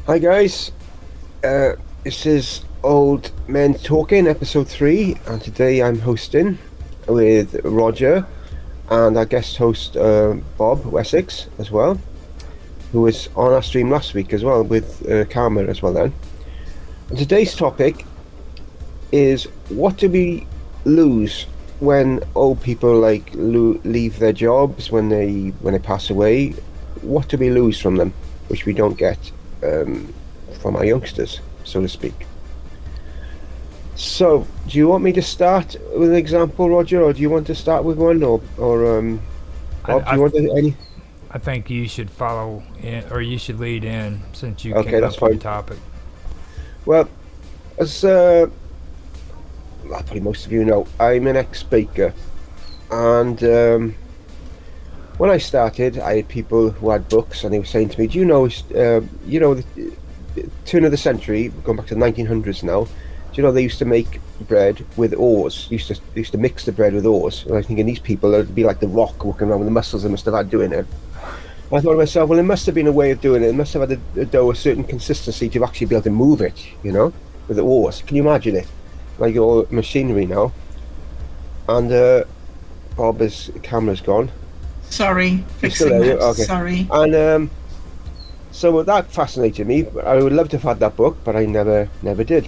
Hi guys, this is Old Men Talking, episode 3, and today I'm hosting with Roger and our guest host Bob Wessex as well, who was on our stream last week as well with Karma as well then. And today's topic is what do we lose when old people leave their jobs when they pass away? What do we lose from them, which we don't get from our youngsters, so to speak? So, do you want me to start with an example, Roger, or do you want to start with one, or I, Bob? Do I, you want any? I think you should follow in, or you should lead in since you Okay, came that's up with the fine. topic. Well, as probably most of you know, I'm an ex-baker, and when I started, I had people who had books, and they were saying to me, "Do the turn of the century, going back to the 1900s now? Do you know they used to make bread with oars? They used to mix the bread with oars." And I was thinking these people would be like the Rock walking around with the muscles they must have had doing it. I thought to myself, well, there must have been a way of doing it. It must have had the dough a certain consistency to actually be able to move it, with the oars. Can you imagine it? Like all machinery now. And Bob's camera's gone. Sorry, You still fixing there? that. Okay. Sorry. And so that fascinated me. I would love to have had that book, but I never did.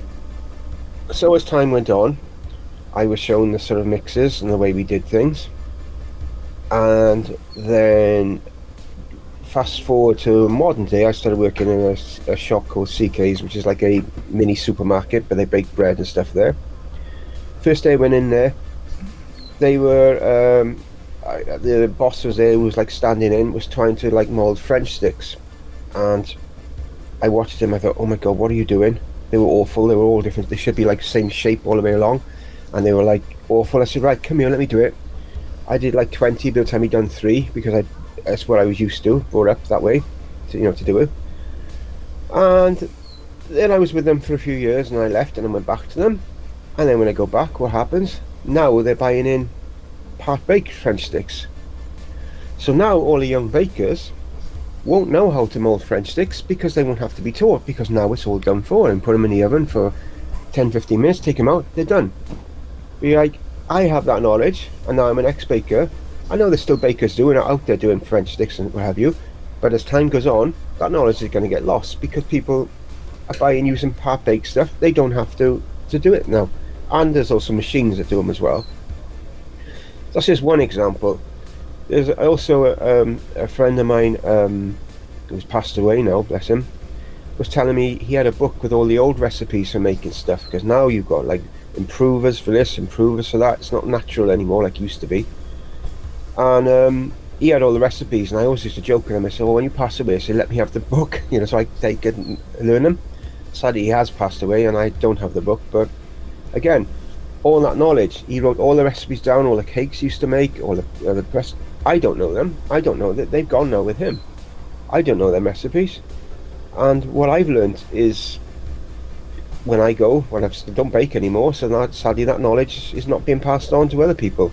So as time went on, I was shown the sort of mixes and the way we did things. And then fast forward to modern day, I started working in a shop called CK's, which is like a mini supermarket, but they bake bread and stuff there. First day I went in there, they were the boss was there, who was like standing in, was trying to like mold French sticks, and I watched him. I thought, oh my god, what are you doing? They were awful. They were all different. They should be like same shape all the way along, and they were like awful. I said, right, come here, let me do it. I did like 20 by the time he done 3 because that's what I was used to, brought up that way, to do it. And then I was with them for a few years, and I left, and I went back to them. And then when I go back, what happens? Now they're buying in part baked French sticks. So now all the young bakers won't know how to mold French sticks because they won't have to be taught, because now it's all done for, and put them in the oven for 10-15 minutes, take them out, they're done. Be like, I have that knowledge, and now I'm an ex-baker. I know there's still bakers doing it out there, doing French sticks and what have you, but as time goes on, that knowledge is going to get lost because people are buying using part baked stuff. They don't have to do it now, and there's also machines that do them as well. That's just one example. There's also a friend of mine who's passed away now, bless him, was telling me he had a book with all the old recipes for making stuff, because now you've got like improvers for this, improvers for that. It's not natural anymore like it used to be. And he had all the recipes, and I always used to joke with him. I said, well, when you pass away, I said, let me have the book, so I take it and learn them. Sadly, he has passed away, and I don't have the book, but again, all that knowledge, he wrote all the recipes down, all the cakes he used to make, all the press. I don't know them. I don't know that they've gone now with him. I don't know their recipes. And what I've learned is when I don't bake anymore, so that sadly that knowledge is not being passed on to other people.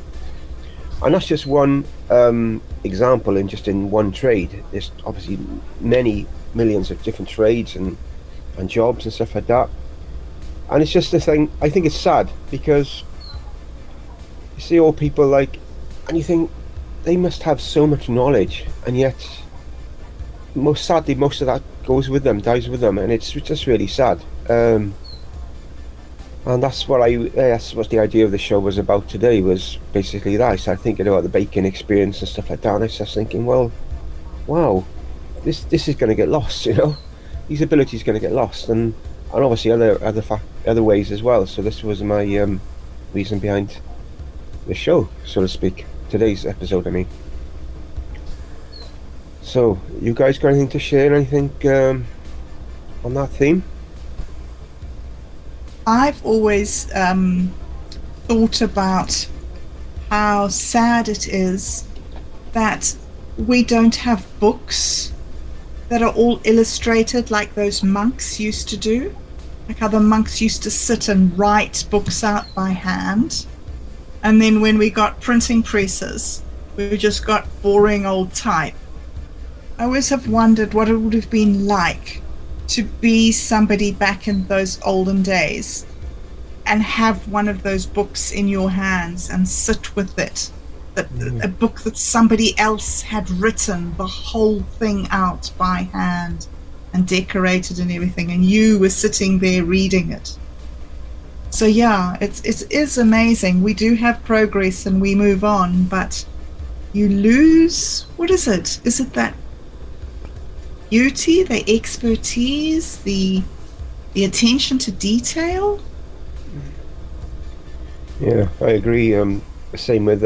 And that's just one example in one trade. There's obviously many millions of different trades and jobs and stuff like that. And it's just the thing, I think it's sad because you see all people and you think they must have so much knowledge, and yet most sadly most of that dies with them, and it's just really sad. And that's what the idea of the show was about today, was basically that. I started thinking about the baking experience and stuff like that, and I was thinking, well, wow, this is going to get lost, these abilities going to get lost, and obviously other ways as well. So this was my reason behind the show, so to speak. Today's episode, I mean. So, you guys got anything to share? Anything on that theme? I've always thought about how sad it is that we don't have books that are all illustrated like those monks used to do. Like how the monks used to sit and write books out by hand. And then when we got printing presses, we just got boring old type. I always have wondered what it would have been like to be somebody back in those olden days and have one of those books in your hands and sit with it. A book that somebody else had written the whole thing out by hand and decorated and everything, and you were sitting there reading it. So yeah, it is amazing. We do have progress and we move on, but you lose, what is it? Is it that beauty, the expertise, the attention to detail? Yeah, I agree. Same with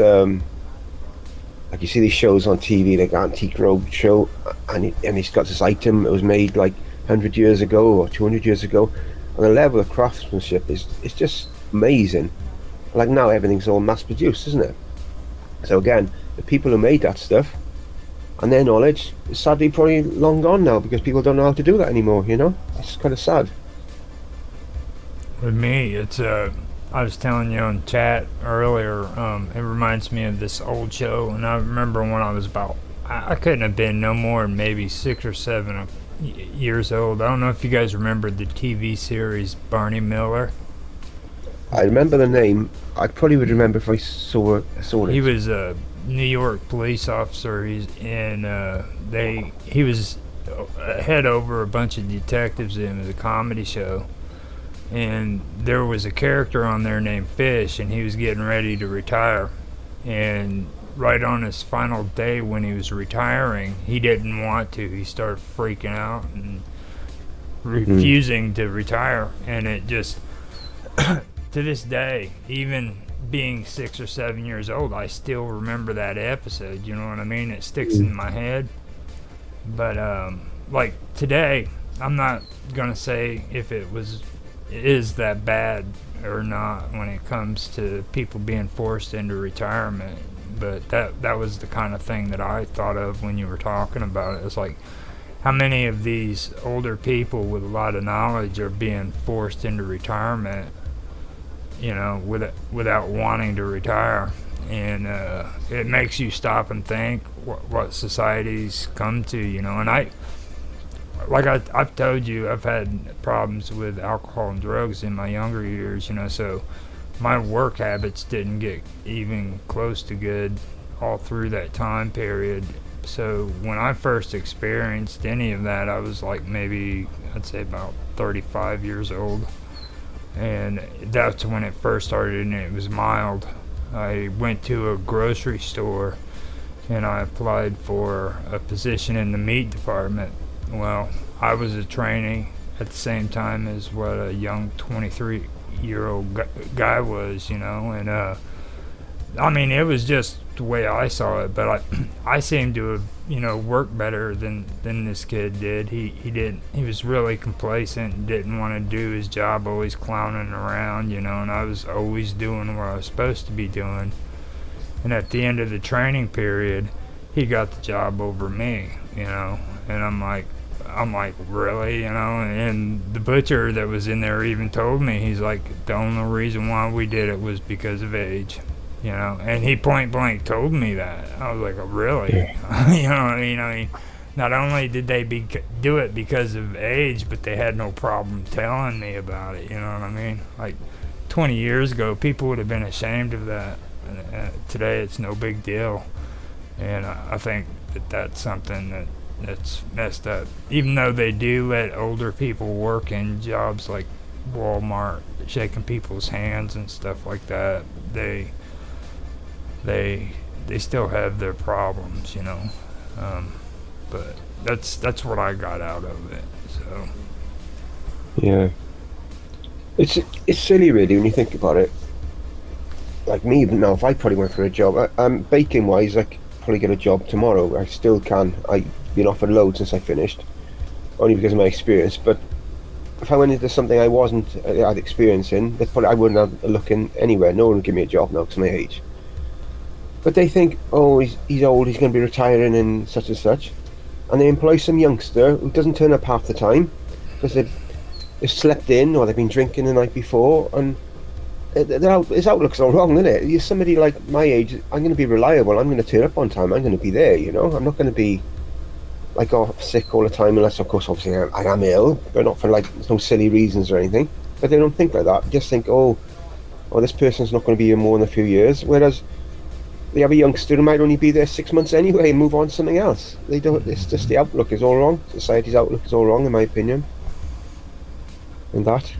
like you see these shows on TV, like Antique Road Show, and he's got this item that was made like 100 years ago or 200 years ago, and the level of craftsmanship is just amazing. Like now everything's all mass produced, isn't it? So again, the people who made that stuff and their knowledge is sadly probably long gone now because people don't know how to do that anymore. You know, it's kind of sad. With me, it's I was telling you on chat earlier, it reminds me of this old show, and I remember when I was about, I couldn't have been no more than maybe 6 or 7 years old. I don't know if you guys remember the TV series Barney Miller. I remember the name. I probably would remember if I saw it. He was a New York police officer. He was head over a bunch of detectives, and it was a comedy show. And there was a character on there named Fish, and he was getting ready to retire. And right on his final day when he was retiring, he didn't want to. He started freaking out and refusing to retire. And it just, to this day, even being 6 or 7 years old, I still remember that episode. You know what I mean? It sticks in my head. But like today, I'm not gonna say if it is that bad or not when it comes to people being forced into retirement, but that was the kind of thing that I thought of when you were talking about it. It's like, how many of these older people with a lot of knowledge are being forced into retirement, you know, without wanting to retire? And it makes you stop and think what society's come to, you know. And I've told you, I've had problems with alcohol and drugs in my younger years, you know, so my work habits didn't get even close to good all through that time period. So when I first experienced any of that, I was like maybe, I'd say about 35 years old. And that's when it first started, and it was mild. I went to a grocery store and I applied for a position in the meat department. Well, I was a trainee at the same time as what a young 23-year-old guy was, you know, and I mean, it was just the way I saw it, but I seemed to have, you know, worked better than this kid did. He was really complacent and didn't want to do his job, always clowning around, you know, and I was always doing what I was supposed to be doing. And at the end of the training period, he got the job over me, you know, and I'm like, really, you know? And the butcher that was in there even told me, he's like, the only reason why we did it was because of age, you know? And he point blank told me that. I was like, oh, really? Yeah. You know what I mean? I mean, not only did they do it because of age, but they had no problem telling me about it, you know what I mean? Like 20 years ago, people would have been ashamed of that. Today, it's no big deal. And I think that's something that's messed up. Even though they do let older people work in jobs like Walmart, shaking people's hands and stuff like that, they still have their problems, you know. But that's what I got out of it. So yeah, it's silly really when you think about it. Like me, even now, if I probably went for a job, baking wise, I could probably get a job tomorrow. I still can. I've been offered loads since I finished, only because of my experience. But if I went into something I had experience in, I wouldn't have a look in anywhere. No one would give me a job now because of my age. But they think, oh, he's old, he's going to be retiring and such, and they employ some youngster who doesn't turn up half the time because they've slept in or they've been drinking the night before, and his outlook's all wrong, isn't it? You're somebody like my age, I'm going to be reliable, I'm going to turn up on time, I'm going to be there, you know? I'm not going to be I go sick all the time, unless of course obviously I am ill, but not for like there's no silly reasons or anything. But they don't think like that. They just think, oh, this person's not going to be here more than a few years. Whereas they have a youngster who might only be there 6 months anyway and move on to something else. They don't. It's just the outlook is all wrong. Society's outlook is all wrong, in my opinion. And that.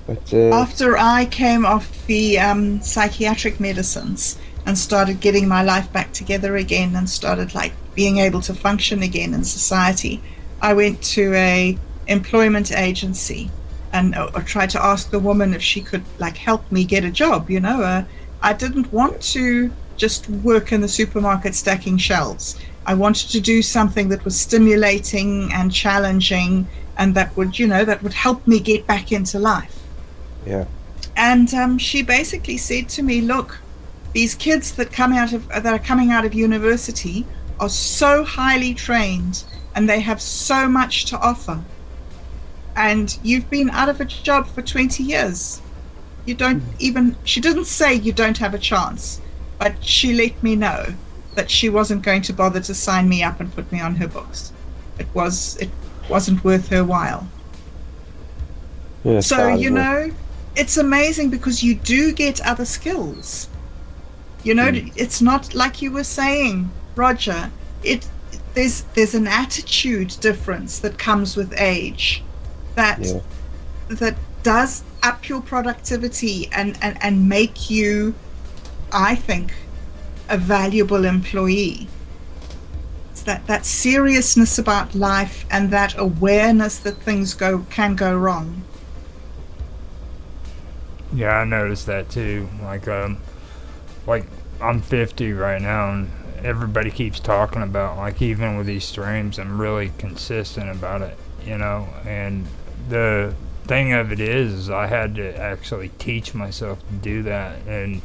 But After I came off the psychiatric medicines and started getting my life back together again and started like being able to function again in society, I went to a employment agency and tried to ask the woman if she could like help me get a job. I didn't want to just work in the supermarket stacking shelves. I wanted to do something that was stimulating and challenging, and that would help me get back into life. yeah, And she basically said to me, "Look, these kids that are coming out of university are so highly trained, and they have so much to offer. And you've been out of a job for 20 years. You don't even." She didn't say you don't have a chance, but she let me know that she wasn't going to bother to sign me up and put me on her books. It wasn't worth her while. yeah. So, sad, isn't it? it's amazing because you do get other skills. It's not like you were saying, Roger. There's an attitude difference that comes with age that Yeah. that does up your productivity and make you, I think, a valuable employee. It's that seriousness about life and that awareness that things can go wrong. Yeah, I noticed that too. Like I'm 50 right now, and everybody keeps talking about, like, even with these streams, I'm really consistent about it, And the thing of it is I had to actually teach myself to do that, and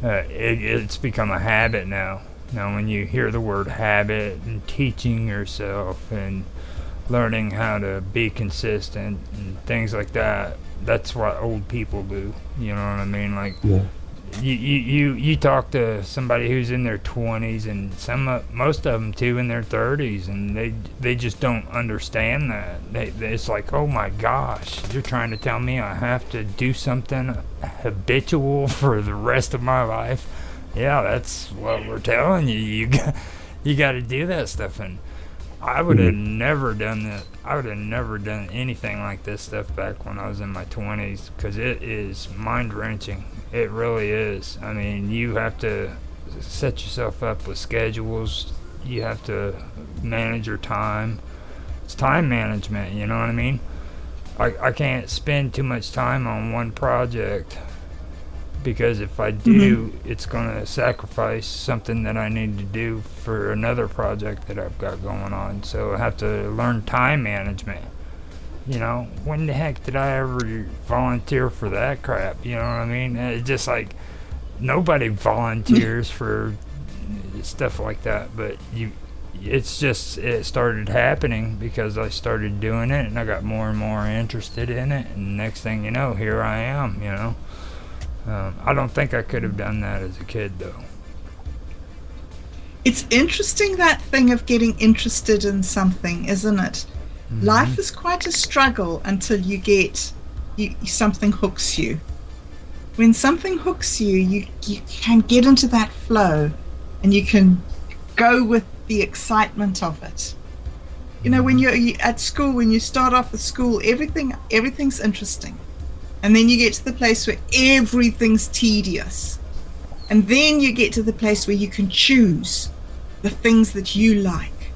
it's become a habit now. Now, when you hear the word habit and teaching yourself and learning how to be consistent and things like that, that's what old people do. You know what I mean? Like, Yeah. you talk to somebody who's in their 20s, and most of them too in their 30s, and they just don't understand that. It's like, oh my gosh, you're trying to tell me I have to do something habitual for the rest of my life? Yeah, that's what we're telling you. You got to do that stuff. And I would have never done that. I would have never done anything like this stuff back when I was in my 20s, because it is mind-wrenching. It really is. I mean, you have to set yourself up with schedules. You have to manage your time. It's time management, you know what I mean? I can't spend too much time on one project, because if I do, it's going to sacrifice something that I need to do for another project that I've got going on. So I have to learn time management. When the heck did I ever volunteer for that crap? You know what I mean? It's just like, nobody volunteers for stuff like that, but it started happening because I started doing it, and I got more and more interested in it, and next thing you know, here I am, I don't think I could have done that as a kid, though. It's interesting, that thing of getting interested in something, isn't it? Life is quite a struggle until something hooks you. When something hooks you, you can get into that flow, and you can go with the excitement of it. When you're at school, when you start off with school, everything's interesting. And then you get to the place where everything's tedious. And then you get to the place where you can choose the things that you like.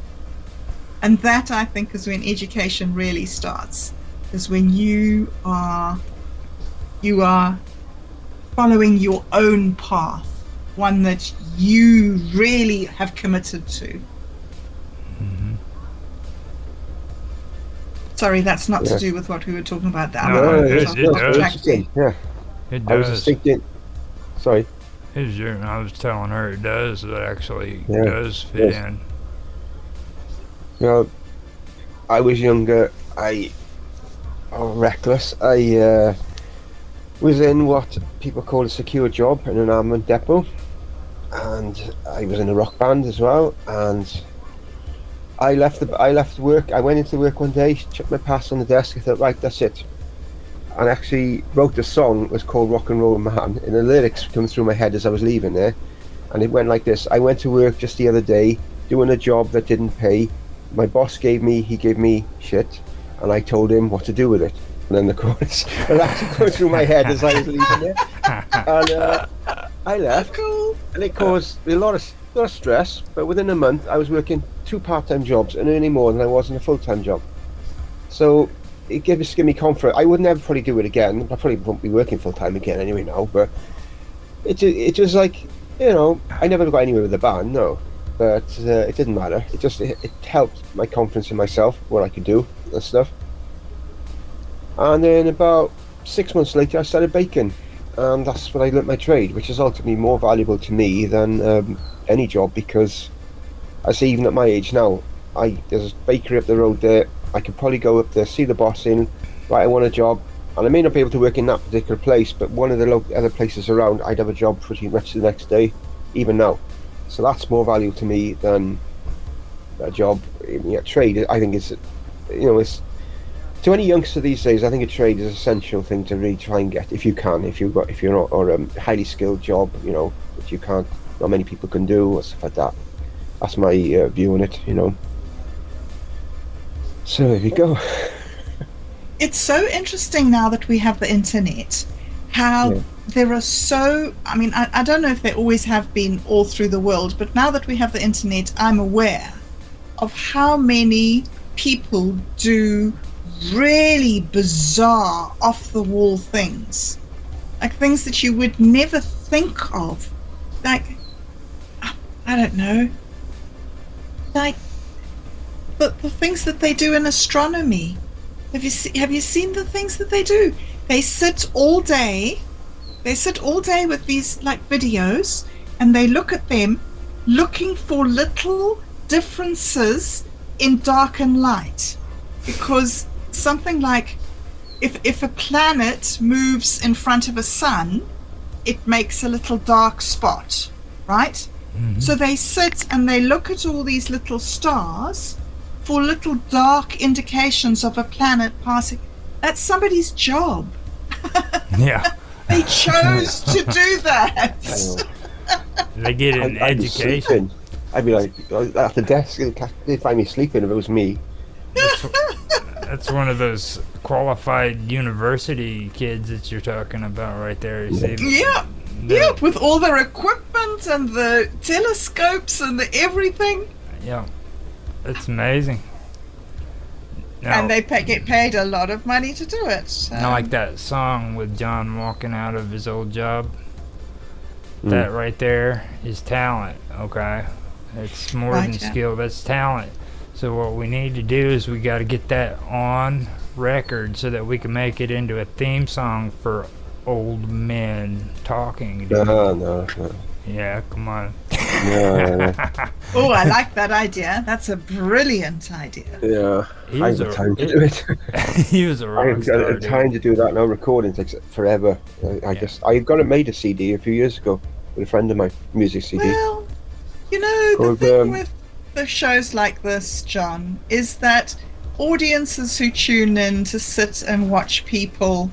And that, I think, is when education really starts. Is when you are following your own path, one that you really have committed to. Sorry, that's not to do with what we were talking about. No, it does. Yeah. It does. I was just thinking. Sorry. I was telling her it does. It actually Yeah, does fit yes. in. I was younger. Reckless. I was in what people call a secure job in an armament depot, and I was in a rock band as well. And I left work. I went into work one day, chucked my pass on the desk. I thought, right, that's it. And actually wrote a song. It was called Rock and Roll Man, and the lyrics come through my head as I was leaving there. And it went like this: I went to work just the other day, doing a job that didn't pay. My boss gave me shit, and I told him what to do with it. And then the chorus, and that's going through my head as I was leaving there. And I left, Cool. and it caused a lot of stress. But within a month, I was working 2 part-time jobs and earning more than I was in a full-time job. So it gave me comfort. I would never probably do it again. I probably won't be working full-time again anyway now. But it was like, I never got anywhere with the band, no. But it didn't matter. It helped my confidence in myself, what I could do and stuff. And then about 6 months later, I started baking. And that's when I learnt my trade, which is ultimately more valuable to me than any job, because I say even at my age now, there's a bakery up the road there. I could probably go up there, see the boss in, right, I want a job. And I may not be able to work in that particular place, but one of the other places around, I'd have a job pretty much the next day, even now. So that's more value to me than a job. Trade, I think it's to any youngster these days. I think a trade is an essential thing to really try and get if you can. If you're not, or a highly skilled job, that you can't. Not many people can do or stuff like that. That's my view on it. So there we go. It's so interesting now that we have the internet, how there are I don't know if they always have been all through the world, but now that we have the internet, I'm aware of how many people do really bizarre, off-the-wall things. Like things that you would never think of. Like, I don't know. Like, the things that they do in astronomy. Have you seen the things that they do? They sit all day with these like videos, and they look at them looking for little differences in dark and light, because something like if a planet moves in front of a sun, it makes a little dark spot, right? Mm-hmm. So they sit and they look at all these little stars for little dark indications of a planet passing. That's somebody's job. Yeah. They chose to do that. They get an education. I'd be like at the desk. They'd find me sleeping if it was me. That's one of those qualified university kids that you're talking about right there. You see? Yeah, with all their equipment and the telescopes and the everything. Yeah, it's amazing. Now, and they get paid a lot of money to do it. I like that song with John walking out of his old job. That right there is talent, okay? It's more than skill, that's talent. So what we need to do is we got to get that on record so that we can make it into a theme song for old men talking. No. Yeah, come on. No. Oh, I like that idea. That's a brilliant idea. Yeah, I have the time to do it. He was a rock star. I have time to do that now. Recording takes forever. I got it made a CD a few years ago with a friend of mine, music CD. Well, the thing with the shows like this, John, is that audiences who tune in to sit and watch people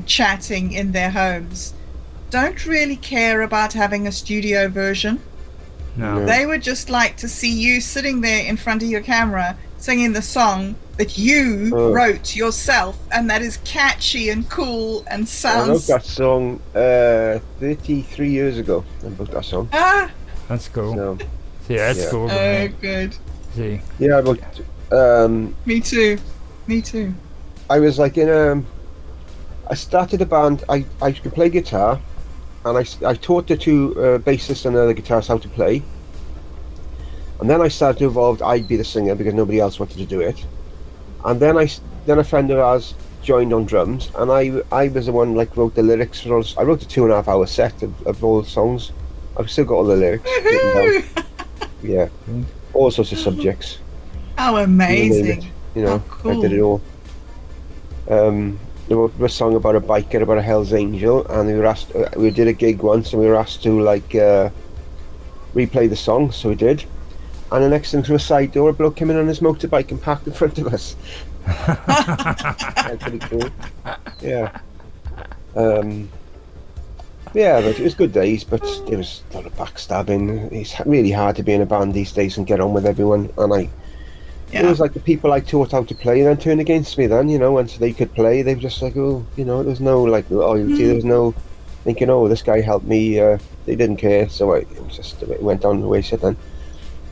chatting in their homes don't really care about having a studio version. No. They would just like to see you sitting there in front of your camera singing the song that you wrote yourself, and that is catchy and cool and sounds... I wrote that song 33 years ago. I wrote that song. That's cool. So, yeah, that's cool. Oh, good. See. Yeah, but... Me too. I was like in I started a band. I could play guitar, and I taught the two bassists and the other guitarists how to play. And then I started to evolve. I'd be the singer because nobody else wanted to do it. And then a friend of ours joined on drums, and I was the one like wrote the lyrics for all. I wrote a 2.5 hour set of all the songs. I've still got all the lyrics written down. Yeah, all sorts of subjects. How amazing! How cool. I did it all. There was a song about a biker, about a Hell's Angel, and we were asked. We did a gig once, and we were asked to replay the song, so we did. And the next thing through a side door, a bloke came in on his motorbike and parked in front of us. That's pretty cool. Yeah. Yeah, but it was good days, but there was a lot of backstabbing. It's really hard to be in a band these days and get on with everyone. And it was like the people I taught how to play then turned against me then, once they could play, they were just like, oh, there was no like loyalty, there was no thinking, oh, this guy helped me. They didn't care, so it went down the wayside then.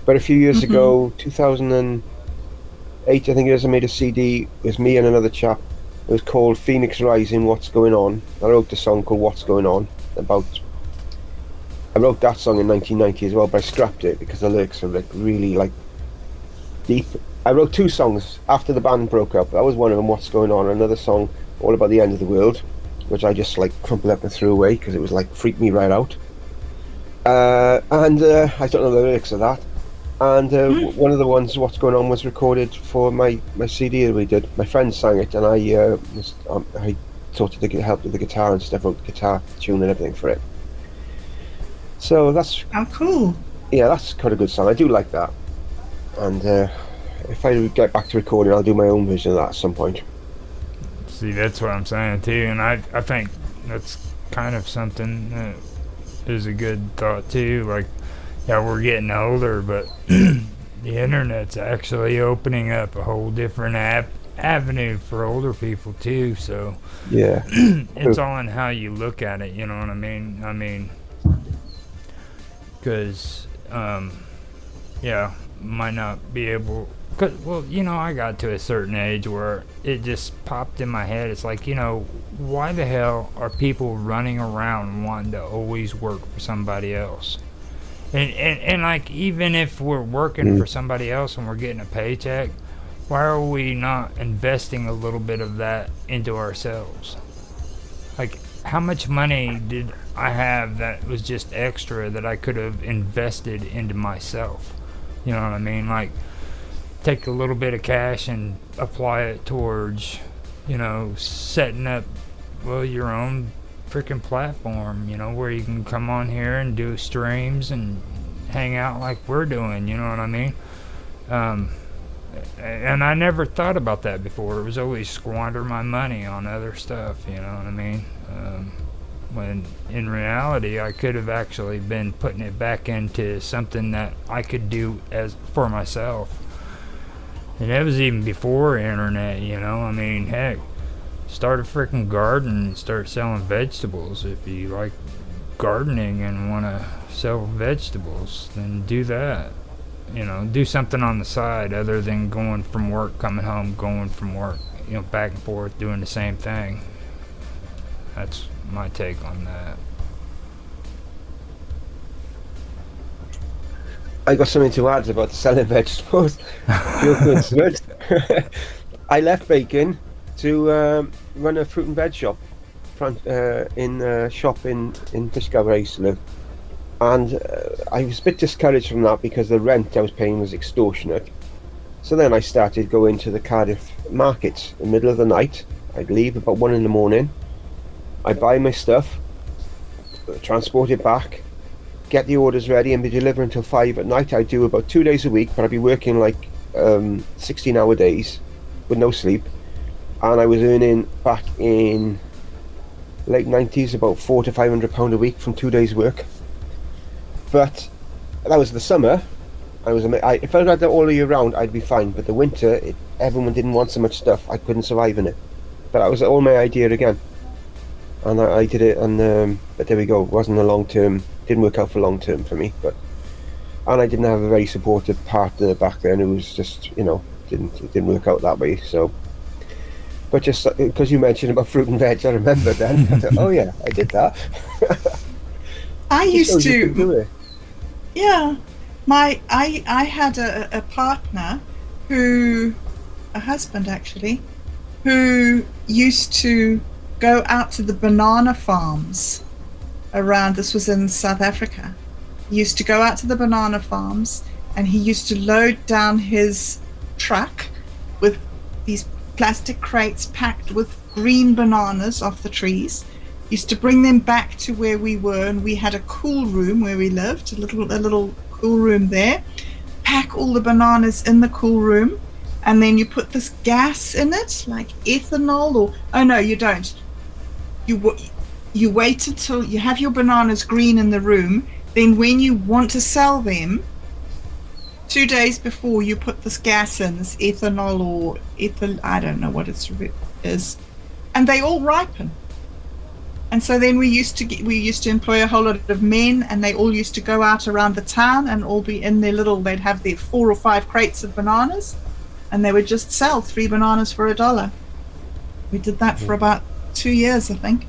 But a few years ago, 2008, I think it was, I made a CD. It was me and another chap. It was called Phoenix Rising, What's Going On. I wrote a song called What's Going On. I wrote that song in 1990 as well, but I scrapped it because the lyrics are really deep. I wrote 2 songs after the band broke up. That was one of them, What's Going On. Another song, all about the end of the world, which I just crumpled up and threw away because it was freaked me right out. And I don't know the lyrics of that. And one of the ones, What's Going On, was recorded for my CD that we did. My friend sang it, and I taught her to help with the guitar and stuff, wrote the guitar tune and everything for it. So that's... How cool. Yeah, that's quite a good song. I do like that. And if I get back to recording, I'll do my own version of that at some point. See, that's what I'm saying too, and I think that's kind of something that is a good thought too. Yeah, we're getting older, but the internet's actually opening up a whole different avenue for older people too. So yeah, it's all in how you look at it. You know what I mean? Because might not be able. Cause, I got to a certain age where it just popped in my head. It's like, why the hell are people running around wanting to always work for somebody else? And even if we're working for somebody else and we're getting a paycheck, why are we not investing a little bit of that into ourselves? How much money did I have that was just extra that I could have invested into myself? You know what I mean? Take a little bit of cash and apply it towards, setting up, your own freaking platform, where you can come on here and do streams and hang out like we're doing, you know what I mean? And I never thought about that before. It was always squander my money on other stuff, you know what I mean? When in reality I could have actually been putting it back into something that I could do for myself. And that was even before internet, heck, start a freaking garden and start selling vegetables. If you like gardening and want to sell vegetables, then do that. Do something on the side other than going from work, coming home, going from work, back and forth, doing the same thing. That's my take on that. I got something to add about selling vegetables. I left baking to run a fruit and veg shop in a shop in Fishguard where I used to live. And I was a bit discouraged from that because the rent I was paying was extortionate. So then I started going to the Cardiff markets in the middle of the night. I'd leave about 1 a.m. I'd buy my stuff, transport it back, get the orders ready and be delivered until 5 at night. I'd do about 2 days a week, but I'd be working 16-hour days with no sleep. And I was earning back in late 90s about £400 to £500 a week from 2 days work. But that was the summer. If I had that all year round, I'd be fine. But the winter, everyone didn't want so much stuff. I couldn't survive in it. But that was all my idea again. And I did it, and but there we go. It wasn't a long term. Didn't work out for long term for me. And I didn't have a very supportive partner back then. It was just, didn't work out that way. So, but just because you mentioned about fruit and veg, I remember then. I thought, oh yeah, I did that. I used to do it. Yeah, I had a partner a husband actually, who used to go out to the banana farms around. This was in South Africa. He used to go out to the banana farms, and he used to load down his truck with these plastic crates packed with green bananas off the trees. Used to bring them back to where we were, and we had a cool room where we lived, a little cool room there. pack all the bananas in the cool room, and then you put this gas in it, like ethanol, or oh no, you don't. You wait until you have your bananas green in the room. Then, when you want to sell them, 2 days before, you put this gas in, this ethanol or ethyl, I don't know what it is, and they all ripen. And so then we used to employ a whole lot of men, and they all used to go out around the town and all be in they'd have their 4 or 5 crates of bananas, and they would just sell 3 bananas for $1. We did that for about 2 years, I think.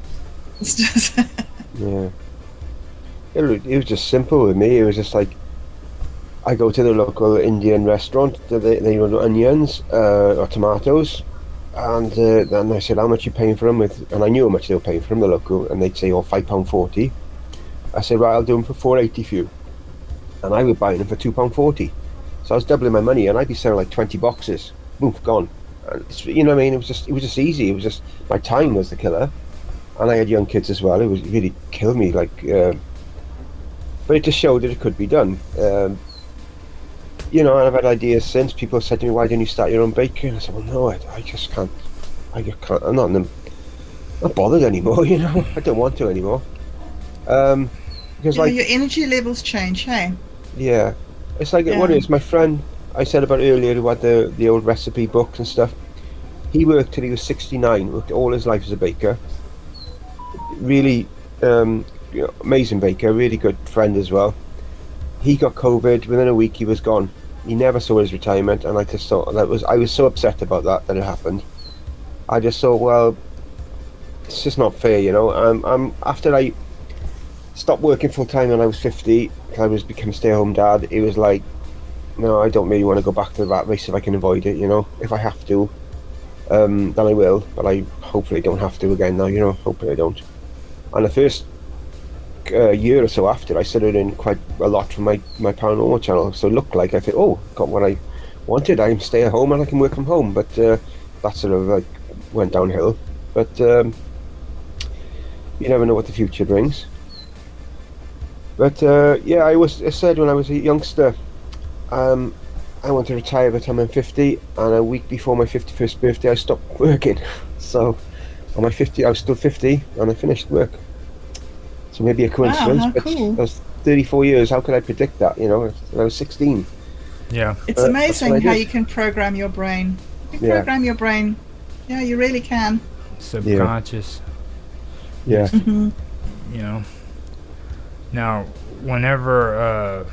It's just Yeah. It was just simple with me. It was just like, I go to the local Indian restaurant, they run onions or tomatoes, and then I said, how much are you paying for them with? And I knew how much they were paying for them, the local, and they'd say, oh, £5.40. I said, right, I'll do them for £4.80 for you. And I was buying them for £2.40. So I was doubling my money, and I'd be selling like 20 boxes. Boom, gone. And you know what I mean? It was just easy. It was just, my time was the killer. And I had young kids as well. It really killed me. But it just showed that it could be done. And I've had ideas since. People have said to me, why don't you start your own bakery? And I said, well, no, I just can't. I'm not bothered anymore, I don't want to anymore. Because your energy levels change, hey? Yeah. It's like, what it is, my friend I said about earlier, who had the old recipe books and stuff, he worked till he was 69, worked all his life as a baker. Really amazing baker, really good friend as well. He got COVID, within a week he was gone. He never saw his retirement, and I just thought I was so upset about that it happened. I just thought, well, it's just not fair, after I stopped working full time when I was 50, I became a stay-at-home dad. It was like, no, I don't really want to go back to the rat race if I can avoid it, if I have to, then I will, but I hopefully don't have to again now, hopefully I don't. And the first year or so after, I started in quite a lot from my paranormal channel, so it looked like I thought, oh, got what I wanted. I can stay at home and I can work from home, but that sort of went downhill. But you never know what the future brings. But I said when I was a youngster, I want to retire by the time I'm 50, and a week before my 51st birthday I stopped working. So on my 50, I was still 50 and I finished work. So maybe a coincidence, wow, but cool. that was 34 years. How could I predict that? When I was 16. Yeah. It's amazing how you can program your brain. You can program your brain. Yeah, you really can. Subconscious. Yeah. Mm-hmm. Now, whenever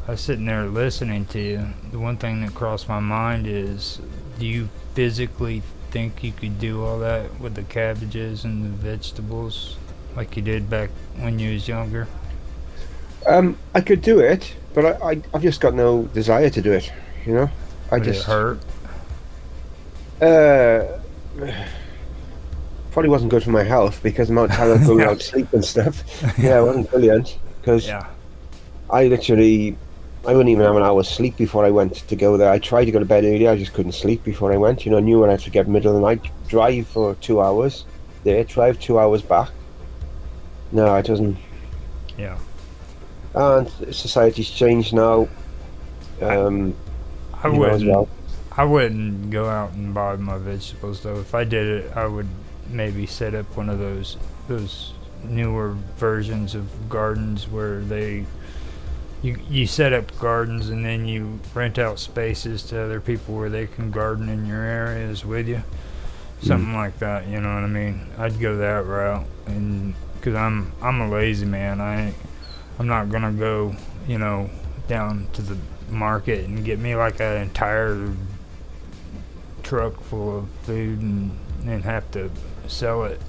I was sitting there listening to you, the one thing that crossed my mind is, do you physically think you could do all that with the cabbages and the vegetables like you did back when you was younger? I could do it, but I've just got no desire to do it. Would it hurt? Probably wasn't good for my health because the amount of time I was going out sleep and stuff. Yeah, it wasn't brilliant because I wouldn't even have an hour's sleep before I went to go there. I tried to go to bed early, I just couldn't sleep before I went. I knew when I had to get middle of the night, drive for 2 hours there, drive 2 hours back. No, it doesn't. Yeah. And society's changed now. I wouldn't go out and buy my vegetables though. If I did it, I would maybe set up one of those newer versions of gardens where you set up gardens and then you rent out spaces to other people where they can garden in your areas with you. Something like that, you know what I mean? I'd go that route, and because I'm a lazy man. I'm not gonna go, down to the market and get me like an entire truck full of food and have to sell it.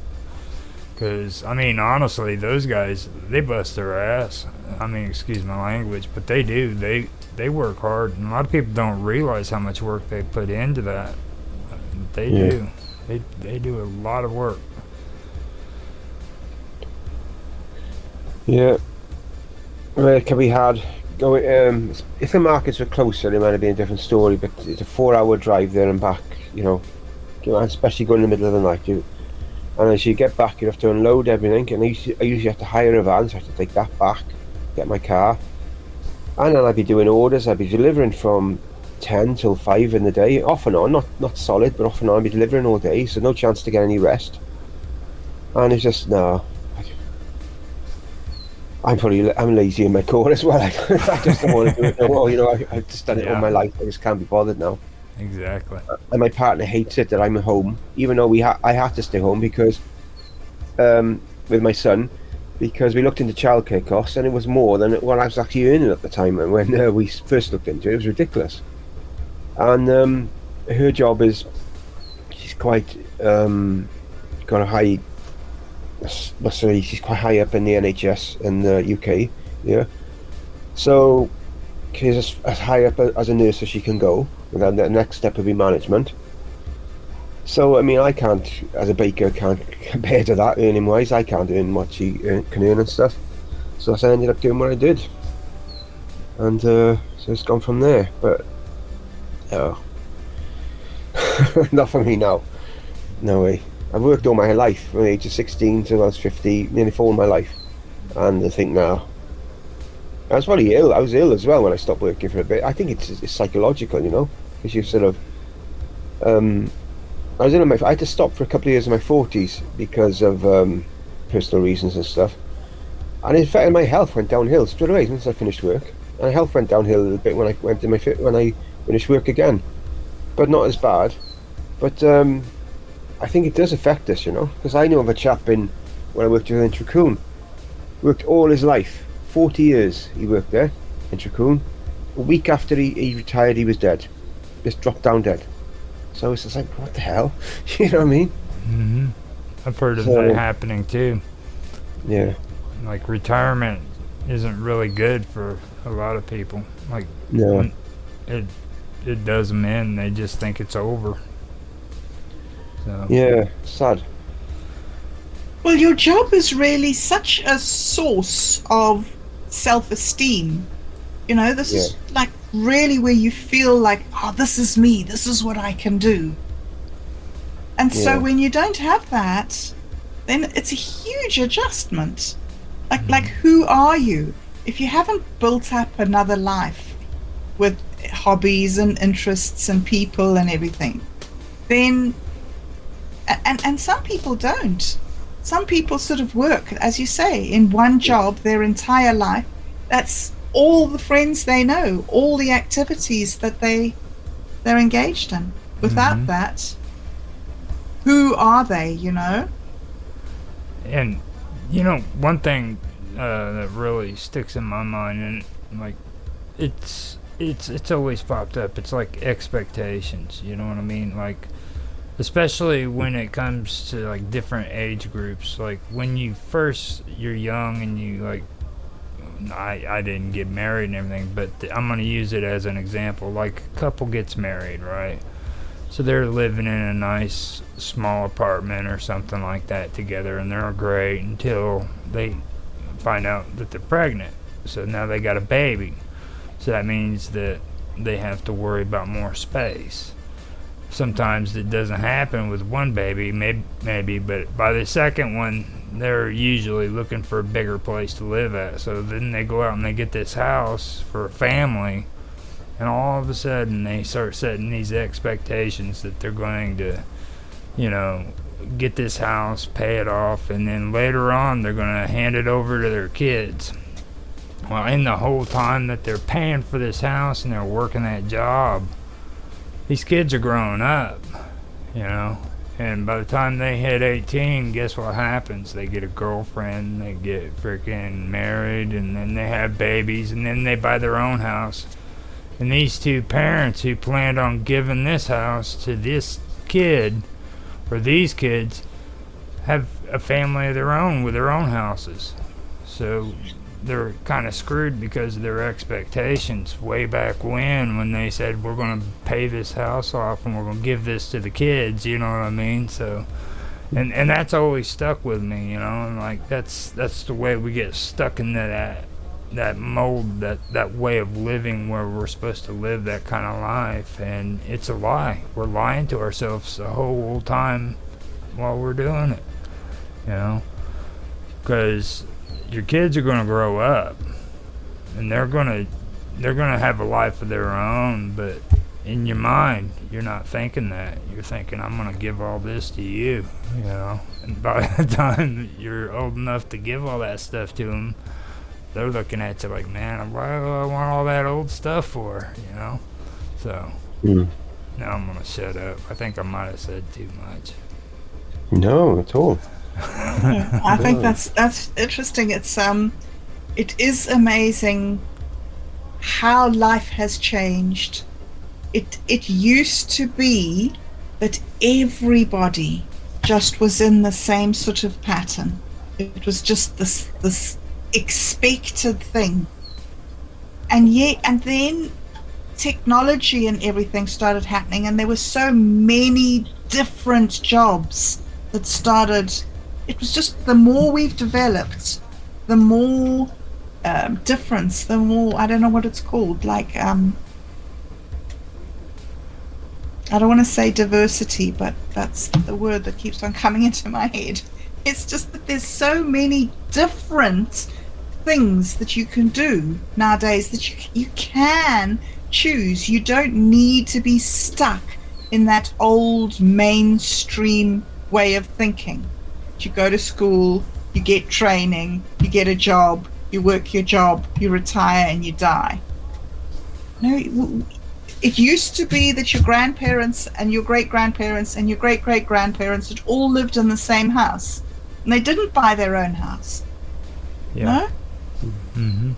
Because, honestly, those guys, they bust their ass. Excuse my language, but they do. They work hard, and a lot of people don't realize how much work they put into that. They do. They do a lot of work. Yeah. Well, it can be hard. If the markets were closer, it might have been a different story, but it's a 4-hour drive there and back, especially going in the middle of the night. And as you get back, you have to unload everything, and I usually have to hire a van, so I have to take that back, get my car. And then I'd be doing orders. I'd be delivering from 10 till 5 in the day, off and on, not solid, but off and on. I'd be delivering all day, so no chance to get any rest. And it's just, no. I'm lazy in my core as well. I just don't want to do it no more. You know, I've just done it all my life. I just can't be bothered now. Exactly. And my partner hates it that I'm at home, even though I had to stay home because with my son, because we looked into childcare costs and it was more than what I was actually earning at the time. And when we first looked into it, it was ridiculous. And her job is, she's quite got a high. She's quite high up in the NHS in the UK, yeah. So she's as high up as a nurse as she can go. And then the next step would be management. So I mean, I can't, as a baker, can't compare to that earning wise. I can't earn what she can earn and stuff. So I ended up doing what I did, and so it's gone from there. But no, not for me now. No way. I've worked all my life, from the age of 16 till I was 50, nearly all my life. And I think now, I was probably ill. I was ill as well when I stopped working for a bit. I think it's psychological, you know, because you sort of, I had to stop for a couple of years in my 40s because of personal reasons and stuff. And in fact, my health went downhill straight away once I finished work. And my health went downhill a little bit when I finished work again, but not as bad. But I think it does affect us, you know, because I know of a chap when I worked with in Tricoon, worked all his life, 40 years he worked there in Tricoon. A week after he retired, he was dead, just dropped down dead. So it's just like, what the hell, you know what I mean? Mm-hmm. I've heard of that happening too. Yeah. Like retirement isn't really good for a lot of people. Like, no, when it does them in, they just think it's over. So. Yeah, sad. Well, your job is really such a source of self-esteem. You know, this is like really where you feel like, oh, this is me, this is what I can do. And so when you don't have that, then it's a huge adjustment. Like who are you? If you haven't built up another life with hobbies and interests and people and everything, then and some people don't. Some people sort of work, as you say, in one job their entire life. That's all the friends they know, all the activities that they're engaged in. Without that, who are they, you know? And, you know, one thing that really sticks in my mind, and, like, it's always popped up, it's like expectations, you know what I mean? Like, especially when it comes to, like, different age groups. Like, when you're young and you, like, I didn't get married and everything, but I'm going to use it as an example. Like, a couple gets married, right? So they're living in a nice small apartment or something like that together, and they're great until they find out that they're pregnant. So now they got a baby. So that means that they have to worry about more space. Sometimes it doesn't happen with one baby, maybe, but by the second one, they're usually looking for a bigger place to live at. So then they go out and they get this house for a family, and all of a sudden they start setting these expectations that they're going to, you know, get this house, pay it off, and then later on they're going to hand it over to their kids. Well, in the whole time that they're paying for this house and they're working that job, these kids are growing up, you know, and by the time they hit 18, guess what happens? They get a girlfriend, they get freaking married, and then they have babies, and then they buy their own house. And these two parents who planned on giving this house to this kid, or these kids, have a family of their own with their own houses. So they're kind of screwed because of their expectations way back when they said, we're going to pay this house off and we're going to give this to the kids, you know what I mean? So, and that's always stuck with me, you know, and like that's the way we get stuck in that mold, that way of living where we're supposed to live that kind of life, and it's a lie. We're lying to ourselves the whole time while we're doing it, you know, because your kids are going to grow up and they're going to they're gonna have a life of their own, but in your mind, you're not thinking that. You're thinking, I'm gonna give all this to you, you know. And by the time you're old enough to give all that stuff to them, they're looking at you like, man, why do I want all that old stuff for, you know? So Mm. now I'm gonna shut up. I think I might have said too much. No, at all. I think that's interesting. It is amazing how life has changed. It used to be that everybody just was in the same sort of pattern. It was just this expected thing. And then technology and everything started happening, and there were so many different jobs that started. It was just, the more we've developed, the more difference, the more, I don't know what it's called, like I don't want to say diversity, but that's the word that keeps on coming into my head. It's just that there's so many different things that you can do nowadays, that you can choose. You don't need to be stuck in that old mainstream way of thinking. You go to school, you get training, you get a job, you work your job, you retire, and you die. No, it used to be that your grandparents and your great-grandparents and your great-great-grandparents had all lived in the same house, and they didn't buy their own house. Yeah. No? Mm-hmm.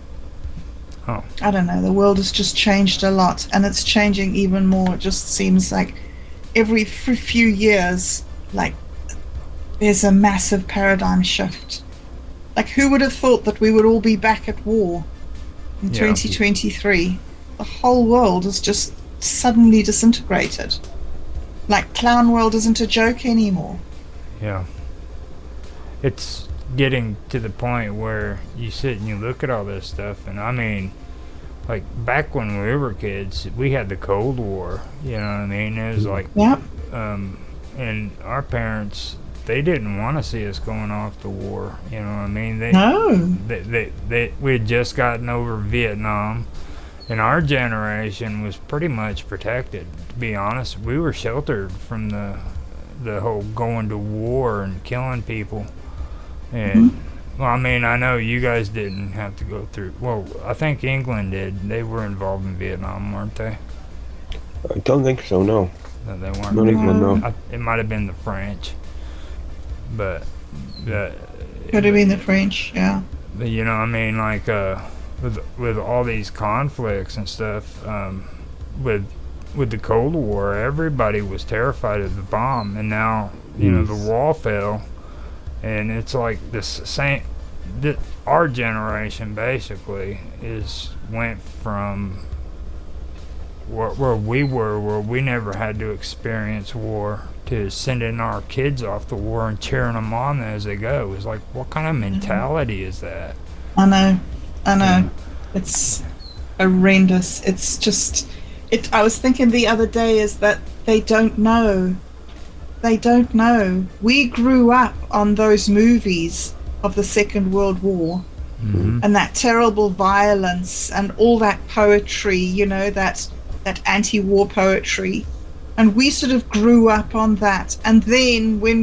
Oh. I don't know. The world has just changed a lot, and it's changing even more. It just seems like every few years, like, there's a massive paradigm shift. Like, who would have thought that we would all be back at war in 2023? The whole world is just suddenly disintegrated. Like, Clown World isn't a joke anymore. Yeah. It's getting to the point where you sit and you look at all this stuff, and I mean, like, back when we were kids, we had the Cold War, you know what I mean? It was like, Yep. And our parents, they didn't want to see us going off to war, you know what I mean? No. We had just gotten over Vietnam, and our generation was pretty much protected, to be honest. We were sheltered from the whole going to war and killing people. And well, I mean, I know you guys didn't have to go through. Well, I think England did. They were involved in Vietnam, weren't they? I don't think so, no. No, they weren't. Not England, no. It might have been the French, but Could have been the French, yeah. you know, I mean, like with all these conflicts and stuff, with the Cold War, everybody was terrified of the bomb, and now you know the wall fell. And it's like this same, our generation basically went from where we were, where we never had to experience war, to sending our kids off to war and cheering them on as they go. It's like, what kind of mentality is that? I know. Yeah. It's horrendous. It's just, I was thinking the other day is that they don't know. They don't know. We grew up on those movies of the Second World War, and that terrible violence and all that poetry, you know, that anti-war poetry. And we sort of grew up on that. And then then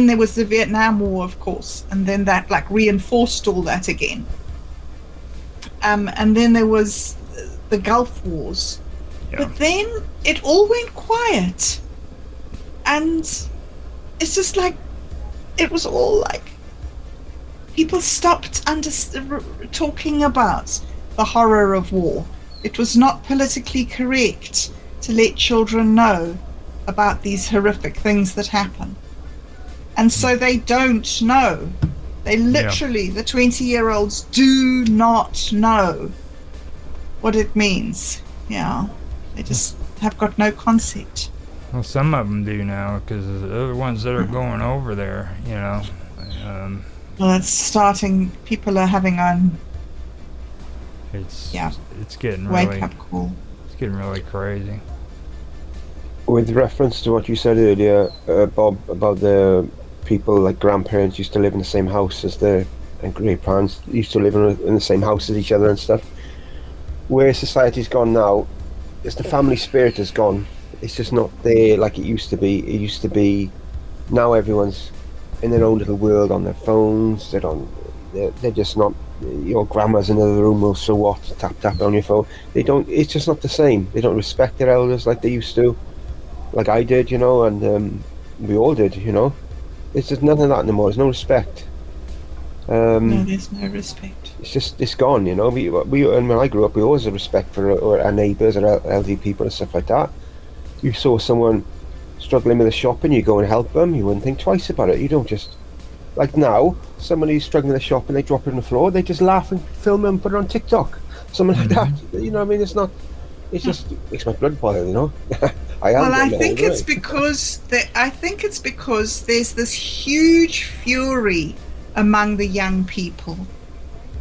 there was the Vietnam War, of course, and then that like reinforced all that again. And then there was the Gulf Wars. But then it all went quiet, and it's just like it was all like people stopped talking about the horror of war. It was not politically correct to let children know about these horrific things that happen, and so they don't know. They literally, the 20-year-olds do not know what it means. Yeah. They just have got no concept. Well, some of them do now, because the other ones that are going over there, you know. Well, it's starting. People are having it's getting wake up call. It's getting really crazy. With reference to what you said earlier, Bob, about the people like grandparents used to live in the same house as their and great parents used to live in the same house as each other and stuff. Where society's gone now, is the family spirit has gone. It's just not there like it used to be. It used to be. Now everyone's in their own little world on their phones. They're just not. Your grandma's in another room. Well, so what? Tap tap on your phone. They don't. It's just not the same. They don't respect their elders like they used to, like I did, and we all did, It's just none of that anymore. There's no respect. No, there's no respect. It's gone, We and when I grew up, we always had respect for our neighbours or elderly people and stuff like that. You saw someone struggling with a shopping, you go and help them. You wouldn't think twice about it. You don't just like now. Somebody's struggling with a shopping, they drop it on the floor. They just laugh and film it and put it on TikTok, something like that. You know what I mean? It's not. It's just it makes my blood boil. I think it's because there's this huge fury among the young people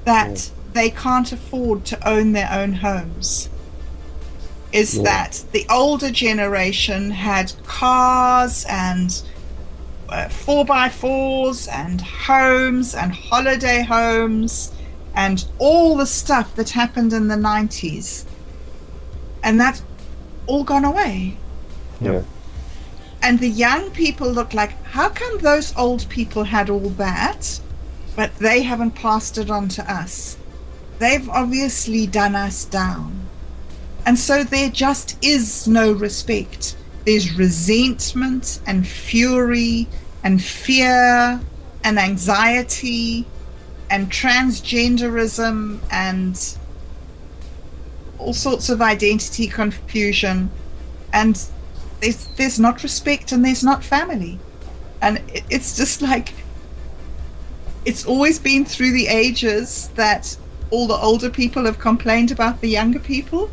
that they can't afford to own their own homes. That the older generation had cars and 4x4s and homes and holiday homes and all the stuff that happened in the 90s, and that's all gone away. Yeah. And the young people look like, how come those old people had all that, but they haven't passed it on to us? They've obviously done us down. And so there just is no respect. There's resentment and fury and fear and anxiety and transgenderism and all sorts of identity confusion. And there's not respect and there's not family. And it's just like, it's always been through the ages that all the older people have complained about the younger people.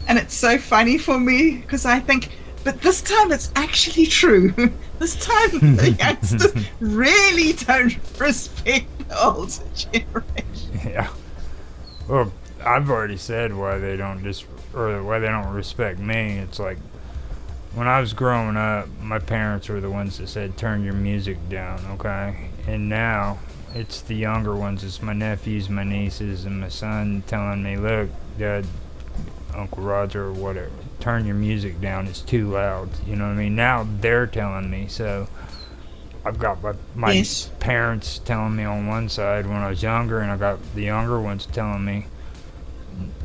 And it's so funny for me because I think, but this time it's actually true. This time the youngsters really don't respect the older generation. Yeah. Well, I've already said why they don't respect me. It's like, when I was growing up, my parents were the ones that said, turn your music down, okay? And now, it's the younger ones. It's my nephews, my nieces, and my son telling me, look, Dad, Uncle Roger, or whatever, turn your music down. It's too loud. You know what I mean? Now they're telling me. So I've got my Yes. parents telling me on one side when I was younger, and I got the younger ones telling me,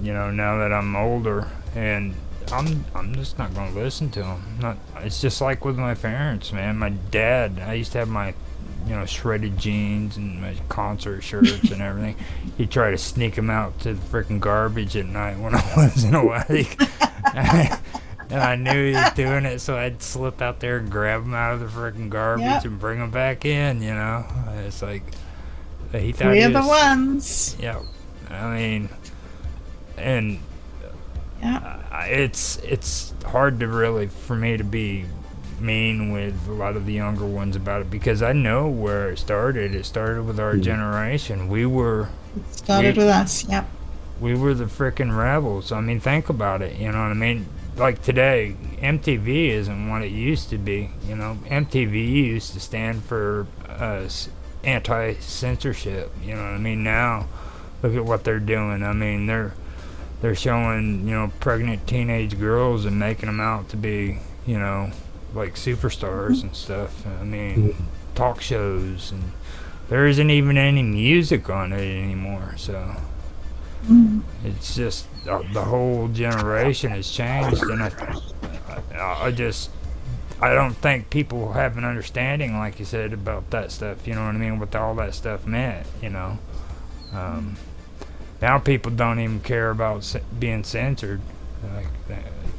now that I'm older, and I'm just not going to listen to them. It's just like with my parents, man. My dad, I used to have my, shredded jeans and my concert shirts and everything. He'd try to sneak them out to the freaking garbage at night when I wasn't awake. And I knew he was doing it, so I'd slip out there and grab them out of the freaking garbage and bring them back in, It's like, he thought We're the ones. Yeah. I mean, and it's hard for me to be mean with a lot of the younger ones about it, because I know where it started. It started with our generation. It started with us. Yep. We were the freaking rebels. I mean, think about it. You know what I mean? Like today, MTV isn't what it used to be. MTV used to stand for anti-censorship. You know what I mean? Now, look at what they're doing. I mean, they're showing, pregnant teenage girls and making them out to be, like superstars and stuff. I mean, talk shows, and there isn't even any music on it anymore. So it's just the whole generation has changed, and I don't think people have an understanding, like you said, about that stuff. You know what I mean? What all that stuff meant. Now people don't even care about being censored. Like,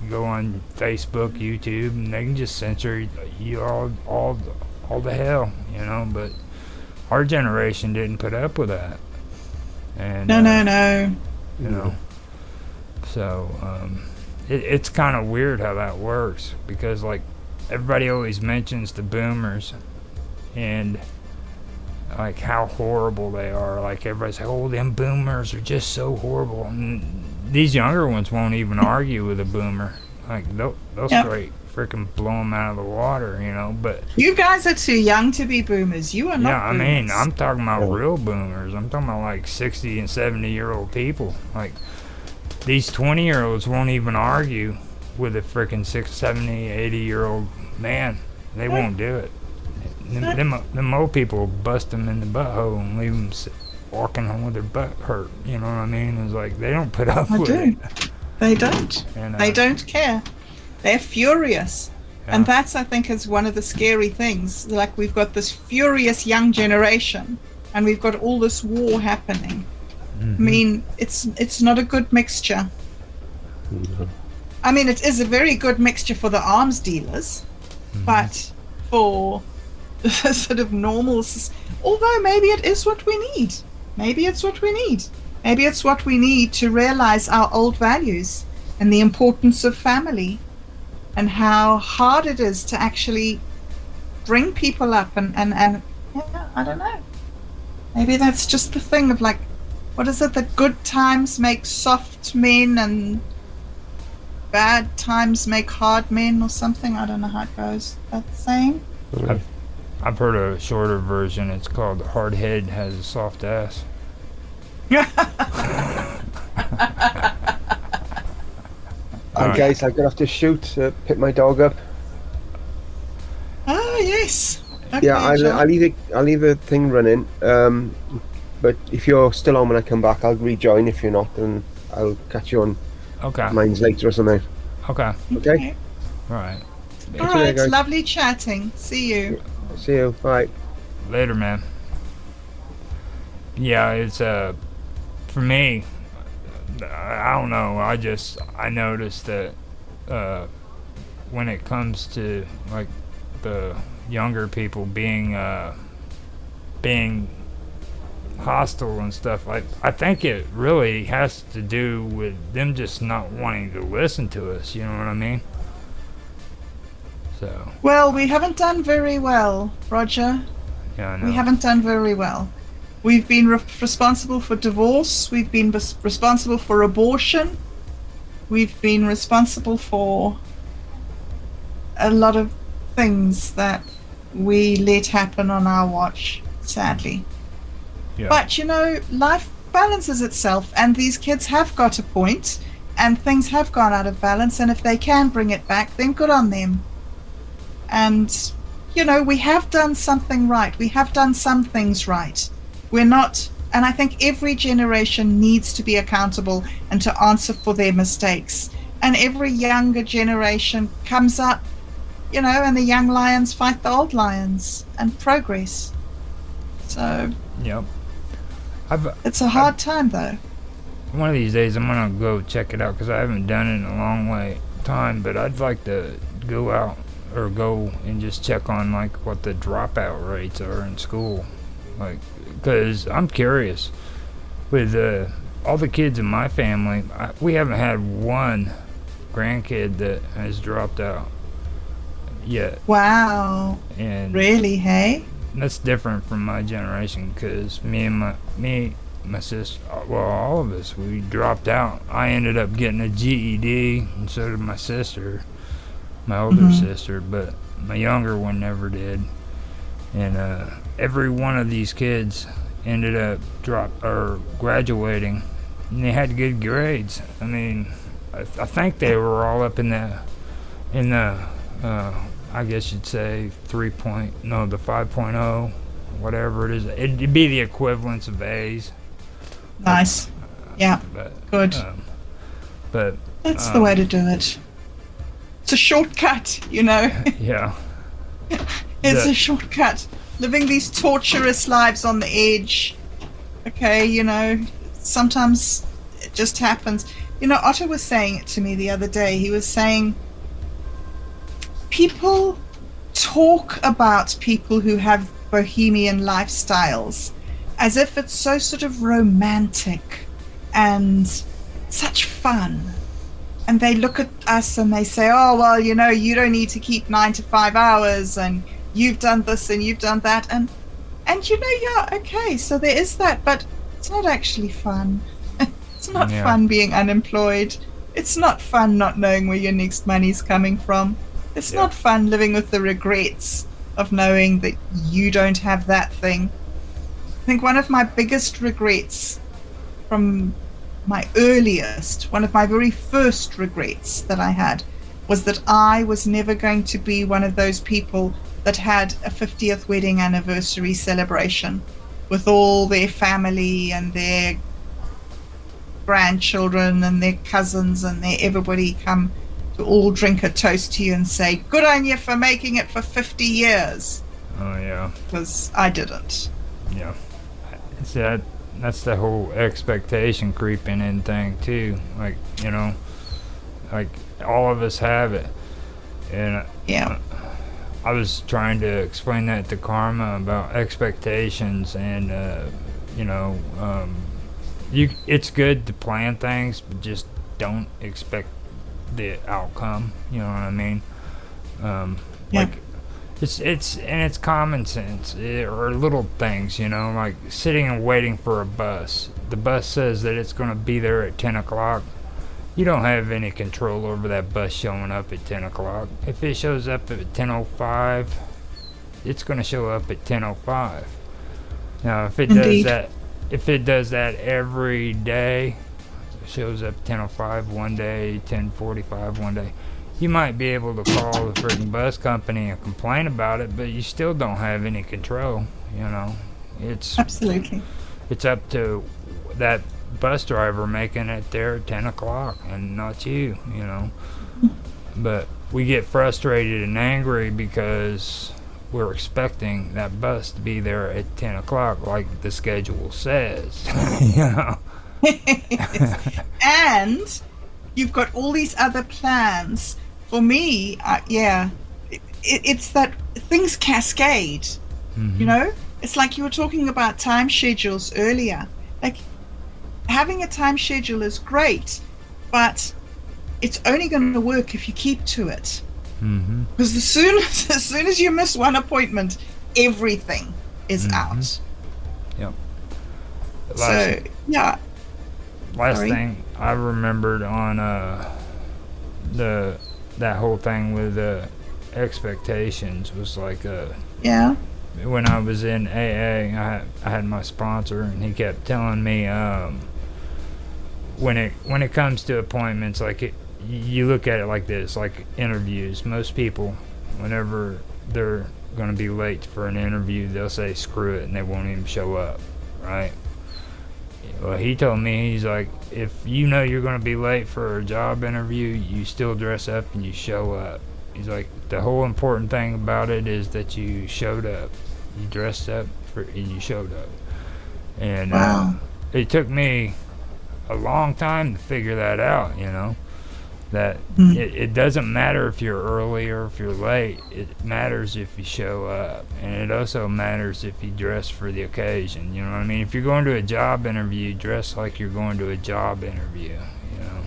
you go on Facebook, YouTube, and they can just censor you all the hell, But our generation didn't put up with that. And No. So it's kind of weird how that works, because like everybody always mentions the boomers and like how horrible they are. Like everybody's like, oh, them boomers are just so horrible. And these younger ones won't even argue with a boomer. Like they'll straight freaking blow them out of the water, But You guys are too young to be boomers. You are yeah, not I boomers. mean, I'm talking about Yeah. real boomers. I'm talking about like 60 and 70-year-old people. Like these 20-year-olds won't even argue with a freaking 70, 80-year-old man. They won't do it. Them old people will bust them in the butthole and leave them walking home with their butt hurt. You know what I mean? It's like they don't put up I with do. it. They don't. And, They don't care. They're furious. Yeah. And that's, I think, is one of the scary things. Like, we've got this furious young generation, and we've got all this war happening. I mean, it's not a good mixture. I mean, it is a very good mixture for the arms dealers, but for the sort of normal, although maybe it is what we need. Maybe it's what we need. Maybe it's what we need to realize our old values and the importance of family and how hard it is to actually bring people up and yeah, I don't know. Maybe that's just the thing of like, what is it that good times make soft men and bad times make hard men or something? I don't know how it goes. That saying? I've heard a shorter version. It's called "Hard Head Has a Soft Ass." Guys, I'm gonna have to shoot. Pick my dog up. Oh yes. Okay, Yeah, John. I'll leave the thing running. But if you're still on when I come back, I'll rejoin. If you're not, then I'll catch you on Okay. mines later or something. Okay. Okay. All right. All See you right. guys. Lovely chatting. See you. See you. Bye. Later, man. Yeah, it's for me. I don't know. I noticed that when it comes to like the younger people being hostile and stuff, I think it really has to do with them just not wanting to listen to us. You know what I mean? So Well, we haven't done very well, Roger. yeah, I know. We haven't done very well. We've been responsible for divorce. We've been responsible for abortion. We've been responsible for a lot of things that we let happen on our watch, sadly. Yeah. But, life balances itself, and these kids have got a point, and things have gone out of balance, and if they can bring it back, then good on them. And, we have done something right. We have done some things right. We're not, and I think every generation needs to be accountable and to answer for their mistakes. And every younger generation comes up, and the young lions fight the old lions and progress. So Yep. it's a hard time, though. One of these days I'm gonna go check it out because I haven't done it in a long time. But I'd like to go out or go and just check on like what the dropout rates are in school, like because I'm curious. With all the kids in my family, we haven't had one grandkid that has dropped out yet, Wow. and Really, hey? that's different from my generation because me, my sister, well, all of us, we dropped out. I ended up getting a GED, and so did my sister, my older sister, but my younger one never did. And every one of these kids ended up graduating, and they had good grades. I mean, I think they were all up in the I guess you'd say the 5.0, whatever it is. It'd be the equivalence of A's. Nice. Yeah, But, good. but That's the way to do it. It's a shortcut, yeah, It's The- a shortcut. Living these torturous lives on the edge. Okay, sometimes it just happens. Otto was saying it to me the other day. He was saying, people talk about people who have bohemian lifestyles as if it's so sort of romantic and such fun. And they look at us and they say, oh, well, you don't need to keep 9 to 5 hours and you've done this and you've done that. And yeah, okay, so there is that, but it's not actually fun. It's not Yeah. fun being unemployed. It's not fun not knowing where your next money's coming from. It's Yeah. not fun living with the regrets of knowing that you don't have that thing. I think one of my biggest regrets from my earliest, one of my very first regrets that I had was that I was never going to be one of those people that had a 50th wedding anniversary celebration with all their family and their grandchildren and their cousins and their everybody come to all drink a toast to you and say, good on you for making it for 50 years. Oh yeah. Because I didn't. Yeah. See, that's the whole expectation creeping in thing too. Like, you know, like all of us have it, and Yeah. I was trying to explain that to Karma about expectations, and you know, it's good to plan things, but just don't expect the outcome. You know what I mean? Yeah. Like it's common sense, or little things, you know, like sitting and waiting for a bus. The bus says that it's going to be there at 10 o'clock. You don't have any control over that bus showing up at 10 o'clock. If it shows up at 10:05, it's going to show up at 10:05. Now, Indeed. if it does that every day, it shows up 10:05 one day, 10:45 one day, you might be able to call the freaking bus company and complain about it, but you still don't have any control, you know. Absolutely. It's up to that bus driver making it there at 10 o'clock and not you, you know. But we get frustrated and angry because we're expecting that bus to be there at 10 o'clock like the schedule says, you know. And you've got all these other plans. For me, it's that things cascade. You know, it's like you were talking about time schedules earlier. Like having a time schedule is great, but it's only going to work if you keep to it. Because as soon as you miss one appointment, everything is out. Yep. So yeah. Last Sorry. thing I remembered on that whole thing with expectations was like Yeah. when I was in AA, I had my sponsor, and he kept telling me when it comes to appointments, like you look at it like this, like interviews. Most people, whenever they're going to be late for an interview, they'll say screw it and they won't even show up, right? Well, he told me, he's like, if you know you're going to be late for a job interview, you still dress up and you show up. He's like, the whole important thing about it is that you showed up. You dressed up and you showed up. And Wow. it took me a long time to figure that out, you know. That it doesn't matter if you're early or if you're late. It matters if you show up, and it also matters if you dress for the occasion. You know what I mean? If you're going to a job interview, dress like you're going to a job interview. You know.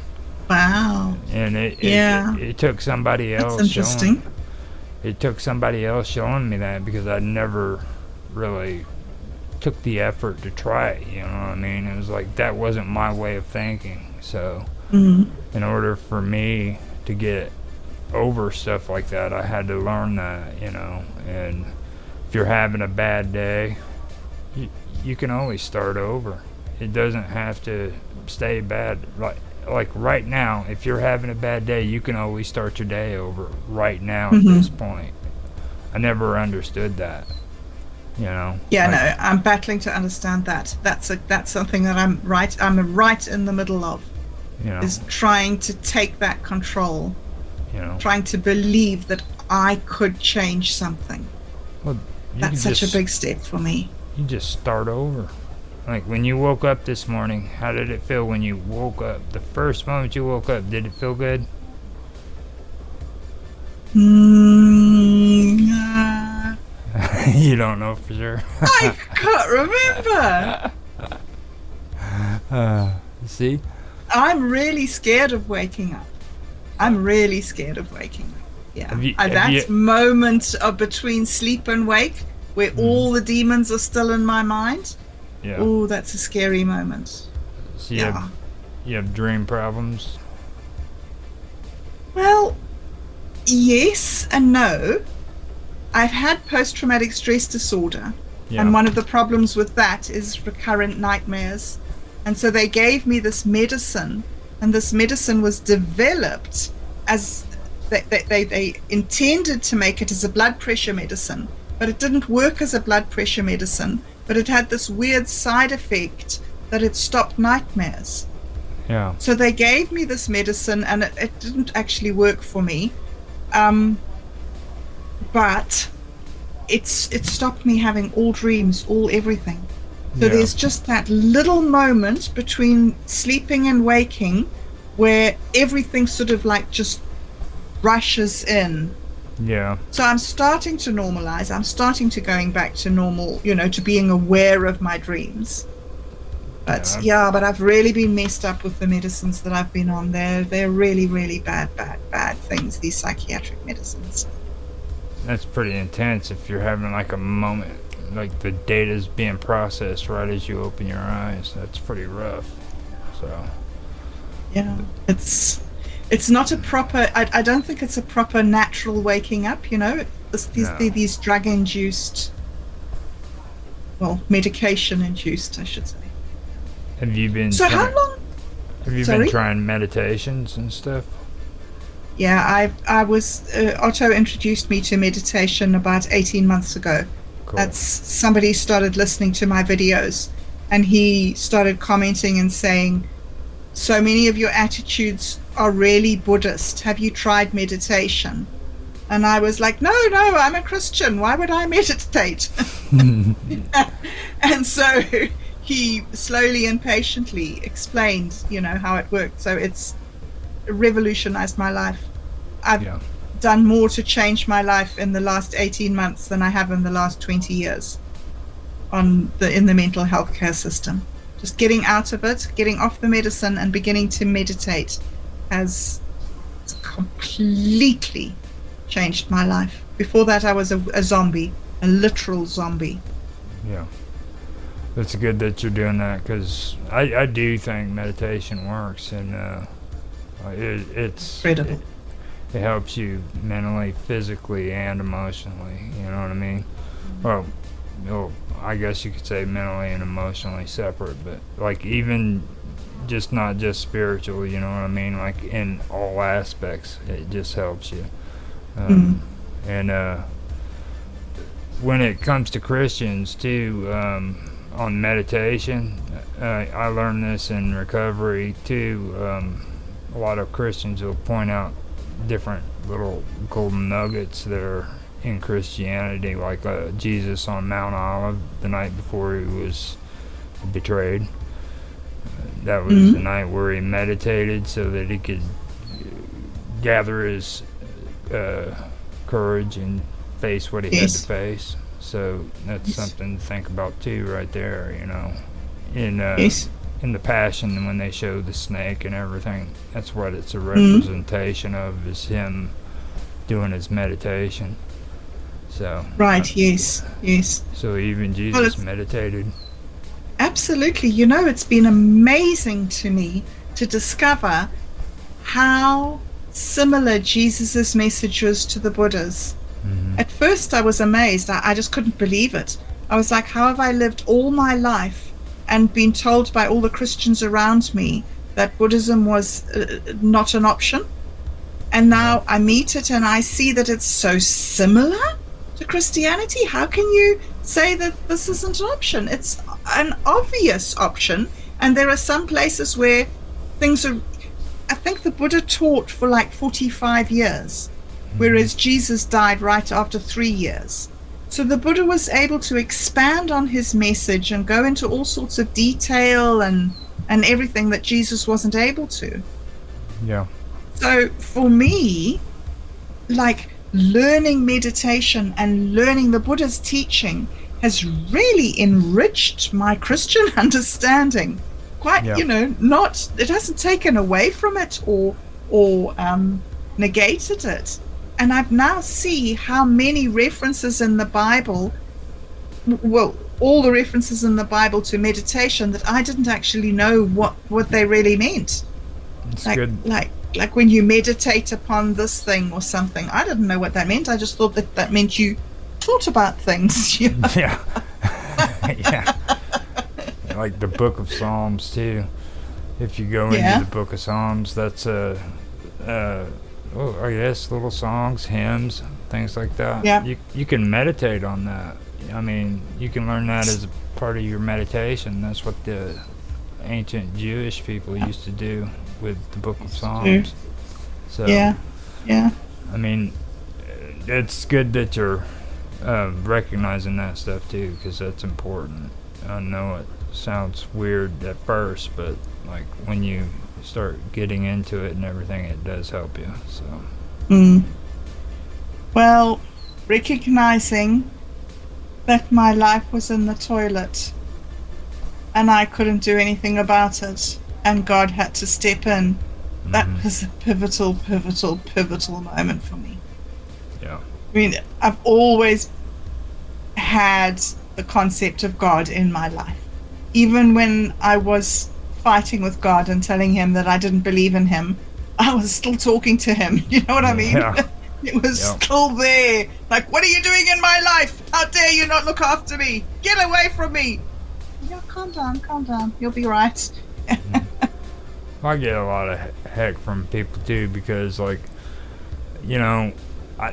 Wow. And it took somebody That's else interesting. showing me that, because I never really took the effort to try it. You know what I mean? It was like that wasn't my way of thinking. So. In order for me to get over stuff like that, I had to learn that, you know. And if you're having a bad day, you can always start over. It doesn't have to stay bad. Like right now, if you're having a bad day, you can always start your day over right now at this point. I never understood that, you know. Yeah, no, I'm battling to understand that. That's something that I'm right in the middle of. You know, is trying to take that control, you know, trying to believe that I could change something. Well, That's such a big step for me. You just start over. Like when you woke up this morning, how did it feel when you woke up? The first moment you woke up, did it feel good? You don't know for sure. I can't remember. See? I'm really scared of waking up. Yeah. That moment of between sleep and wake where all the demons are still in my mind. Yeah. Oh, that's a scary moment. So you have dream problems? Well, yes and no. I've had post-traumatic stress disorder, Yeah. and one of the problems with that is recurrent nightmares. And so they gave me this medicine, and this medicine was developed as they intended to make it as a blood pressure medicine, but it didn't work as a blood pressure medicine. But it had this weird side effect that it stopped nightmares. Yeah. So they gave me this medicine, and it didn't actually work for me. But it stopped me having all dreams, all everything. So Yeah. there's just that little moment between sleeping and waking where everything sort of like just rushes in. Yeah. So I'm starting to normalize. I'm starting to going back to normal, to being aware of my dreams. But but I've really been messed up with the medicines that I've been on. They're really, really bad things, these psychiatric medicines. That's pretty intense if you're having like a moment, like the data's being processed right as you open your eyes. That's pretty rough. So. Yeah, it's not a proper. I don't think it's a proper natural waking up. These drug-induced, medication-induced, I should say. Have you been? So how long? Have you been trying meditations and stuff? Yeah, I was Otto introduced me to meditation about 18 months ago. Cool. That's somebody started listening to my videos, and he started commenting and saying, "So many of your attitudes are really Buddhist. Have you tried meditation?" And I was like, no, I'm a Christian. Why would I meditate? And so he slowly and patiently explained, how it worked. So it's revolutionized my life. I've done more to change my life in the last 18 months than I have in the last 20 years in the mental health care system. Just getting out of it, getting off the medicine and beginning to meditate has completely changed my life. Before that, I was a zombie, a literal zombie. Yeah. It's good that you're doing that, because I do think meditation works, and it's incredible. It helps you mentally, physically, and emotionally. You know what I mean? Well, I guess you could say mentally and emotionally separate, but like even just not just spiritual. You know what I mean? Like in all aspects, it just helps you. And when it comes to Christians too, on meditation, I learned this in recovery too. A lot of Christians will point out different little golden nuggets that are in Christianity, like Jesus on Mount Olive the night before he was betrayed. That was the night where he meditated so that he could gather his courage and face what he had to face. So that's something to think about too, right there. In the Passion, when they show the snake and everything, that's what it's a representation of, is him doing his meditation. So right, yes. So even Jesus meditated. Absolutely. It's been amazing to me to discover how similar Jesus's message was to the Buddha's. At first I was amazed. I just couldn't believe it. I was like, how have I lived all my life and been told by all the Christians around me that Buddhism was not an option? And now I meet it and I see that it's so similar to Christianity. How can you say that this isn't an option? It's an obvious option. And there are some places where things are... I think the Buddha taught for like 45 years, whereas Jesus died right after 3 years. So the Buddha was able to expand on his message and go into all sorts of detail and everything that Jesus wasn't able to. Yeah. So for me, like learning meditation and learning the Buddha's teaching has really enriched my Christian understanding. Quite, it hasn't taken away from it or negated it. And I've now see how many references in the Bible, all the references in the Bible to meditation, that I didn't actually know what they really meant. It's good. Like like when you meditate upon this thing or something. I didn't know what that meant. I just thought that that meant you thought about things. You know? Yeah. Yeah. Like the Book of Psalms too. If you go Yeah. into the Book of Psalms, that's I guess little songs, hymns, things like that. Yeah. You can meditate on that. I mean, you can learn that as a part of your meditation. That's what the ancient Jewish people used to do with the Book of Psalms. So Yeah. Yeah. I mean, it's good that you're recognizing that stuff too, because that's important. I know it sounds weird at first, but like when you start getting into it and everything, it does help you. So Mm. Well, recognizing that my life was in the toilet and I couldn't do anything about it, and God had to step in. That was a pivotal, pivotal, pivotal moment for me. yeah, I mean, I've always had the concept of God in my life. Even when I was fighting with God and telling him that I didn't believe in him, I was still talking to him. You know what I mean? yeah, It was yeah. still there. Like, what are you doing in my life? How dare you not look after me? Get away from me. Yeah, calm down, calm down. You'll be right. I get a lot of heck from people too, because like, you know,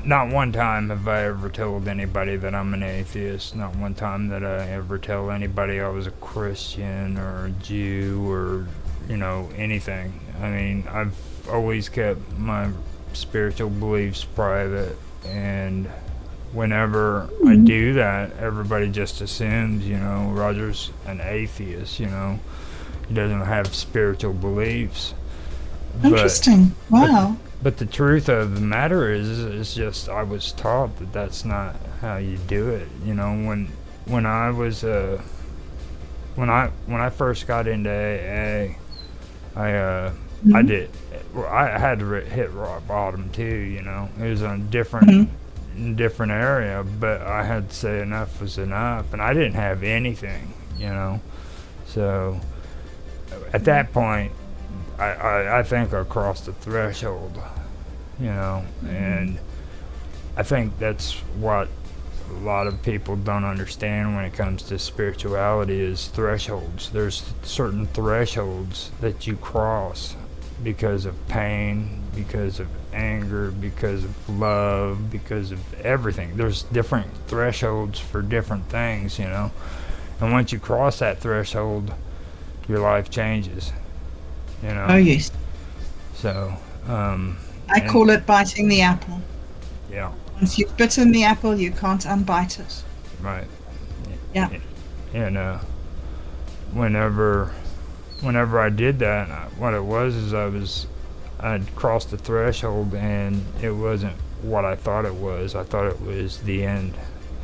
not one time have I ever told anybody that I'm an atheist. Not one time that I ever tell anybody I was a Christian or a Jew or, you know, anything. I mean, I've always kept my spiritual beliefs private, and whenever I do that, everybody just assumes, you know, Roger's an atheist, you know. He doesn't have spiritual beliefs. Interesting. Wow. But the truth of the matter is just I was taught that that's not how you do it. You know, when I was when I first got into AA, I did I had to hit rock bottom too. You know, it was a different area, but I had to say enough was enough, and I didn't have anything. You know, so at that point, I think I crossed the threshold, you know, and I think that's what a lot of people don't understand when it comes to spirituality is thresholds. There's certain thresholds that you cross because of pain, because of anger, because of love, because of everything. There's different thresholds for different things, you know, and once you cross that threshold, your life changes. You know. Oh, yes. So, I call it biting the apple. yeah, Once you've bitten the apple, you can't unbite it. right. Yeah. And whenever I did that, what it was is I'd crossed the threshold, and it wasn't what I thought it was. I thought it was the end,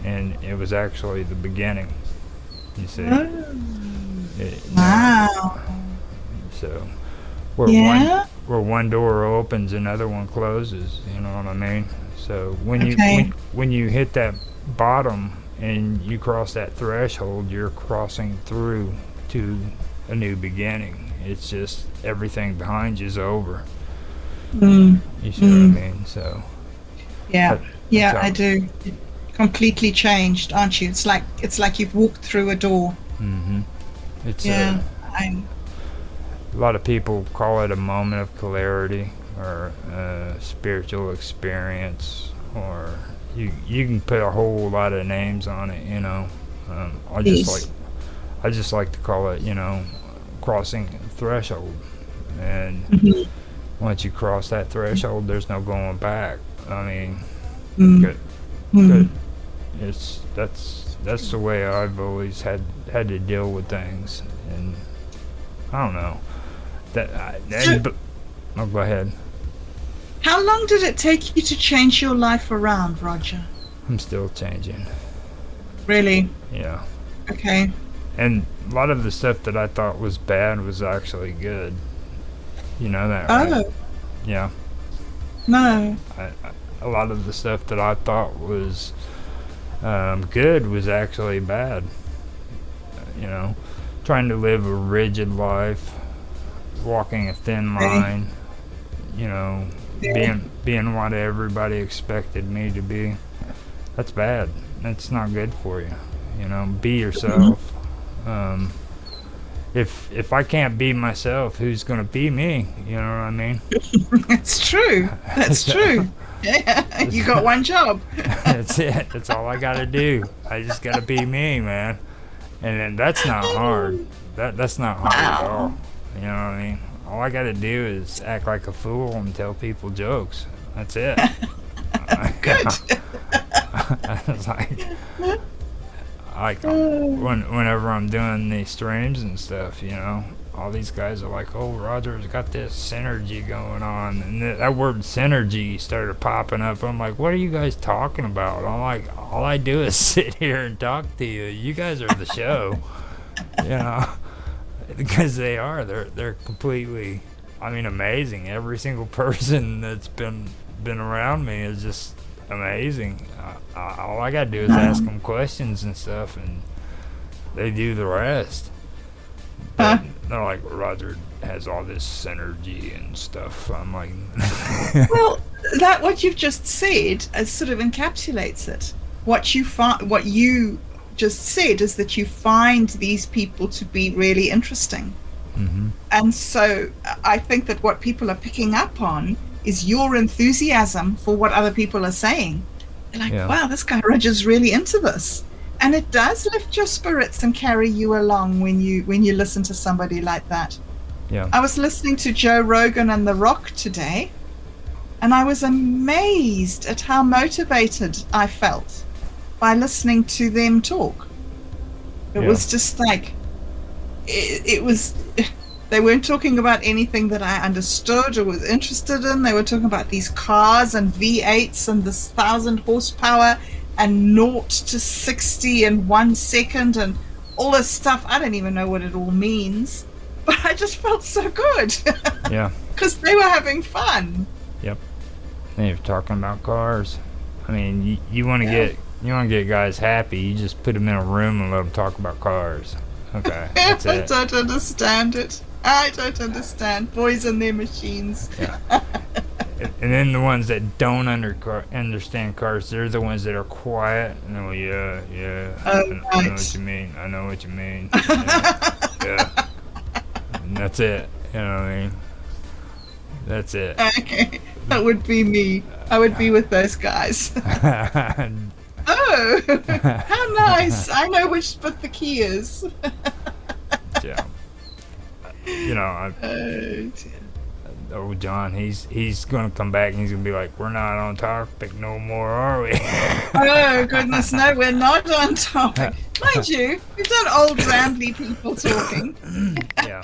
and it was actually the beginning. You see. Oh. You know, Wow. so Yeah. where one door opens, another one closes. You know what I mean? So when Okay. when you hit that bottom and you cross that threshold, you're crossing through to a new beginning. It's just everything behind you is over. Mm. You see what I mean? So Yeah. that- Yeah, that's I do. Completely changed, aren't you? It's like you've walked through a door. it's Yeah. I'm. a lot of people call it a moment of clarity or a spiritual experience, or you can put a whole lot of names on it. You know, Yes. I just like to call it, you know, crossing a threshold. And Mhm. once you cross that threshold, there's no going back. I mean, Mm. good, Mm. good. That's the way I've always had to deal with things, and I don't know So- oh, go ahead. How long did it take you to change your life around, Roger? I'm still changing. Really? Yeah. Okay. And a lot of the stuff that I thought was bad was actually good. You know that, Oh, right? Yeah. no. A lot of the stuff that I thought was good was actually bad. You know, trying to live a rigid life, walking a thin Okay. line, you know, Yeah. being what everybody expected me to be. That's bad. That's not good for you. You know, be yourself. Um, if I can't be myself, who's gonna be me? You know what I mean? That's true. That's So, true. Yeah, you got one job. that's it. That's all I gotta do. I just gotta be me, man. And then that's not hard. That's not hard at all. Wow. You know what I mean? All I gotta do is act like a fool and tell people jokes. That's it. Good. It's like whenever I'm doing these streams and stuff, you know, all these guys are like, "Oh, Roger's got this synergy going on," and that word synergy started popping up. I'm like, "What are you guys talking about?" I'm like, "All I do is sit here and talk to you. You guys are the show, you know." Because they are. They're completely, I mean, amazing. Every single person that's been around me is just amazing. All I gotta do is ask them questions and stuff, and they do the rest. Huh? But they're like, Roger has all this synergy and stuff. I'm like, Well, that what you've just said sort of encapsulates it. What you find, what you just said, is that you find these people to be really interesting. hmm And so I think that what people are picking up on is your enthusiasm for what other people are saying. They're like, Yeah. wow, this guy Roger's really into this. And it does lift your spirits and carry you along when you listen to somebody like that. yeah, I was listening to Joe Rogan and The Rock today, and I was amazed at how motivated I felt by listening to them talk. It Yeah. was just like, it was, they weren't talking about anything that I understood or was interested in. They were talking about these cars and V8s and this 1,000 horsepower and 0 to 60 in 1 second and all this stuff. I don't even know what it all means, but I just felt so good yeah, because they were having fun. yep. And you're talking about cars. I mean, you want to Yeah. get guys happy. You just put them in a room and let them talk about cars. Okay, I that's it. don't understand it. I don't understand. Boys and their machines. Yeah. And then the ones that don't understand cars, they're the ones that are quiet. And they're like, yeah, Oh, I know right. what you mean. I know what you mean. Yeah. And that's it. You know what I mean? That's it. Okay, that would be me. I would be with those guys. Oh, how nice! I know which bit the key is. Yeah. You know, Oh, dear. oh John, he's gonna come back and he's gonna be like, we're not on topic no more, are we? Oh, goodness, no, we're not on topic. Mind you, we've done old rambly people talking. Yeah.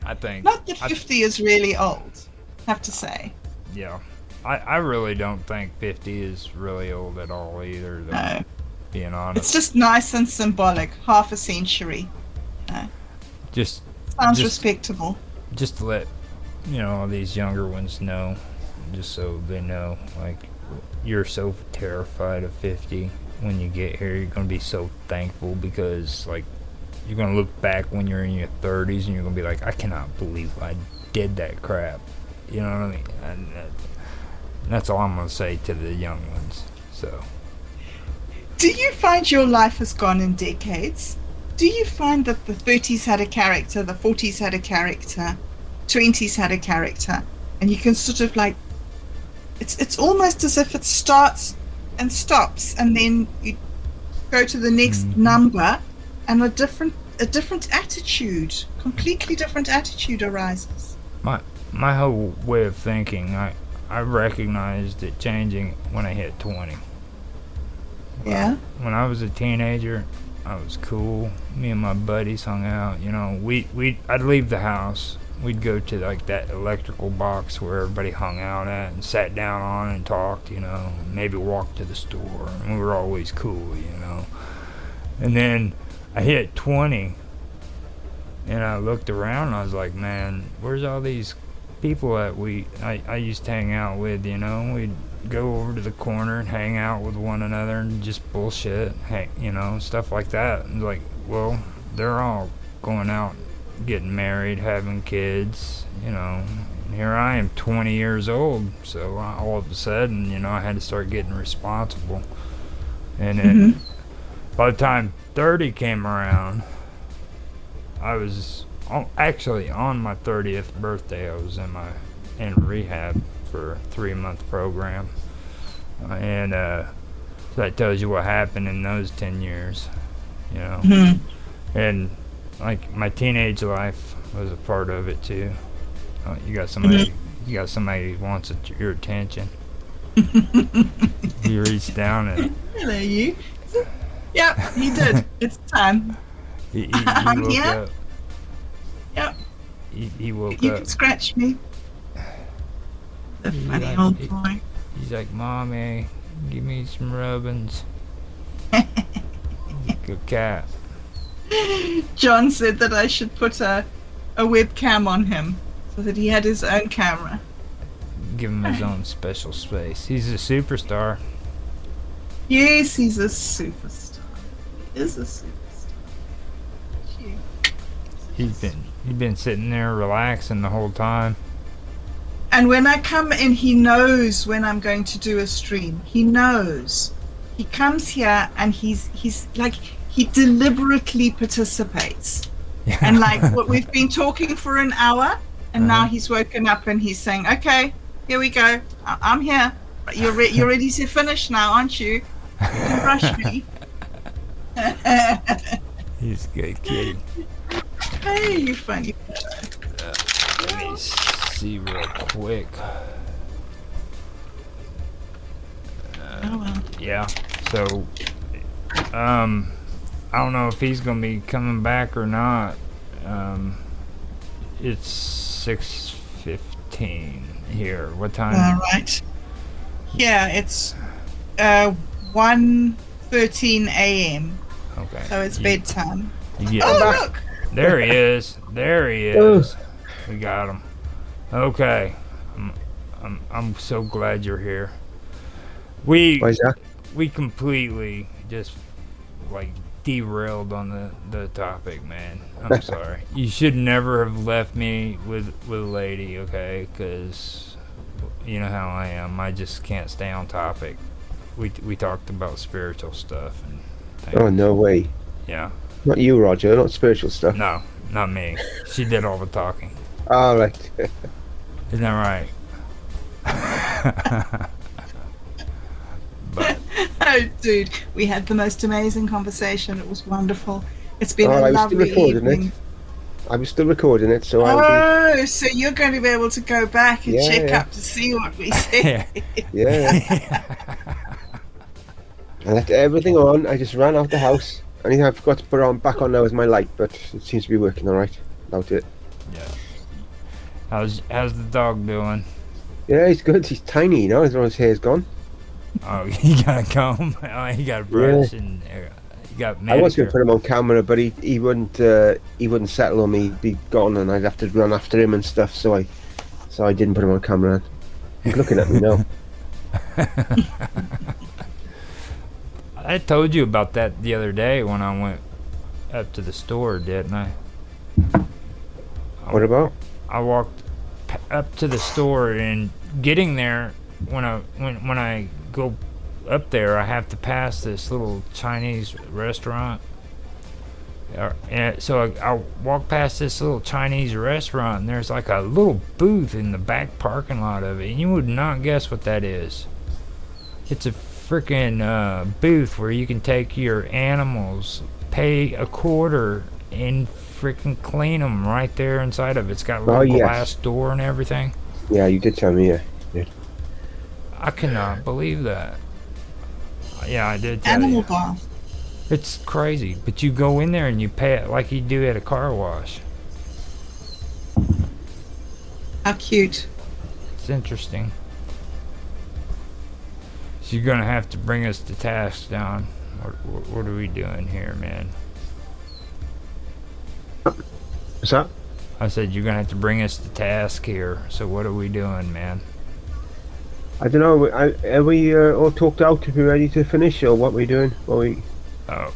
I think. Not that 50 is really old, I have to say. Yeah. I really don't think 50 is really old at all either, though, No. being honest. It's just nice and symbolic. Half a century. Just Sounds Just- respectable. just to let, you know, all these younger ones know, just so they know, like, you're so terrified of 50. When you get here, you're going to be so thankful because, like, you're going to look back when you're in your 30s and you're going to be like, I cannot believe I did that crap. You know what I mean? And that's all I'm going to say to the young ones. So, Do you find your life has gone in decades? Do you find that the 30s had a character, the 40s had a character, 20s had a character, and you can sort of like, it's almost as if it starts and stops, and then you go to the next number, and a different attitude, completely different attitude arises. my whole way of thinking, I recognized it changing when I hit 20. Yeah. When I was a teenager, I was cool. Me and my buddies hung out. You know, I'd leave the house. We'd go to like that electrical box where everybody hung out at and sat down on and talked. You know, maybe walked to the store. And we were always cool. You know. And then I hit 20, and I looked around and I was like, man, where's all these people that I used to hang out with? You know, we'd go over to the corner and hang out with one another and just bullshit, you know, stuff like that. And like, well, they're all going out, getting married, having kids, you know, And here I am, 20 years old. So all of a sudden, I had to start getting responsible. And then by the time 30 came around, I was actually on my 30th birthday. I was in rehab for a 3-month program, and so that tells you what happened in those 10 years, And like my teenage life was a part of it too. You got somebody who wants your attention. He reached down and Hello, you. Yep, he did. It's time. he I'm woke here. up. Yep. He woke You up. can scratch me. The funny old boy. He's like, Mommy, give me some rubbins. Good cat. John said that I should put a webcam on him so that he had his own camera. Give him his own special space. He's a superstar. Yes, he's a superstar. He is a superstar. Gee. He's been sitting there relaxing the whole time. And when I come in, he knows when I'm going to do a stream. He knows. He comes here and he's like, he deliberately participates. And like what we've been talking for an hour, and now he's woken up and he's saying, "Okay, here we go. I'm here. You're ready to finish now, aren't you? You can brush me." He's a good kitty. Hey, you funny. Let me see real quick. Oh well. Yeah. So, I don't know if he's gonna be coming back or not. It's 6:15 here. What time? All right. Yeah, it's 1:13 a.m. Okay. So it's bedtime. You Oh, get look! There he is. There he is. We got him. Okay. I'm so glad you're here. Why is that? We completely just like derailed on the topic, man. I'm sorry. You should never have left me with a lady, okay? Because you know how I am. I just can't stay on topic. We talked about spiritual stuff and things. Oh, no way. Yeah. Not you, Roger. Not spiritual stuff. No, not me. She did all the talking. All right. Isn't that right? But Oh, dude, we had the most amazing conversation. It was wonderful. It's been Oh, a I was still lovely recording evening. it. I was still recording it, so I'll Oh, so you're going to be able to go back and Yeah, check yeah. up to see what we said. be. Yeah. I left everything on. I just ran out the house. Only thing I forgot to put on back on now is my light, but it seems to be working all right. Without it. yeah. How's the dog doing? Yeah, he's good. He's tiny, as all his hair's gone. Oh, you got a comb. Oh, you got a brush, and you got I was manicure. going to put him on camera, but he wouldn't settle on me. He'd be gone, and I'd have to run after him and stuff. So I didn't put him on camera. He's looking at me now. I told you about that the other day when I went up to the store, didn't I? What about? I walked up to the store, and getting there, when I go up there, I have to pass this little Chinese restaurant. And so I walk past this little Chinese restaurant, and there's like a little booth in the back parking lot of it, and you would not guess what that is. It's a freaking booth where you can take your animals, pay a quarter, and freaking clean them right there inside of it. It's got a little yes. glass door and everything. Yeah, you did tell me. Yeah. I cannot believe that. Yeah, I did tell Animal you. bath. It's crazy, but you go in there and you pay it like you do at a car wash. How cute. It's interesting. So you're gonna have to bring us to task, Don. What are we doing here, man? What's that? I said you're gonna have to bring us to task here. So what are we doing, man? I don't know. Are we all talked out? Are we ready to finish, or what are we doing? Oh,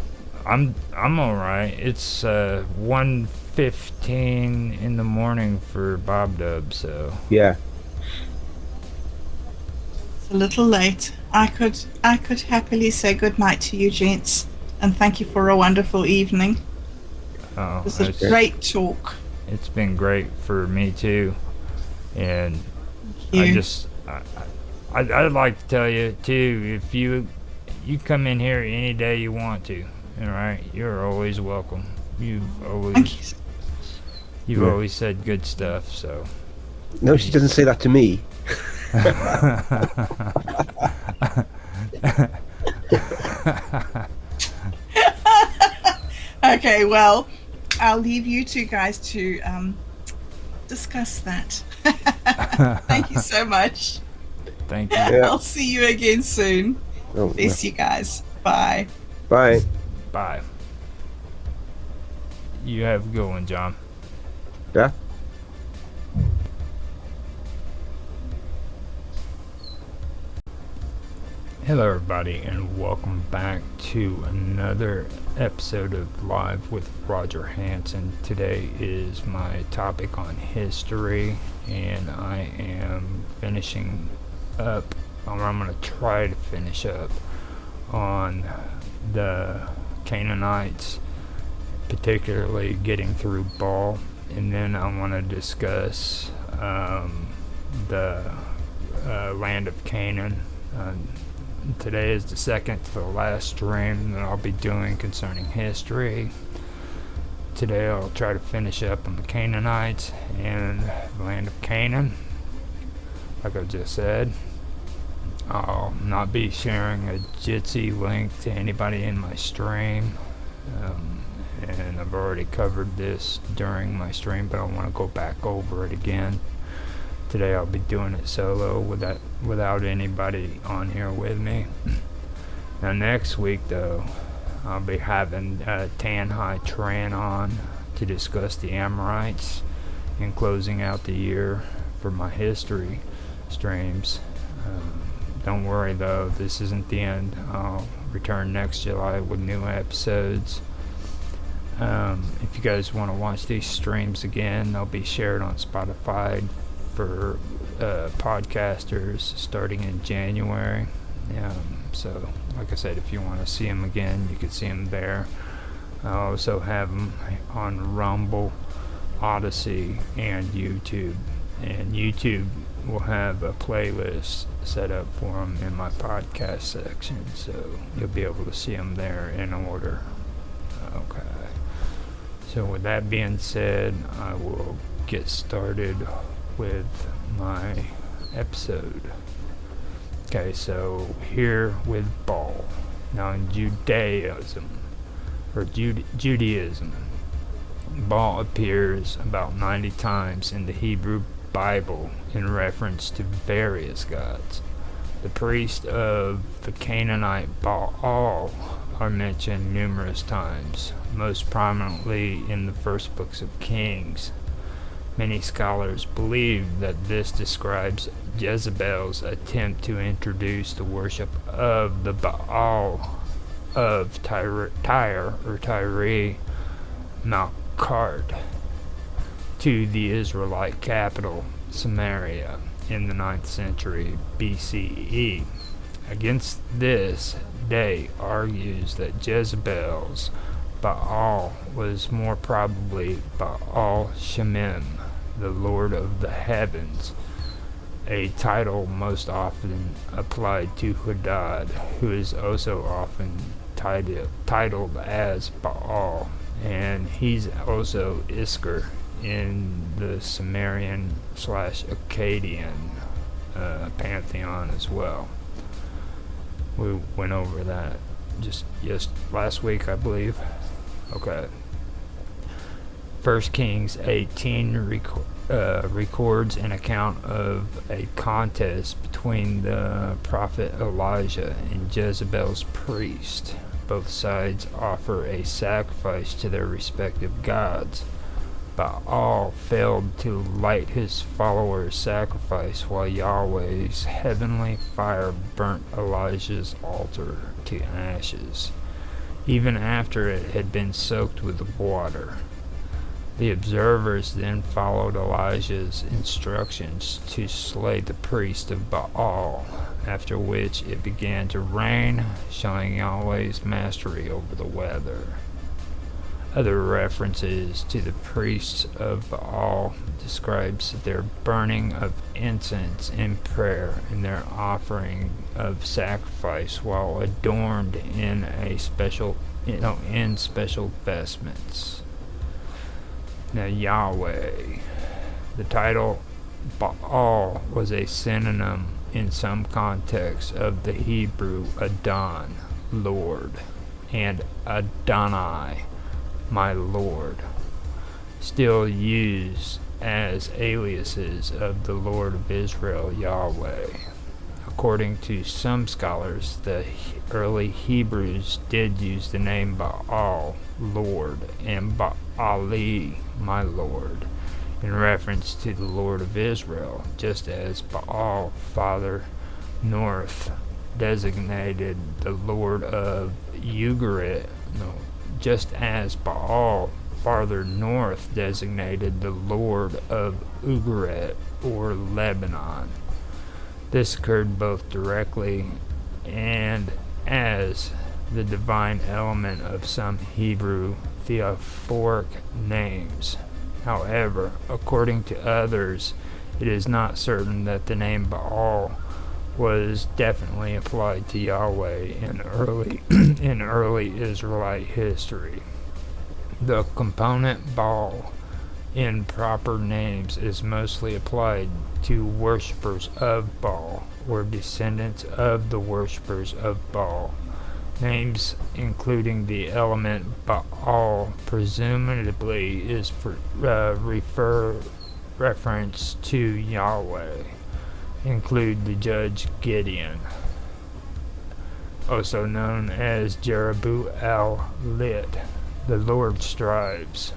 I'm all right. It's 1:50 4:15 in the morning for Bob Dub, so Yeah. It's a little late. I could happily say good night to you, gents, and thank you for a wonderful evening. It was a it's, great talk. it's been great for me too. And You. I'd like to tell you too, if you come in here any day you want to, all right, you're always welcome. Thank you. You've Yeah. always said good stuff, so. No, she doesn't say that to me. Okay, well, I'll leave you two guys to discuss that. Thank you so much. Thank you. Yeah. I'll see you again soon. Oh, Bless you guys. Bye. bye. Bye. You have a good one, John. Yeah. Hello, everybody, and welcome back to another episode of Live with Roger Hanson. Today is my topic on history, and I am finishing up, or I'm going to try to finish up on the Canaanites, particularly getting through Baal, and then I want to discuss the land of Canaan. Today is the second to the last stream that I'll be doing concerning history. Today I'll try to finish up on the Canaanites and the land of Canaan. Like I just said, I'll not be sharing a Jitsi link to anybody in my stream. And I've already covered this during my stream, but I want to go back over it again. Today I'll be doing it solo without anybody on here with me. Now next week though, I'll be having Tanhai Tran on to discuss the Amorites and closing out the year for my history streams. Don't worry though, this isn't the end. I'll return next July with new episodes. If you guys want to watch these streams again, they'll be shared on Spotify for podcasters starting in January. So like I said, if you want to see them again, you can see them there. I also have them on Rumble, Odyssey, and YouTube. And YouTube will have a playlist set up for them in my podcast section, so you'll be able to see them there in order. Okay. So with that being said, I will get started with my episode. Okay, so here with Baal. Now in Judaism, or Judaism, Baal appears about 90 times in the Hebrew Bible in reference to various gods. The priests of the Canaanite Baal are mentioned numerous times, most prominently in the first books of Kings. Many scholars believe that this describes Jezebel's attempt to introduce the worship of the Baal of Tyre Malkart to the Israelite capital, Samaria, in the 9th century BCE. Against this, Day argues that Jezebel's Baal was more probably Baal Shemim, the Lord of the Heavens, a title most often applied to Hadad, who is also often titled as Baal, and he's also Iskar in the Sumerian/Akkadian pantheon as well. We went over that just last week, I believe. Okay. 1 Kings 18 records an account of a contest between the prophet Elijah and Jezebel's priest. Both sides offer a sacrifice to their respective gods. Baal failed to light his followers' sacrifice, while Yahweh's heavenly fire burnt Elijah's altar to ashes, even after it had been soaked with water. The observers then followed Elijah's instructions to slay the priest of Baal, after which it began to rain, showing Yahweh's mastery over the weather. Other references to the priests of Baal describes their burning of incense in prayer and their offering of sacrifice while adorned in special vestments. Now Yahweh, the title Baal was a synonym in some contexts of the Hebrew Adon, Lord, and Adonai, my Lord, still used as aliases of the Lord of Israel, Yahweh. According to some scholars, the early Hebrews did use the name Baal, Lord, and Baali, my Lord, in reference to the Lord of Israel, just as Baal, farther north, designated the Lord of Ugarit. Just as Baal, farther north, designated the Lord of Ugarit or Lebanon. This occurred both directly and as the divine element of some Hebrew theophoric names. However, according to others, it is not certain that the name Baal was definitely applied to Yahweh in early Israelite history. The component Baal in proper names is mostly applied to worshippers of Baal or descendants of the worshippers of Baal. Names including the element Baal presumably is reference to Yahweh. Include the judge Gideon, also known as Jerubbaal-lit, the Lord strives.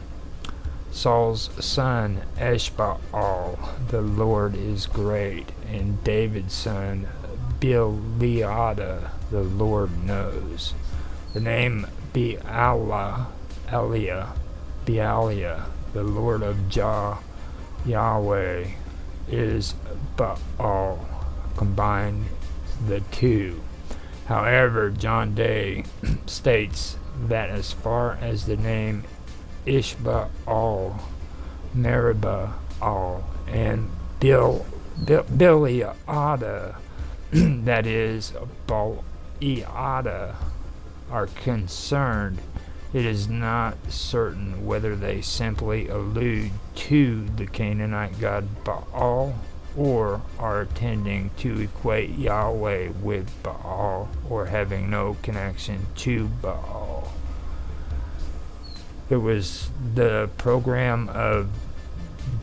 Saul's son Eshbaal, the Lord is great, and David's son Bealiah, the Lord knows. The name Bealiah, the Lord of Yahweh, is Baal. Combine the two. However, John Day states that as far as the name Ishbaal, Meribbaal, and Bealiah, that is, Baaliah, are concerned, it is not certain whether they simply allude to the Canaanite god Baal or are intending to equate Yahweh with Baal or having no connection to Baal. It was the program of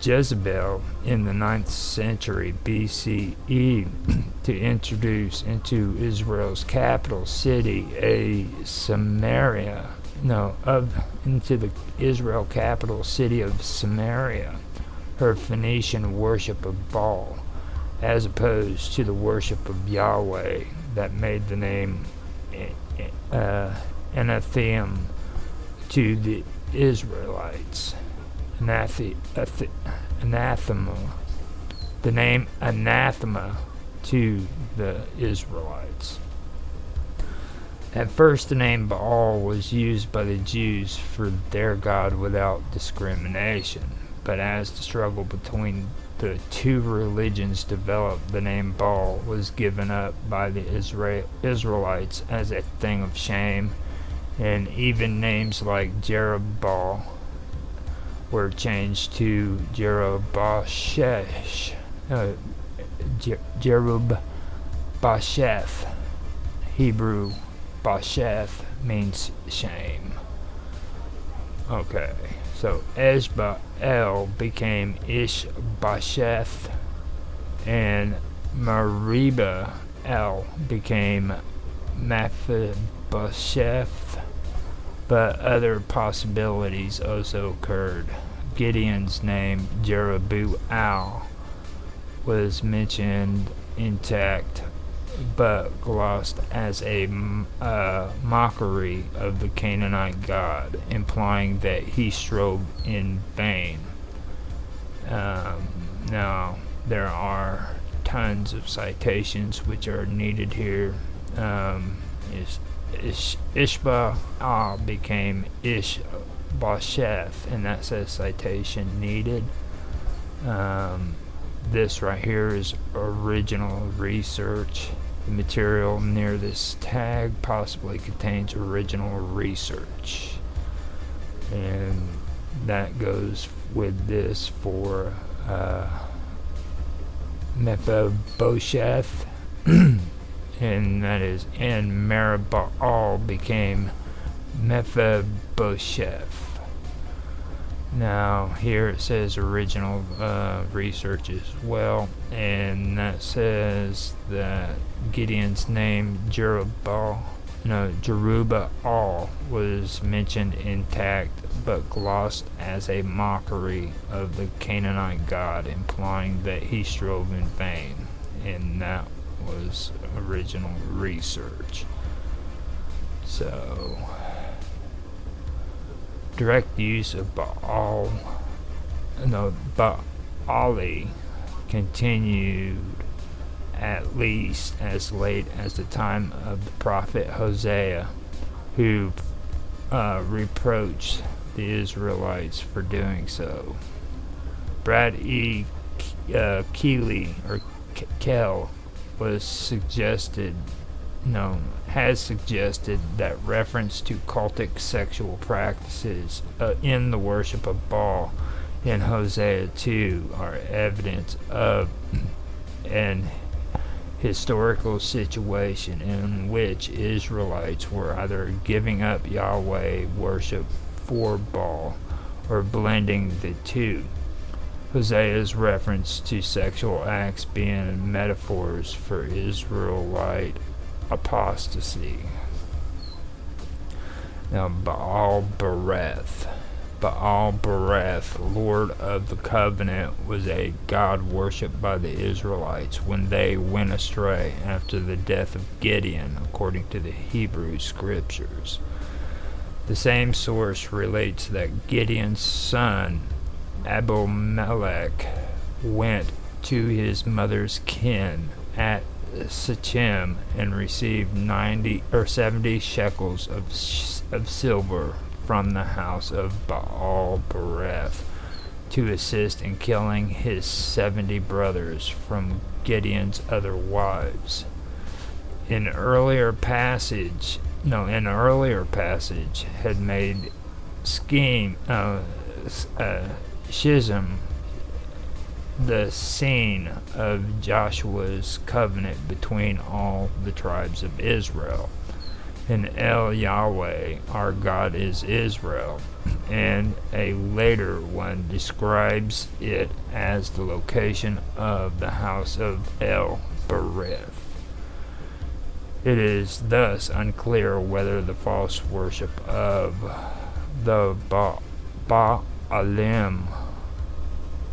Jezebel in the 9th century BCE to introduce into Israel's capital city into the Israel capital city of Samaria, her Phoenician worship of Baal, as opposed to the worship of Yahweh that made the name anathema to the Israelites. Anathema. The name anathema to the Israelites. At first, the name Baal was used by the Jews for their god without discrimination, but as the struggle between the two religions developed, the name Baal was given up by the Israelites as a thing of shame, and even names like Jerubbaal were changed to Jerubasheth. Hebrew Basheth means shame. Okay, so Eshbaal became Ishbasheth, and Meribbaal became Mephibosheth, but other possibilities also occurred. Gideon's name, Jerubbaal, was mentioned intact but glossed as a mockery of the Canaanite god, implying that he strove in vain. Now, there are tons of citations which are needed here. Ishba became Ishbosheth, and that says citation needed. This right here is original research. The material near this tag possibly contains original research. And that goes with this for Mephibosheth. And that is, and Meribbaal became Mephibosheth. Now, here it says original research as well, and that says that Gideon's name Jerubbaal was mentioned intact but glossed as a mockery of the Canaanite god, implying that he strove in vain, and that was original research. So, direct use of Baali continued at least as late as the time of the prophet Hosea, who reproached the Israelites for doing so. Brad E. Keeley, or Kell, has suggested that reference to cultic sexual practices in the worship of Baal in Hosea 2 are evidence of an historical situation in which Israelites were either giving up Yahweh worship for Baal or blending the two. Hosea's reference to sexual acts being metaphors for Israelite apostasy. Now, Baal-bereth, Lord of the Covenant, was a god worshipped by the Israelites when they went astray after the death of Gideon, according to the Hebrew scriptures. The same source relates that Gideon's son, Abimelech, went to his mother's kin at Shechem and received 70 shekels of silver from the house of Baal-bereth to assist in killing his 70 brothers from Gideon's other wives. An earlier passage had made Shechem the scene of Joshua's covenant between all the tribes of Israel. And El Yahweh, our God, is Israel, and a later one describes it as the location of the house of El-bereth. It is thus unclear whether the false worship of the Baalim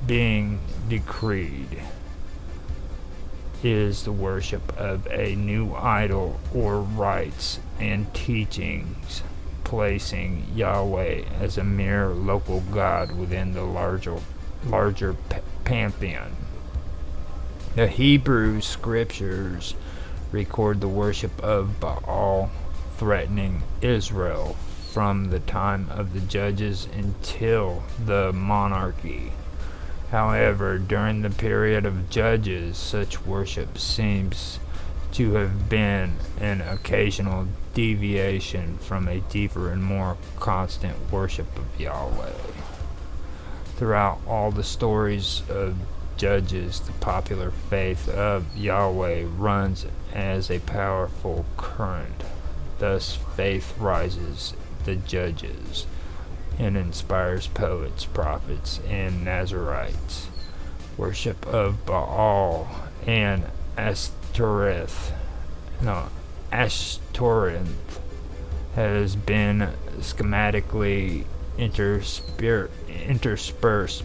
being decreed is the worship of a new idol or rites and teachings, placing Yahweh as a mere local god within the larger pantheon. The Hebrew scriptures record the worship of Baal threatening Israel from the time of the judges until the monarchy. However, during the period of Judges, such worship seems to have been an occasional deviation from a deeper and more constant worship of Yahweh. Throughout all the stories of Judges, the popular faith of Yahweh runs as a powerful current. Thus, faith rises the Judges and inspires poets, prophets, and Nazarites. Worship of Baal and Ashtoreth has been schematically interspersed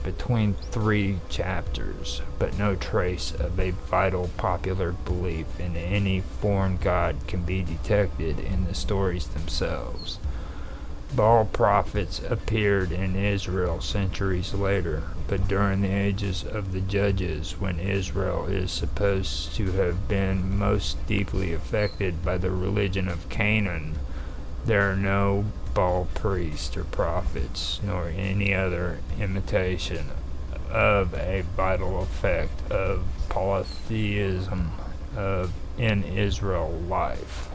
between 3 chapters, but no trace of a vital popular belief in any foreign god can be detected in the stories themselves. Baal prophets appeared in Israel centuries later, but during the ages of the Judges, when Israel is supposed to have been most deeply affected by the religion of Canaan, there are no Baal priests or prophets, nor any other imitation of a vital effect of polytheism in Israel life.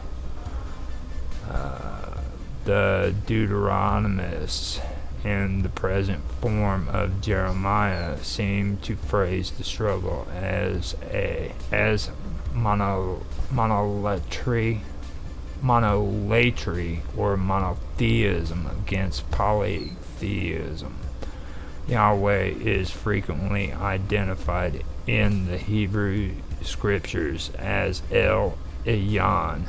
The Deuteronomists in the present form of Jeremiah seem to phrase the struggle as monolatry or monotheism against polytheism. Yahweh is frequently identified in the Hebrew scriptures as El Elyon.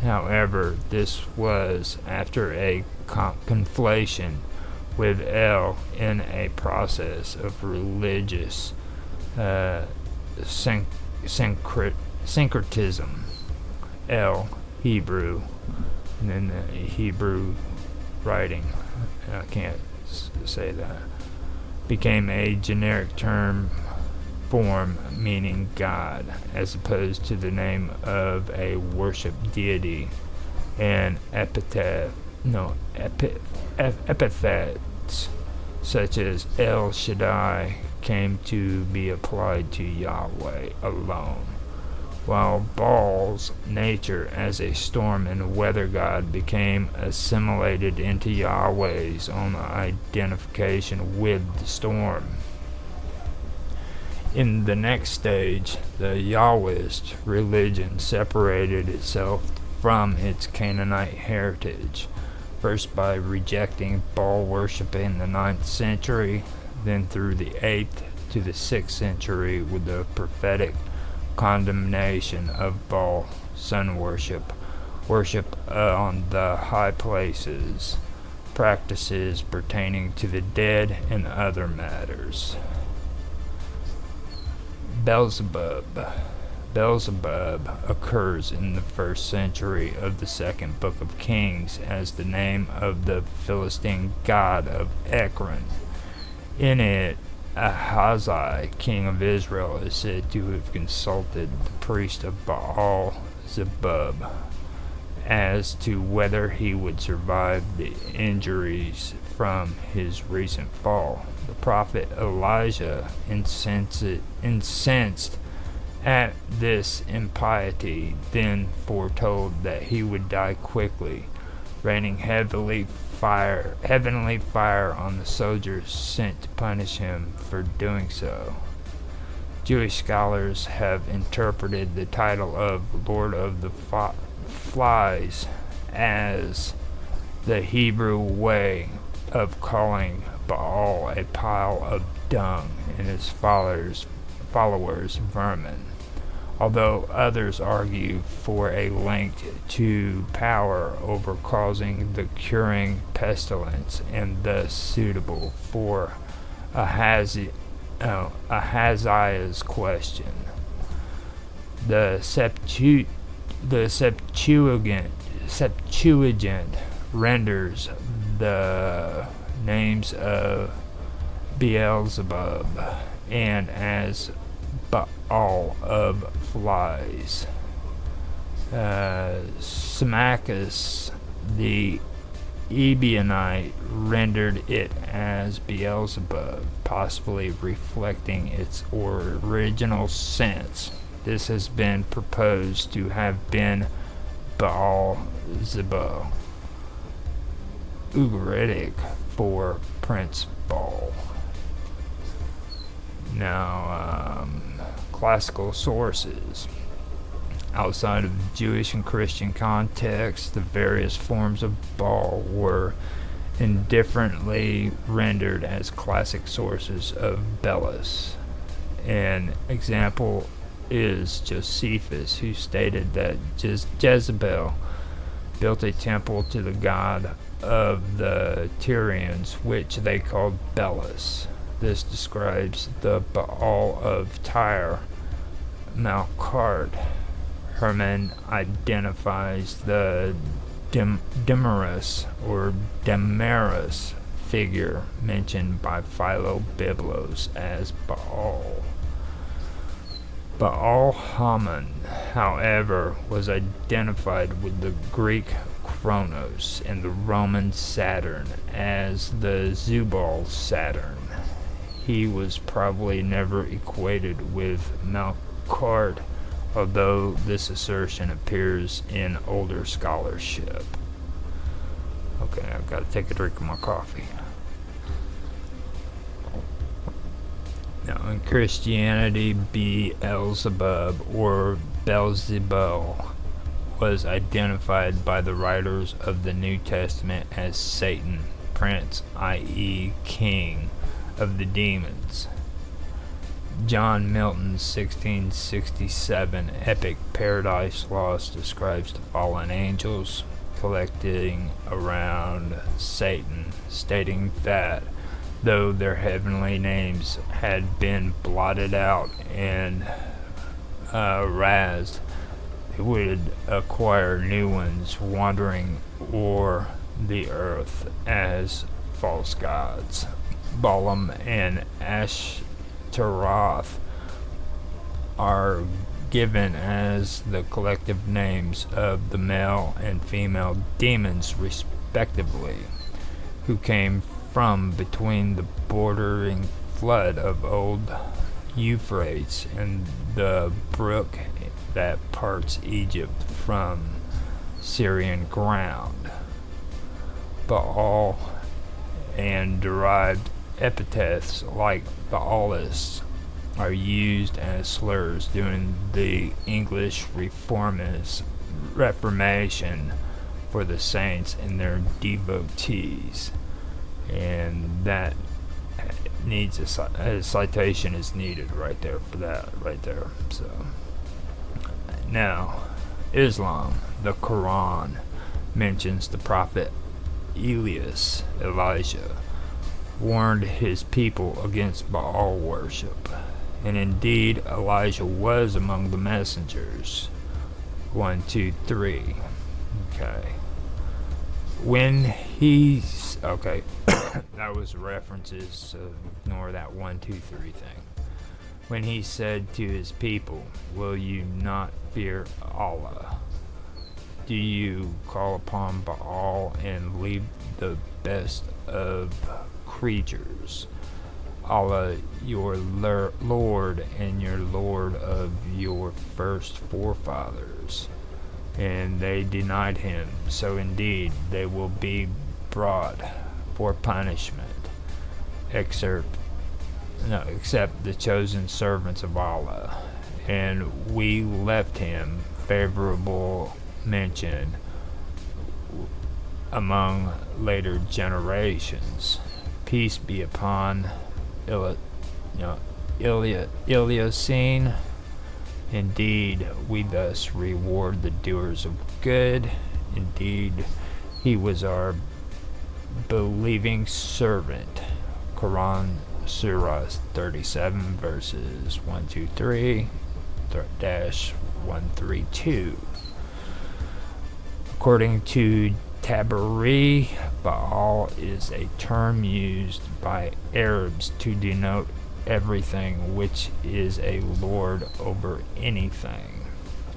However, this was after a conflation with El in a process of religious syncretism. El, Hebrew, and then the Hebrew writing, I can't say that, became a generic term form meaning God, as opposed to the name of a worshiped deity, and epithets such as El Shaddai came to be applied to Yahweh alone, while Baal's nature as a storm and weather god became assimilated into Yahweh's own identification with the storm. In the next stage, the Yahwist religion separated itself from its Canaanite heritage, first by rejecting Baal worship in the 9th century, then through the 8th to the 6th century with the prophetic condemnation of Baal sun worship on the high places, practices pertaining to the dead and other matters. Beelzebub occurs in the 1st century of the 2nd book of Kings as the name of the Philistine god of Ekron. In it, Ahaziah, king of Israel, is said to have consulted the priest of Baal-zebub as to whether he would survive the injuries from his recent fall. The prophet Elijah, incensed at this impiety, then foretold that he would die quickly, raining heavenly fire on the soldiers sent to punish him for doing so. Jewish scholars have interpreted the title of Lord of the Flies as the Hebrew way of calling Baal a pile of dung and his followers vermin, although others argue for a link to power over causing the curing pestilence and thus suitable for Ahaziah's question. The Septuagint renders the names of Beelzebub and as Baal of flies. Symmachus the Ebionite rendered it as Beelzebub, possibly reflecting its original sense. This has been proposed to have been Baal-zebub, Ugaritic for Prince Baal. Now, classical sources. Outside of Jewish and Christian contexts, the various forms of Baal were indifferently rendered as classic sources of Belus. An example is Josephus, who stated that Jezebel built a temple to the god of the Tyrians, which they called Belus. This describes the Baal of Tyre, Malkart. Herman identifies the Demarus or Damaris figure mentioned by Philo-Biblos as Baal. Baal-Haman, however, was identified with the Greek Kronos and the Roman Saturn as the Zubal Saturn. He was probably never equated with Malkart, although this assertion appears in older scholarship. Okay, I've got to take a drink of my coffee. Now, in Christianity, Beelzebub or Beelzebul was identified by the writers of the New Testament as Satan, prince, i.e., king of the demons. John Milton's 1667 epic Paradise Lost describes the fallen angels collecting around Satan, stating that though their heavenly names had been blotted out and razed, they would acquire new ones, wandering o'er the earth as false gods. Balaam and Ashtaroth are given as the collective names of the male and female demons respectively, who came from between the bordering flood of old Euphrates and the brook that parts Egypt from Syrian ground. Baal and derived epithets like Baalis are used as slurs during the English Reformation for the saints and their devotees, and that needs a citation is needed right there for that right there. So now, Islam, the Quran mentions the prophet Elijah warned his people against Baal worship, and indeed Elijah was among the messengers. 1, 2, 3. Okay. When he's okay, that was references, so ignore that 1, 2, 3 thing. When he said to his people, "Will you not fear Allah? Do you call upon Baal and leave the best of creatures? Allah, your Lord and your Lord of your first forefathers." And they denied him, so indeed they will be brought for punishment, except the chosen servants of Allah. And we left him favorable mention among later generations. Peace be upon Ilyasine. Indeed, we thus reward the doers of good. Indeed, he was our believing servant. Quran Surah 37 verses 123-132. According to Tabari, Baal is a term used by Arabs to denote everything which is a lord over anything.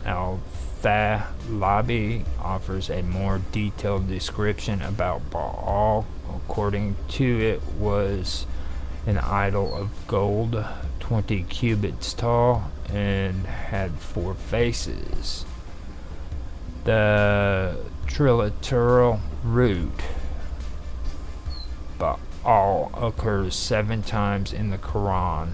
Al-Thalabi offers a more detailed description about Baal. According to it, was an idol of gold, 20 cubits tall, and had 4 faces. The triliteral root Baal occurs 7 times in the Quran,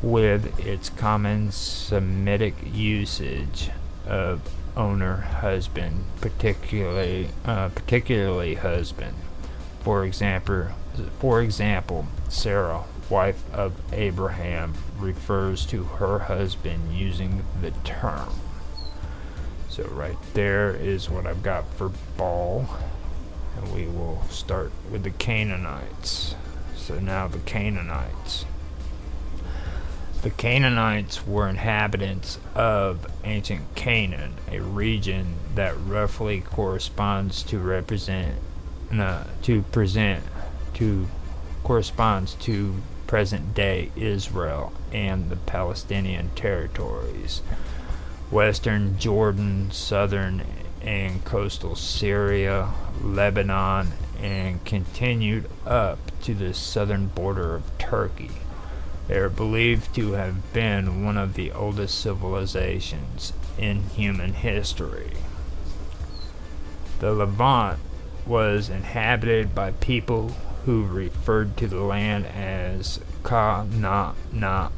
with its common Semitic usage of owner, husband, particularly husband. For example, Sarah, wife of Abraham, refers to her husband using the term. So So right there is what I've got for ball. And we will start with the Canaanites. So now the Canaanites. The Canaanites were inhabitants of ancient Canaan, a region that roughly corresponds to present-day Israel and the Palestinian territories, western Jordan, southern and coastal Syria, Lebanon, and continued up to the southern border of Turkey. They are believed to have been one of the oldest civilizations in human history. The Levant was inhabited by people who referred to the land as Ka-na-na-um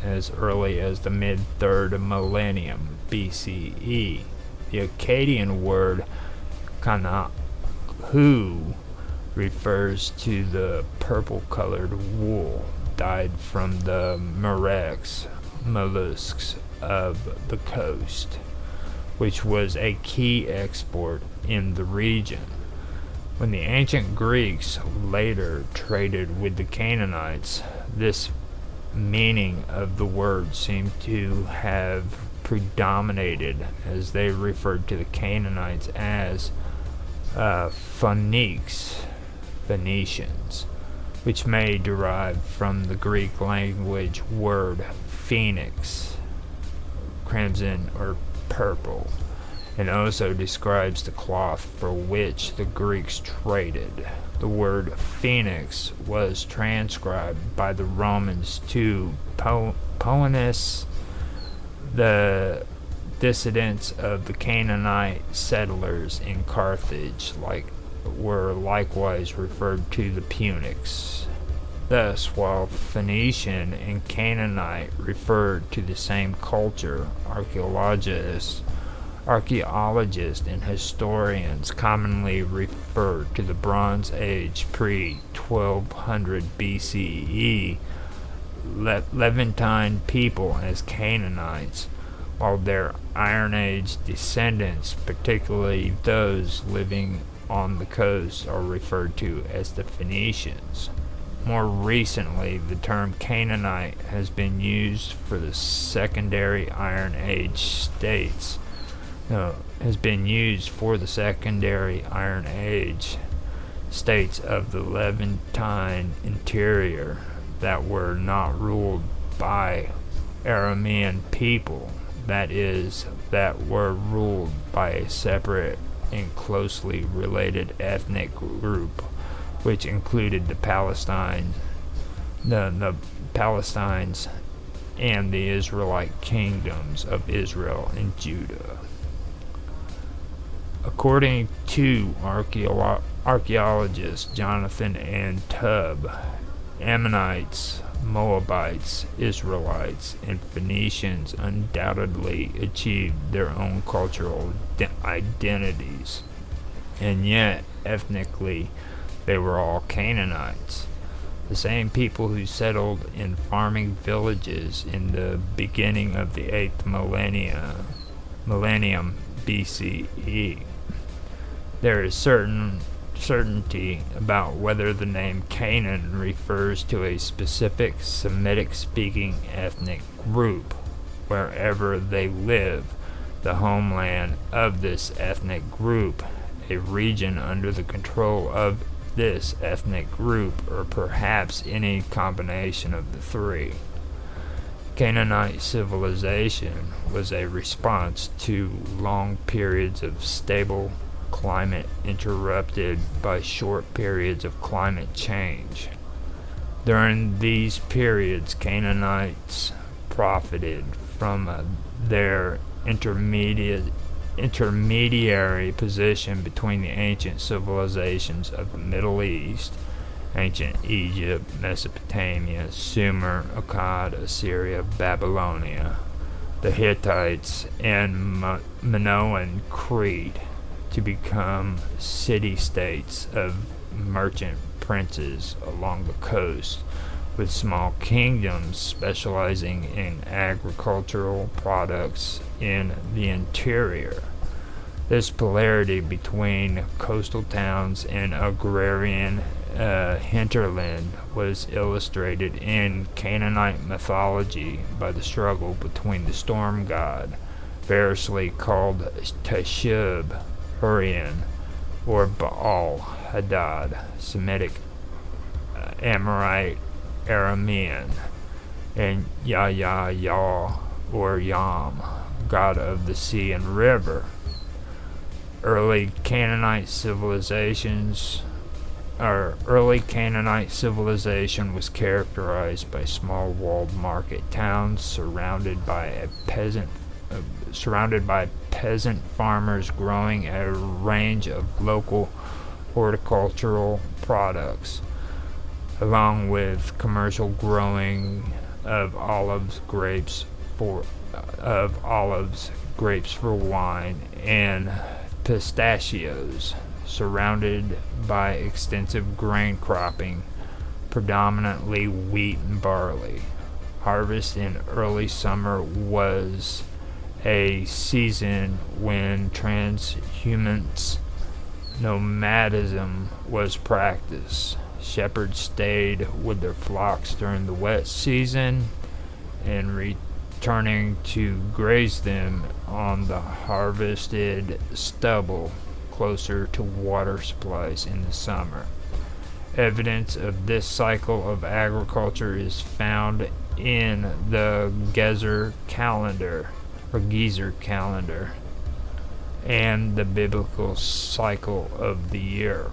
as early as the mid-3rd millennium BCE. The Akkadian word Kana-hu refers to the purple-colored wool dyed from the murex mollusks of the coast, which was a key export in the region. When the ancient Greeks later traded with the Canaanites, this meaning of the word seemed to have predominated, as they referred to the Canaanites as Phoenicians, which may derive from the Greek language word phoenix, crimson or purple, and also describes the cloth for which the Greeks traded. The word phoenix was transcribed by the Romans to Poenus. The descendants of the Canaanite settlers in Carthage were likewise referred to the Punics. Thus, while Phoenician and Canaanite referred to the same culture, archaeologists and historians commonly refer to the Bronze Age pre-1200 BCE Levantine people as Canaanites, while their Iron Age descendants, particularly those living on the coast, are referred to as the Phoenicians. More recently, the term Canaanite has been used for the secondary Iron Age states. Of the Levantine interior that were not ruled by Aramean people, that is, that were ruled by a separate and closely related ethnic group, which included the Palestines and the Israelite kingdoms of Israel and Judah. According to archaeologists Jonathan and Tubb, Ammonites, Moabites, Israelites, and Phoenicians undoubtedly achieved their own cultural identities, and yet, ethnically, they were all Canaanites, the same people who settled in farming villages in the beginning of the 8th millennium BCE. There is certainty about whether the name Canaan refers to a specific Semitic-speaking ethnic group, wherever they live, the homeland of this ethnic group, a region under the control of this ethnic group, or perhaps any combination of the three. Canaanite civilization was a response to long periods of stable climate interrupted by short periods of climate change. During these periods, Canaanites profited from their intermediary position between the ancient civilizations of the Middle East, ancient Egypt, Mesopotamia, Sumer, Akkad, Assyria, Babylonia, the Hittites, and Minoan Crete, to become city-states of merchant princes along the coast, with small kingdoms specializing in agricultural products in the interior. This polarity between coastal towns and agrarian hinterland was illustrated in Canaanite mythology by the struggle between the storm god, variously called Teshub, Hurrian, or Baal Hadad, Semitic, Amorite, Aramean, and Yah or Yam, god of the sea and river. Early Canaanite civilization was characterized by small walled market towns surrounded by peasant farmers growing a range of local horticultural products, along with commercial growing of grapes for wine, and pistachios, surrounded by extensive grain cropping, predominantly wheat and barley. Harvest in early summer was a season when transhumance nomadism was practiced. Shepherds stayed with their flocks during the wet season and returning to graze them on the harvested stubble closer to water supplies in the summer. Evidence of this cycle of agriculture is found in the Gezer calendar, and the biblical cycle of the year.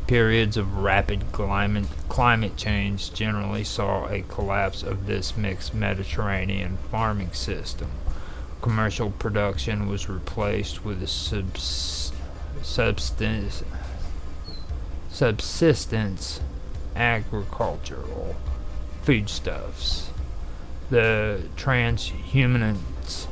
Periods of rapid climate change generally saw a collapse of this mixed Mediterranean farming system. Commercial production was replaced with a subsistence agricultural foodstuffs. The transhumance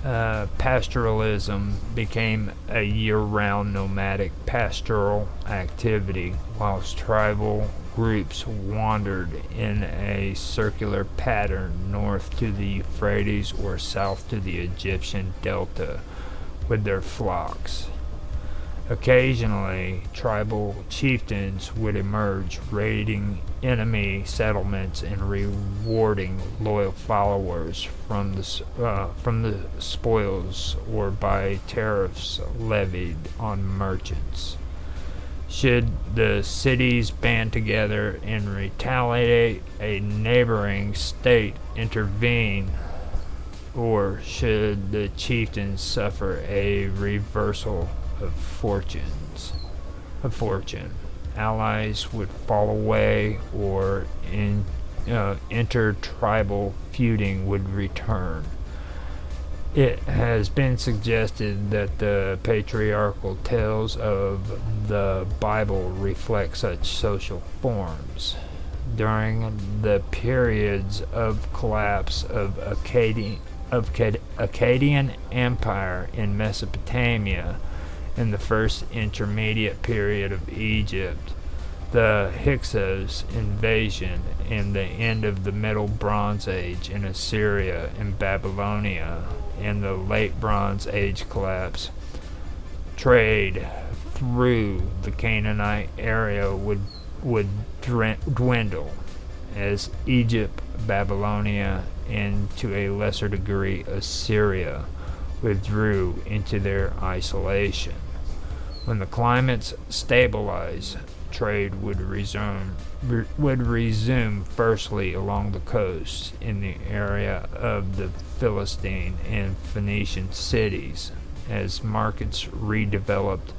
pastoralism became a year-round nomadic pastoral activity, whilst tribal groups wandered in a circular pattern north to the Euphrates or south to the Egyptian delta with their flocks. Occasionally, tribal chieftains would emerge, raiding enemy settlements and rewarding loyal followers from the spoils or by tariffs levied on merchants. Should the cities band together and retaliate, a neighboring state intervene, or should the chieftains suffer a reversal of fortune, allies would fall away, or intertribal feuding would return. It has been suggested that the patriarchal tales of the Bible reflect such social forms. During the periods of collapse of Akkadian Empire in Mesopotamia, in the first intermediate period of Egypt, the Hyksos invasion, and the end of the Middle Bronze Age in Assyria and Babylonia, and the Late Bronze Age collapse, trade through the Canaanite area would dwindle as Egypt, Babylonia, and to a lesser degree Assyria withdrew into their isolation. When the climates stabilize, trade would resume firstly along the coast in the area of the Philistine and Phoenician cities. As markets redeveloped,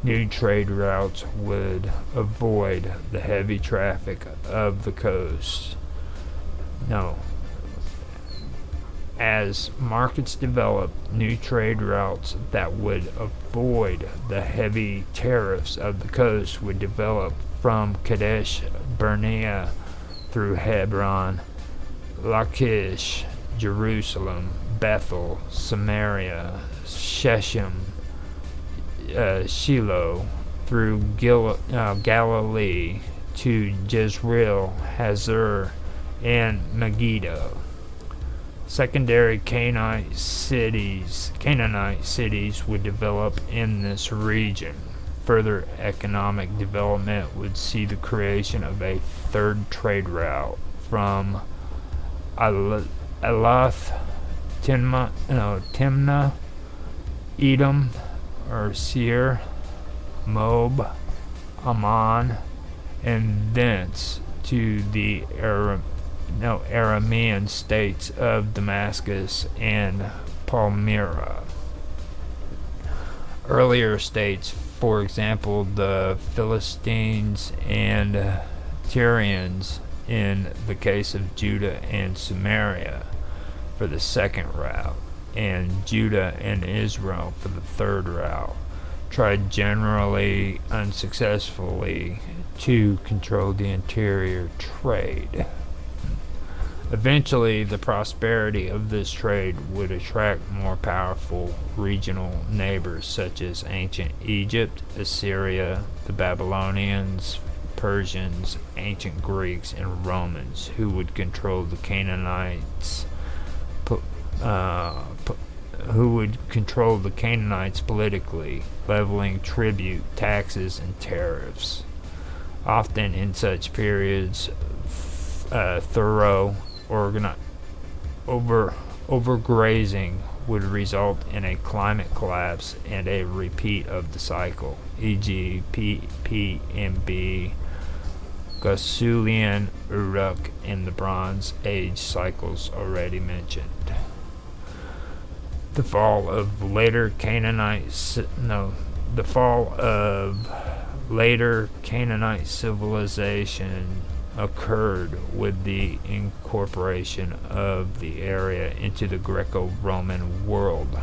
new trade routes would avoid the heavy traffic of the coast. As markets developed, new trade routes that would avoid the heavy tariffs of the coast would develop from Kadesh Barnea through Hebron, Lachish, Jerusalem, Bethel, Samaria, Shechem, Shiloh, through Galilee, to Jezreel, Hazor, and Megiddo. Secondary Canaanite cities would develop in this region. Further economic development would see the creation of a third trade route from Elath, Timnah, Edom, or Seir, Moab, Ammon, and thence to the Aramean states of Damascus and Palmyra. Earlier states, for example, the Philistines and Tyrians in the case of Judah and Samaria for the second route, and Judah and Israel for the third route, tried generally unsuccessfully to control the interior trade. Eventually, the prosperity of this trade would attract more powerful regional neighbors such as ancient Egypt, Assyria, the Babylonians, Persians, ancient Greeks, and Romans, who would control the Canaanites politically, leveling tribute, taxes, and tariffs. Often in such periods, thorough overgrazing would result in a climate collapse and a repeat of the cycle, e.g. PMB, Gasulian, Uruk, and the Bronze Age cycles already mentioned. The fall of later Canaanite civilization occurred with the incorporation of the area into the Greco-Roman world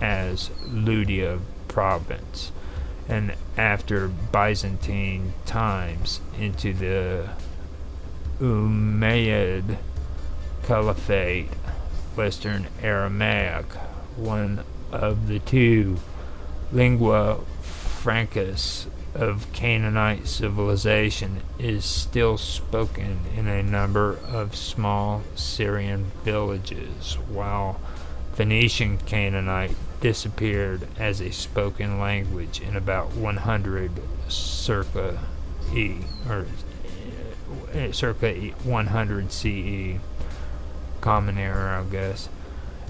as Lydia province, and after Byzantine times into the Umayyad Caliphate, Western Aramaic, one of the two lingua francas of Canaanite civilization, is still spoken in a number of small Syrian villages, while Phoenician Canaanite disappeared as a spoken language in about 100 circa 100 CE, Common Era, I guess.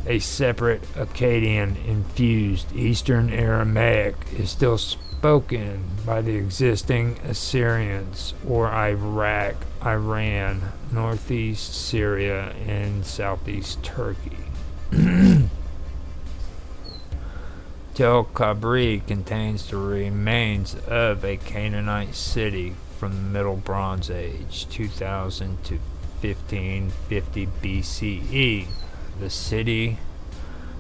A separate Akkadian-infused Eastern Aramaic is still spoken by the existing Assyrians or Iraq, Iran, northeast Syria, and southeast Turkey. Tel Kabri contains the remains of a Canaanite city from the Middle Bronze Age, 2000 to 1550 BCE. The city,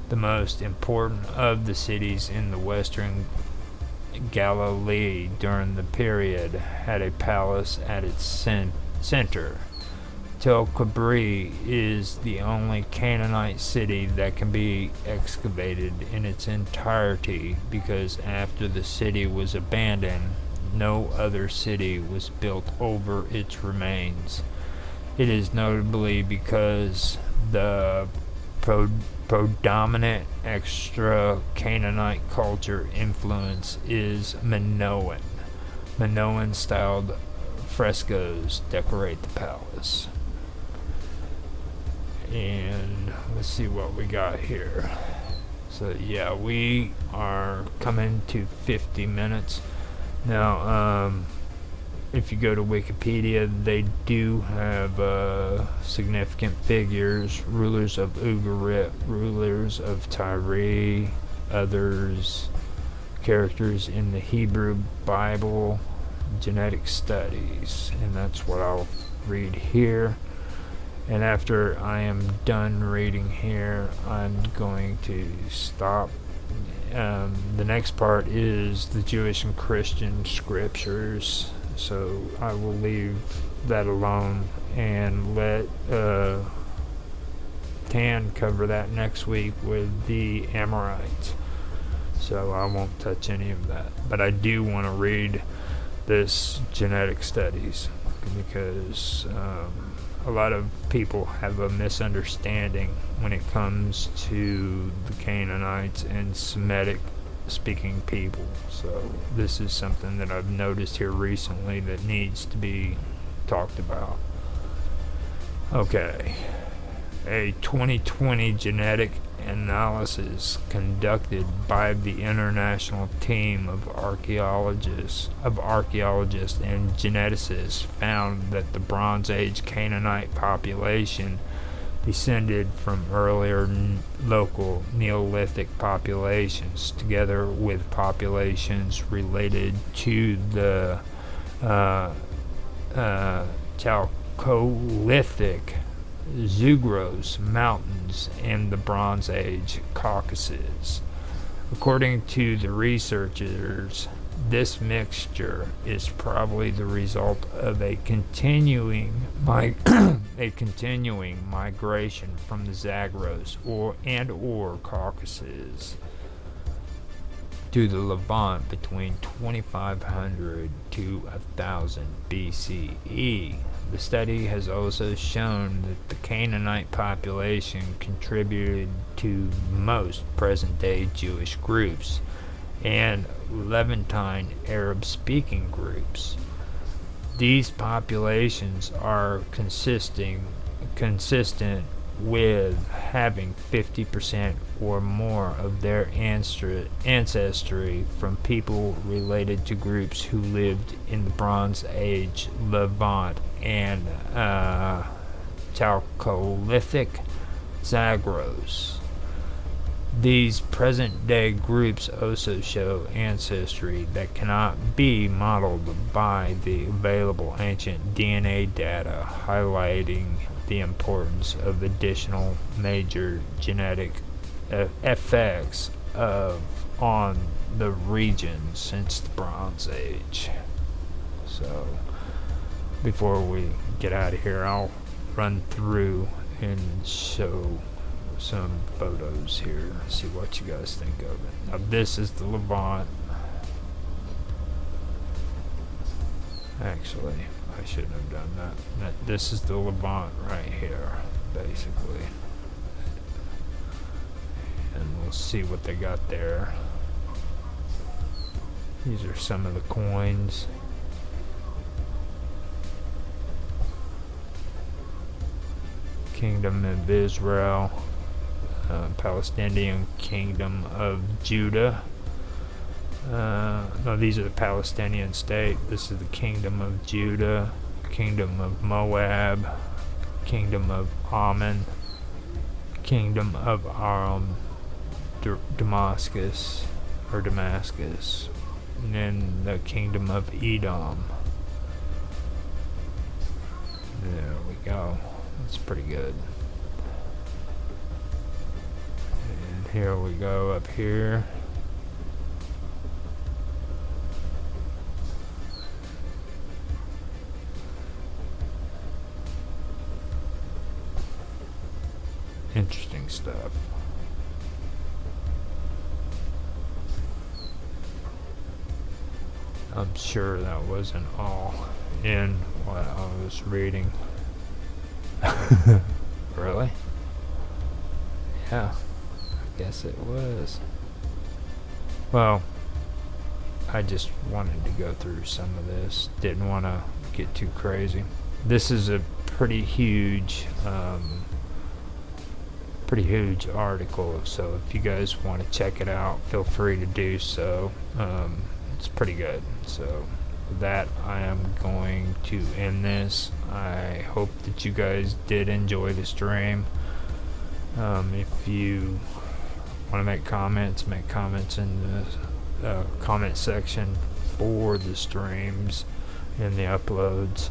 the most important of the cities in the western Galilee during the period, had a palace at its center. Tel Kabri is the only Canaanite city that can be excavated in its entirety because after the city was abandoned, no other city was built over its remains. It is notably because the predominant extra Canaanite culture influence is Minoan. Minoan-styled frescoes decorate the palace. And let's see what we got here. So yeah, we are coming to 50 minutes. Now, if you go to Wikipedia, they do have significant figures: rulers of Ugarit, rulers of Tyre, others, characters in the Hebrew Bible, genetic studies, and that's what I'll read here. And after I am done reading here, I'm going to stop. The next part is the Jewish and Christian scriptures, so I will leave that alone and let Tan cover that next week with the Amorites. So I won't touch any of that. But I do want to read this genetic studies, because a lot of people have a misunderstanding when it comes to the Canaanites and Semitic speaking people. So this is something that I've noticed here recently that needs to be talked about. Okay. A 2020 genetic analysis conducted by the international team of archaeologists and geneticists found that the Bronze Age Canaanite population descended from earlier local Neolithic populations, together with populations related to the Chalcolithic Zagros Mountains and the Bronze Age Caucasus. According to the researchers, this mixture is probably the result of a continuing migration from the Zagros or Caucasus to the Levant between 2500 to 1000 BCE. The study has also shown that the Canaanite population contributed to most present-day Jewish groups and Levantine Arab-speaking groups. These populations are consistent with having 50% or more of their ancestry from people related to groups who lived in the Bronze Age Levant and Chalcolithic Zagros. These present-day groups also show ancestry that cannot be modeled by the available ancient DNA data, highlighting the importance of additional major genetic effects on the region since the Bronze Age. So, before we get out of here, I'll run through and show some photos here, see what you guys think of it. Now, this is the Levant. Actually, I shouldn't have done that. This is the Levant right here, basically. And we'll see what they got there. These are some of the coins. Kingdom of Israel, Palestinian Kingdom of Judah. No, these are the Palestinian state. This is the Kingdom of Judah, Kingdom of Moab, Kingdom of Ammon, Kingdom of Aram, Damascus, and then the Kingdom of Edom. There we go. That's pretty good. And here we go up here. Interesting stuff. I'm sure that wasn't all in what I was reading. Really? Yeah, I guess it was. Well, I just wanted to go through some of this. Didn't want to get too crazy. This is a pretty huge article, so if you guys want to check it out, feel free to do so. It's pretty good. So with that, I am going to end this. I hope that you guys did enjoy the stream. If you want to make comments in the comment section for the streams and the uploads.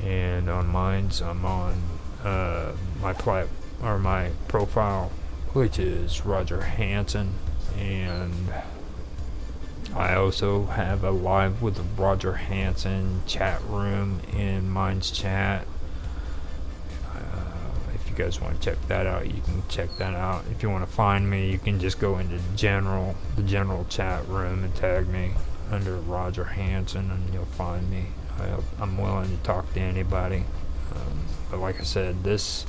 And on mine's, I'm on my profile, which is Roger Hanson, and I also have a live with Roger Hanson chat room in mine's chat. If you guys want to check that out, you can check that out. If you want to find me, you can just go into the general chat room and tag me. under Roger Hanson, and you'll find me. I'm willing to talk to anybody. But like I said, this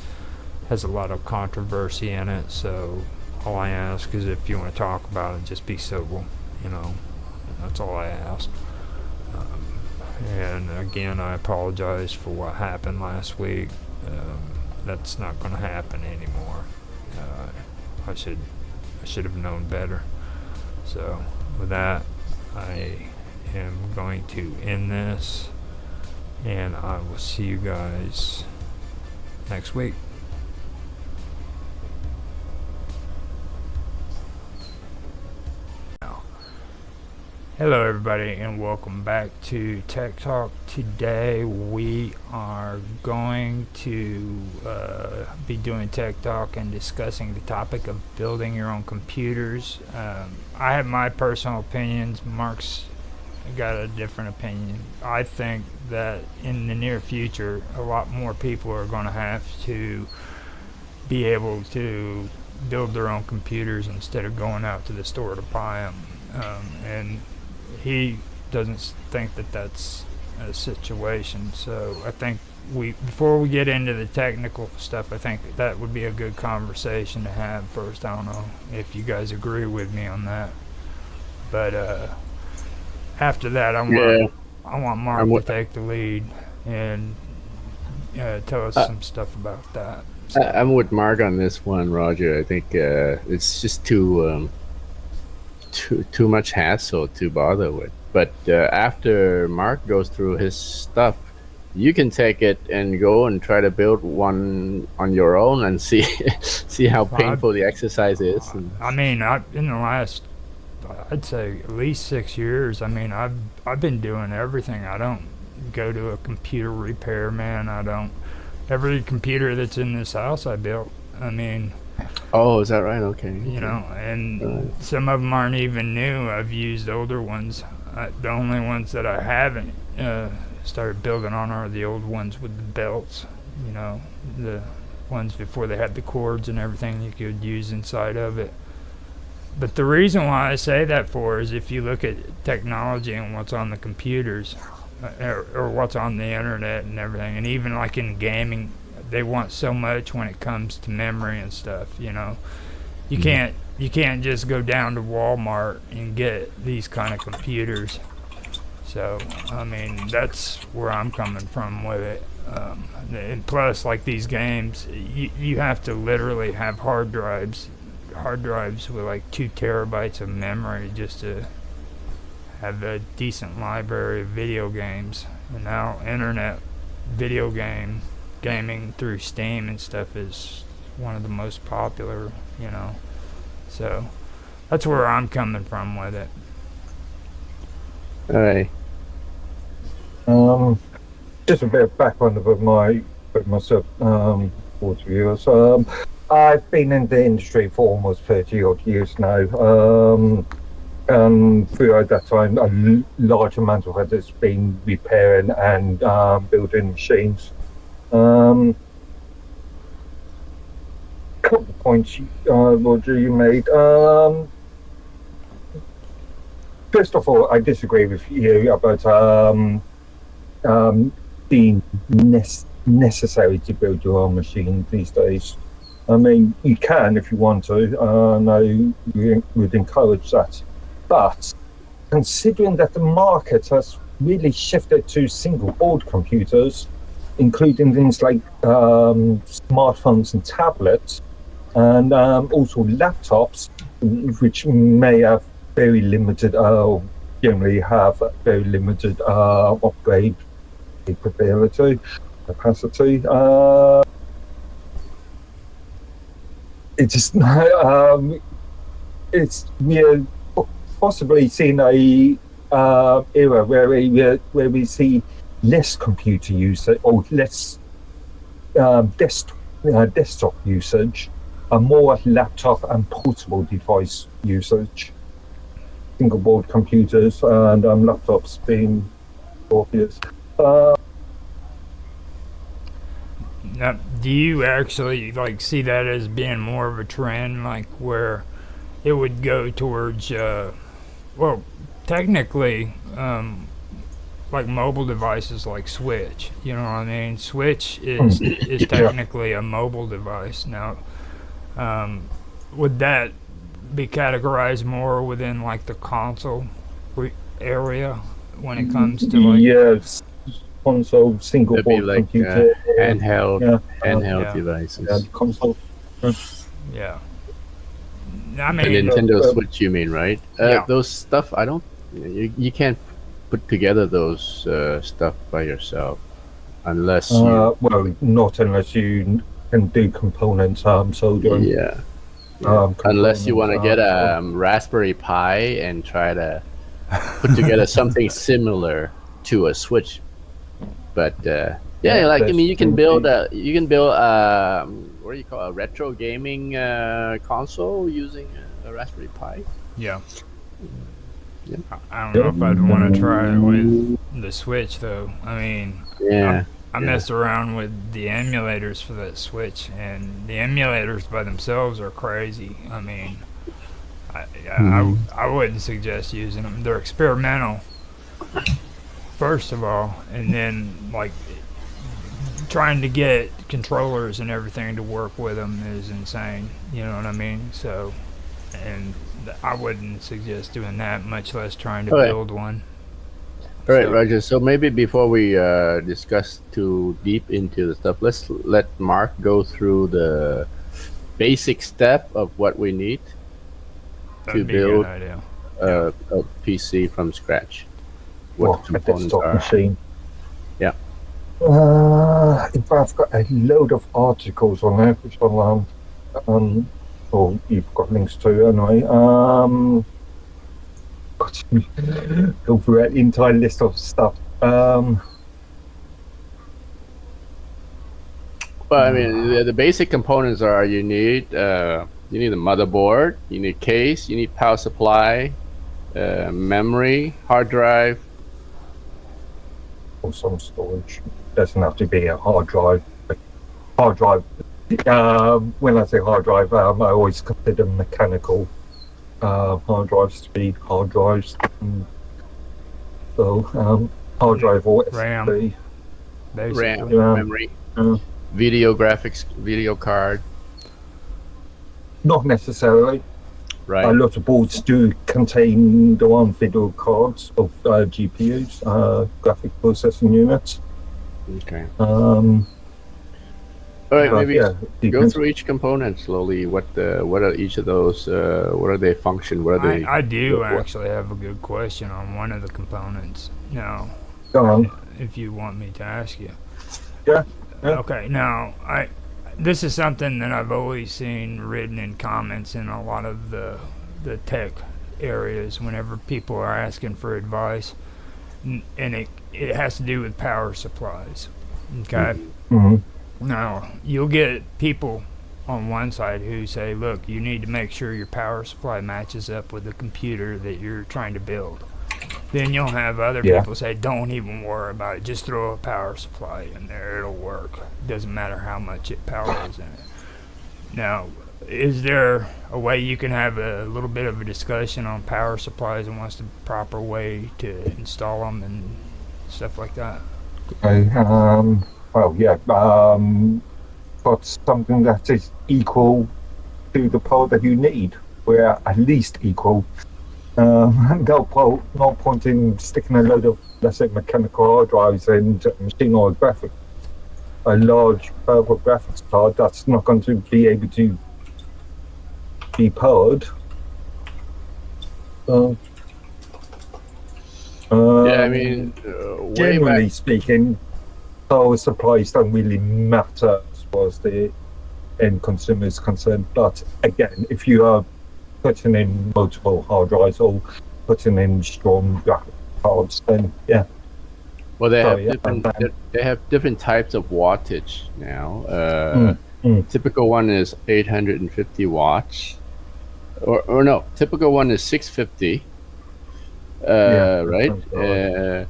has a lot of controversy in it, so all I ask is if you want to talk about it, just be civil, you know. That's all I ask. And again, I apologize for what happened last week. That's not going to happen anymore. I should have known better. So with that, I am going to end this, and I will see you guys next week. Hello everybody, and welcome back to Tech Talk. Today we are going to be doing Tech Talk and discussing the topic of building your own computers. I have my personal opinions. Mark's got a different opinion. I think that in the near future, a lot more people are going to have to be able to build their own computers instead of going out to the store to buy them. And he doesn't think that that's a situation. So I think before we get into the technical stuff, I think that would be a good conversation to have first. I don't know if you guys agree with me on that, but after that, I want Mark to take the lead and tell us some stuff about that. So. I'm with Mark on this one, Roger. I think it's just too much hassle to bother with. But after Mark goes through his stuff, you can take it and go and try to build one on your own and see how painful the exercise is. I mean, in the last, I'd say at least 6 years, I mean, I've been doing everything. I don't go to a computer repairman. Every computer that's in this house I built. I mean, oh, is that right? Okay. You know, and some of them aren't even new. I've used older ones. The only ones that I haven't started building on are the old ones with the belts. You know, the ones before they had the cords and everything you could use inside of it. But the reason why I say that for is if you look at technology and what's on the computers or what's on the internet and everything, and even like in gaming, they want so much when it comes to memory and stuff. You know, you can't just go down to Walmart and get these kind of computers. So I mean, that's where I'm coming from with it. And plus, like these games, you have to literally have hard drives with like 2 terabytes of memory just to have a decent library of video games. And now internet video gaming through Steam and stuff is one of the most popular, you know. So that's where I'm coming from with it. All right. Just a bit of background about myself, for viewers. I've been in the industry for almost 30 odd years now. And throughout that time, a large amount of it has been repairing and building machines. Couple of points, Roger, you made. First of all, I disagree with you about being necessary to build your own machine these days. I mean, you can if you want to. No, we would encourage that. But considering that the market has really shifted to single board computers, including things like smartphones and tablets, and also laptops, which may have very limited, generally have very limited upgrade capacity. It's just it's possibly seen a era where we see less computer usage or less desktop usage, and more laptop and portable device usage. Single board computers and laptops being obvious. Now, do you actually see that as being more of a trend, like where it would go towards? Well, technically, like mobile devices like Switch. You know what I mean? Switch is technically a mobile device. Now, would that be categorized more within like the console area when it comes to like? Yes, console, single It'd be board like computer. handheld Yeah, Yeah. devices. console. Yeah. I The mean, Nintendo Switch, you mean, right? Yeah. Those stuff, I don't. You can't put together those stuff by yourself unless you. Well, not unless you can do components, soldering. Yeah. Unless you Components, want to get a so- Raspberry Pi and try to put together something similar to a Switch. But yeah, like I mean, you can build what do you call a retro gaming console using a Raspberry Pi. yeah. Yeah. I don't know if I'd want to try it with the Switch though. I mean, Yeah. I messed around with the emulators for that Switch, and the emulators by themselves are crazy. I mean, I wouldn't suggest using them. They're experimental, first of all, and then like trying to get controllers and everything to work with them is insane. You know what I mean? So, and I wouldn't suggest doing that, much less trying to Okay. build one. All right, So- Roger. So maybe before we discuss too deep into the stuff, let's let Mark go through the basic step of what we need That'd to be a build good idea. a PC from scratch. What Well, a components desktop are? machine. Yeah. In fact, I've got a load of articles on there, which I'll or you've got links to anyway. Go through an entire list of stuff. Well, I mean, the basic components are you need a motherboard, you need case, you need power supply, memory, hard drive. Or some storage. Doesn't have to be a hard drive. Hard drive. When I say hard drive, I always consider mechanical hard drives to be hard drives. So hard drive or RAM. SSD. Basically. RAM, Yeah. memory, Uh, video graphics, video card, Not necessarily. right? A lot of boards do contain the one video cards of GPUs, graphic processing units. Okay. But All right, maybe yeah, go depends. through each component slowly. What are each of those? What are they function? What are they? I do what- actually have a good question on one of the components. Now, Go on. if you want me to ask you. Yeah, yeah. Okay. Now, this is something that I've always seen written in comments in a lot of the tech areas whenever people are asking for advice, and it has to do with power supplies. Okay. Mhm. Now, you'll get people on one side who say, look, you need to make sure your power supply matches up with the computer that you're trying to build. Then you'll have other Yeah. people say, don't even worry about it. Just throw a power supply in there. It'll work. Doesn't matter how much power is in it. Now, is there a way you can have a little bit of a discussion on power supplies and what's the proper way to install them and stuff like that? Okay, well, yeah, but something that is equal to the power that you need, where at least equal. No point in sticking a load of, let's say, mechanical hard drives and machine or graphic. A large powerful graphics card that's not going to be able to be powered. Yeah, I mean, way Generally back. speaking, power supplies don't really matter as far as the end consumer is concerned. But again, if you are putting in multiple hard drives or putting in strong graphic cards, then yeah. Well, they have Sorry, yeah, different. They have different types of wattage now. Mm. Typical one is 850 watts, or no, typical one is 650. Right. sounds right.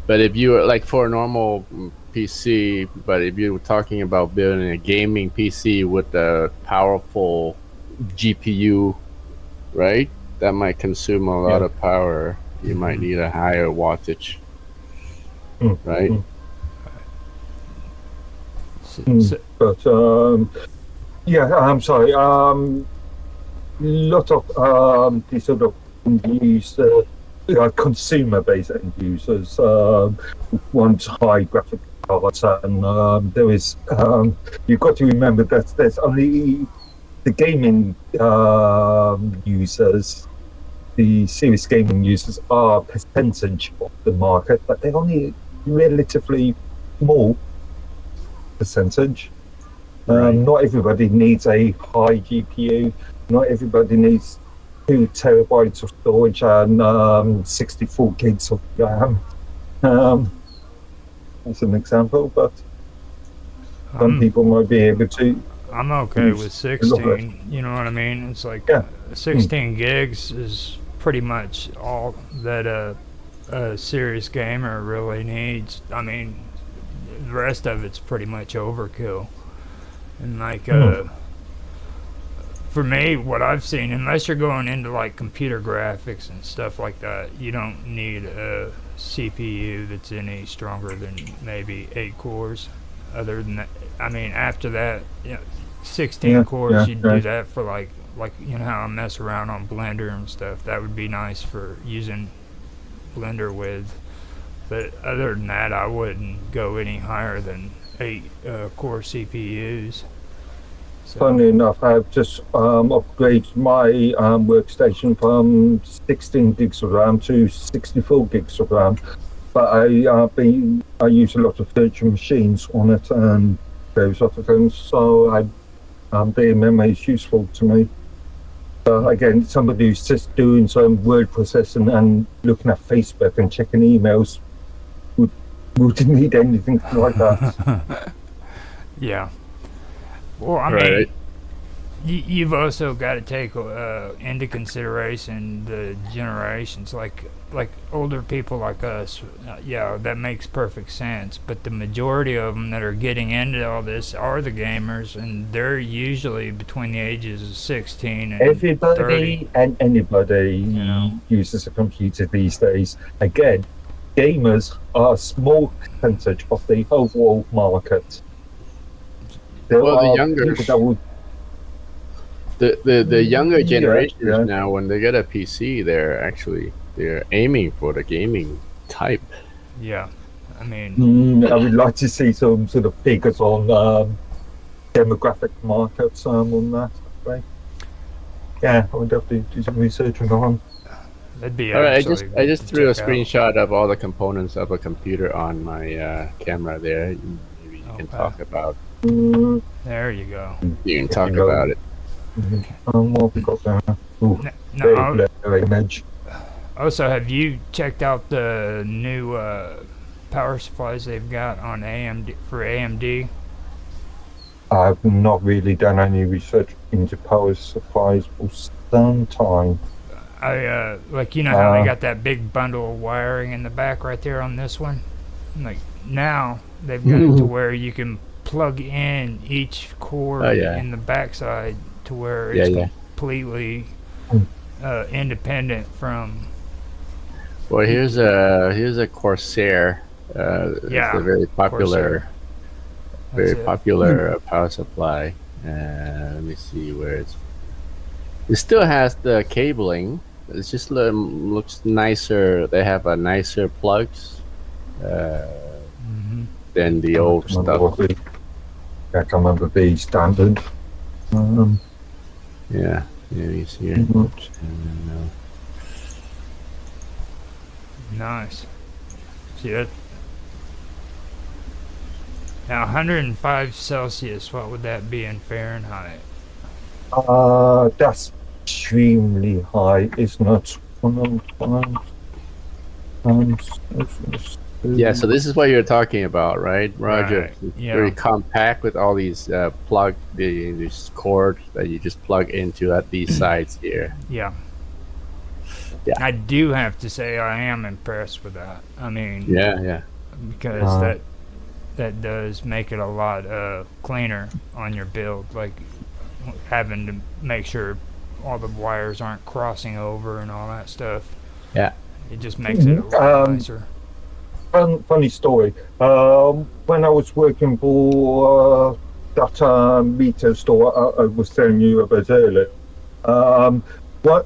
But if you like for a normal PC, but if you were talking about building a gaming PC with a powerful GPU, right? that might consume a lot of power. You might need a higher wattage, right? But yeah, I'm sorry. Lot of the sort of use consumer-based end users want high graphic cards, and there is you've got to remember that there's only the gaming users. The serious gaming users are a percentage of the market, but they're only relatively small percentage. Not everybody needs a high GPU. Not everybody needs 2 terabytes of storage and 64 gigs of RAM. As an example, but some people might be able to. I'm okay with 16. You know what I mean? It's like 16 gigs is pretty much all that a serious gamer really needs. I mean, the rest of it's pretty much overkill. And like for me, what I've seen, unless you're going into like computer graphics and stuff like that, you don't need a CPU that's any stronger than maybe 8 cores. Other than that, I mean, after that, 16 cores, you'd do that for like you know how I mess around on Blender and stuff. That would be nice for using Blender with. But other than that, I wouldn't go any higher than 8 core CPUs. So. Funnily enough, I've just upgraded my workstation from 16 gigs of RAM to 64 gigs of RAM. But I use a lot of virtual machines on it and those other things, so their memory is useful to me. Again, somebody who's just doing some word processing and looking at Facebook and checking emails wouldn't need anything like that. Yeah. Well, I mean, you've also got to take into consideration the generations, like older people like us. That makes perfect sense. But the majority of them that are getting into all this are the gamers, and they're usually between the ages of 16 and everybody 30. And anybody uses a computer these days. Again, gamers are a small percentage of the overall market. The younger generations now, when they get a PC, they're aiming for the gaming type. Yeah, I mean, I would like to see some sort of figures on demographic markets on that. Right? Yeah, I would have to do some research on that. That'd be all right. I just threw a screenshot of all the components of a computer on my camera there. Maybe you can talk about. There you go. You can talk about it. What have we got there? Image. Also, have you checked out the new power supplies they've got on AMD for AMD? I've not really done any research into power supplies for some time. I like how they got that big bundle of wiring in the back right there on this one. Like now they've got it to where you can plug in each cord in the backside to where it's completely independent from. Well, here's a Corsair. It's a very popular, power supply. Let me see where it still has the cabling. It just looks nicer. They have a nicer plugs than the old stuff. I can't remember the standard. Yeah, you see it. Nice. See that? Now, 105 Celsius, what would that be in Fahrenheit? That's extremely high. It's not 105. Yeah, so this is what you're talking about, right, Roger? Right. It's very compact with all these these cords that you just plug into at these sides here. Yeah. I do have to say I am impressed with that. I mean, because that does make it a lot cleaner on your build, like having to make sure all the wires aren't crossing over and all that stuff. Yeah. It just makes it a lot nicer. Funny story. When I was working for that meter store I was telling you about earlier, what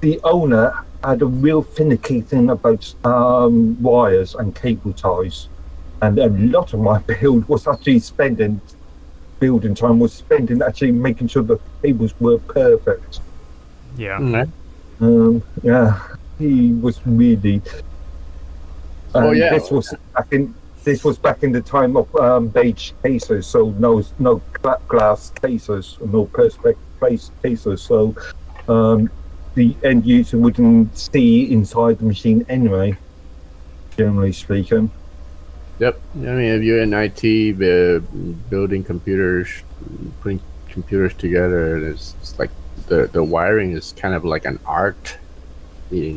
the owner had a real finicky thing about wires and cable ties, and a lot of my build was actually building time was spending actually making sure the cables were perfect. Yeah. Yeah, he was really. Oh, yeah. This was back in the time of beige cases, so no glass cases, no perspex cases. So the end user wouldn't see inside the machine anyway. Generally speaking. Yep. I mean, if you're in IT, building computers, putting computers together, it's like the wiring is kind of like an art. The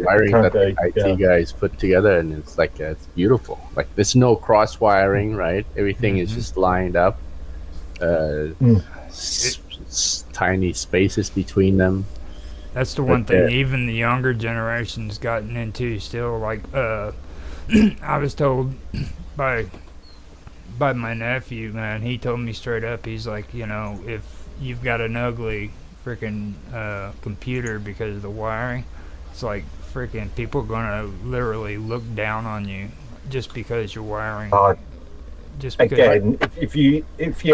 wiring that the IT guys put together, and it's like it's beautiful. Like there's no cross wiring, right? Everything is just lined up. Tiny spaces between them. That's the one thing even the younger generation's gotten into still. Like I was told by my nephew, man, he told me straight up, he's like, you know, if you've got an ugly freaking computer because of the wiring, it's like freaking people are gonna literally look down on you just because you're wiring. Just because again, if you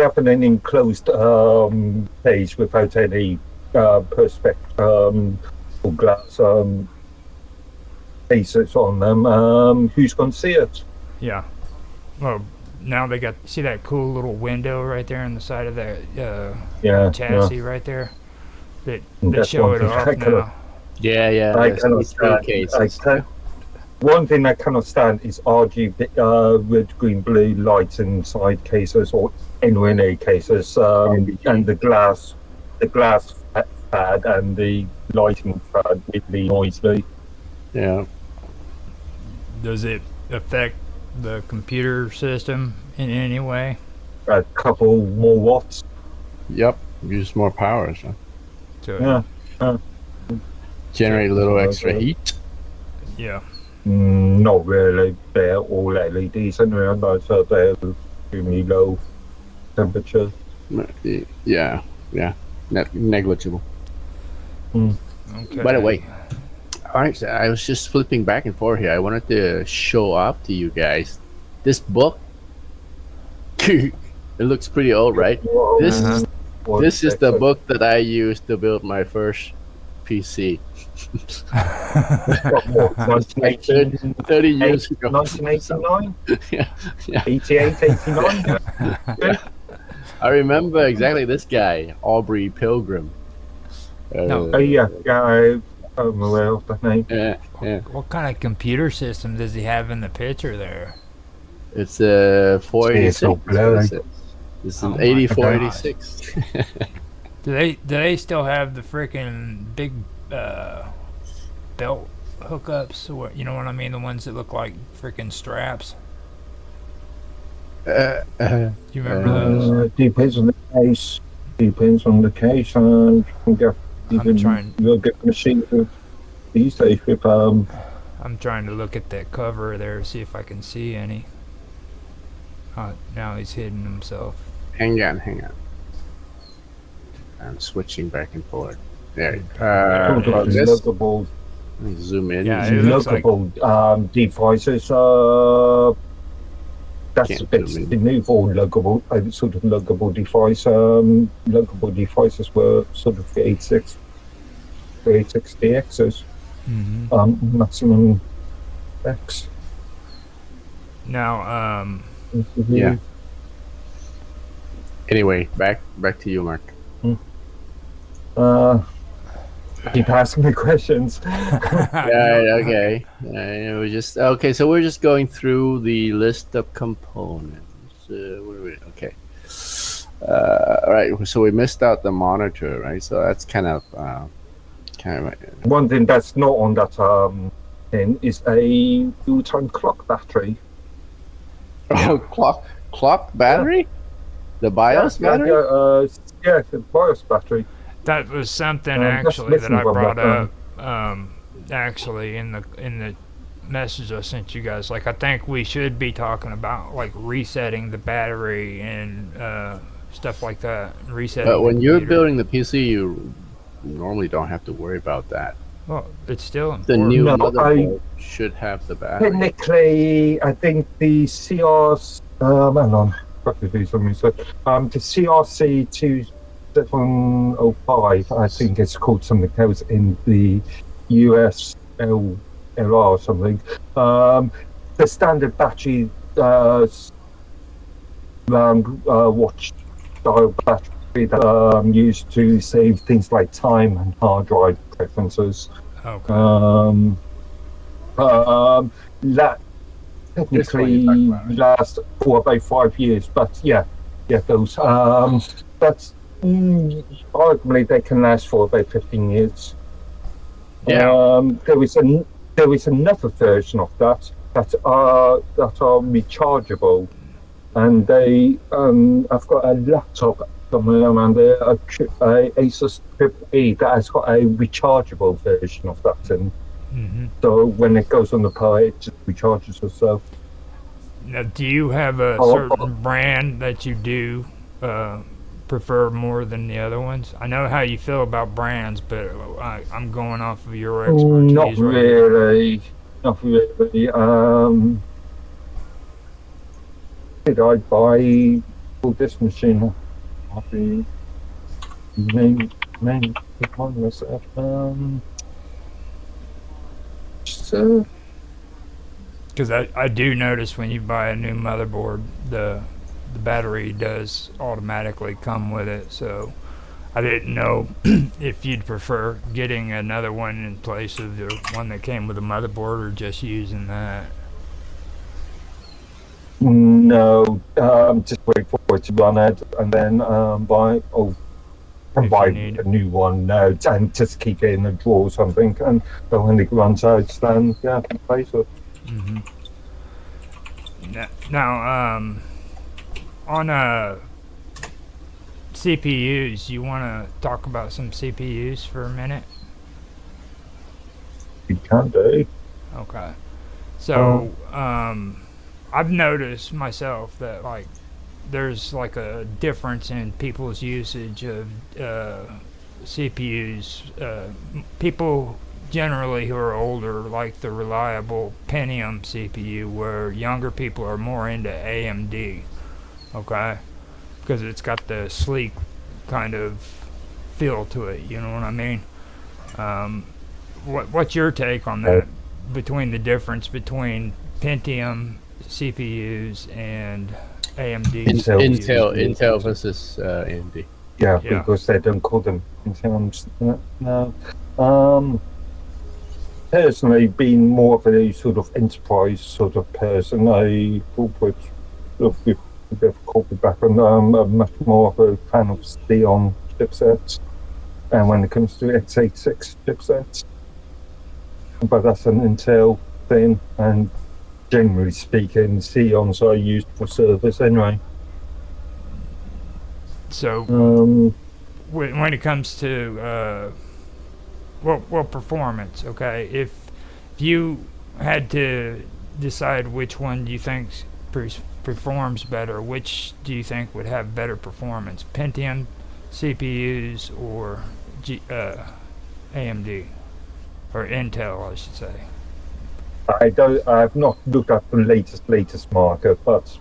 have an enclosed page without any perspex or glass pieces on them, who's going to see it? Yeah. Well, now they got, see that cool little window right there on the side of that chassis right there? They show it off now. Yeah. I cannot stand. One thing I cannot stand is RGB, red, green, blue lights inside cases or NONA cases, and the glass pad and the lighting pad really noisy. Yeah. Does it affect the computer system in any way? A couple more watts. Yep. Use more power. So. So generate a little extra heat. Yeah. Not really. They're all LEDs anyway, so they're extremely low temperature. Yeah. Negligible. Okay. By the way, alright, so I was just flipping back and forth here. I wanted to show up to you guys this book. It looks pretty old, right? This is the book that I used to build my first PC. 30 years ago. 1989? Yeah. 88, 89? I remember exactly this guy, Aubrey Pilgrim. I'm aware of that name. Yeah. What kind of computer system does he have in the picture there? It's a 486. It's an 8486. Do they still have the freaking big belt hookups, or you know what I mean, the ones that look like freaking straps? Do you remember those? Depends on the case. And you'll get machines these days with I'm trying to look at that cover there, see if I can see any. Now he's hidden himself. Hang on. I'm switching back and forth. There. lookable. Let me zoom in. Yeah, it looks lookable devices. That's a bit new for lookable, sort of lookable device. Lookable devices were sort of 386DXs. Maximum X. Now, yeah. Anyway, back to you, Mark. Keep asking me questions. Yeah, okay. We're just okay. So we're just going through the list of components. Okay. All right. So we missed out the monitor, right? So that's kind of one thing that's not on that thing is a full-time clock battery. Oh, clock battery? The BIOS battery? Yeah, the BIOS battery. That was something Just actually that listen I from brought that, up. Actually, in the message I sent you guys, like I think we should be talking about like resetting the battery and stuff like that. Resetting. But when the you're computer. building the PC, you normally don't have to worry about that. Well, it's still The important. new No, motherboard should have the battery. technically, I think the CRs, hang on, got to do something. So, the CRC 2705, I think it's called something else in the USLR or something. The standard battery, watch style battery that used to save things like time and hard drive preferences. Okay. That This one you're talking technically about, right? lasts for about 5 years, but yeah, those. But arguably they can last for about 15 years. Yeah. There is another version of that are rechargeable, and they I've got a laptop somewhere around there, a Asus Triple E that has got a rechargeable version of that, and so when it goes on the power, it just recharges itself. Now, do you have a certain brand that you do prefer more than the other ones? I know how you feel about brands, but I'm going off of your expertise. Not really. Not really. Did I buy this machine? The name of myself. So Because I do notice when you buy a new motherboard, the battery does automatically come with it. So I didn't know if you'd prefer getting another one in place of the one that came with the motherboard or just using that. no, just wait for it to run out and then buy a new one now and just keep it in a drawer or something, and when it runs out, then yeah, place it. Now, on CPUs, you want to talk about some CPUs for a minute? You can do. Okay. So, I've noticed myself that like there's like a difference in people's usage of CPUs. People generally who are older like the reliable Pentium CPU, where younger people are more into AMD. Okay, because it's got the sleek kind of feel to it. You know what I mean? What's your take on that? Between the difference between Pentium CPUs and AMD Intel versus AMD. Yeah, because they don't call them Intels. No. Personally, being more of a sort of enterprise sort of person, a corporate with a bit of corporate background, I'm much more of a fan of Xeon chipsets, and when it comes to x86 chipsets, but that's an Intel thing, and generally speaking, Xeons are used for servers anyway. So, when it comes to performance, okay, if you had to decide which one do you think performs better, which do you think would have better performance, Pentium CPUs or AMD or Intel, I should say? I've not looked at the latest market, but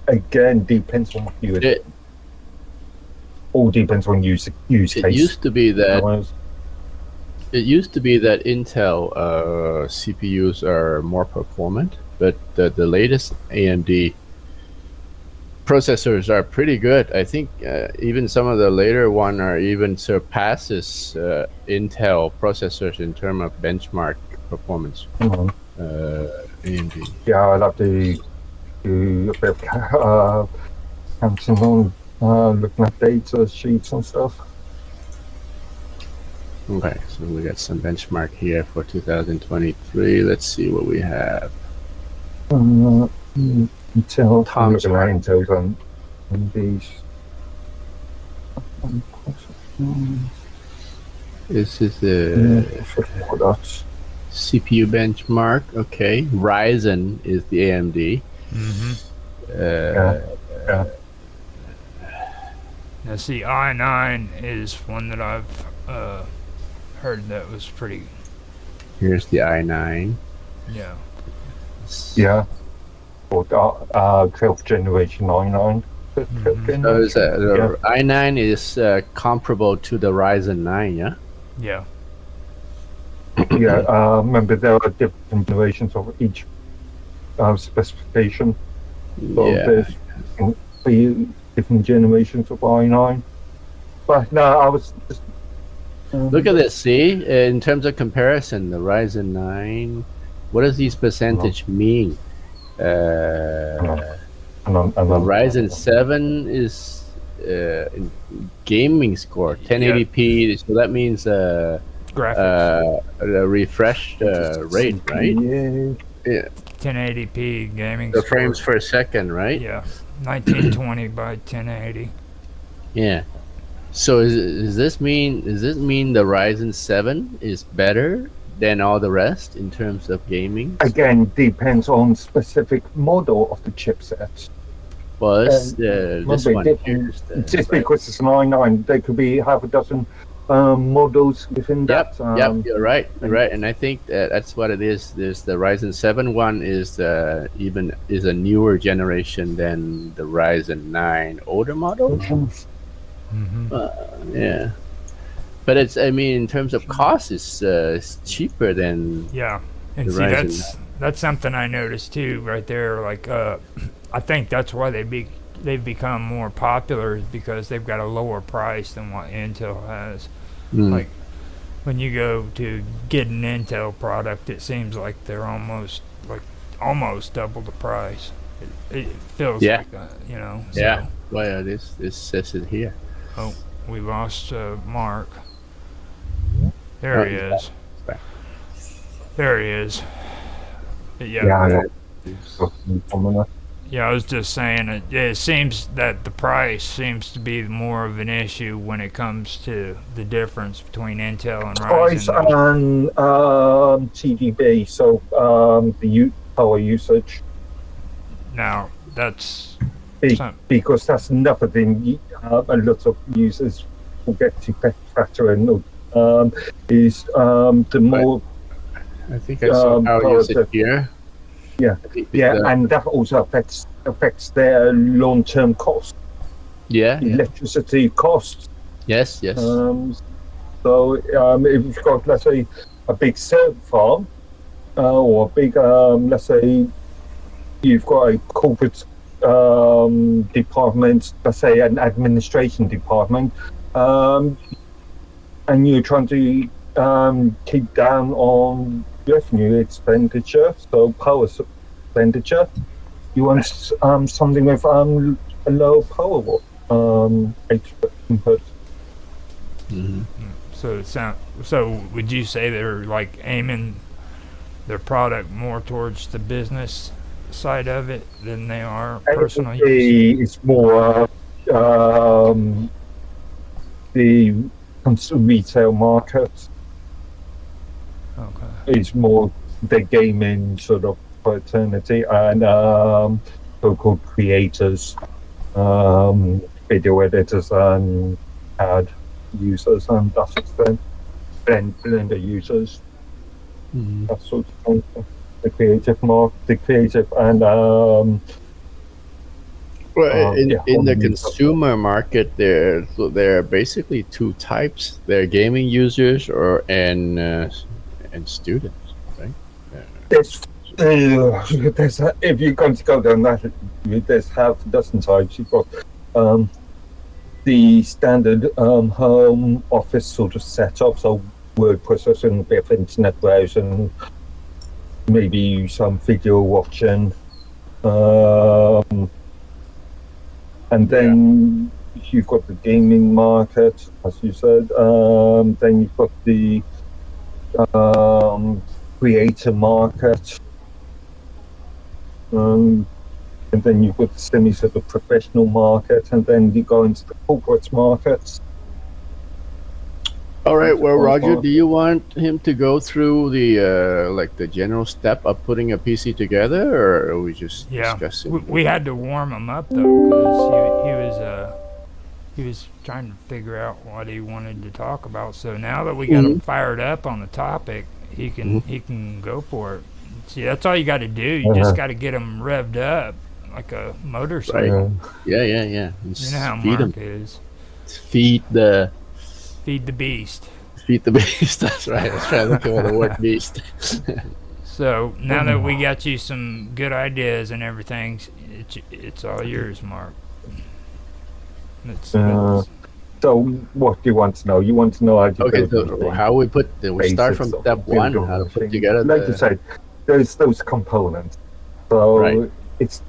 again, depends on what you do. All depends on use case. It used to be that Intel CPUs are more performant, but the latest AMD processors are pretty good. I think even some of the later one are even surpasses Intel processors in terms of benchmark performance. AMD. Yeah, I'll have to do a bit of counting on looking at data sheets and stuff. Okay, so we got some benchmark here for 2023. Let's see what we have. Intel. I'm Tom's looking at Intel's and these. This is Yeah, the something like that. CPU benchmark. Okay, Ryzen is the AMD. Mm-hmm. Yeah, yeah. Now, see, i9 is one that I've heard that was pretty. Here's the i9. Yeah. Yeah. Or 12th generation i9. 12th Mm-hmm. So is generation? the i9 is comparable to the Ryzen 9, yeah? Yeah. Yeah, remember there are different generations of each specification. So Yeah. there's 3 different generations of i9. But no, I was just. Look at this. See, in terms of comparison, the Ryzen 9. What does these percentage mean? The Ryzen 7 is in gaming score 1080p. So that means Graphics. a refreshed rate, right? Yeah, 1080p gaming the score. frames per second, right? Yeah. 1920 by 1080. Yeah. So does this mean the Ryzen 7 is better than all the rest in terms of gaming? Again, depends on specific model of the chipset. Well, this one here is Just because it's an i9, there could be half a dozen models within that. Yep, you're right. You're right, and I think that's what it is. There's the Ryzen 7 one is a newer generation than the Ryzen 9 older model. Mm-hmm. Yeah, but in terms of cost, it's cheaper than Yeah. And the see, Ryzen that's something I noticed too, right there. Like, I think that's why they've become more popular, is because they've got a lower price than what Intel has. Like, when you go to get an Intel product, it seems like they're almost double the price. It feels like that, you know. So. Yeah. Well, this says it here. Oh, we lost Mark. There he is. There he is. Yeah. Yeah, I was just saying it seems that the price seems to be more of an issue when it comes to the difference between Intel and Price Ryzen. and TDP, so the power usage. Now, that's because that's another thing a lot of users forget to factor in. Is the more I think I saw power usage here. Yeah, and that also affects their long-term costs. Yeah, electricity costs. Yes. So if you've got, let's say, a big server farm, or a big, let's say, you've got a corporate department, let's say an administration department, and you're trying to keep down on revenue expenditure, so power expenditure. You want something with a low power input. Mm-hmm. So would you say they're like aiming their product more towards the business side of it than they are personal use? It's more the retail market. Okay. It's more the gaming sort of fraternity and so-called creators, video editors and ad users and that sort of thing. Blender users. Mm-hmm. That sort of thing. The creative and in the consumer market, there are basically two types. There are gaming users and students, right? There's if you're going to go down that, there's half a dozen types. You've got the standard home office sort of setup, so word processing, a bit of internet browsing, maybe some video watching, and then you've got the gaming market, as you said. Then you've got the creator market, and then you've got the semi sort of professional market, and then you go into the corporate markets. All right. Well, Roger, Uh, do you want him to go through the like the general step of putting a PC together, or are we just Yeah, discussing? we had to warm him up though, because he was trying to figure out what he wanted to talk about. So now that we got him fired up on the topic, he can go for it. See, that's all you got to do. You just got to get him revved up like a motorcycle. Yeah. You know how Feed him. Mark is. Feed the Feed the beast. feed the beast. That's right. I was trying to look for the word beast. So now that we got you some good ideas and everything, it's all yours, Mark. So, what do you want to know? You want to know how to Okay, build so the how we start from basics of step one, building how to a put machine. together Like the you said, there's those components. So Right. it's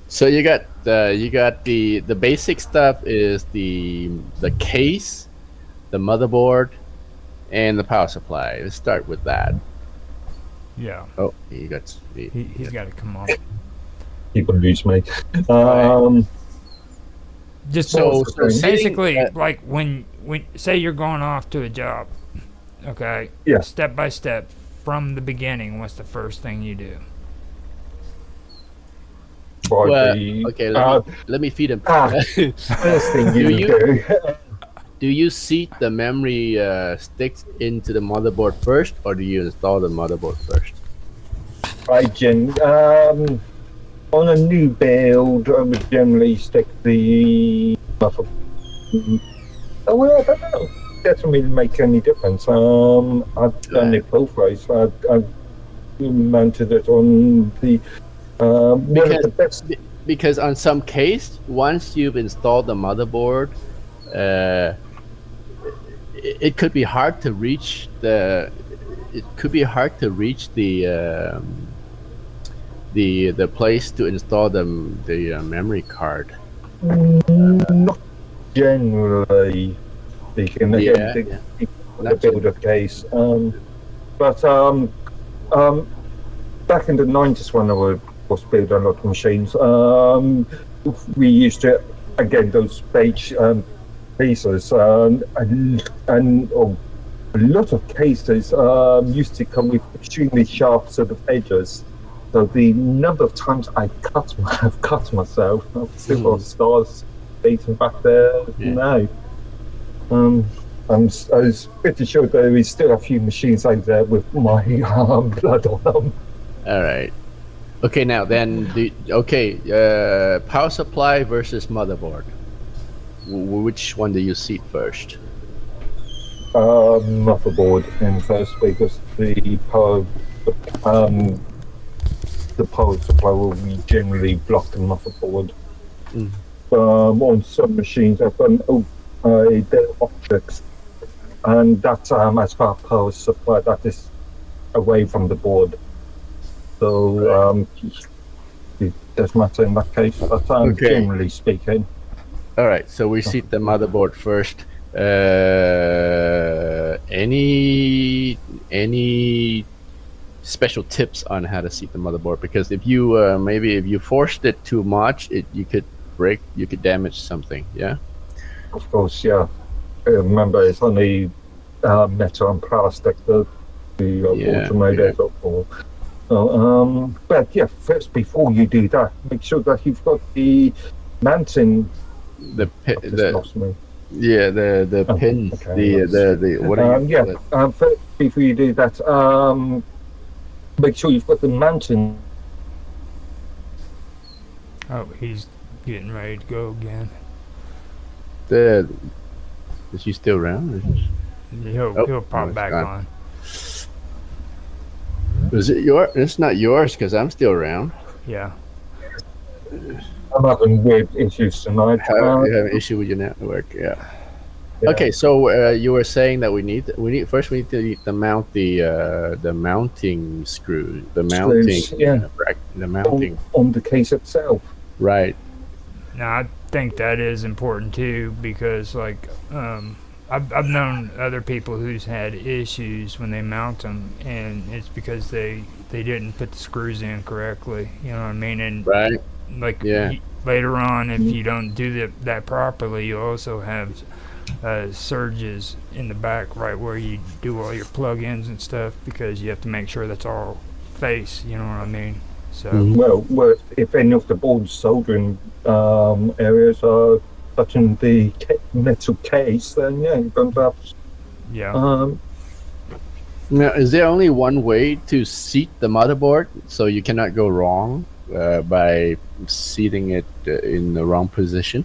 So you got the basic stuff is the case, the motherboard, and the power supply. Let's start with that. Yeah, Oh, you got he's got to come on. people lose me. Just So basically, sitting, like when say you're going off to a job, okay? Yeah. Step by step from the beginning. What's the first thing you do? By well, the, okay, let me feed him. first thing Do you you- do. Do you seat the memory sticks into the motherboard first, or do you install the motherboard first? On a new build, I would generally stick the buffer. Oh, well, I don't know. Doesn't really make any difference. I've done it both ways. I've mounted it on the one of the best. Because on some case, once you've installed the motherboard, it could be hard to reach the. It could be hard to reach the place to install the memory card. Not generally speaking. Again, Yeah, the build of case. But back in the 90s when I was building a lot of machines, we used to, again, those beige cases, and a lot of cases used to come with extremely sharp sort of edges. So the number of times I've cut myself, I've still got scars dating back there now. I was pretty sure there is still a few machines out there with my blood on them. All right. Okay, now then, power supply versus motherboard. Which one do you seat first? Motherboard in first because the power supply will be generally block the motherboard. On some machines, I've done their optics, and that's as far as power supply that is away from the board. So it does matter in that case, but generally speaking. All right, so we seat the motherboard first. Any special tips on how to seat the motherboard? Because if you maybe if you forced it too much, you could damage something. Yeah. Of course, yeah. Remember, it's only metal and plastic that the automated for. So, but yeah, first before you do that, make sure that you've got the mounting. The lost me. Yeah, the pin, Okay, the what are you? First, before you do that, make sure you've got the mounting. Oh, he's getting ready to go again. Is he still around? He'll pop back gone. on. Is it yours? It's not yours because I'm still around. Yeah. I'm having weird issues tonight. You have an issue with your network, yeah. Okay, so you were saying that we need to mount the mounting screw, the mounting, the mounting on the case itself. Right. Now I think that is important too, because like I've known other people who's had issues when they mount them, and it's because they didn't put the screws in correctly. You know what I mean? And right. Like later on, if you don't do that properly, you also have surges in the back, right where you do all your plug-ins and stuff, because you have to make sure that's all face. You know what I mean? So Well, if any of the board soldering areas are touching the metal case, then yeah, you're going to have. yeah. Now, is there only one way to seat the motherboard so you cannot go wrong by seating it in the wrong position?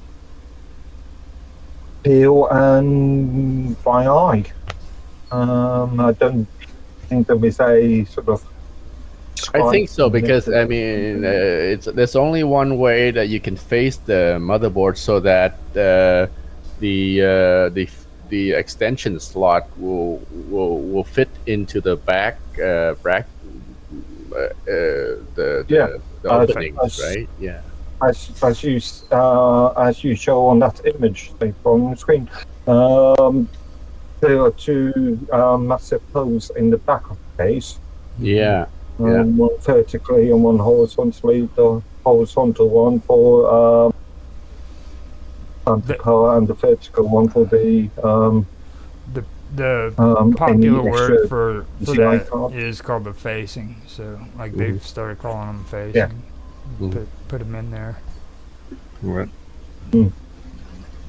Peel and by eye. I don't think there is a sort of. I think so, because I mean, there's only one way that you can face the motherboard so that the extension slot will fit into the back the openings, right? Yeah. As you show on that image from the screen, there are two massive holes in the back of the case. Yeah. One vertically and one horizontally. The horizontal one for the car, and the vertical one for the popular any word extra for PCI that card. is called the facing. So like they've started calling them facing. Yeah. Put them in there. Right.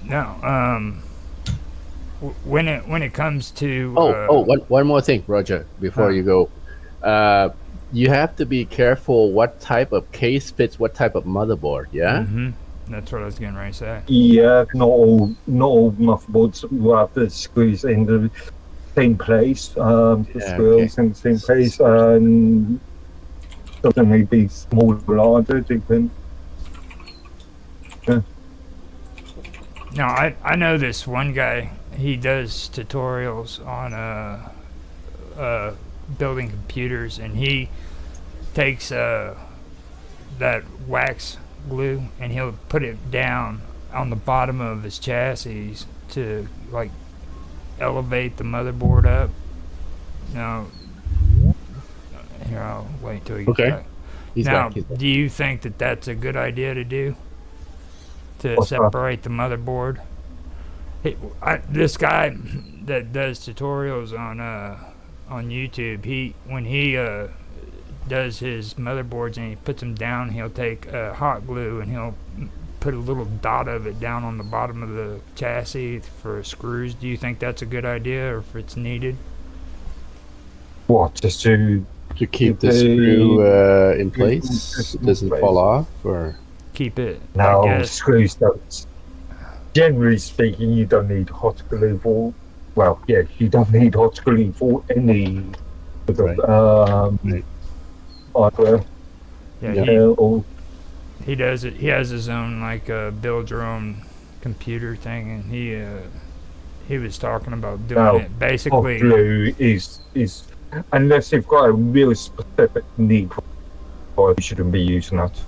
Now, when it comes to one more thing, Roger, before you go. You have to be careful what type of case fits what type of motherboard, yeah? Mm-hmm. That's what I was getting ready to say. Yeah, not all motherboards will have the screws in the same place. The screws in the same place, and doesn't need to be smaller or larger. Depending. Yeah. Now, I know this one guy. He does tutorials on building computers, and he takes that wax glue and he'll put it down on the bottom of his chassis to like elevate the motherboard up. Now, here, I'll wait till he gets back. He's now, back. do you think that that's a good idea to do? To What's that? separate the motherboard? This guy that does tutorials on YouTube, when he does his motherboards and he puts them down, he'll take hot glue and he'll put a little dot of it down on the bottom of the chassis for screws. Do you think that's a good idea, or if it's needed? What, just to keep the screw in place? It doesn't fall off, or keep it? No, screws don't. Generally speaking, you don't need hot glue for. Well, yeah, you don't need hot glue for any sort of hardware. Yeah, he does it. He has his own build your own computer thing, and he was talking about doing it basically. Hot glue is unless you've got a really specific need for it, you shouldn't be using that.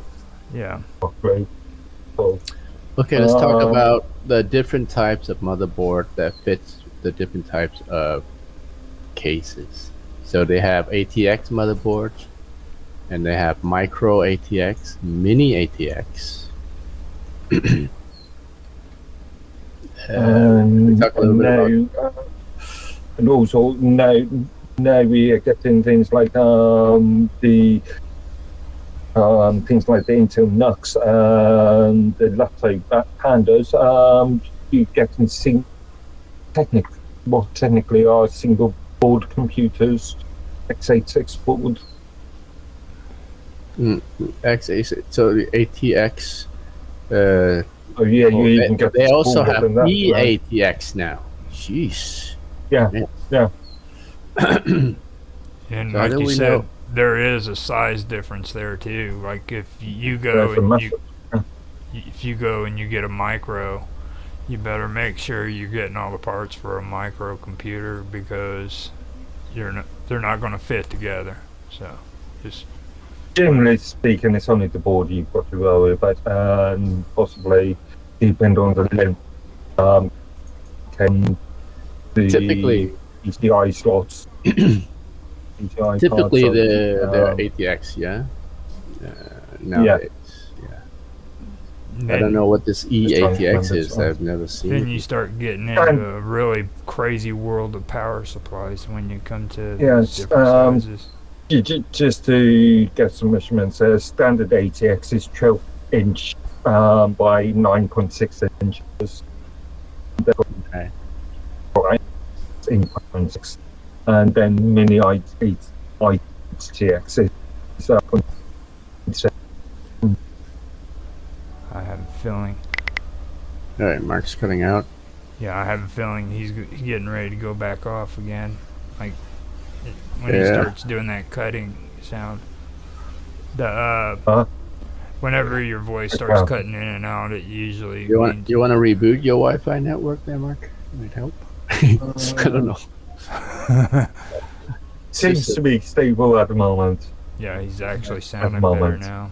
Yeah. Hot glue. So, okay, let's talk about the different types of motherboard that fits the different types of cases. So they have ATX motherboards, and they have micro ATX, mini ATX. and also now we are getting things like the things like the Intel NUCs and the Lacto Pandas. You getting technically are single board computers, x86 board. x86, so the ATX. Oh yeah, you even get. They also have ATX now. Jeez. Yeah, yeah. And so like you said, there is a size difference there too. Like if you go if you go and you get a micro, you better make sure you're getting all the parts for a micro computer, because they're not going to fit together. So just generally speaking, it's only the board you've got to worry about, and possibly depend on the length. Typically PCI slots. Typically they're ATX, yeah. Nowadays, I don't know what this Just trying to EATX remember is. to- I've never seen Then it. you start getting into a really crazy world of power supplies when you come to Yes, different sizes. Just to get some measurements, standard ATX is 12 inch by 9.6 inches. Okay. Right, 8.6. And then mini ITX is 0.7. I have a feeling. All right, Mark's cutting out. Yeah, I have a feeling he's getting ready to go back off again. Like when he Yeah. starts doing that cutting sound. The Huh? whenever your voice starts Wow. cutting in and out, it usually You want means to reboot your Wi-Fi network there, Mark? Might help. I don't know. Seems to be stable at the moment. Yeah, he's actually At the sounding better moment. now.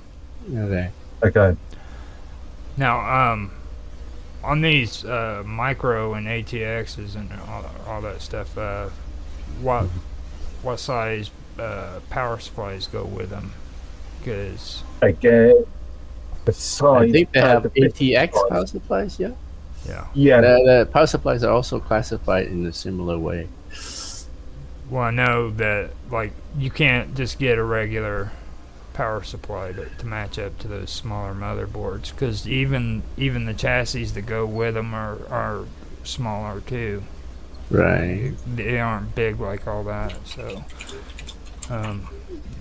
Okay. Okay. Now, on these micro and ATXs and all that stuff, what size power supplies go with them? Because Again, the size. I think they have the bit ATX size. power supplies. Yeah. Yeah. The power supplies are also classified in a similar way. well, I know that like you can't just get a regular power supply to match up to those smaller motherboards because even the chassis that go with them are smaller too. Right. They aren't big like all that. So,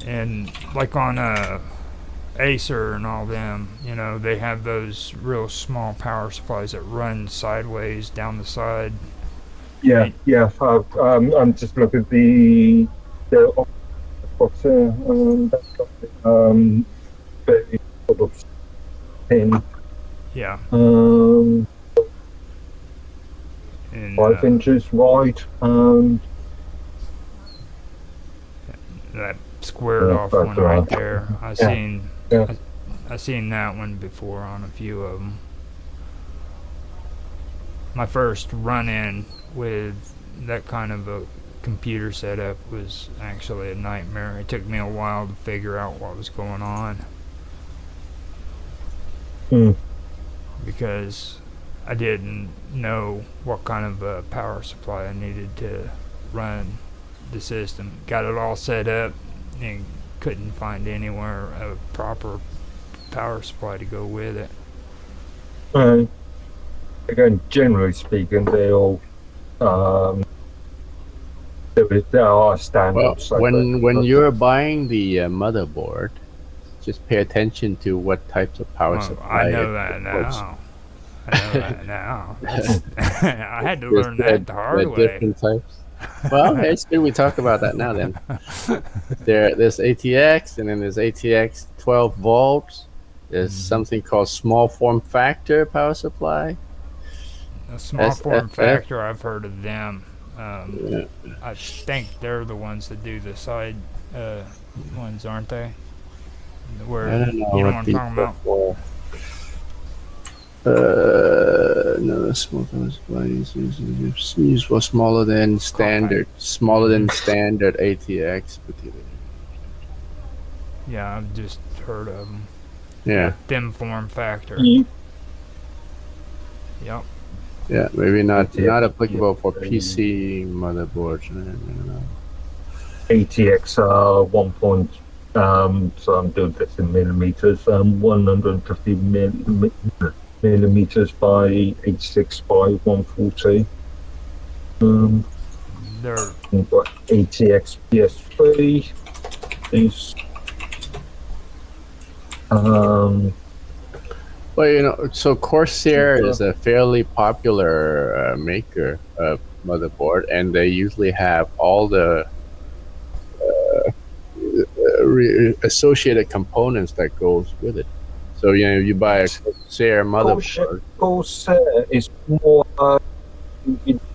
and like on Acer and all them, you know, they have those real small power supplies that run sideways down the side. Yeah. I'm just looking at the what's very sort of thin, Yeah, 5 and inches wide. that squared Yeah, off that's one right right. there. I Yeah. seen Yeah. I seen that one before on a few of them. My first run-in with that kind of a computer setup was actually a nightmare. It took me a while to figure out what was going on Mm. because I didn't know what kind of a power supply I needed to run the system. Got it all set up and couldn't find anywhere a proper power supply to go with it. Again, generally speaking, they all there are Well, standards. when you're buying the motherboard, just pay attention to what types of power Well, supply. I know it that supports. now. I know that now. I had to There's learn that the hard way. different types. Well, it's good we talk about that now. Then there's ATX, and then there's ATX 12 volts. There's something called small form factor power supply. A small form SFF. factor, I've heard of them. Yeah. I think they're the ones that do the side ones, aren't they? Where I don't know you know what what I'm these talking are about. for. No, small power supply is used for smaller than standard ATX. Yeah, I've just heard of them. Yeah, Thin form factor. You, Yep. yeah, maybe not ATX, applicable for PC motherboards. I don't know. ATX 1. So I'm doing this in millimeters. 150 millimeters by 86 by 140. They're We've got ATX PS3. These. Well, you know, so Corsair is a fairly popular maker of motherboard, and they usually have all the associated components that goes with it. So you know, you buy a Corsair motherboard. Corsair is more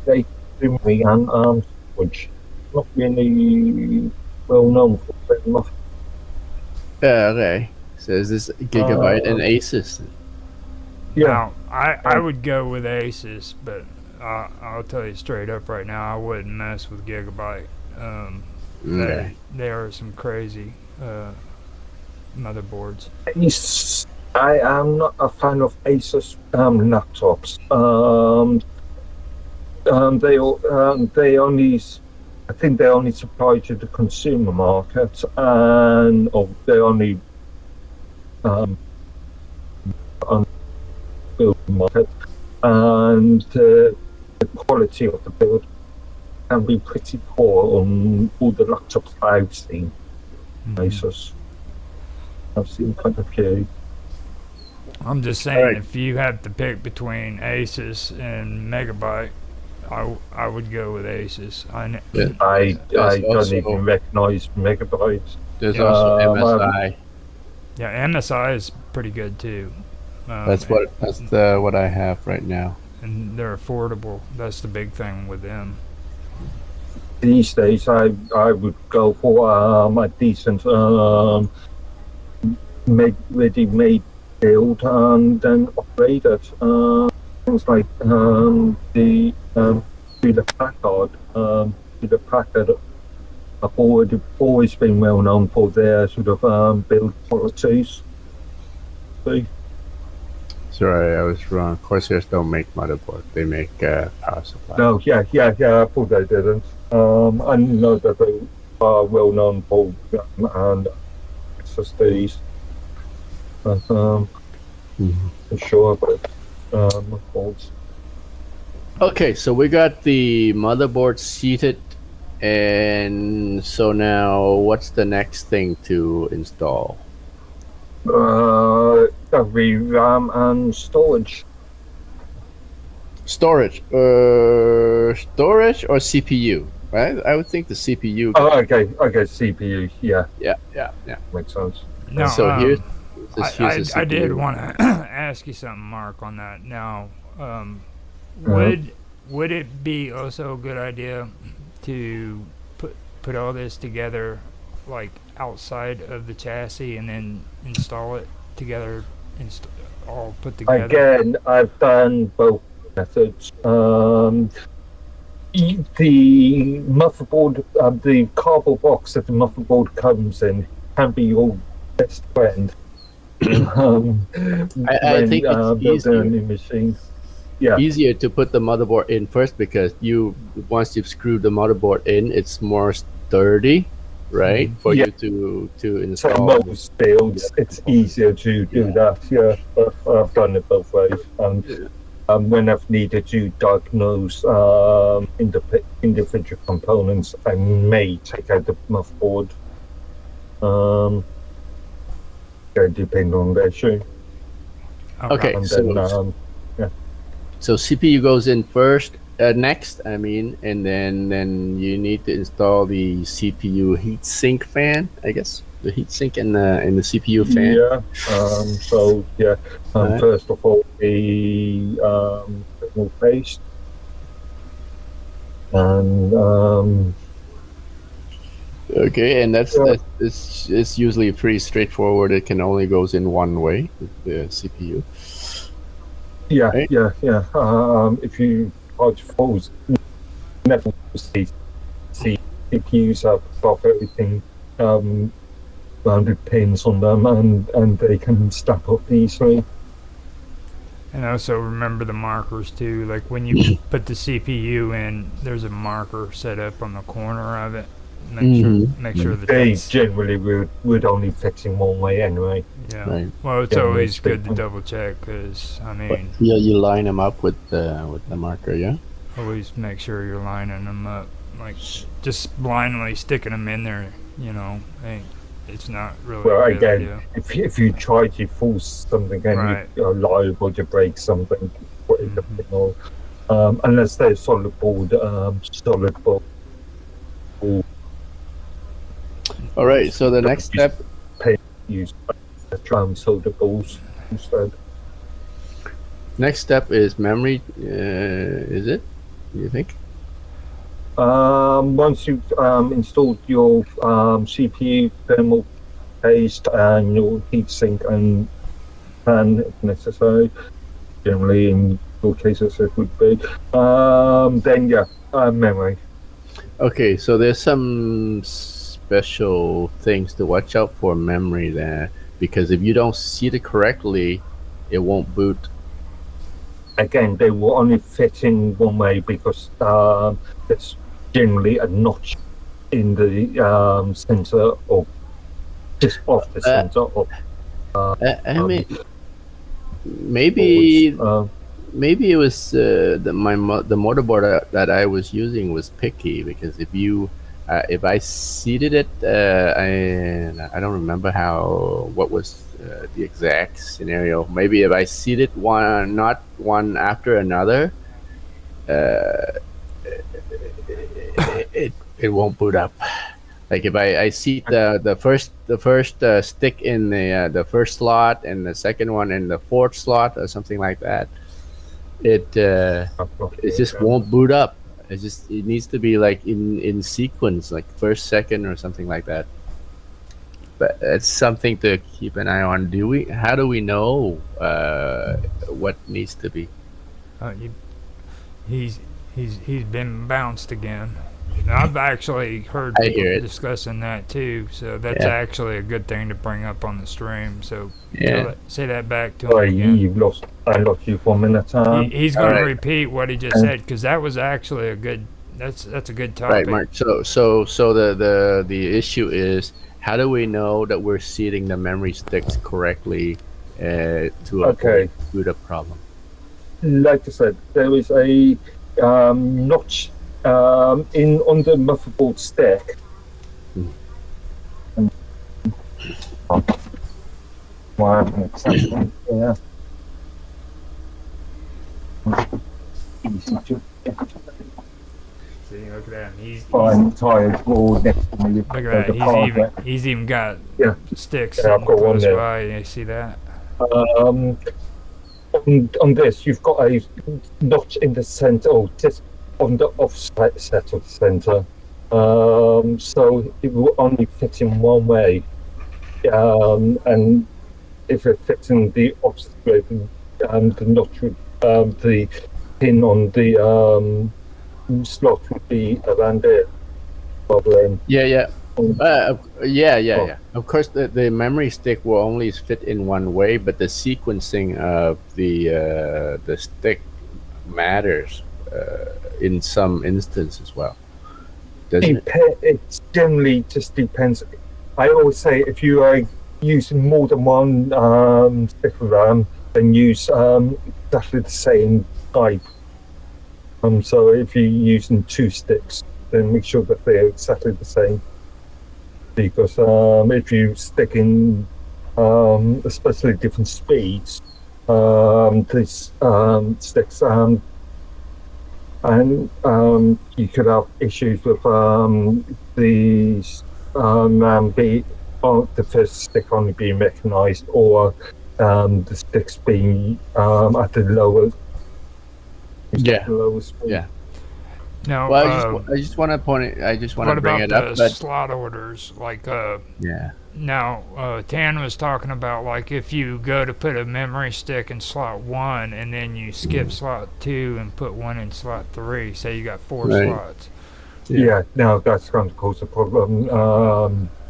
they do me and which not really well known for very much. Yeah, okay. So is this Gigabyte and Asus? Yeah. Now, I would go with Asus, but I'll tell you straight up right now, I wouldn't mess with Gigabyte. Okay. They are some crazy motherboards. I am not a fan of Asus laptops. They only, I think they only supply to the consumer market, and they only on build market, and the quality of the build can be pretty poor on all the laptops I've seen. Asus, I've seen quite a few. I'm just saying, Alright. if you have to pick between Asus and Megabyte, I would go with Asus. Yeah. I There's don't also- even recognize megabytes. There's Yeah. also Um, MSI. Yeah, MSI is pretty good too. That's what I have right now. And they're affordable. That's the big thing with them. These days, I would go for a decent ready-made build and then upgrade it. Things like the Packard. The Packard have always been well known for their sort of build qualities. So, Sorry, I was wrong. Corsairs don't make motherboard. They make power supply. no, yeah. I thought they didn't. I know that they are well known for and SSDs. But, for sure, but boards. Okay, so we got the motherboard seated, and so now what's the next thing to install? That'd be RAM and storage. Storage, storage or CPU? Right? I would think the CPU. Oh, okay, CPU. Yeah, Yeah. makes sense. Now, So here's the I did CPU. want to ask you something, Mark, on that. Now, would it be also a good idea to put all this together, like outside of the chassis, and then install it together, all put together? Again, I've done both methods. The motherboard, the cardboard box that the motherboard comes in, can be your best friend. I think it's building a new machine. Yeah. easier to put the motherboard in first because once you've screwed the motherboard in, it's more sturdy, right? For Yeah. you to So install. most builds, it's easier to do that. Yeah, I've done it both ways. When I've needed to diagnose individual components, I may take out the motherboard. Depending on the issue. Okay, And so then, so CPU goes in first, next. I mean, and then you need to install the CPU heatsink fan. I guess the heatsink and the CPU fan. yeah. So yeah. Right. First of all, the thermal paste, and Okay, and Yeah. it's usually pretty straightforward. It can only goes in one way with the CPU. yeah, Right. yeah. If you are to suppose, never see CPUs have got everything rounded pins on them, and they can stack up easily. And also remember the markers too. Like when you put the CPU in, there's a marker set up on the corner of it. Make sure that They that's, generally would only fix in one way anyway. yeah. Right. Well, it's Yeah, always that's good to big. double check because I But mean, yeah, you line them up with the marker. Yeah. always make sure you're lining them up. Like just blindly sticking them in there, it's not really Well, a good again, idea. if you try to force something and Right. you're liable to break something, Mhm. unless they're solid board. All right. So the next step. Use solder balls instead. Next step is memory. Is it? You think? Once you've installed your CPU, thermal paste, and your heatsink and fan, if necessary, generally in your cases it would be, then yeah, memory. Okay. So there's some special things to watch out for memory there. because if you don't seat it correctly, it won't boot. Again, they will only fit in one way because there's generally a notch in the center or just off the center of. I mean, maybe boards. maybe it was the motherboard that I was using was picky, because if I seated it, I don't remember what was the exact scenario. Maybe if I seated not one after another, it won't boot up. Like if I seat the first stick in the first slot and the second one in the fourth slot or something like that, it just won't boot up. It needs to be like in sequence, like first, second, or something like that. But it's something to keep an eye on. How do we know what needs to be? He's been bounced again. I've actually heard people discussing that too, so that's actually a good thing to bring up on the stream. So say that back to him again. I lost you for a minute. He's going to repeat what he just said, because that was actually a good. That's a good topic. Right, Mark. So the issue is, how do we know that we're seating the memory sticks correctly to avoid boot up problem? Like I said, there is a notch on the motherboard stick. Yeah. See, look at that. He's tired wall next to me. Look at that. He's even got sticks. Yeah, I've got one there. By. You see that? On this, you've got a notch in the center, or just on the offset of the center. So it will only fit in one way. And if it fits in the opposite way, the notch would, the pin on the slot would be around there. Yeah. Of course, the memory stick will only fit in one way, but the sequencing of the stick matters in some instance as well. It generally just depends. I always say, if you are using more than one stick of RAM, then use exactly the same type. So if you're using two sticks, then make sure that they're exactly the same. Because if you stick in especially different speeds, these sticks, and you could have issues with the first stick only being recognised, or the sticks being at the lower. Yeah. No. Well, I just want to bring it up. But slot orders, like Now, Tan was talking about, like, if you go to put a memory stick in slot 1 and then you skip slot 2 and put one in slot 3, say you got 4 slots. Yeah, now that's going to cause a problem,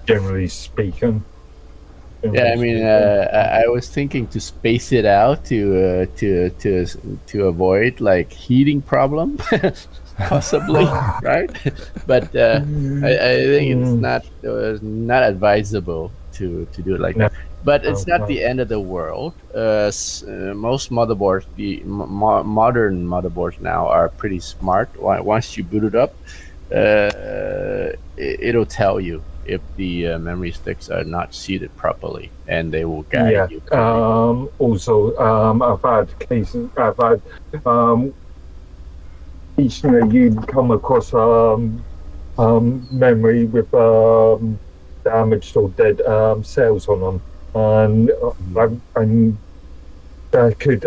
generally speaking. I mean, I was thinking to space it out to avoid like heating problem, possibly, right? But I think it's not advisable to do it like that. But it's not the end of the world. Most motherboards, modern motherboards now, are pretty smart. Once you boot it up, it'll tell you if the memory sticks are not seated properly, and they will guide you. Also, I've had cases. Occasionally you come across memory with damaged or dead cells on them, and that could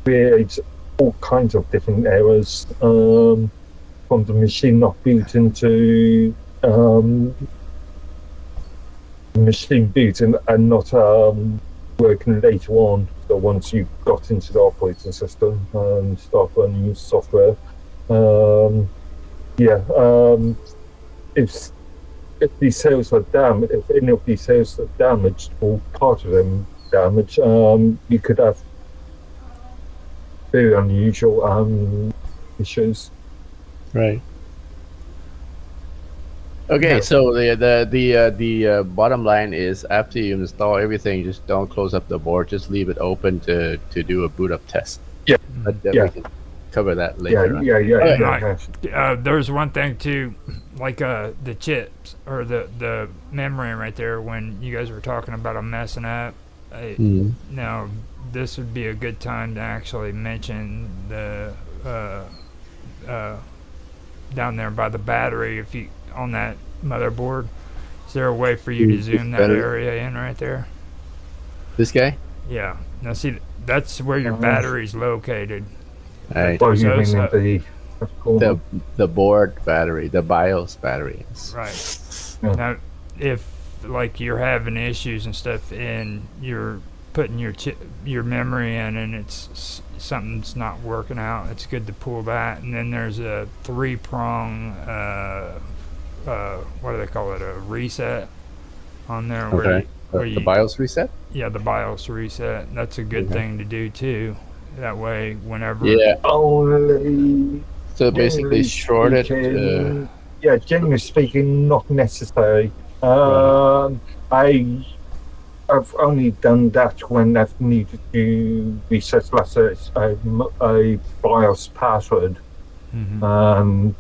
create all kinds of different errors, from the machine not booting to machine booting and not working later on. So once you got into the operating system and start running software, if if these cells are damaged, if any of these cells are damaged or part of them damaged, you could have very unusual issues. Right. Okay, Yeah. so the bottom line is after you install everything, just don't close up the board. Just leave it open to do a boot up test. Yeah. But Yeah. we can cover that Yeah, later. yeah, yeah, Alright. yeah. Like, there's one thing too, like the chips or the memory right there. When you guys were talking about them messing up, Mhm. now this would be a good time to actually mention the down there by the battery. If you on that motherboard, is there a way for you to zoom that Battery. area in right there? This guy. Yeah. Now see, that's where your battery's located. Right. Well, you So- mean so- The board battery, the BIOS battery. Right. Yeah. Now, if like you're having issues and stuff, and you're putting your memory in, and something's not working out, it's good to pull that. And then there's a 3-prong, what do they call it? A reset on there. Okay. Where The you, BIOS reset. yeah, the BIOS reset. That's a good Okay. thing to do too. That way, whenever Yeah. Only. So basically, short it. Yeah, generally speaking, not necessary. I've only done that when I've needed to reset, let's say, a BIOS password, and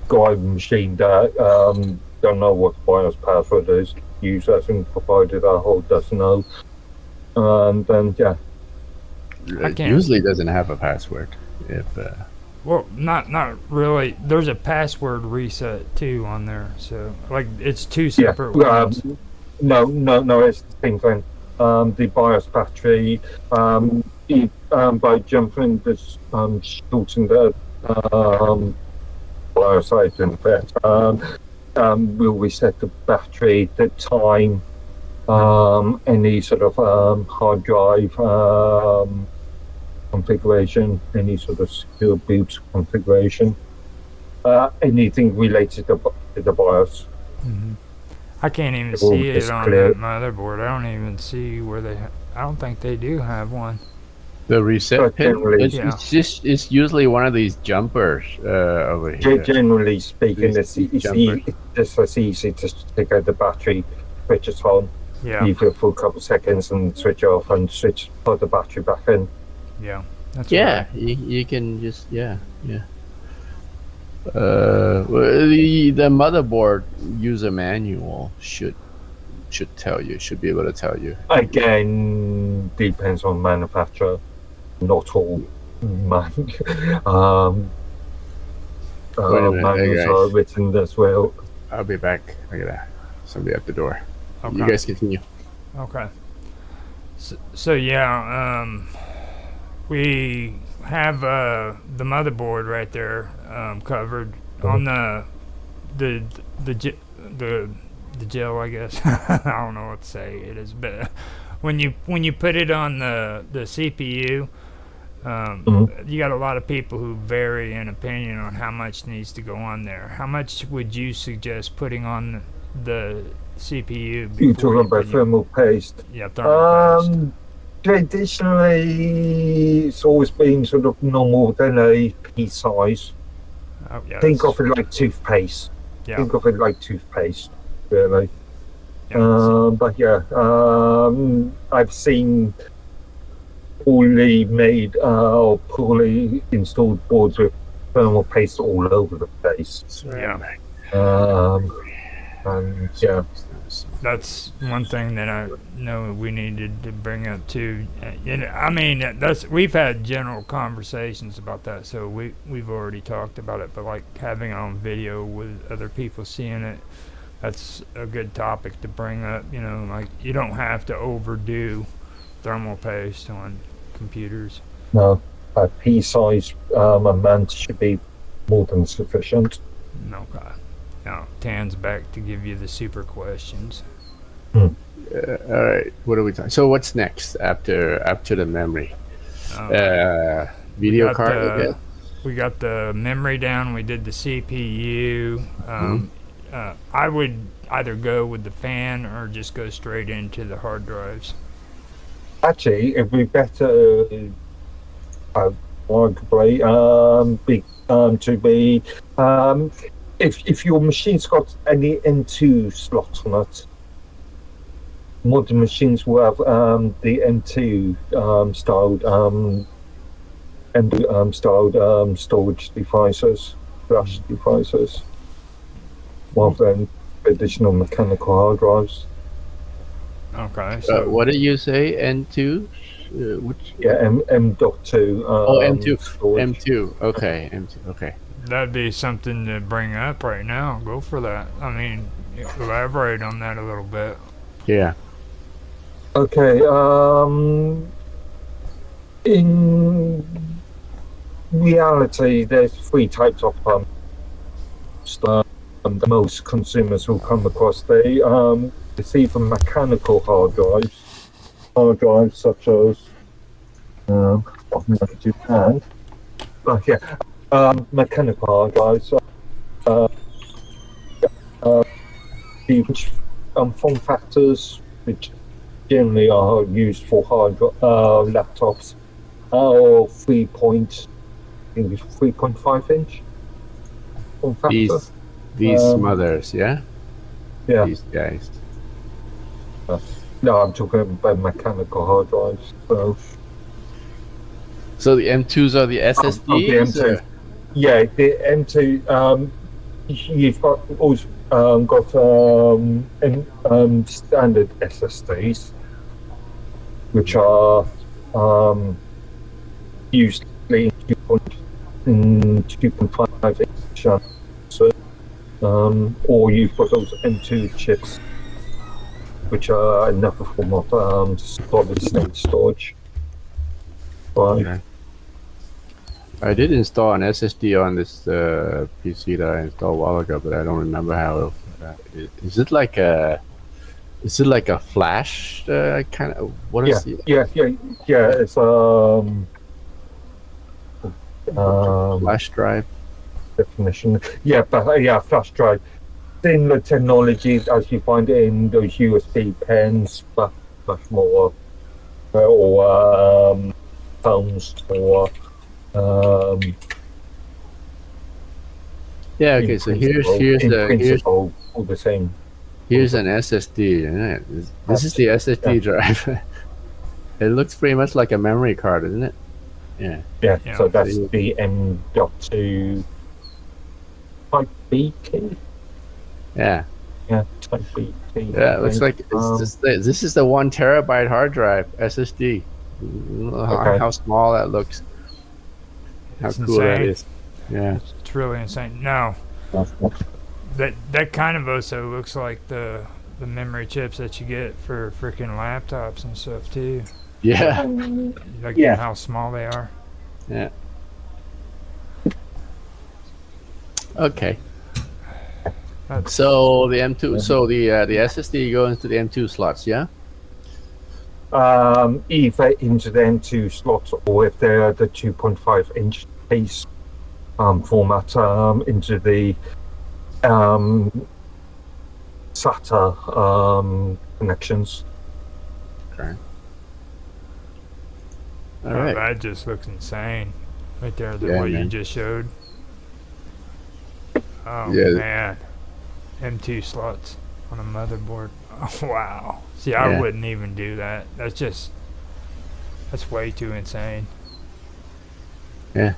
got a machine that don't know what BIOS password is. User hasn't provided a whole doesn't know, and then yeah. I It can't- usually doesn't have a password. If Well, not really. There's a password reset too on there, so like it's two separate ones. No, it's the same thing. The BIOS battery, by jumping this, shorting the BIOS item bit, will reset the battery, the time, any sort of hard drive configuration, any sort of secure boot configuration, anything related to the BIOS. I can't even It will see it just on clear- that motherboard. I don't even see where they. I don't think they do have one. the reset But pin, generally- it's usually one of these jumpers over here. Generally speaking, These it's jumpers. just as easy to take out the battery, switch it on, Yeah, leave it for a couple of seconds, and switch it off, and put the battery back in. yeah, that's Yeah, right. you can just yeah. Well, the motherboard user manual should be able to tell you. Again, depends on manufacturer. Not all Wait a minute, hey manuals guys. are written as well. I'll be back. I got somebody at the door. Okay. You guys continue. Okay. So yeah, we have the motherboard right there covered on the gel, I guess. I don't know what to say it is, but when you put it on the CPU, you got a lot of people who vary in opinion on how much needs to go on there. How much would you suggest putting on the CPU? You're before talking about put your- thermal paste. Yeah, thermal paste. Traditionally, it's always been sort of no more than a pea size. Oh, yeah, Think that's- of it like toothpaste. yeah. Think of it like toothpaste, really. Yeah, But yeah, I've seen poorly made or poorly installed boards with thermal paste all over the place. yeah. And yeah, That's one thing that I know we needed to bring up too. I mean, we've had general conversations about that, so we've already talked about it. But like having it on video with other people seeing it, that's a good topic to bring up. You know, like you don't have to overdo thermal paste on computers. no, a pea size amount should be more than sufficient. No, God. Now Tan's back to give you the super questions. All right. What are we talking? So what's next after the memory? Um, Video got card. the- Okay. we got the memory down. We did the CPU. I would either go with the fan or just go straight into the hard drives. Actually, it'd be better, arguably, if your machine's got any M2 slots on it. Modern machines will have the M2 styled storage devices, flash devices, rather than traditional mechanical hard drives. Okay. So What did you say? N2? Which? Yeah, M.2. M2. storage. M2. Okay, M2. Okay. that'd be something to bring up right now. Go for that. I mean, elaborate on that a little bit. Yeah. Okay. In reality, there's three types of stuff that most consumers will come across. It's either mechanical hard drives such as Japan, but yeah, mechanical hard drives. Which form factors, which generally are used for laptops, or 3.5 inch form factor. These mothers, yeah. Yeah. These guys. No, I'm talking about mechanical hard drives. So the M2s are the The SSDs. M2. Yeah, the M2. You've got always got standard SSDs, which are usually in 2.5 inch. Or you've got those M2 chips, which are another form of solid state storage. Right. Okay. I did install an SSD on this PC that I installed a while ago, but I don't remember how. Is it like a flash kind of? What is it? Yeah. It's Flash drive. definition. Yeah, but flash drive. Similar technology as you find it in those USB pens, but much more, or phones, or Yeah. Okay. So here's principle, all the same. here's an SSD. This is the SSD drive. It looks pretty much like a memory card, isn't it? Yeah. Yeah. Yeah. So that's the M.2 type B key. Yeah. Yeah, type B key. Yeah. It looks like this is the 1 terabyte hard drive SSD. How small that looks. How It's cool that insane. is. Yeah. It's really insane. No, that kind of also looks like the memory chips that you get for freaking laptops and stuff too. Yeah. Like Yeah. how small they are. Yeah. Okay. That's, So the M2, so the SSD goes into the M2 slots, yeah. Either into the M2 slots, or if they're the 2.5 inch case format, into the SATA connections. Okay. All oh, right. that just looks insane. Right there, Yeah, what you man. just showed. Oh Yeah. man, M2 slots on a motherboard. Oh, wow. See, I Yeah. wouldn't even do that. That's way too insane. It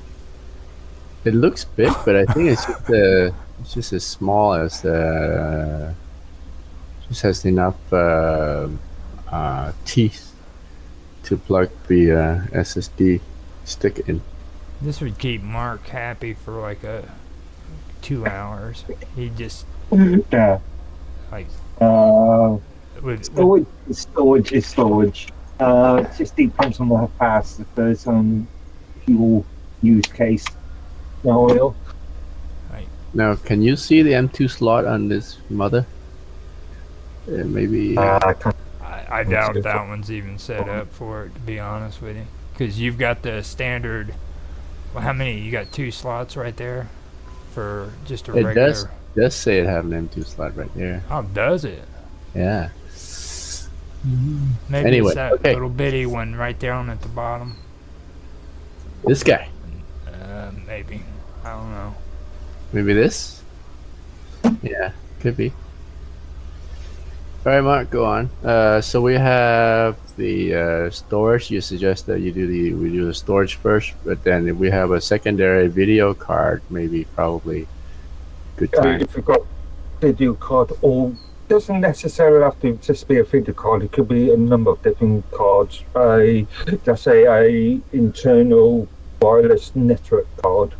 looks big, but I think it's just as small as just has enough teeth to plug the SSD stick in. This would keep Mark happy for like 2 hours. He just Yeah. like would Storage is storage. It just depends on how fast if there's fuel use case. No, Now, can you see the M2 slot on this mother? Maybe. I can't. I doubt that one's even set up for it, to be honest with you, because you've got the standard Well, how many? You got 2 slots right there for just a It regular. does say it have an M2 slot right there. Oh, does it? Yeah. Maybe Anyway, it's that okay. little bitty one right down at the bottom. This guy. Maybe. I don't know. Maybe this? Yeah, could be. All right, Mark, go on. So we have the storage. You suggest that we do the storage first, but then if we have a secondary video card, maybe probably good time. If you've got video card, or doesn't necessarily have to just be a video card. It could be a number of different cards. Let's say a internal wireless network card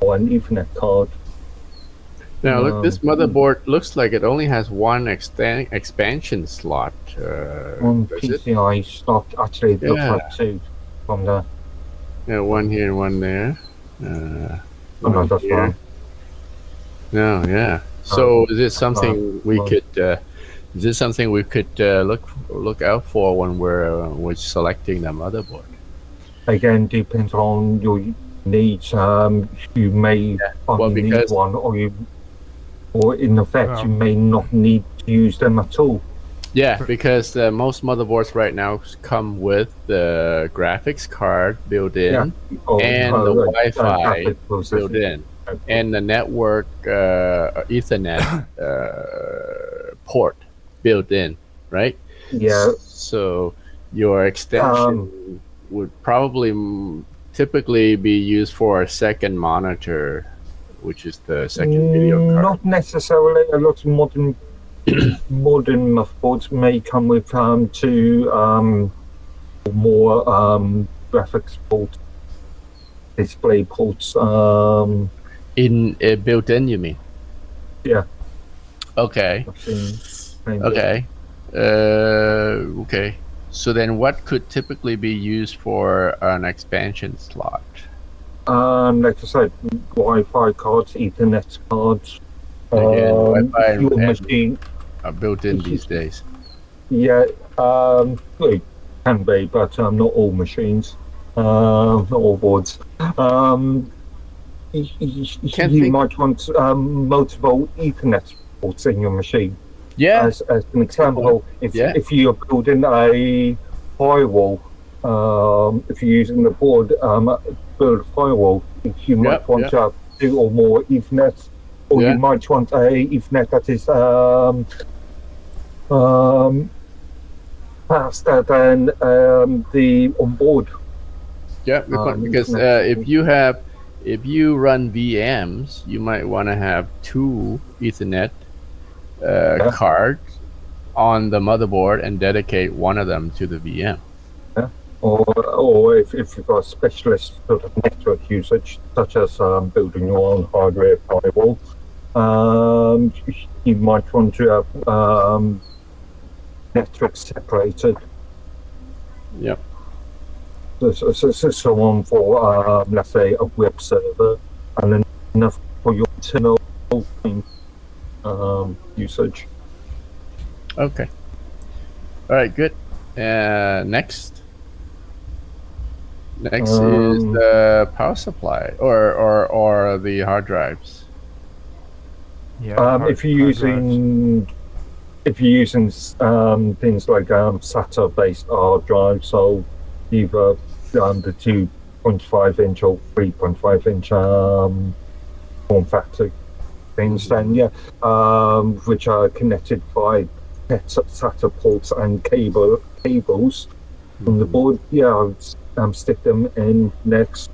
or an Ethernet card. Now, look, this motherboard looks like it only has one expansion slot. On does it? PCI slot, actually, it looks Yeah. like 2 from there. Yeah, one here and one there. Oh, no, One that's here. wrong. No, yeah. So is it something we could? Is this something we could look out for when we're selecting the motherboard? Again, depends on your needs. You may Well, need because- one, or in effect, you may not need to use them at all. Yeah, because most motherboards right now come with the graphics card built in, Yeah. Or, and the Wi-Fi graphic processor. built in, and the network Ethernet port built in, right? Yeah. So your extension would probably typically be used for a second monitor, which is the second video card. Not necessarily. A lot of modern motherboards may come with 2 more graphics ports, display ports. In built in, you mean? Yeah. Okay. Maybe. Okay. Okay. So then, what could typically be used for an expansion slot? Like I said, Wi-Fi cards, Ethernet cards. Again, Wi-Fi your and- machine. Are built in these days. Yeah, well, it can be, but not all machines, not all boards. You might want multiple Ethernet ports in your machine. Yeah. As an example, if you're building a firewall, if you're using the board, build a firewall, you might want to have 2 or more Ethernet, or you might want a Ethernet that is faster than the onboard. Yeah, because if you run VMs, you might want to have 2 Ethernet cards on the motherboard and dedicate one of them to the VM. Yeah. Or if you've got specialist sort of network usage, such as building your own hardware firewall, you might want to have networks separated. Yep. So on for, let's say, a web server, and then enough for your internal usage. Okay. All right. Good. Next. Next is the power supply or the hard drives. Yeah. If you're using things like SATA-based hard drives, so either the 2.5-inch or 3.5-inch form factor things, then which are connected by SATA ports and cables from the board. I would stick them in next,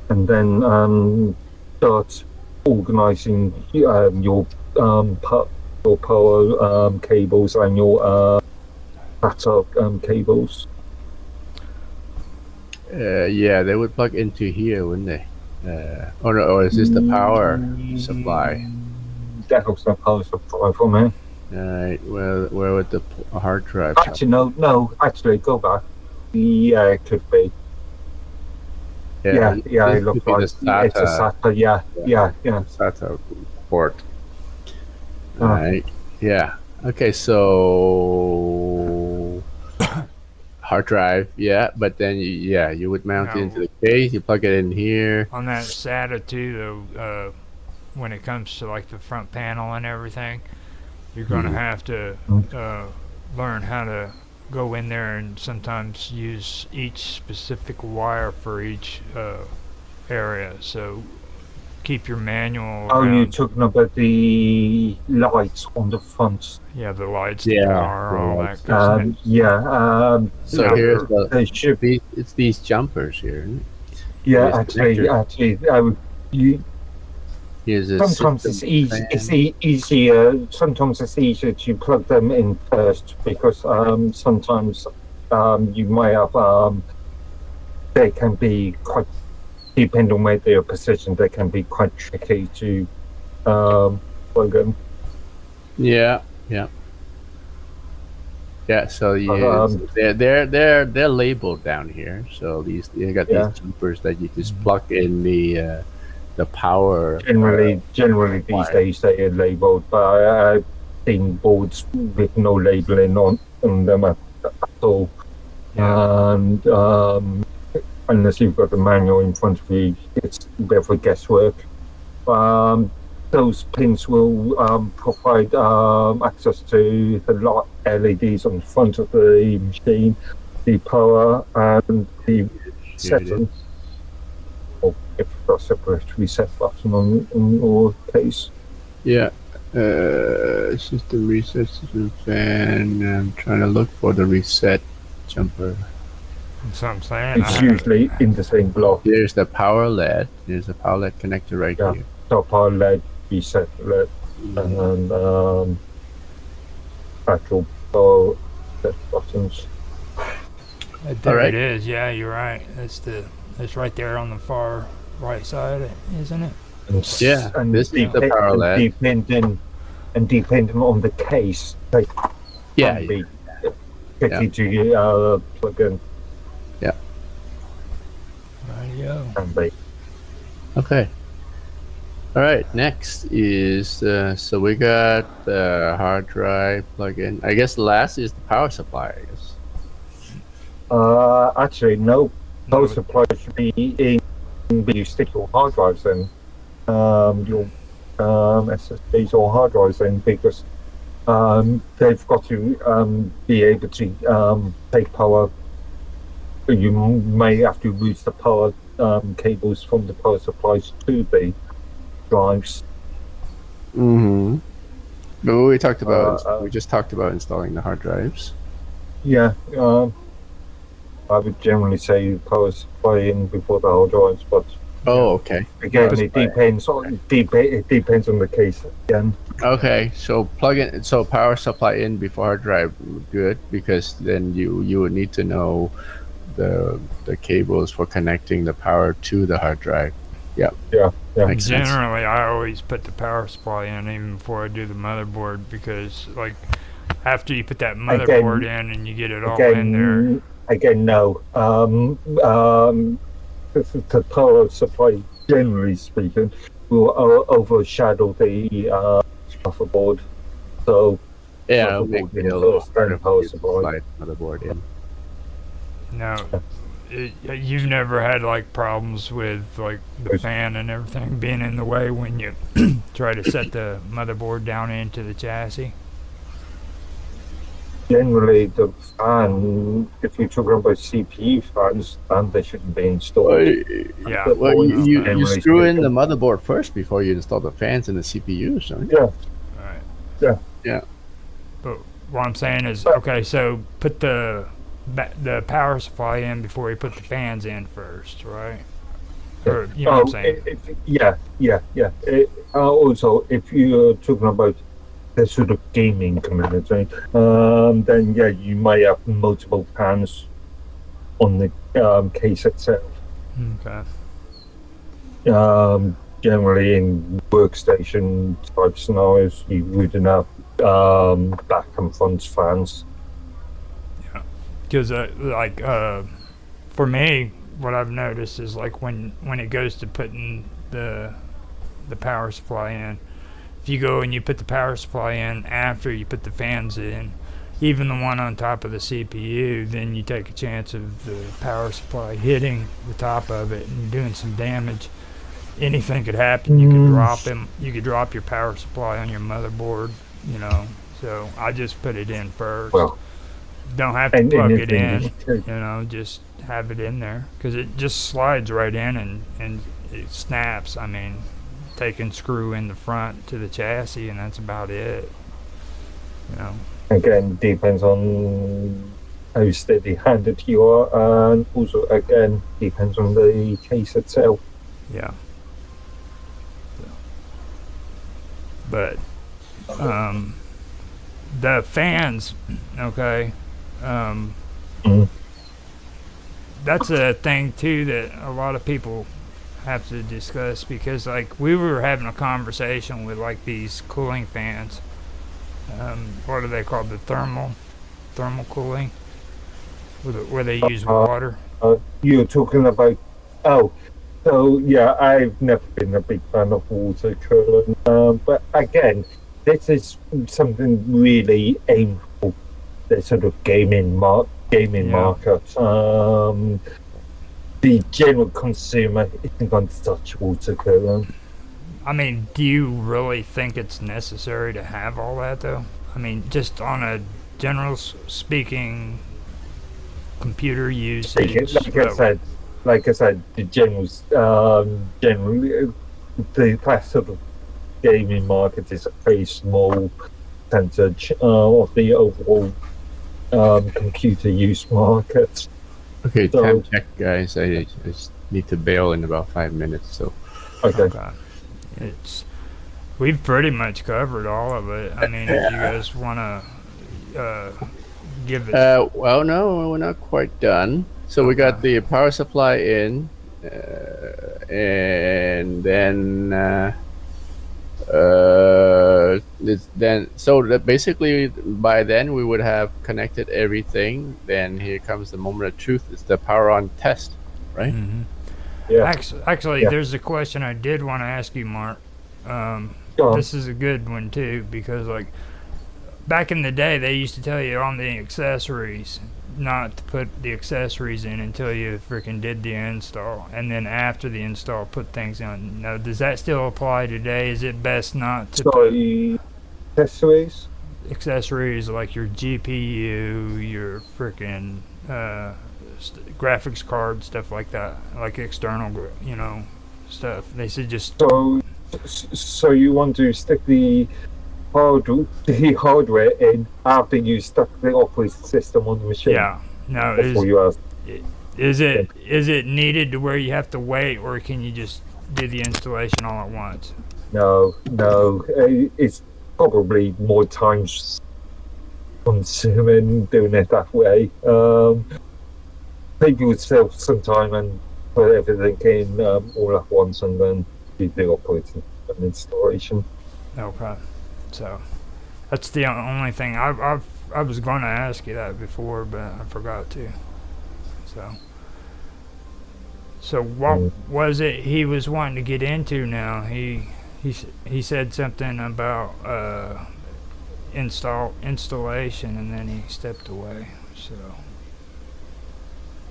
and then start organizing your power cables and your SATA cables. They would plug into here, wouldn't they? Or is this the power supply? That looks like power supply for me. Alright, where would the hard drive? Actually, no. Actually, go back. Yeah, it could be. Yeah, it looks like it's a SATA. Yeah. SATA port. Alright. Yeah. Okay, so hard drive, yeah. But then you would mount it Now, into the case. You plug it in here. on that SATA too, though, when it comes to like the front panel and everything, you're gonna Mhm. have to learn how to go in there and sometimes use each specific wire for each area. So keep your manual Oh, you're around. talking about the lights on the front. Yeah, the lights, the Yeah, power, the all lights. that. 'Cause So Now here's they're- the they should. it's these jumpers here. Isn't it? Yeah, These actually, connectors. you Here's a sometimes system it's easy. fan. Easier. Sometimes it's easier to plug them in first because sometimes you might have they can be quite depending on where they are positioned. They can be quite tricky to plug them. Yeah, yeah, yeah. So Um, they're labeled down here. So you got Yeah. these jumpers that you just plug in the power. Generally these wire. days they are labelled, but I've seen boards with no labelling on them at all. Yeah. And unless you've got the manual in front of you, it's a bit of a guesswork. Those pins will provide access to the light LEDs on the front of the machine, the power, and the Here it setting. is. Or if you've got a separate reset button on your case. Yeah. System reset, system fan. I'm trying to look for the reset jumper. That's what I'm saying. It's usually in the same block. There's the power LED. There's a power LED connector right Yeah. here. Top power LED, reset LED, and actual power set buttons. There Alright. it is. Yeah, you're right. It's right there on the far right side, isn't it? Yeah, And this is the power LED. Depending on the case, they Yeah, can be tricky to plug in. Radio. Can be. Okay. All right. Next is so we got the hard drive plug-in. I guess last is the power supply. I guess. Actually, no. Power No, supply should be in. You stick your hard drives in, your SSDs or hard drives in because they've got to be able to take power. You may have to route the power cables from the power supplies to the drives. Mm-hmm. But we talked about Uh, we just talked about installing the hard drives. Yeah, I would generally say power supply in before the hard drives, but Oh, okay. again, Power it supply. depends on the case. Again, Okay, so plug in. So power supply in before hard drive, good, because then you would need to know the cables for connecting the power to the hard drive. yeah. Makes sense. Generally, I always put the power supply in even before I do the motherboard because, like, after you put that motherboard in and you get it all in there, Again, no. The power supply, generally speaking, will overshadow the motherboard. So Yeah, it'll motherboard make in it a little first, harder then for power you to supply. slide motherboard in. no, you've never had like problems with like the fan and everything being in the way when you try to set the motherboard down into the chassis. Generally, the fan, if you're talking about CPU fans, then they shouldn't be installed. Yeah. Well, you Generally screw in the speaking. motherboard first before you install the fans and the CPUs, don't you? Yeah, Right. Yeah. Yeah. But what I'm saying is, okay, so put the power supply in before you put the fans in first, right? Or, you know what I'm saying? Yeah. Also, if you're talking about the sort of gaming community, then yeah, you might have multiple fans on the case itself. Okay. Generally, in workstation type scenarios, you wouldn't have back and front fans. Because for me, what I've noticed is like when it goes to putting the power supply in, if you go and you put the power supply in after you put the fans in, even the one on top of the CPU, then you take a chance of the power supply hitting the top of it and doing some damage. Anything could happen. You could drop him. You could drop your power supply on your motherboard. You know. So I just put it in first. Well, don't have to plug it in. anything- You know, just have it in there because it just slides right in and it snaps. I mean, take and screw in the front to the chassis and that's about it. You know. Again, depends on how steady-handed you are, and also again depends on the case itself. Yeah. But the fans, okay, that's a thing too that a lot of people have to discuss because like we were having a conversation with like these cooling fans. What are they called? The thermal cooling, where they use water. You're talking about so yeah, I've never been a big fan of water cooling, but again, this is something really aimed for the sort of gaming market. The general consumer isn't going to touch water cooling. I mean, do you really think it's necessary to have all that, though? I mean, just on a general speaking, computer usage. Like I said, the generally, the class sort of gaming market is a very small percentage of the overall computer use market. Okay, So- time check, guys. I just need to bail in about 5 minutes. So Okay. We've pretty much covered all of it. I mean, if you guys want to give it. well, no, we're not quite done. So we got the power supply in, and then so that basically by then we would have connected everything. Then here comes the moment of truth. It's the power on test, right? Mhm. Yeah. Actually, Yeah. there's a question I did want to ask you, Mark. Go on. This is a good one too because like back in the day they used to tell you on the accessories not to put the accessories in until you freaking did the install, and then after the install put things on. Now, does that still apply today? Is it best not to Sorry, accessories. put accessories like your GPU, your freaking graphics card, stuff like that, like external, stuff? They said just So you want to stick the hardware in after you stuck the operating system on the machine? yeah. No, That's what you asked. is it needed to where you have to wait, or can you just do the installation all at once? No. It's probably more time consuming doing it that way. Maybe would save some time and put everything in all at once and then do the operating and installation. Okay, so that's the only thing I was going to ask you that before, but I forgot to. So what was it he was wanting to get into now? He said something about installation, and then he stepped away. So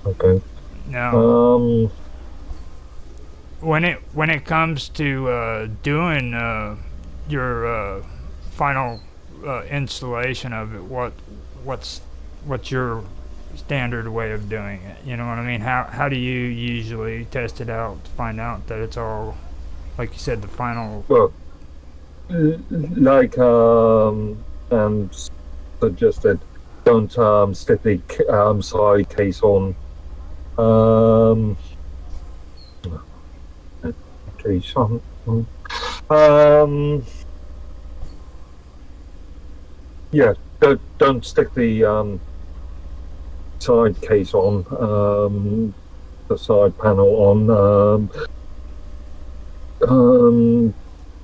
Okay. now when it comes to doing your final installation of it, what's your standard way of doing it? You know what I mean? How do you usually test it out to find out that it's all, like you said, the final? Well, like suggested, don't stick the side case on. Yeah, don't stick the side case on, the side panel on.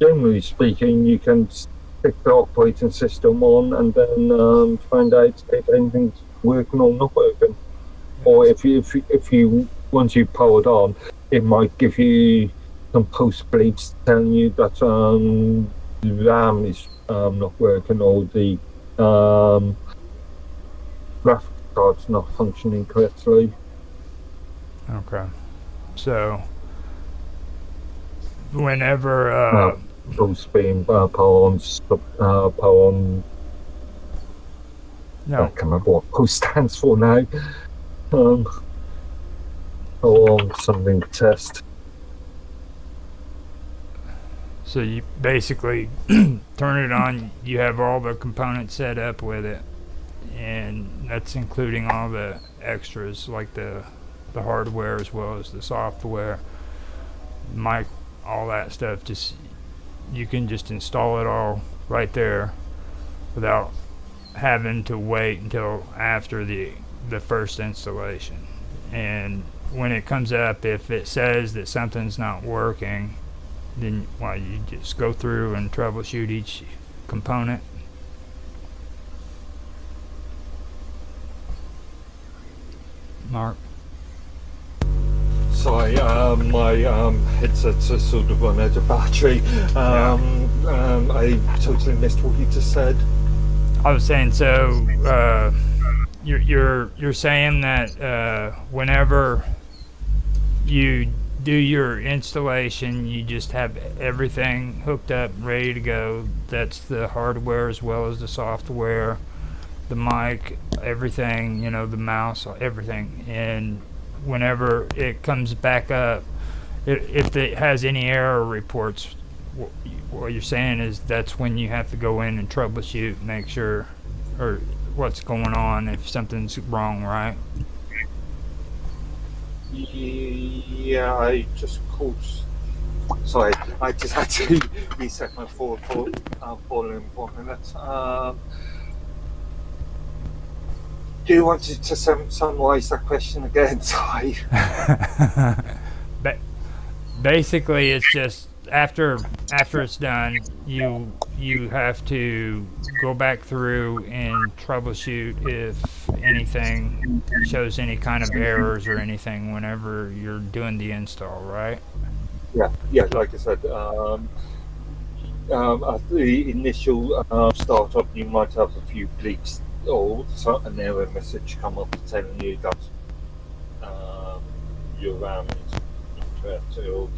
Generally speaking, you can stick the operating system on and then find out if anything's working or not working. Or if you once you powered on, it might give you some post bleeps telling you that the RAM is not working, or the graphics card's not functioning correctly. Okay. So whenever Full speed poems, poem. I no, can't remember what PO stands for now. Um, poem something test. so you basically turn it on, you have all the components set up with it, and that's including all the extras like the hardware as well as the software, mic, all that stuff. Just you can just install it all right there without having to wait until after the first installation. And when it comes up, if it says that something's not working, then you just go through and troubleshoot each component. Mark? Sorry, my headset's sort of run out of battery. I totally missed what you just said. I was saying, so you're saying that whenever you do your installation, you just have everything hooked up, ready to go. That's the hardware as well as the software, the mic, everything, the mouse, everything. And whenever it comes back up, if it has any error reports, what you're saying is that's when you have to go in and troubleshoot, make sure, or what's going on if something's wrong, right? Yeah, I just called. Sorry, I just had to reset my phone for in 4 minutes. Do you want to summarize that question again? Sorry. Basically, it's just after it's done, you have to go back through and troubleshoot if anything shows any kind of errors or anything whenever you're doing the install, right? Yeah. Like I said, at the initial startup, you might have a few bleeps or an error message come up telling you that your RAM is incorrect. Or,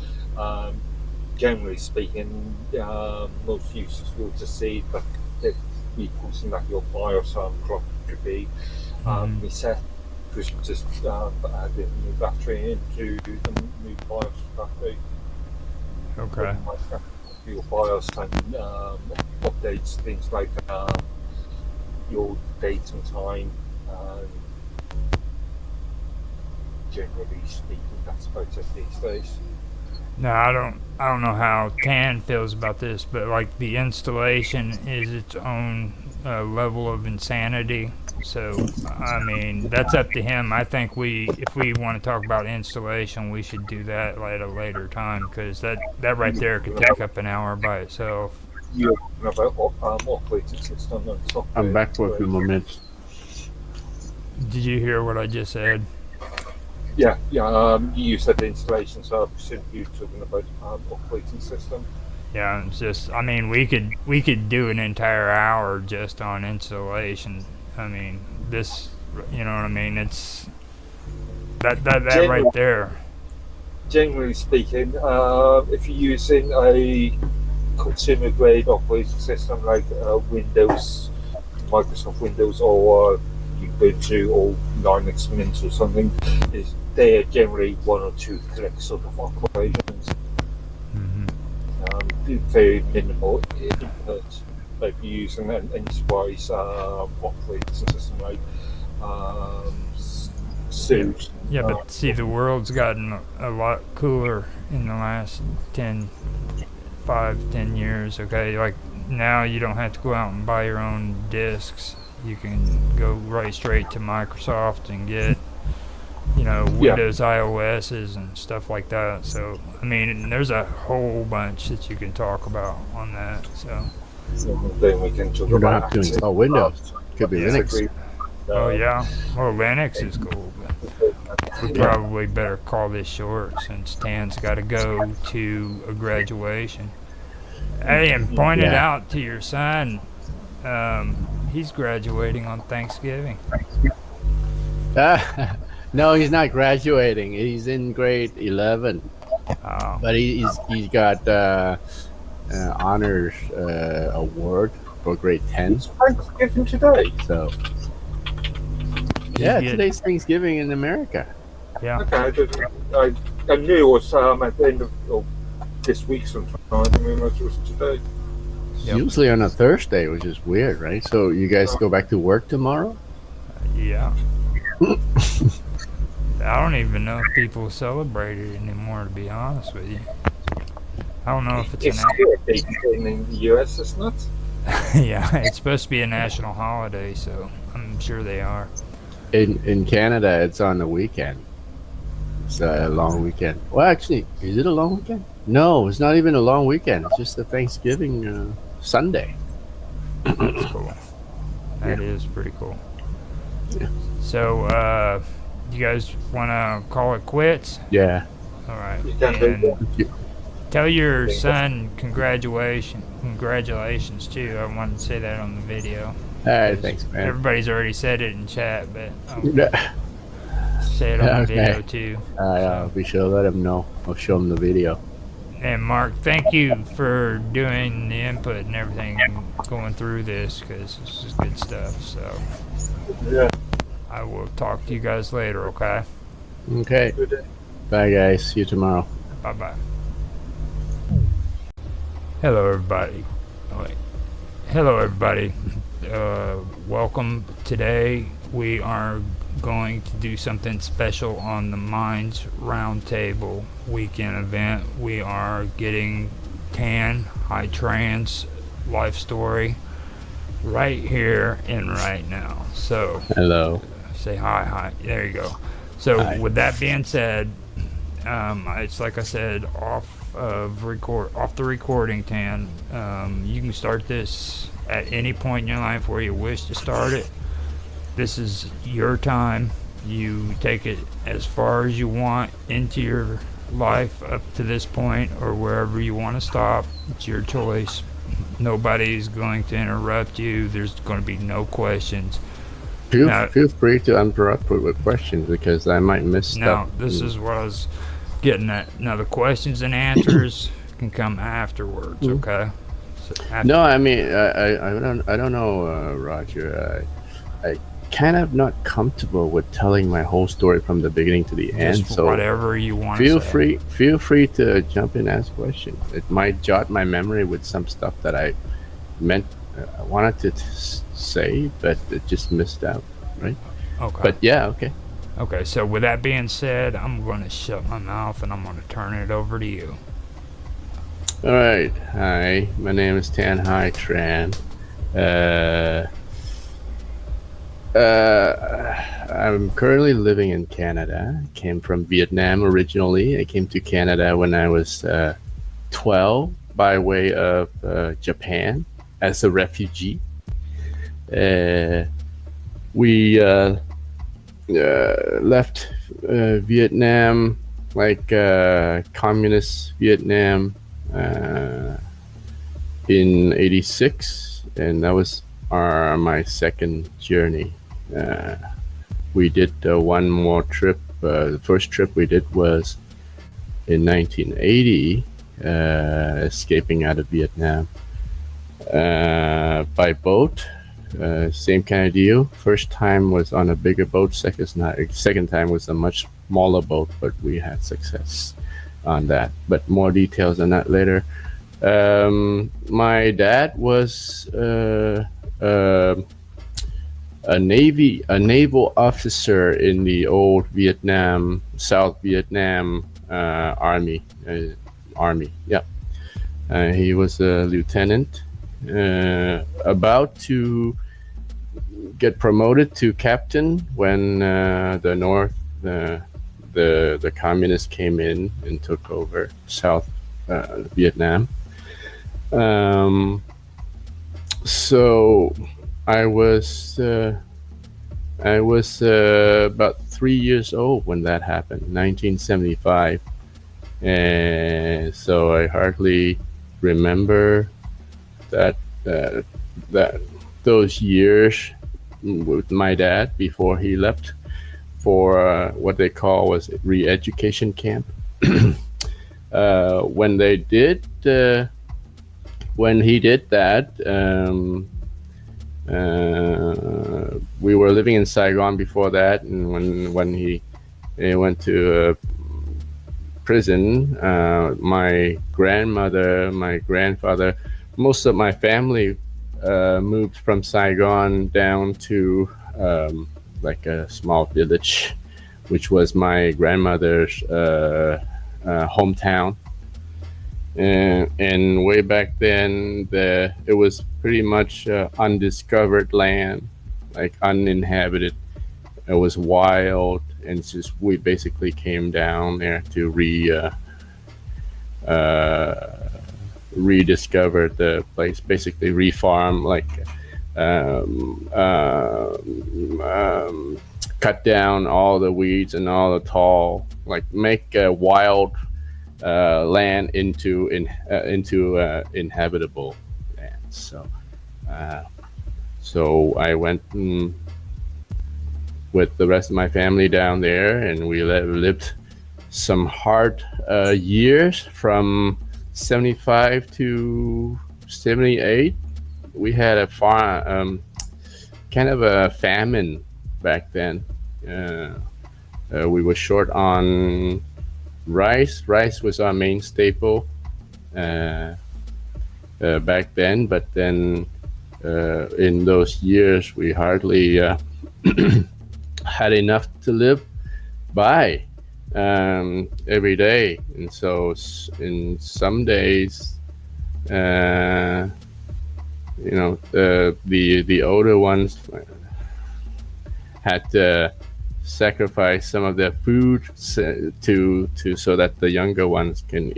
generally speaking, most users will just see that if we posting that your BIOS clock could be reset, because just add a new battery into the new BIOS battery. Okay. Your BIOS and updates things like your date and time. Generally speaking, that's about it these days. No, I don't know how Tan feels about this, but like the installation is its own level of insanity. So I mean, that's up to him. I think if we want to talk about installation, we should do that at a later time, because that right there could take up an hour by itself. You're talking about operating system and software. I'm back for a few more minutes. Did you hear what I just said? Yeah. You said the installation, so I presume you're talking about operating system. Yeah, it's just, I mean, we could do an entire hour just on installation. I mean, this, you know what I mean? It's that right there. Generally speaking, if you're using a consumer grade operating system like Windows, Microsoft Windows, or Ubuntu or Linux Mint or something, they're generally one or two click sort of operations. Very minimal input. If you're using an enterprise operating system like Suite. Yeah, but see, the world's gotten a lot cooler in the last 10 years, okay? Like, now you don't have to go out and buy your own discs. You can go right straight to Microsoft and get, Windows iOSs and stuff like that. So, I mean, there's a whole bunch that you can talk about on that, so. Then we can talk You don't about have to install Windows. Could be Linux. Oh, yeah. Well, Linux is cool, but we probably better call this short since Tan's got to go to a graduation. Hey, and point it out to your son. He's graduating on Thanksgiving. No, he's not graduating. He's in grade 11, Oh, but he's got honors award for grade 10. It's Thanksgiving today. So he's yeah, getting- today's Thanksgiving in America. Yeah. Okay, I knew it was at the end of this week sometime. I didn't realize it was today. It's Yep. usually on a Thursday, which is weird, right? So you guys go back to work tomorrow? Yeah. I don't even know if people celebrate it anymore, to be honest with you. I don't know if it's It's still a big thing in the US, isn't it? yeah, it's supposed to be a national holiday, so I'm sure they are. In Canada, it's on the weekend. It's a long weekend. Well, actually, is it a long weekend? No, it's not even a long weekend. It's just a Thanksgiving Sunday. That's cool. That is pretty cool. Yeah. So, you guys want to call it quits? Yeah. All right. You can do And that. tell your son congratulations too. I wanted to say that on the video. All right, thanks, man. Everybody's already said it in chat, but I'll Yeah. say it on the Okay. video too. I'll be sure to let him know. I'll show him the video. And Mark, thank you for doing the input and everything and going through this, because this is good stuff. So Yeah, I will talk to you guys later, okay? Okay. good day. Bye, guys. See you tomorrow. Bye-bye. Hello, everybody. Oh, wait. Hello, everybody. Welcome. Today we are going to do something special on the Minds Roundtable weekend event. We are getting Tan High Trans life story right here and right now. So Hello. say hi. There you go. So Hi. with that being said, it's like I said, off the recording, Tan. You can start this at any point in your life where you wish to start it. This is your time. You take it as far as you want into your life up to this point, or wherever you want to stop. It's your choice. Nobody's going to interrupt you. There's going to be no questions. Now- Feel free to interrupt with questions because I might miss Now, stuff. this is what I was getting at. Now, the questions and answers can come afterwards, okay? So No, I mean, I don't know, Roger. I kind of not comfortable with telling my whole story from the beginning to the end. just So whatever you want to feel say. free to jump in and ask questions. It might jot my memory with some stuff that I wanted to say, but it just missed out, right? Okay. But yeah, okay. Okay, so with that being said, I'm going to shut my mouth and I'm going to turn it over to you. All right. Hi, my name is Tan Hai Tran. I'm currently living in Canada. I came from Vietnam originally. I came to Canada when I was 12 by way of Japan as a refugee. We left Vietnam, like communist Vietnam, in '86, and that was my second journey. We did one more trip. The first trip we did was in 1980, escaping out of Vietnam by boat. Same kind of deal. First time was on a bigger boat. Second time was a much smaller boat, but we had success on that. But more details on that later. My dad was a naval officer in the old Vietnam, South Vietnam Army. Yeah. He was a lieutenant, about to get promoted to captain when the communists came in and took over South Vietnam. So I was about 3 years old when that happened, 1975, and so I hardly remember that those years with my dad before he left for what they call was re-education camp. When they did, when he did that, we were living in Saigon before that, and when he went to prison, my grandmother, my grandfather, most of my family moved from Saigon down to like a small village, which was my grandmother's hometown. And way back then, it was pretty much undiscovered land, like uninhabited. It was wild, and it's just we basically came down there to rediscover the place, basically refarm, like cut down all the weeds and all the tall, like make wild land into inhabitable land. So I went with the rest of my family down there, and we lived some hard years from 75 to 78. We had a farm, kind of a famine back then. We were short on rice. Rice was our main staple back then, but then in those years we hardly had enough to live by every day, and so in some days, the older ones had to sacrifice some of their food to so that the younger ones can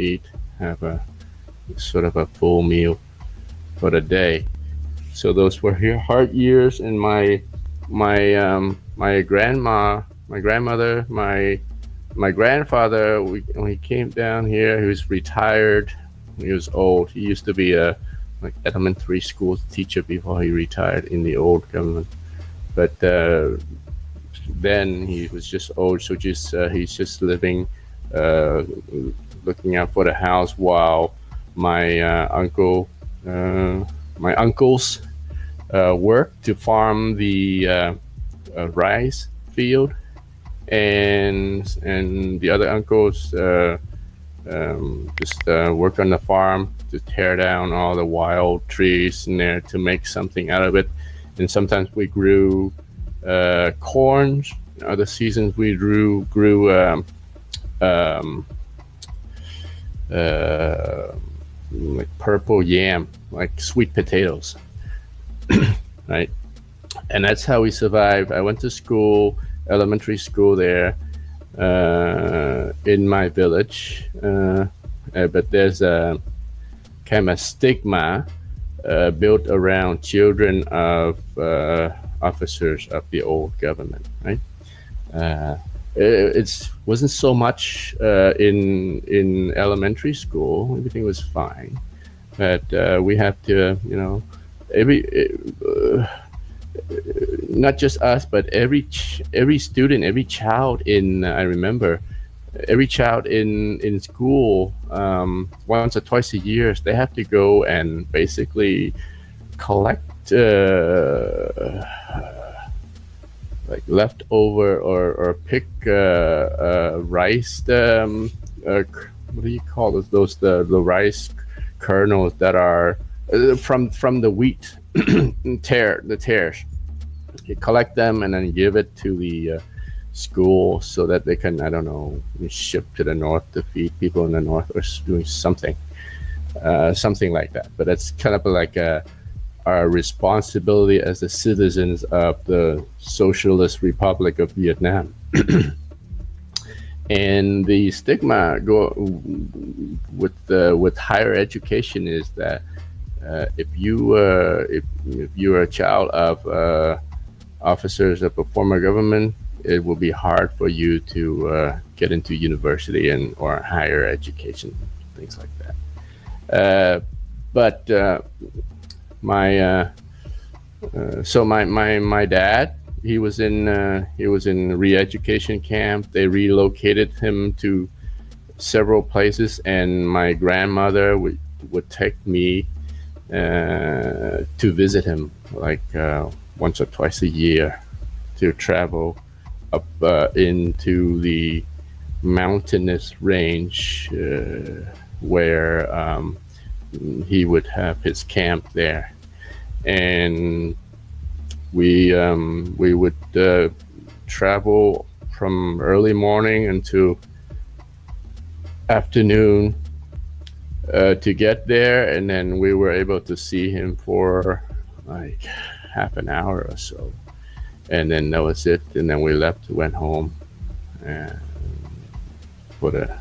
have a sort of a full meal for the day. So those were hard years, and my grandmother, my grandfather, when he came down here, he was retired. He was old. He used to be a like elementary school teacher before he retired in the old government. But then he was just old, so he's just living, looking out for the house while my uncles work to farm the rice field, and the other uncles just work on the farm to tear down all the wild trees in there to make something out of it. And sometimes we grew corn. Other seasons we grew like purple yam, like sweet potatoes, right? And that's how we survived. I went to school, elementary school there in my village, but there's a kind of stigma built around children of officers of the old government, right? It wasn't so much in elementary school. Everything was fine, but we have to, not just us, but every student, every child I remember, every child in school, once or twice a year, they have to go and basically collect like leftover or pick rice. What do you call those? The rice kernels that are from the wheat. The tares. You collect them and then give it to the school so that they can, I don't know, ship to the north to feed people in the north, or doing something like that. But it's kind of like our responsibility as the citizens of the Socialist Republic of Vietnam. And the stigma with higher education is that if you are a child of officers of a former government, it will be hard for you to get into university or higher education, things like that. But my So my dad, he was in re-education camp. They relocated him to several places, and my grandmother would take me to visit him like once or twice a year, to travel up into the mountainous range where he would have his camp there, and we would travel from early morning until afternoon to get there, and then we were able to see him for like half an hour or so, and then that was it. And then we left, went home, and for the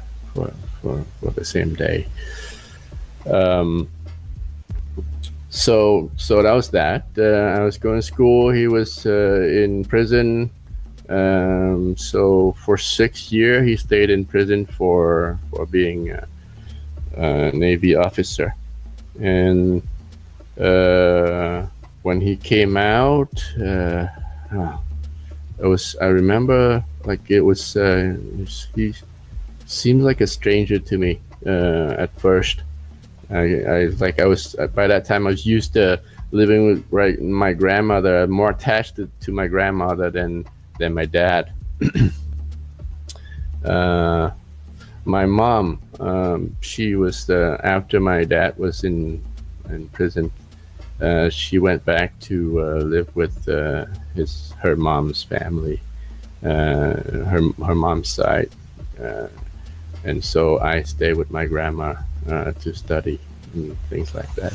for the same day. So that was that. I was going to school. He was in prison. So for 6 years, he stayed in prison for being a Navy officer. And when he came out, I remember like it was he seemed like a stranger to me at first. I was by that time I was used to living with my grandmother. I'm more attached to my grandmother than my dad. My mom, she was after my dad was in prison. She went back to live with her mom's family, her mom's side, and so I stayed with my grandma to study and things like that.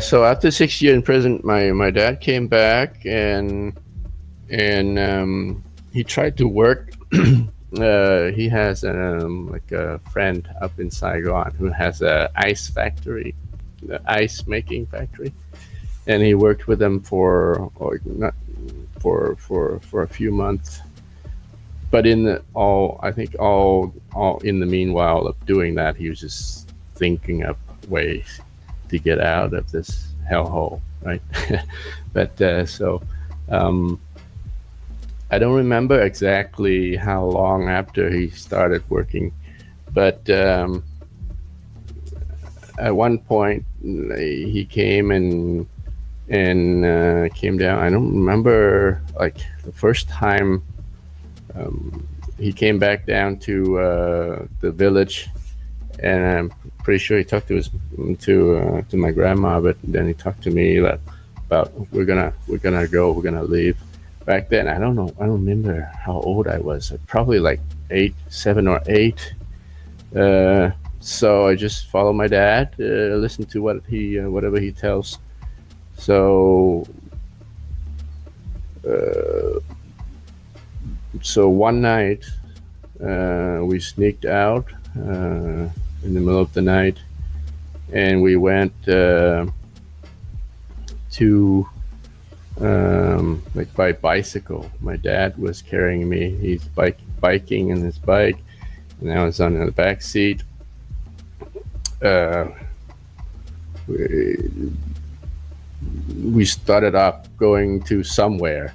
So after 6 years in prison, my dad came back and he tried to work. He has like a friend up in Saigon who has a ice factory, the ice making factory, and he worked with them for a few months. But I think all in the meanwhile of doing that, he was just thinking up ways to get out of this hellhole, right? But I don't remember exactly how long after he started working, but at one point he came and came down. I don't remember like the first time. He came back down to the village, and I'm pretty sure he talked to my grandma, but then he talked to me about we're gonna leave. Back then, I don't know. I don't remember how old I was. Probably like 7 or 8. So I just follow my dad, listen to whatever he tells. So one night, we sneaked out in the middle of the night, and we went to like by bicycle. My dad was carrying me. He's biking on his bike, and I was on the back seat. We started off going to somewhere.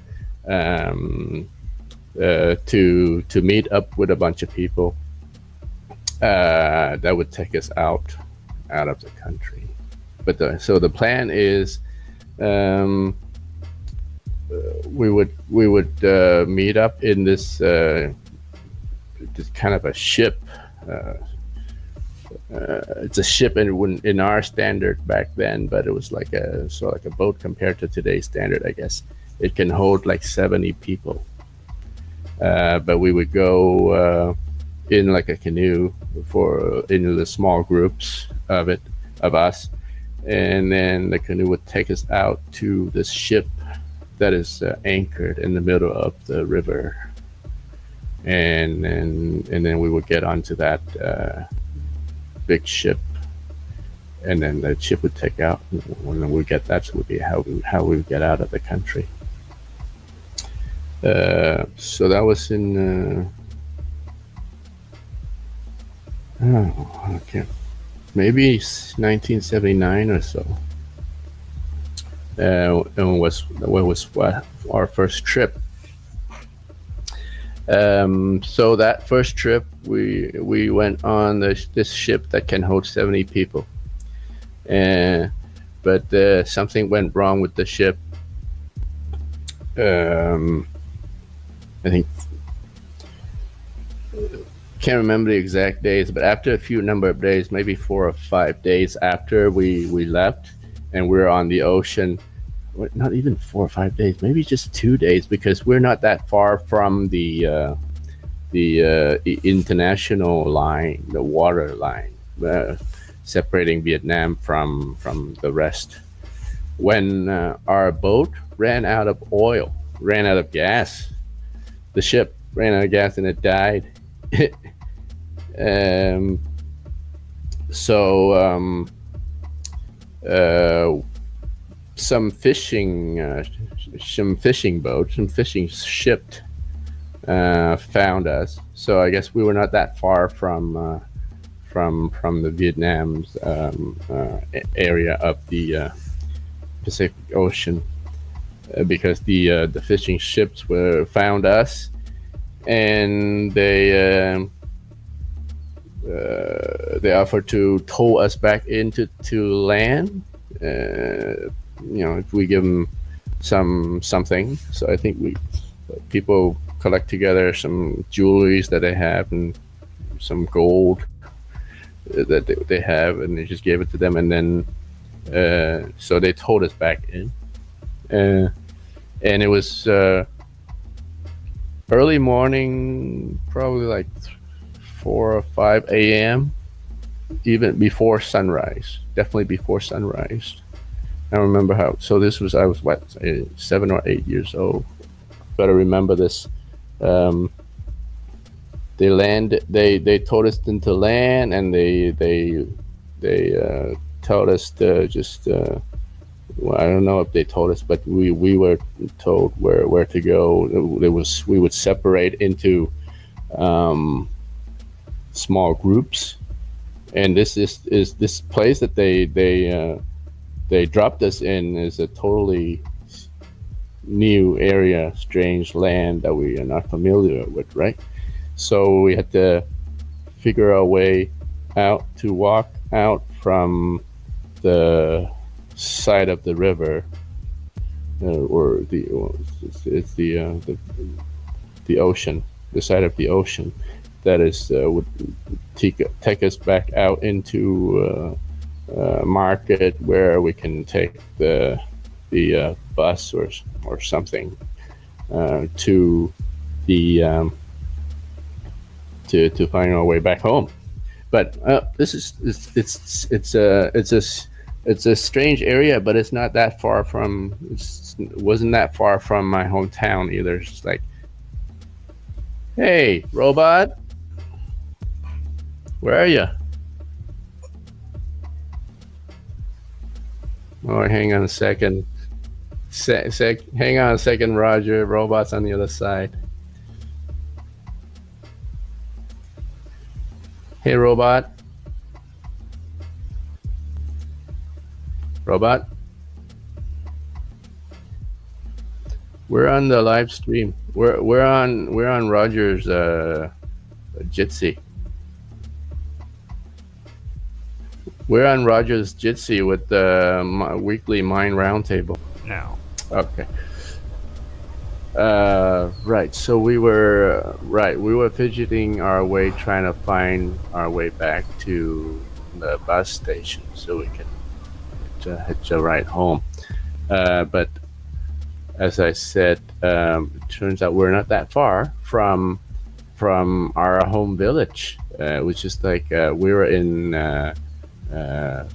To meet up with a bunch of people that would take us out of the country. But so the plan is we would meet up in this kind of a ship. It's a ship in our standard back then, but it was like a boat compared to today's standard, I guess. It can hold like 70 people. But we would go in like a canoe into the small groups of us, and then the canoe would take us out to this ship that is anchored in the middle of the river, and then we would get onto that big ship, and then the ship would take out. When we get that, would be how we would get out of the country. So that was in maybe 1979 or so. and was our first trip. So that first trip, we went on this ship that can hold 70 people, but something went wrong with the ship. I think, can't remember the exact days, but after a few number of days, maybe 4 or 5 days after we left, and we were on the ocean. Not even 4 or 5 days, maybe just 2 days, because we're not that far from the international line, the water line, separating Vietnam from the rest. When our boat ran out of oil, ran out of gas, the ship ran out of gas and it died. So some fishing boats, some fishing ships found us. So I guess we were not that far from the Vietnam's area of the Pacific Ocean, because the fishing ships found us, and they offered to tow us back into land. If we give them something. So I think people collect together some jewelries that they have and some gold that they have, and they just gave it to them, and then so they towed us back in, and it was early morning, probably like 4 or 5 a.m., even before sunrise, definitely before sunrise. I remember how. So this was, I was 7 or 8 years old. Better remember this. They towed us into land, and they told us to just. Well, I don't know if they told us, but we were told where to go. We would separate into small groups, and this is this place that they dropped us in is a totally new area, strange land that we are not familiar with, right? So we had to figure our way out to walk out from the side of the river, or it's the ocean, the side of the ocean that is would take us back out into market, where we can take the bus or something to the to find our way back home. But this is it's a strange area, but it's not that far from. It wasn't that far from my hometown either. It's like, hey, robot, where are you? Oh, hang on a second. Hang on a second, Roger. Robot's on the other side. Hey, robot. Robot. We're on the live stream. We're on Roger's Jitsi. We're on Roger's Jitsi with the weekly Mind Roundtable. Now. Okay. Right. So we were fidgeting our way, trying to find our way back to the bus station so we can hitch a ride home. But as I said, it turns out we're not that far from our home village, which is like we were in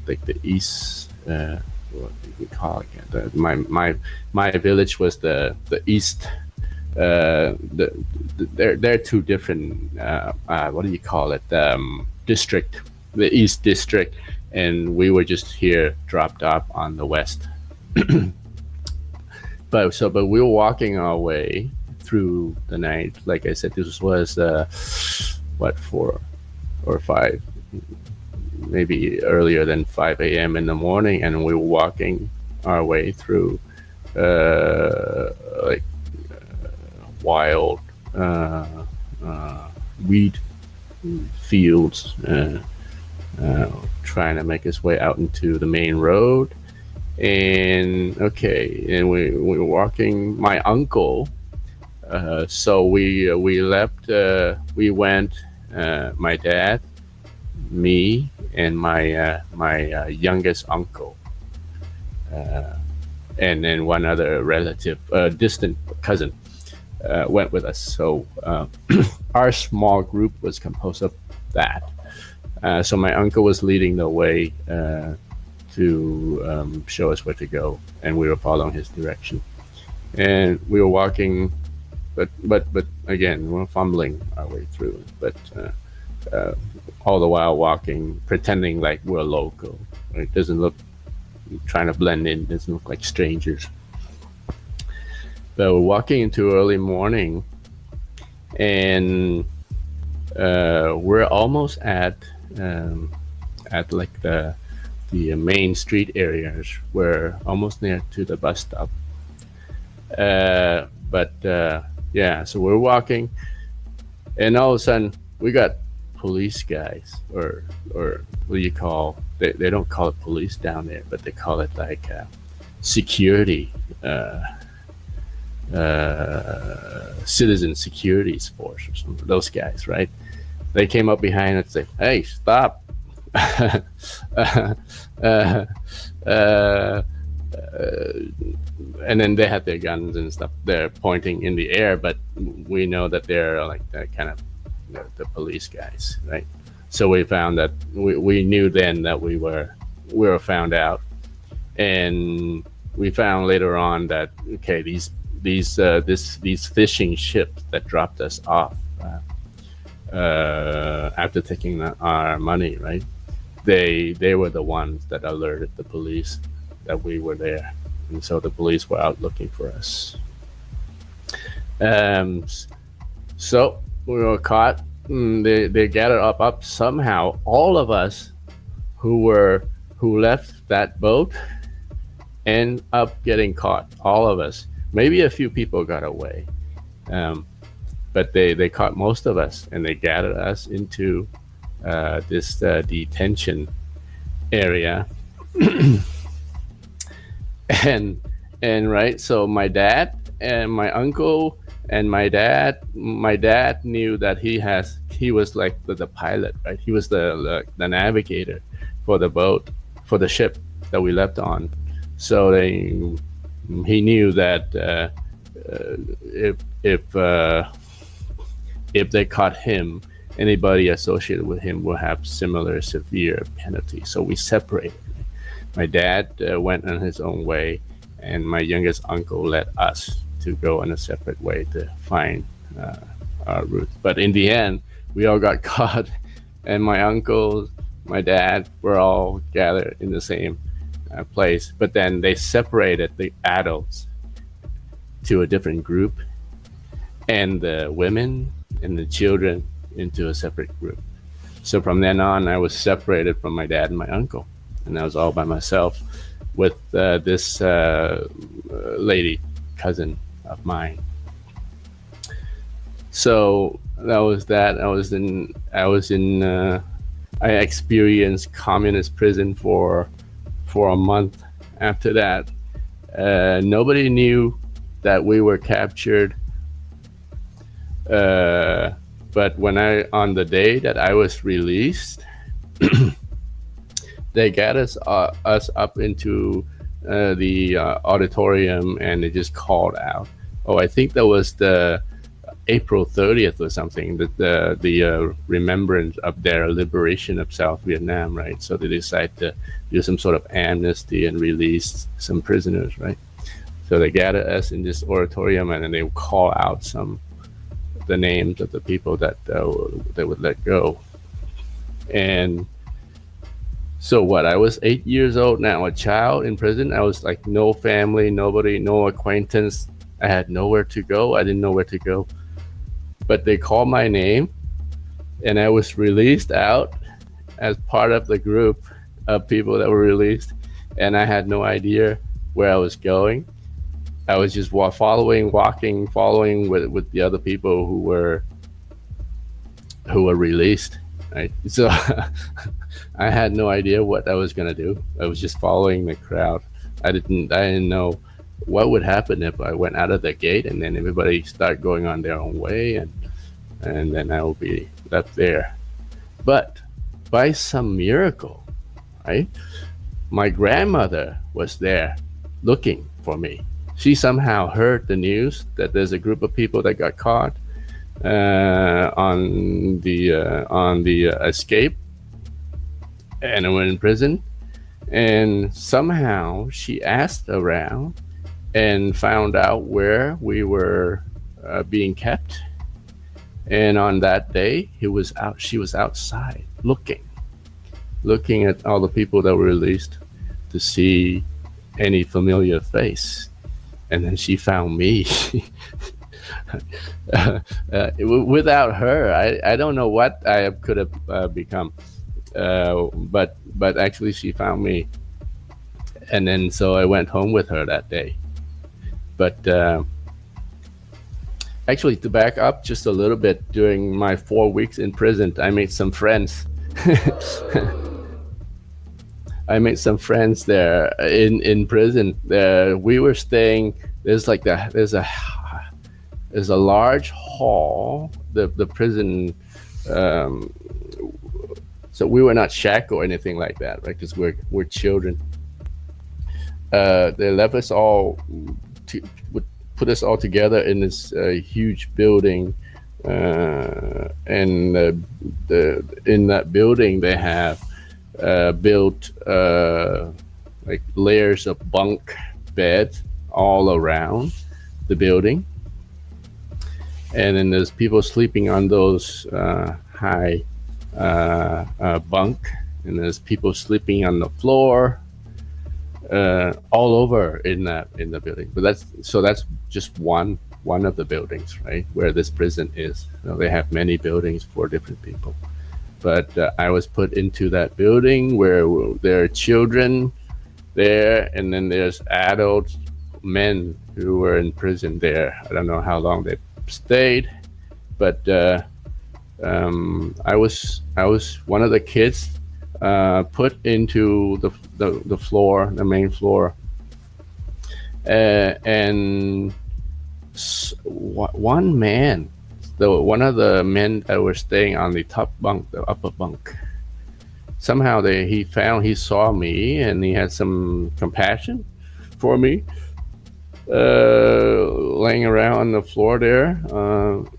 like the east. What do we call it? My village was the east. They're two different. What do you call it? District, the east district, and we were just here dropped off on the west. But we were walking our way through the night. Like I said, this was 4 or 5. Maybe earlier than 5 a.m. in the morning, and we were walking our way through like wild wheat fields, trying to make his way out into the main road. And we were walking. My uncle. So we left. We went. My dad, me, and my youngest uncle, and then one other relative, distant cousin, went with us. So our small group was composed of that. So my uncle was leading the way to show us where to go, and we were following his direction. And we were walking, but again, we were fumbling our way through. But all the while walking, pretending like we're local. It doesn't look, trying to blend in, doesn't look like strangers. But we're walking into early morning, and we're almost at like the main street areas. We're almost near to the bus stop. Yeah, so we're walking, and all of a sudden we got police guys, or what do you call? They don't call it police down there, but they call it like security, citizen securities force or something. Those guys, right? They came up behind us and said, "Hey, stop!" And then they had their guns and stuff. They're pointing in the air, but we know that they're like the kind of the police guys, right? So we found that we knew then that we were found out, and we found later on that these fishing ships that dropped us off after taking our money, right? They were the ones that alerted the police that we were there, and so the police were out looking for us. So we were caught. They gathered up somehow. All of us who left that boat end up getting caught. All of us. Maybe a few people got away, but they caught most of us, and they gathered us into this detention area. and right, so my dad and my uncle and my dad knew that he was like the pilot, right? He was the navigator for the boat, for the ship that we left on. So he knew that if they caught him, anybody associated with him will have similar severe penalty. So we separated. My dad went on his own way, and my youngest uncle led us to go in a separate way to find our route. But in the end, we all got caught, and my uncle, my dad were all gathered in the same place. But then they separated the adults to a different group, and the women and the children into a separate group. So from then on, I was separated from my dad and my uncle, and I was all by myself with this lady cousin of mine. So that was that. I experienced communist prison for a month. After that, nobody knew that we were captured. But on the day that I was released, they got us up into the auditorium, and they just called out. Oh, I think that was the April 30th or something, the remembrance of their liberation of South Vietnam, right? So they decided to do some sort of amnesty and release some prisoners, right? So they gathered us in this auditorium, and then they would call out the names of the people that they would let go. And so what? I was 8 years old now, a child in prison. I was like no family, nobody, no acquaintance. I had nowhere to go. I didn't know where to go. But they called my name, and I was released out as part of the group of people that were released. And I had no idea where I was going. I was just following with the other people who were released. Right, so I had no idea what I was gonna do. I was just following the crowd. I didn't know what would happen if I went out of the gate and then everybody start going on their own way, and then I will be left there. But by some miracle, right, my grandmother was there looking for me. She somehow heard the news that there's a group of people that got caught on the escape and were in prison. And somehow she asked around and found out where we were being kept. And on that day, she was outside looking at all the people that were released to see any familiar face. And then she found me. Without her, I don't know what I could have become. But actually, she found me, and then so I went home with her that day. But actually, to back up just a little bit, during my 4 weeks in prison, I made some friends. I made some friends there in prison. We were staying. There's a large hall. The prison. So we were not shack or anything like that, right? Because we're children. They left us all would put us all together in this huge building, and in that building they have built like layers of bunk beds all around the building, and then there's people sleeping on those high bunk, and there's people sleeping on the floor all over in the building. But that's just one of the buildings, right, where this prison is. They have many buildings for different people, but I was put into that building where there are children there, and then there's adult men who were in prison there. I don't know how long they stayed, but I was one of the kids put into the floor, the main floor, and one man, one of the men that were staying on the top bunk, the upper bunk, somehow he saw me, and he had some compassion for me. Laying around on the floor there,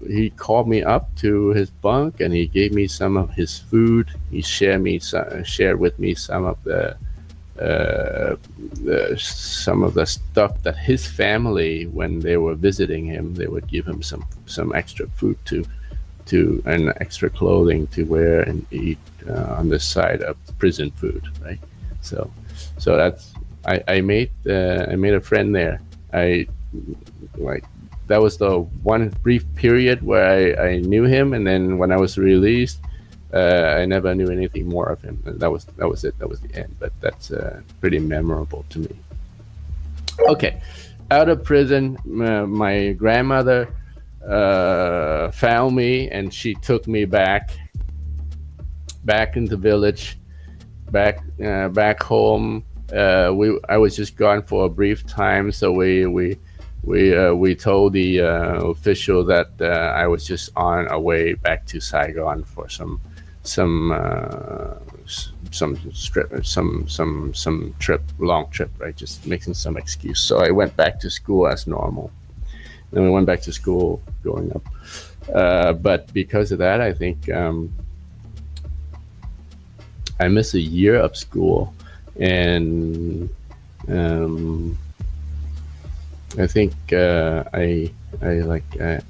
he called me up to his bunk, and he gave me some of his food. He shared with me some of the stuff that his family, when they were visiting him, they would give him some extra food and extra clothing to wear and eat on the side of prison food, right? So that's I made a friend there. That was the one brief period where I knew him, and then when I was released, I never knew anything more of him. And that was it. That was the end. But that's pretty memorable to me. Okay, out of prison, my grandmother found me, and she took me back in the village, back home. I was just gone for a brief time, so we told the official that I was just on our way back to Saigon for some long trip, right? Just making some excuse. So I went back to school as normal. Then we went back to school growing up, but because of that, I think I missed a year of school. And I think I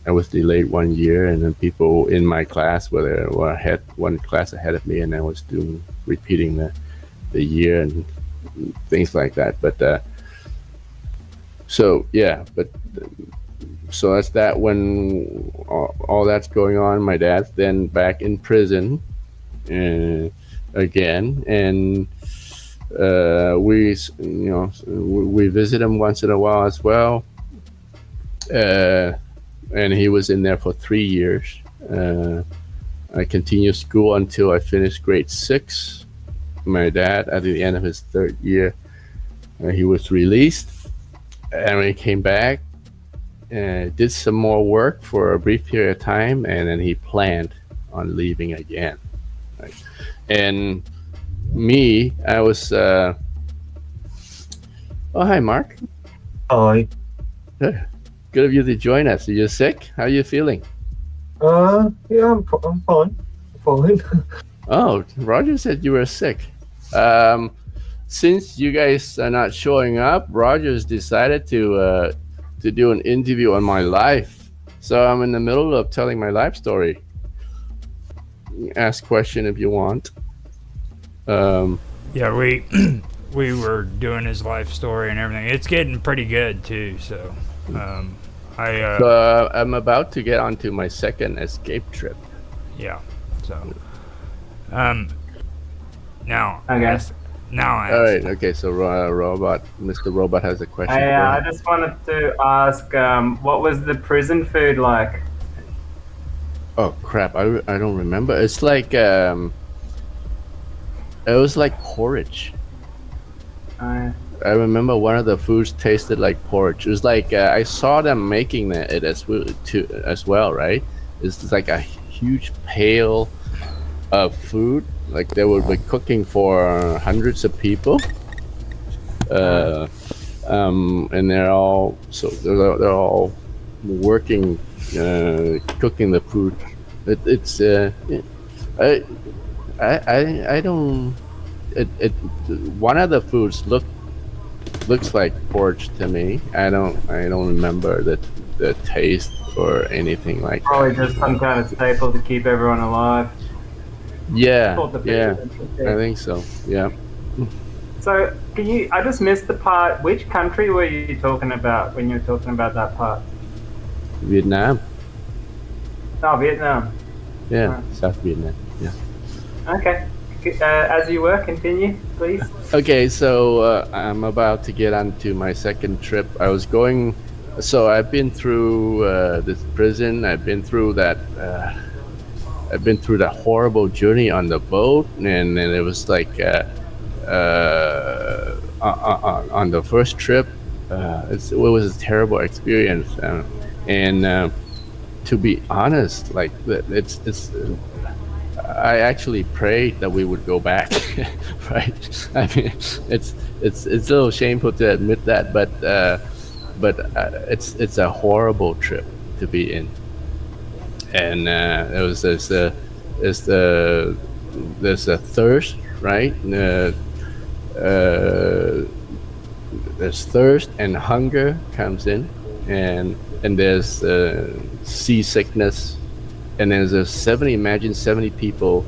was delayed 1 year, and then people in my class were one class ahead of me, and I was repeating the year and things like that. But so that's that. When all that's going on, my dad's then back in prison again, and We visit him once in a while as well. Uh, and he was in there for 3 years. I continued school until I finished grade 6. My dad, at the end of his third year, he was released, and when he came back, did some more work for a brief period of time, and then he planned on leaving again. Right? And me, I was. Oh, hi, Mark. Hi. Good of you to join us. Are you sick? How are you feeling? Yeah, I'm fine. Fine. Oh, Roger said you were sick. Since you guys are not showing up, Roger's decided to do an interview on my life. So I'm in the middle of telling my life story. Ask question if you want. Yeah, we we were doing his life story and everything. It's getting pretty good too. So, I'm about to get onto my second escape trip. Yeah. So, now Okay. I All right. Okay. So, Mr. Robot has a question. I just wanted to ask, what was the prison food like? Oh crap! I don't remember. It's like it was like porridge. I remember one of the foods tasted like porridge. It was like I saw them making it as well, right? It's like a huge pail of food. Like they would be cooking for hundreds of people, and they're all working, cooking the food. I don't. One of the foods looks like porridge to me. I don't remember the taste or anything like Probably just some kind of staple to keep everyone alive. Yeah, Thought the food yeah, was okay. I think so. Yeah. So, I just missed the part. Which country were you talking about when you were talking about that part? Vietnam. Oh, Vietnam. Yeah, Right. South Vietnam. Yeah. Okay. As you were, continue, please. Okay, so I'm about to get onto my second trip. I was going. So I've been through this prison. I've been through that. I've been through that horrible journey on the boat, and then it was like on the first trip, it was a terrible experience, and to be honest, like it's. I actually prayed that we would go back, right? I mean, it's a little shameful to admit that, but it's a horrible trip to be in. And it was there's a thirst, right? There's thirst and hunger comes in, and there's seasickness, and there's imagine 70 people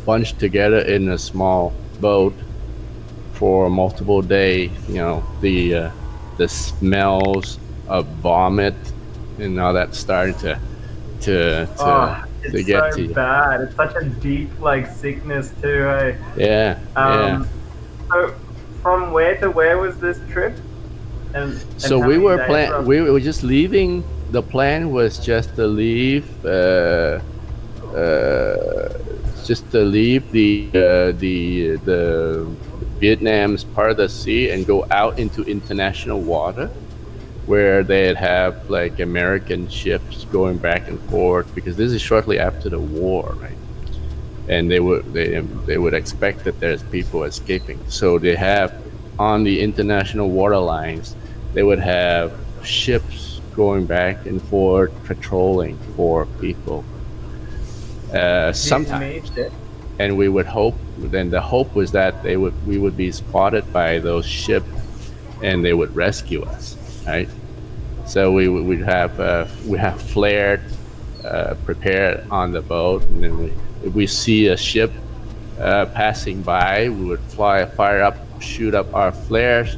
bunched together in a small boat for multiple days. You know, the smells of vomit and all that starting to It's get so to you. bad. It's such a deep sickness too. Eh? Yeah, yeah. So, from where to where was this trip? And So how we many were days roughly? we were just leaving. The plan was just to leave, the Vietnam's part of the sea and go out into international water, where they'd have like American ships going back and forth, because this is shortly after the war, right? And they would expect that there's people escaping, so they have on the international water lines, they would have ships going back and forth patrolling for people. Sometimes, and we would hope. Then the hope was that we would be spotted by those ships, and they would rescue us, right? So we have flared prepared on the boat, and then if we see a ship passing by, we would fire up, shoot up our flares,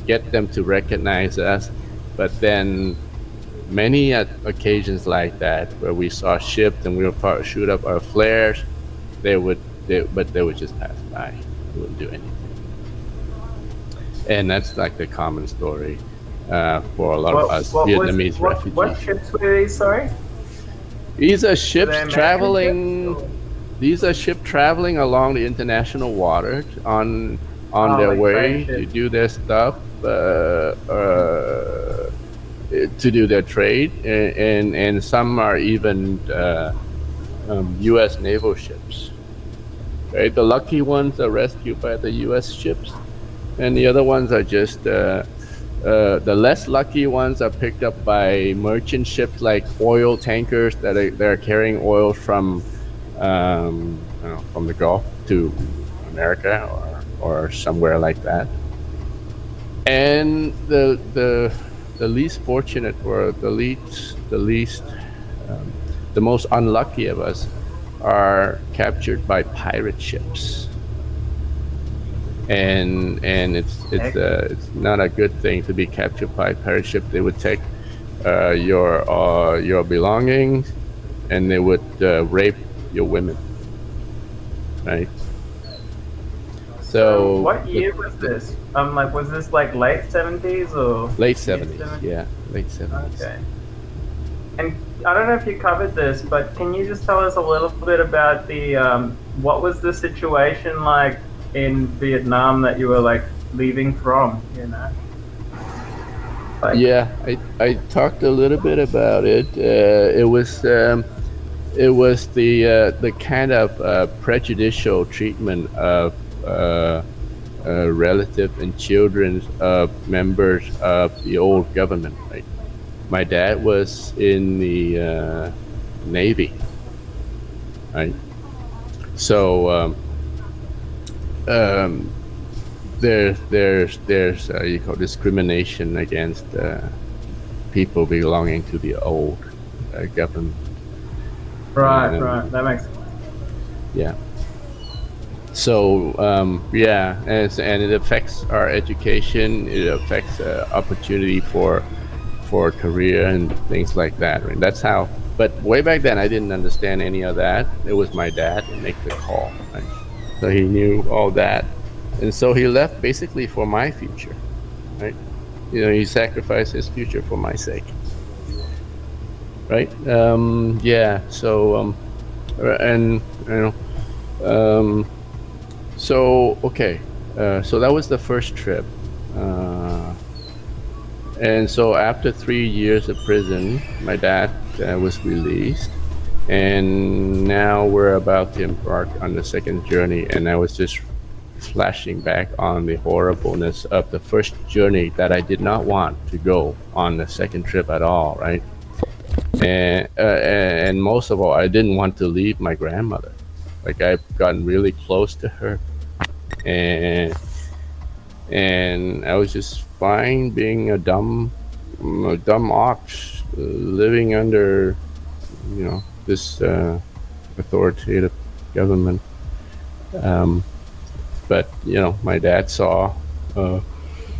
get them to recognize us. But then many occasions like that, where we saw ships and we would shoot up our flares, they would just pass by. They wouldn't do anything. And that's like the common story for a lot of us What Vietnamese what refugees. ships were these? Sorry, These are were ships they American traveling. ships? Or? These are ships traveling along the international water on Oh, their like trade way to ships. do their stuff, to do their trade, and some are even U.S. naval ships. Right, the lucky ones are rescued by the U.S. ships, and the other ones are just the less lucky ones are picked up by merchant ships like oil tankers that are carrying oil from from the Gulf to America or somewhere like that. And the least fortunate, or the most unlucky of us, are captured by pirate ships. And it's not a good thing to be captured by a pirate ship. They would take your belongings, and they would rape your women, right? So, So what year was this? Like, was this like late 70s or late mid 70s, 70s? yeah, late 70s. Okay. And I don't know if you covered this, but can you just tell us a little bit about the what was the situation like in Vietnam that you were like leaving from? You know. Like, Yeah, I talked a little bit about it. It was the kind of prejudicial treatment of relatives and children of members of the old government. Right? My dad was in the Navy, right? So there's you call discrimination against people belonging to the old government. right. That makes sense. Yeah. So yeah, and it affects our education. It affects opportunity for career and things like that. Right? That's how. But way back then, I didn't understand any of that. It was my dad that make the call, right? So he knew all that, and so he left basically for my future, right? He sacrificed his future for my sake, right? Yeah. So and so okay. So that was the first trip. And so after 3 years of prison, my dad was released. And now we're about to embark on the second journey. And I was just flashing back on the horribleness of the first journey that I did not want to go on the second trip at all, right? And most of all, I didn't want to leave my grandmother. Like, I've gotten really close to her. And I was just fine being a dumb ox living under, this authoritative government. But my dad saw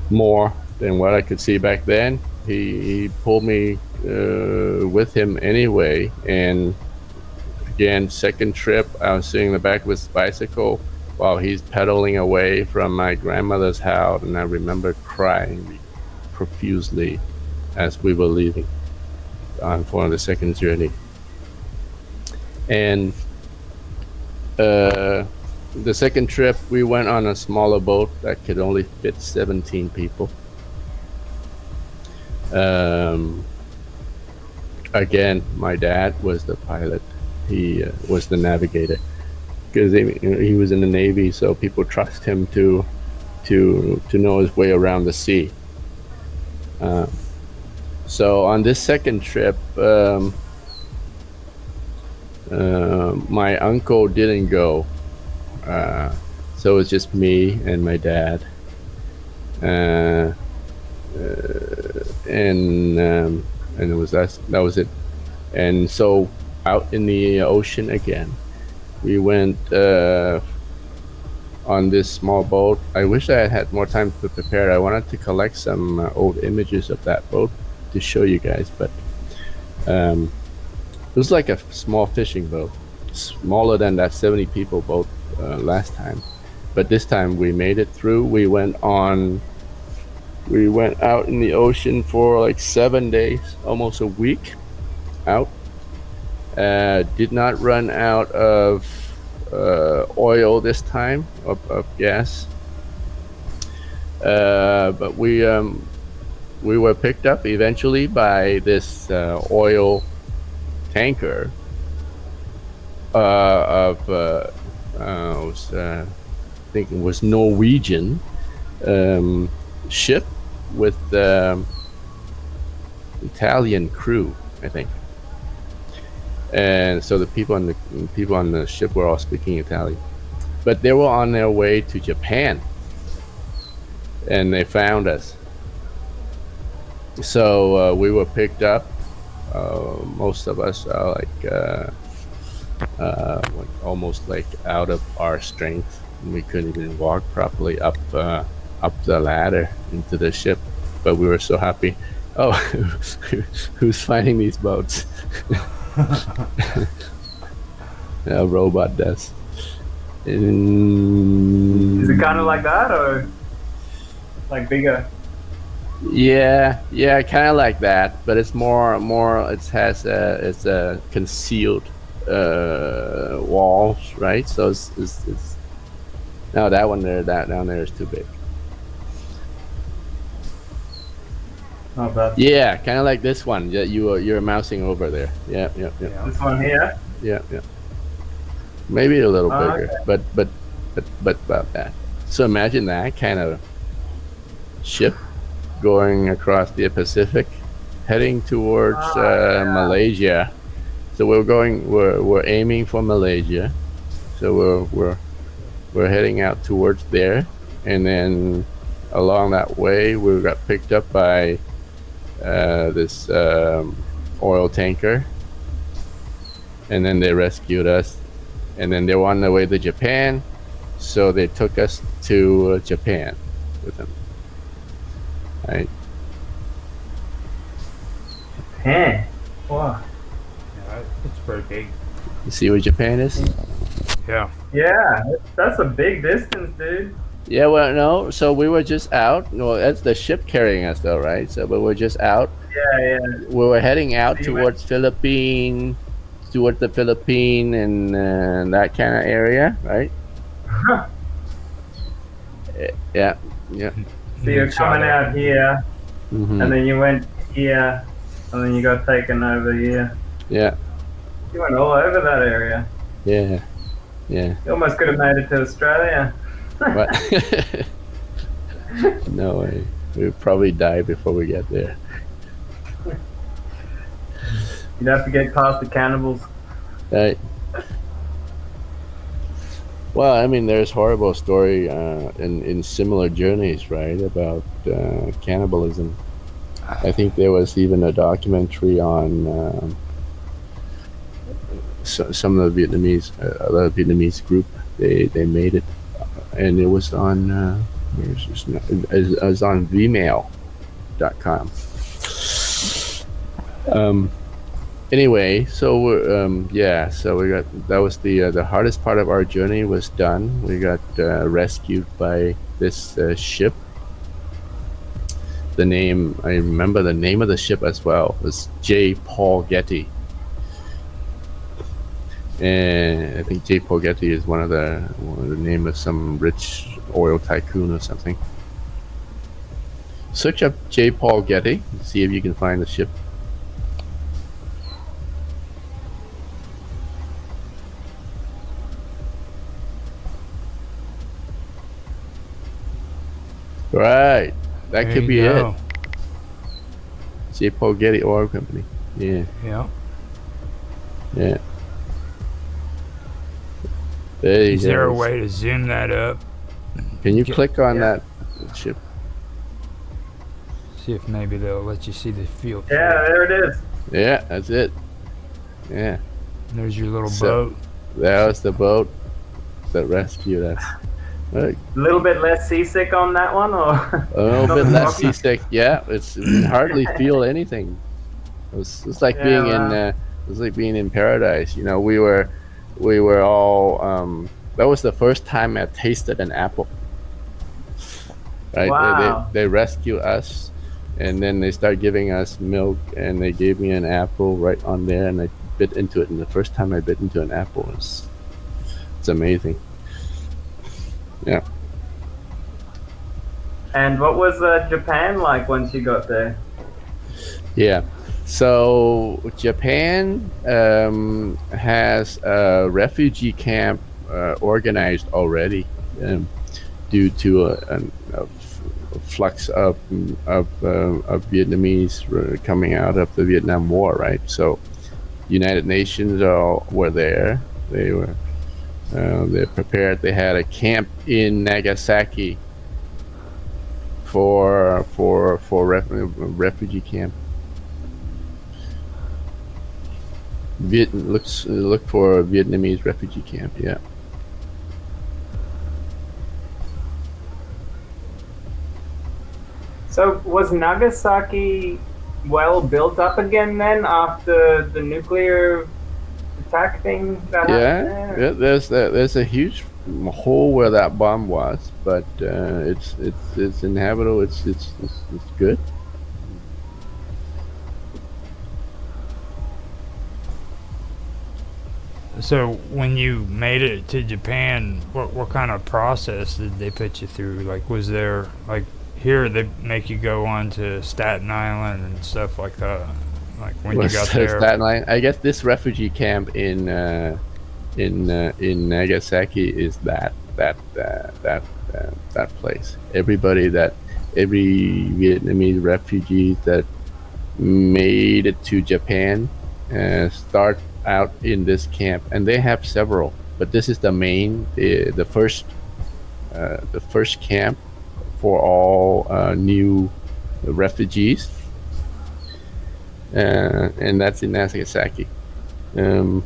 more than what I could see back then. He pulled me with him anyway, and again, second trip, I was sitting in the back of his bicycle while he's pedaling away from my grandmother's house, and I remember crying profusely as we were leaving for the second journey. And the second trip, we went on a smaller boat that could only fit 17 people. Again, my dad was the pilot. He was the navigator, because he was in the Navy, so people trust him to know his way around the sea. So on this second trip, my uncle didn't go, so it's just me and my dad, and it was us. That was it. And so out in the ocean again, we went on this small boat. I wish I had had more time to prepare. I wanted to collect some old images of that boat to show you guys, but it was like a small fishing boat, smaller than that 70 people boat last time. But this time we made it through. We went on We went out in the ocean for like 7 days, almost a week out. Did not run out of oil this time, of gas. But we were picked up eventually by this oil tanker I think it was Norwegian ship with Italian crew, I think. And so the people on the ship were all speaking Italian, but they were on their way to Japan, and they found us. So we were picked up. Most of us are almost like out of our strength. We couldn't even walk properly up the ladder into the ship, but we were so happy. Oh, who's finding these boats? A robot does. Is it kind of like that, or like bigger? Yeah, kind of like that, but it's more. It's a concealed walls, right? So it's no, that one there, that down there is too big. Not bad. Yeah, kind of like this one that you're mousing over there. Yeah. This one here. Yeah. Maybe a little bigger, Okay. but about that. So imagine that kind of ship going across the Pacific, heading towards Malaysia. So we're aiming for Malaysia. So we're heading out towards there, and then along that way we got picked up by this oil tanker, and then they rescued us, and then they were on their way to Japan, so they took us to Japan with them. Right. Japan. Wow. Yeah, it's pretty big. You see where Japan is? Yeah. Yeah, that's a big distance, dude. Yeah, well, no. So we were just out. Well, that's the ship carrying us, though, right? So, but we're just out. Yeah. We were heading out So you towards towards the Philippine and that kind of area, right? Yeah. So you're coming out here, Mm-hmm. and then you went here, and then you got taken over here. Yeah. You went all over that area. Yeah. You almost could have made it to Australia. What? No way. We'd probably die before we get there. You'd have to get past the cannibals. Right. Well, I mean, there's horrible story in similar journeys, right, about cannibalism. I think there was even a documentary on some of the Vietnamese group. They made it, and it was on it was on Vmail.com. Anyway, so so we got, that was the hardest part of our journey was done. We got rescued by this ship. I remember the name of the ship as well, was J. Paul Getty. And I think J. Paul Getty is one of the name of some rich oil tycoon or something. Search up J. Paul Getty, see if you can find the ship. Right, that There could you be go. it. J. Paul Getty Oil Company. Yeah. Yeah. There you Is go. there a way to zoom that up? Can you click on that ship? See if maybe they'll let you see the field. Yeah, there it is. Yeah, that's it. Yeah, There's your little So- boat. that was the boat that rescued us. Right. A little bit less seasick on that one, or A little Not bit less rocky? seasick. Yeah, you can hardly feel anything. It's like Yeah, being wow. in it's like being in paradise. You know, we were all. That was the first time I tasted an apple. right? Wow. They rescue us, and then they start giving us milk, and they gave me an apple right on there, and I bit into it. And the first time I bit into an apple, it's amazing. Yeah. And what was Japan like once you got there? Yeah. So Japan has a refugee camp organized already due to a flux of Vietnamese coming out of the Vietnam War, right? So United Nations were there. They're prepared. They had a camp in Nagasaki for refugee camp. Look for a Vietnamese refugee camp. Yeah. So was Nagasaki well built up again then after the nuclear attack thing that happened there? There's a huge hole where that bomb was, but it's inhabitable. It's good. So when you made it to Japan, what kind of process did they put you through? Like, was there like here they make you go on to Staten Island and stuff like that? Like when you got there. Staten Island. I guess this refugee camp in Nagasaki is that place. Every Vietnamese refugee that made it to Japan start out in this camp, and they have several, but this is the main, the first camp for all new refugees, and that's in Nagasaki. Let's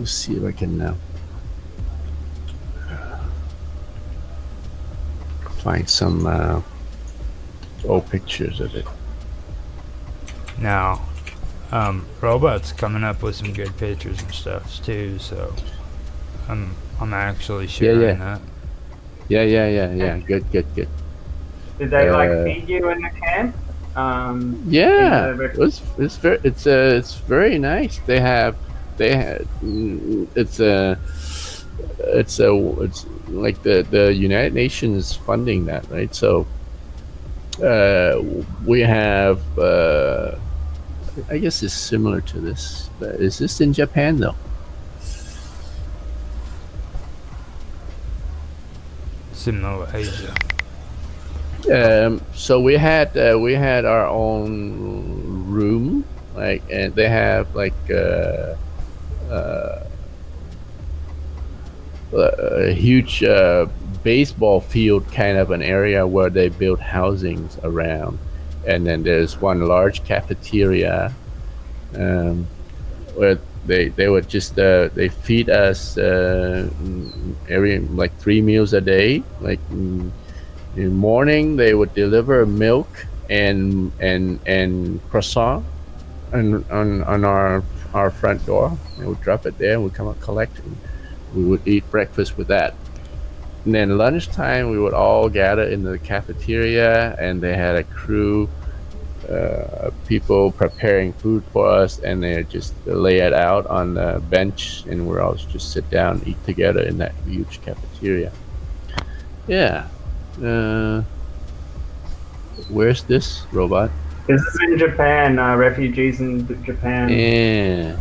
see if I can find some old pictures of it. Now, Robot's coming up with some good pictures and stuff too, so I'm actually sharing that. Yeah. Good. Did they like feed you in the camp? Yeah, it's very nice. It's like the United Nations funding that, right? So we have I guess it's similar to this, but is this in Japan though? Similar Asia. So we had our own room, like, and they have like a huge baseball field kind of an area where they built housings around, and then there's one large cafeteria where they would just they feed us every like 3 meals a day. Like in the morning they would deliver milk and croissant on our front door. They would drop it there and we'd come and collect, and we would eat breakfast with that. And then lunchtime we would all gather in the cafeteria, and they had a crew people preparing food for us, and they just lay it out on the bench, and we're all just sit down and eat together in that huge cafeteria. Yeah. Where's this robot? This is in Japan, refugees in Japan. Yeah.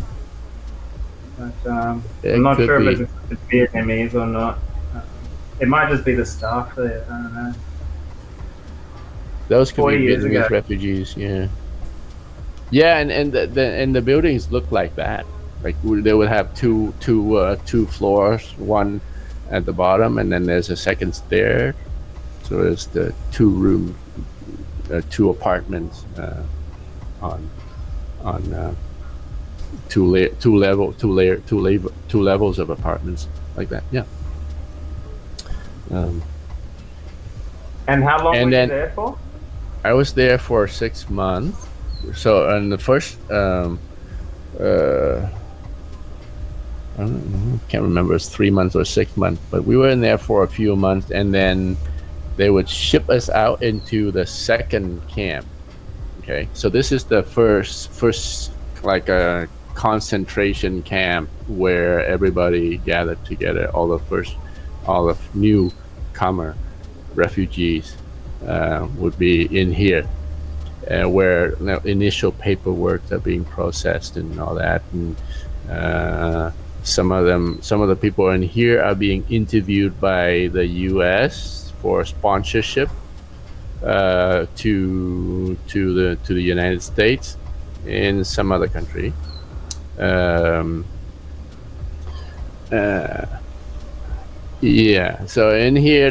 But I'm not sure if it's Vietnamese or not. It might just be the staff there. I don't know. Those could 40 be years Vietnamese ago. refugees, yeah. Yeah, and the buildings look like that. Like they would have two floors, one at the bottom, and then there's a second stair. So there's the 2 apartments on two levels of apartments like that. Yeah. And how long And were you then- there for? I was there for 6 months. So on the first, I don't know, can't remember, it's 3 months or 6 months, but we were in there for a few months, and then they would ship us out into the second camp. Okay, so this is the first like a concentration camp where everybody gathered together, all the newcomer refugees would be in here, where initial paperwork are being processed and all that, and some of the people in here are being interviewed by the U.S. for sponsorship to the United States in some other country. Yeah. So in here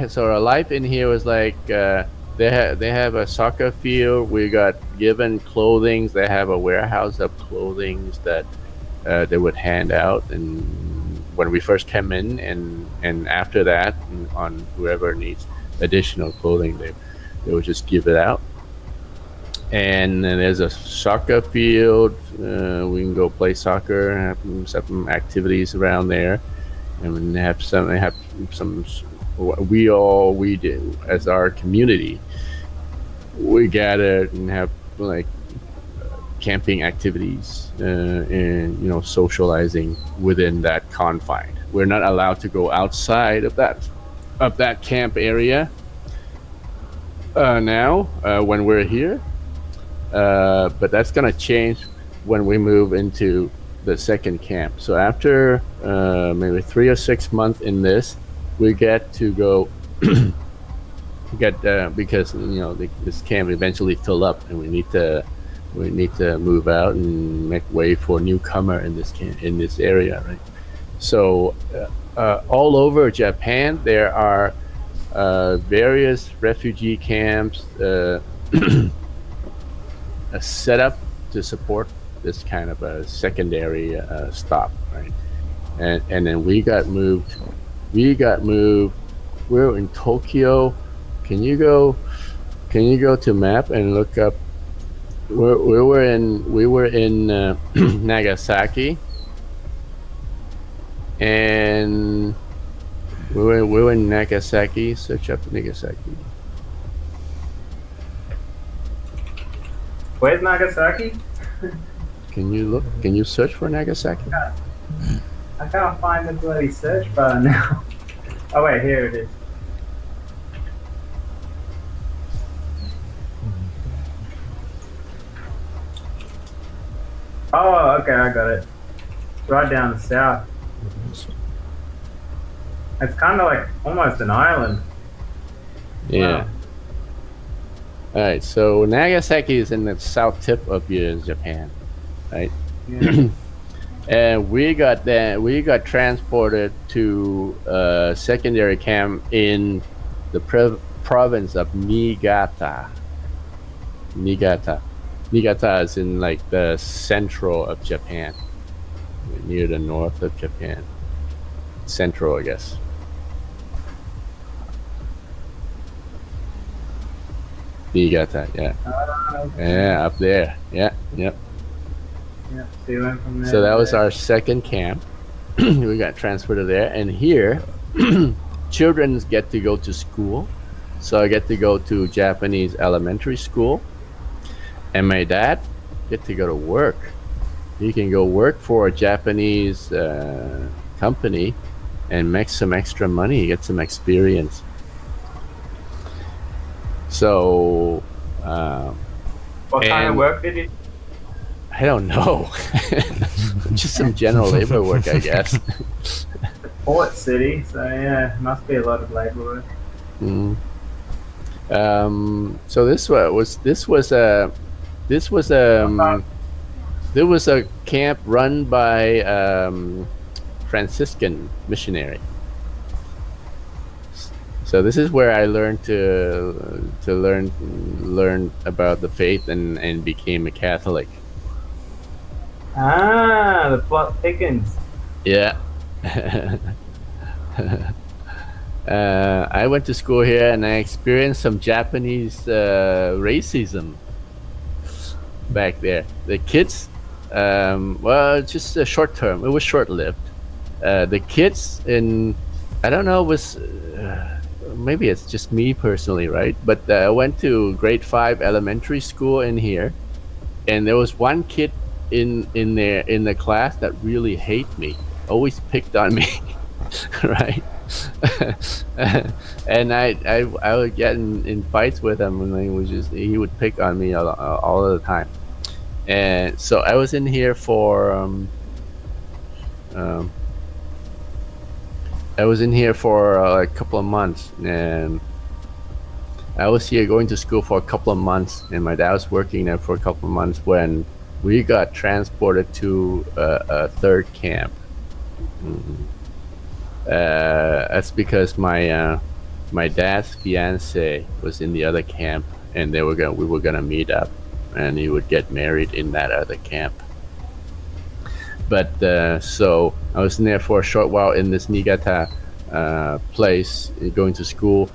so our life in here was like they have a soccer field. We got given clothing. They have a warehouse of clothing that they would hand out, and when we first came in, and after that, on whoever needs additional clothing, they would just give it out. And then there's a soccer field. We can go play soccer and have some activities around there, and they have some. We do as our community. We gathered and have like camping activities and socializing within that confine. We're not allowed to go outside of that camp area now when we're here, but that's gonna change when we move into the second camp. So after maybe 3 or 6 months in this, we get to go because this camp eventually fill up, and we need to move out and make way for newcomer in this area, right? So all over Japan there are various refugee camps set up to support this kind of a secondary stop, right? And then we got moved. We're in Tokyo. Can you go to map and look up? We were in Nagasaki, and we were in Nagasaki. Search up Nagasaki. Where's Nagasaki? Can you look? Can you search for Nagasaki? I can't find the bloody search bar now. Oh wait, here it is. Oh, okay, I got it. It's right down the south. It's kind of like almost an island. Yeah. Wow. All right. So Nagasaki is in the south tip of Japan, right? Yeah. And we got transported to a secondary camp in the province of Niigata. Niigata is in like the central of Japan, near the north of Japan. Central, I guess. Niigata, yeah. Yeah, up there. Yeah, yep. Yeah, so you went from there. So that to was there. our second camp. We got transferred to there, and here, children get to go to school. So I get to go to Japanese elementary school, and my dad get to go to work. He can go work for a Japanese company and make some extra money, get some experience. So What kind of and- work did you? I don't know. Just some general labor work, I guess. Port city, so yeah, must be a lot of labor work. Mm. So there was a camp run by Franciscan missionary. So this is where I learned to learn about the faith and became a Catholic. Ah, the plot thickens. Yeah. I went to school here and I experienced some Japanese racism back there. The kids, well, just a short term. It was short lived. The kids I don't know, it was maybe it's just me personally, right? But I went to grade 5 elementary school in here, and there was one kid in the class that really hate me, always picked on me, right? And I would get in fights with him, and he would pick on me all of the time. And so I was in here for um, a couple of months, and I was here going to school for a couple of months, and my dad was working there for a couple of months when we got transported to a third camp. Mhm. That's because my dad's fiance was in the other camp, and we were gonna meet up, and he would get married in that other camp. But so I was in there for a short while in this Niigata place, going to school.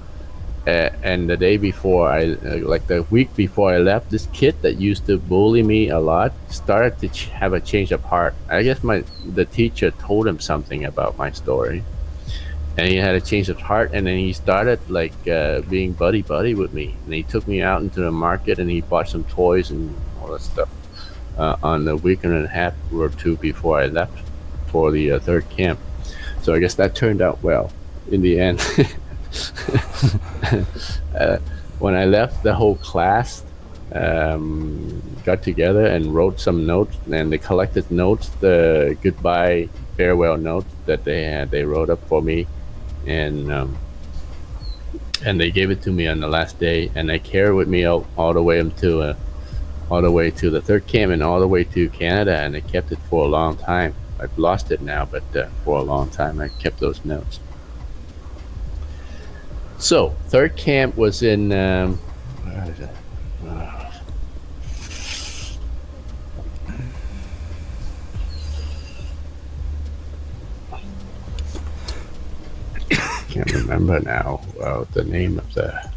And the day before, like the week before I left, this kid that used to bully me a lot started to have a change of heart. I guess the teacher told him something about my story, and he had a change of heart. And then he started like being buddy with me, and he took me out into the market, and he bought some toys and all that stuff on the week and a half or two before I left for the third camp. So I guess that turned out well in the end. When I left, the whole class got together and wrote some notes, and they collected notes, the goodbye farewell notes that they wrote up for me, and they gave it to me on the last day, and I carried with me all the way to the third camp and all the way to Canada, and I kept it for a long time. I've lost it now, but for a long time I kept those notes. So third camp was in where is it? Can't remember now the name of the.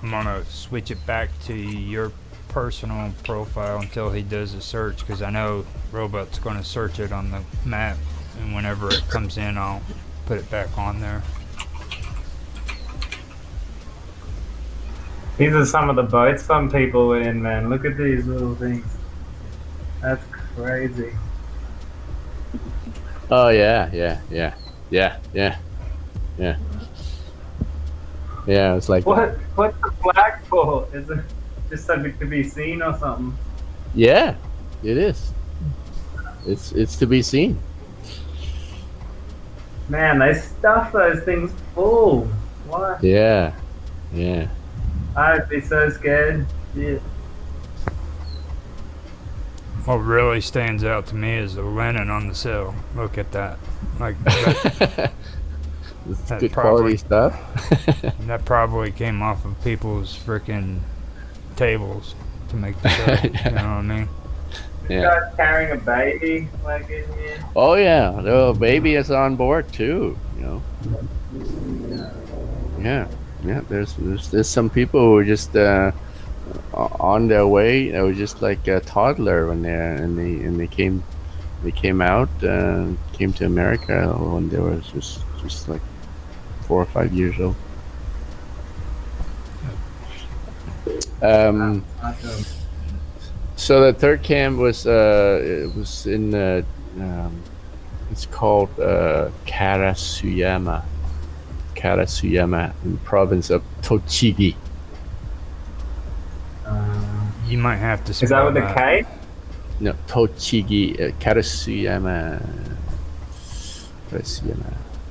I'm gonna switch it back to your personal profile until he does a search, because I know Robot's gonna search it on the map, and whenever it comes in, I'll put it back on there. These are some of the boats some people were in, man. Look at these little things. That's crazy. Oh yeah. Yeah, it's like What's the flag for? Is it just something to be seen or something? yeah, it is. It's to be seen. Man, they stuff those things full. What? Yeah. I'd be so scared. Yeah. What really stands out to me is the linen on the sill. Look at that. Like It's That good probably- quality stuff. that probably came off of people's freaking tables to make the sill. You know what I mean? This Yeah. guy's carrying a baby, like in here. Oh yeah, the baby is on board too. You know. Yeah. There's some people who are just on their way. They were just like a toddler when they came out, came to America when they were just like 4 or 5 years old. So the third camp was it was in it's called Karasuyama in the province of Tochigi. You might have to spell Is that with a K? No, Tochigi, Karasuyama.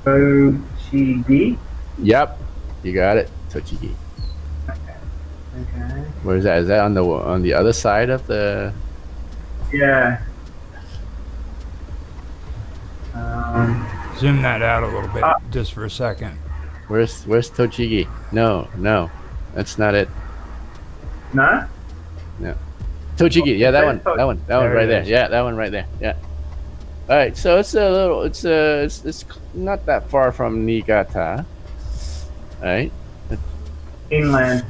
Tochigi? Yep, you got it, Tochigi. Okay. Where is that? Is that on the other side of the? Yeah. Zoom that out a little bit, just for a second. Where's Tochigi? No, that's not it. No? Tochigi, yeah, that It one, says that one There right it there. is. Yeah, that one right there. Yeah. All right, so it's not that far from Niigata, right? Inland.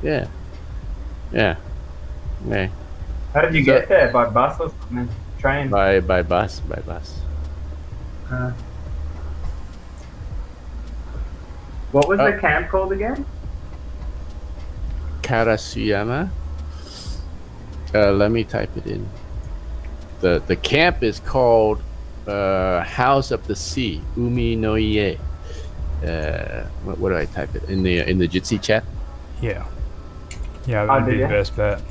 Yeah. Okay. How did you So- get there? By bus or something? Train? By bus. Uh, What was the camp called again? Karasuyama. Let me type it in. The camp is called House of the Sea, Umi no Ie. What do I type it in the Jitsi chat? Yeah. Yeah, that'd be the best bet.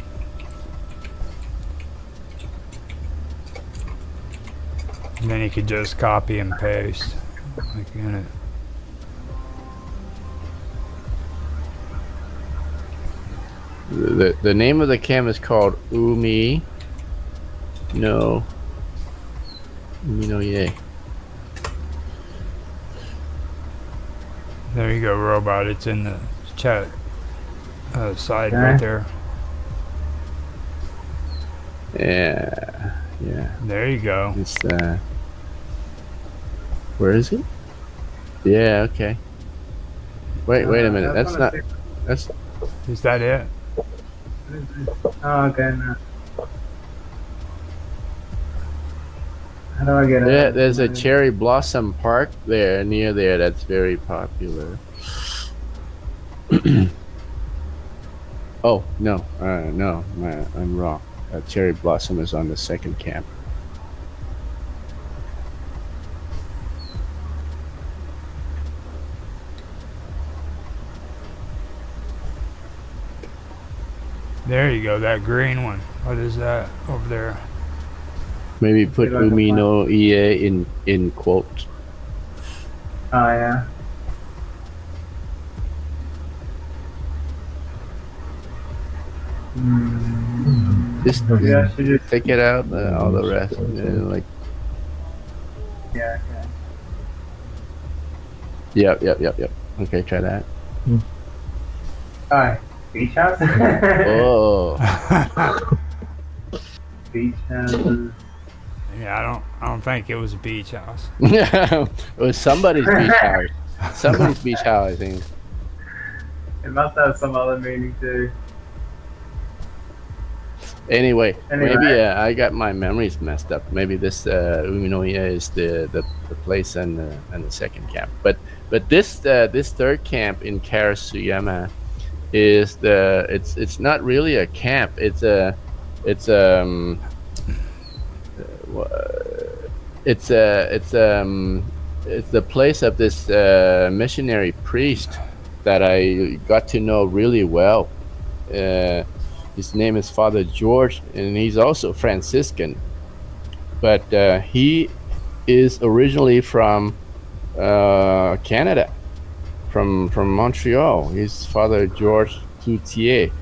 And then you could just copy and paste. Like in it. The name of the camp is called Umi no Ie. There you go, robot. It's in the chat side right there. Yeah. There you go. It's where is it? Yeah. Okay. Wait a minute. That's not. That's. Is that it? Oh, okay. No. How do I get it? Yeah, there's a cherry blossom park there near there that's very popular. Oh no, no, I'm wrong. Cherry blossom is on the second camp. There you go, that green one. What is that over there? Maybe put Umi no Ie in quotes. Oh yeah. Just take it out, all the rest. Like. Yeah. Okay. Yep. Okay, try that. Alright. Beach house? Oh. Beach houses. Yeah, I don't think it was a beach house. It was somebody's beach house. Somebody's beach house, I think. It must have some other meaning too. Anyway, maybe I got my memories messed up. Maybe this Uminoya is the place and the second camp. But this third camp in Karasuyama is it's not really a camp. It's the place of this missionary priest that I got to know really well. His name is Father George, and he's also Franciscan. But he is originally from Canada, from Montreal. He's Father George Cloutier.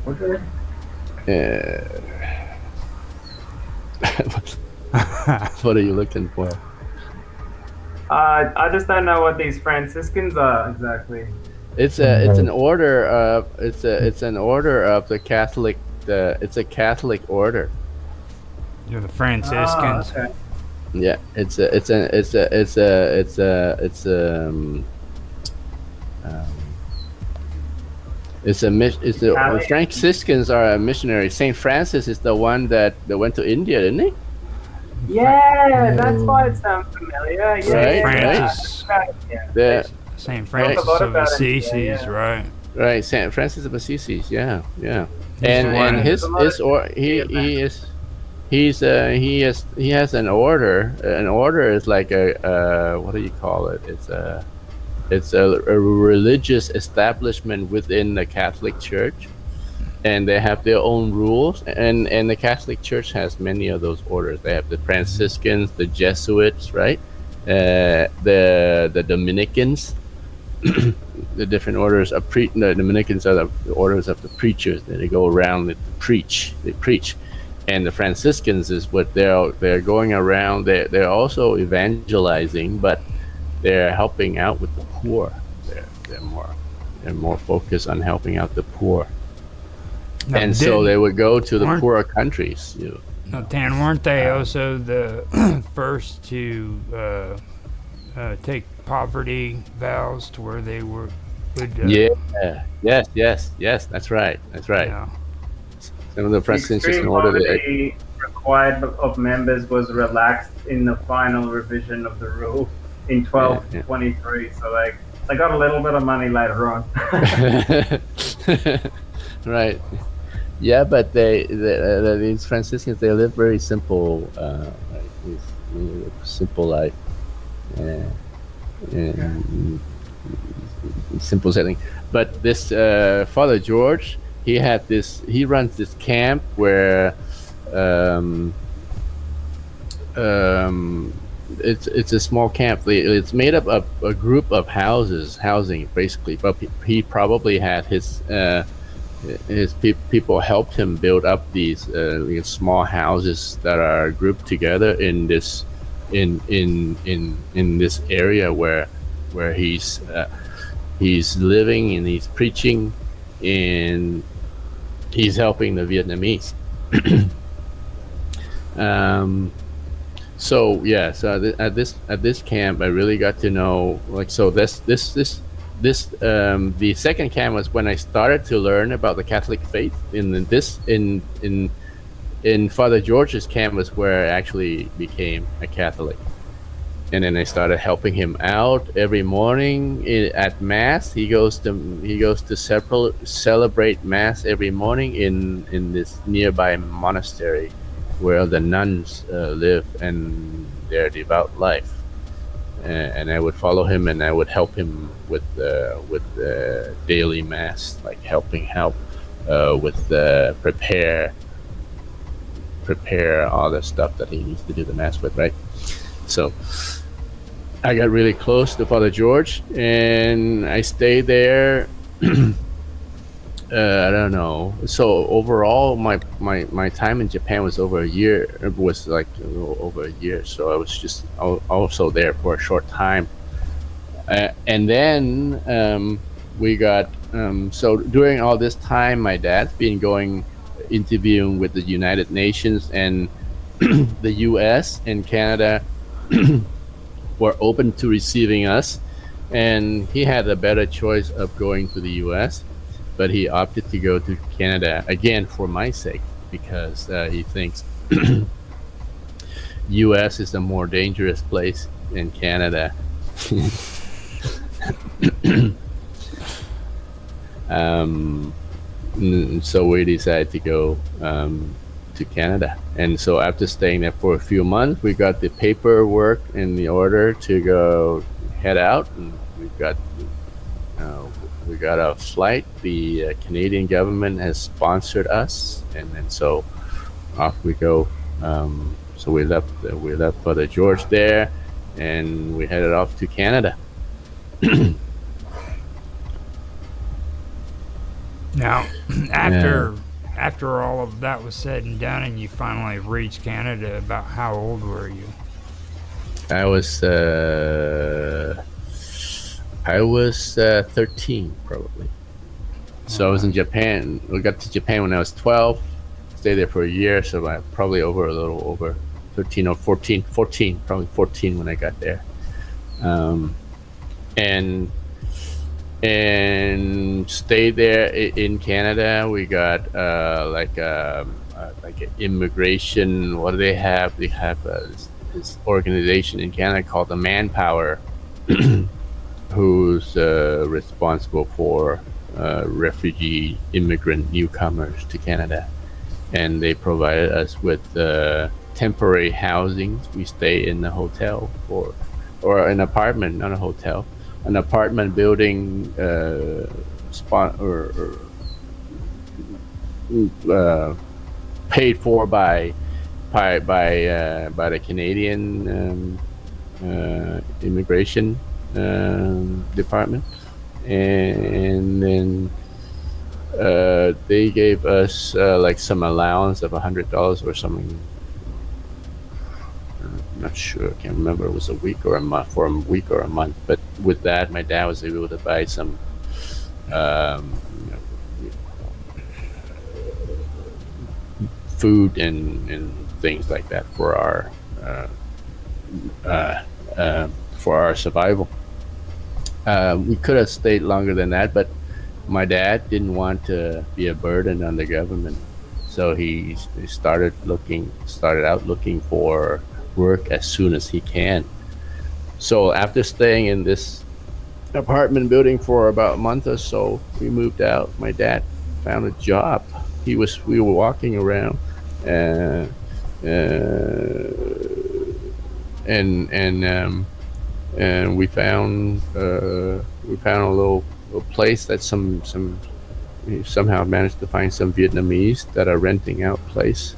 Okay. What are you looking for? I just don't know what these Franciscans are exactly. It's an order of it's an order of the Catholic. It's a Catholic order. You're the Franciscans. Oh, okay. Yeah, Franciscans are a missionary. Saint Francis is the one that went to India, didn't he? Yeah, that's why it sounds familiar. Yeah, Right, Francis. Yeah. St. Francis of Assisi, right? Right, Saint Francis of Assisi. Yeah. And he has an order. An order is like a what do you call it? It's a religious establishment within the Catholic Church, and they have their own rules. And the Catholic Church has many of those orders. They have the Franciscans, the Jesuits, right? The Dominicans. The different orders of the Dominicans are the orders of the preachers. They go around and preach. They preach, and the Franciscans is what they're going around. They're also evangelizing, but they're helping out with the poor. They're more focused on helping out the poor. Now, and so they would go to the poorer countries. Now, Dan, weren't they also the first to take poverty vows to where they would? Yes. That's right. Yeah. Some of the Franciscan order. required of members was relaxed in the final revision of the rule in 1223. So they got a little bit of money later on. Right. Yeah, but these Franciscans, they live very simple, simple life, and simple setting. But this Father George, he runs this camp where it's a small camp. It's made up of a group of housing basically. But he probably had his people helped him build up these small houses that are grouped together in this this area where he's living and he's preaching and he's helping the Vietnamese. So at this camp, I really got to know the second camp was when I started to learn about the Catholic faith. In Father George's camp was where I actually became a Catholic, and then I started helping him out every morning at Mass. He goes to celebrate Mass every morning in this nearby monastery where the nuns live and their devout life. And I would follow him, and I would help him with daily Mass, like helping with prepare all the stuff that he needs to do the Mass with, right? So I got really close to Father George, and I stayed there. I don't know. So overall, my time in Japan was over a year. It was like over a year. So I was just also there for a short time, and then we got. So during all this time, my dad's been interviewing with the United Nations, and the U.S. and Canada were open to receiving us, and he had a better choice of going to the U.S., but he opted to go to Canada again for my sake, because he thinks U.S. is a more dangerous place than Canada. So we decided to go to Canada, and so after staying there for a few months, we got the paperwork in the order to head out, and we got a flight. The Canadian government has sponsored us, and then so off we go. So we left Father George there, and we headed off to Canada. Now, after all of that was said and done, and you finally reached Canada, about how old were you? I was 13 probably. So I was in Japan. We got to Japan when I was 12. Stayed there for a year, so I probably a little over 13 or 14, probably 14 when I got there. And stayed there in Canada. We got like an immigration. What do they have? They have this organization in Canada called the Manpower, who's responsible for refugee immigrant newcomers to Canada, and they provided us with temporary housing. We stay in a hotel or an apartment, not a hotel, an apartment building paid for by the Canadian immigration department, and then they gave us like some allowance of $100 or something. I'm not sure. I can't remember. It was a week or a month. But with that, my dad was able to buy some food and things like that for our survival. We could have stayed longer than that, but my dad didn't want to be a burden on the government, so he started out looking for work as soon as he can. So after staying in this apartment building for about a month or so, we moved out. My dad found a job. We were walking around, uh, uh, and we found a little place that we somehow managed to find some Vietnamese that are renting out place,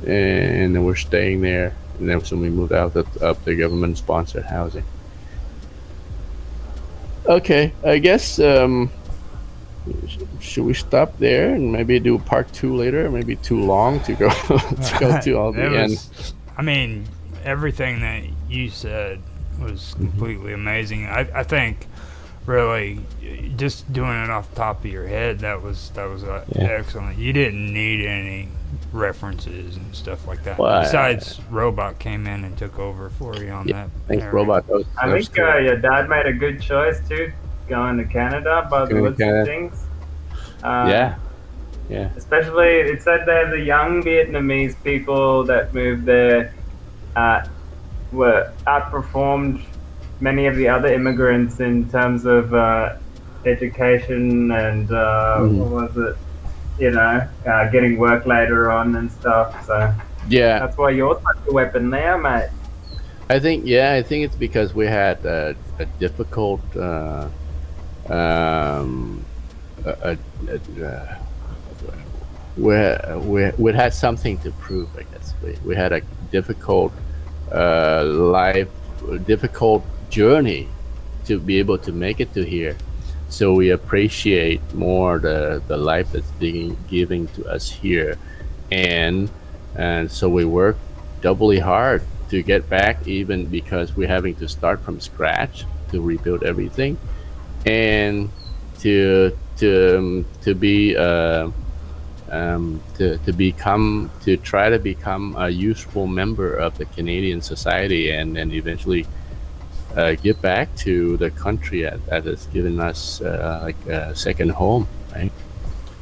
and then we're staying there. And then so we moved out of the government sponsored housing. Okay, I guess should we stop there and maybe do part 2 later? Maybe too long to go to go to all the end. I mean, everything that you said was completely amazing. I think really just doing it off the top of your head, that was excellent. You didn't need any references and stuff like that. Well, Besides, Robot came in and took over for you on that. Thanks, area. Robot. I think your dad made a good choice too, going to Canada by the looks of things. Yeah. Especially, it said there the young Vietnamese people that moved there were outperformed many of the other immigrants in terms of education and what was it? Getting work later on and stuff. So Yeah, that's why you're such a weapon there, mate. I think it's because we had a difficult we had something to prove. I guess we had a difficult life, difficult journey to be able to make it to here. So we appreciate more the life that's being given to us here, and so we work doubly hard to get back, even because we're having to start from scratch to rebuild everything, and to try to become a useful member of the Canadian society, and then eventually give back to the country that has given us like a second home, right?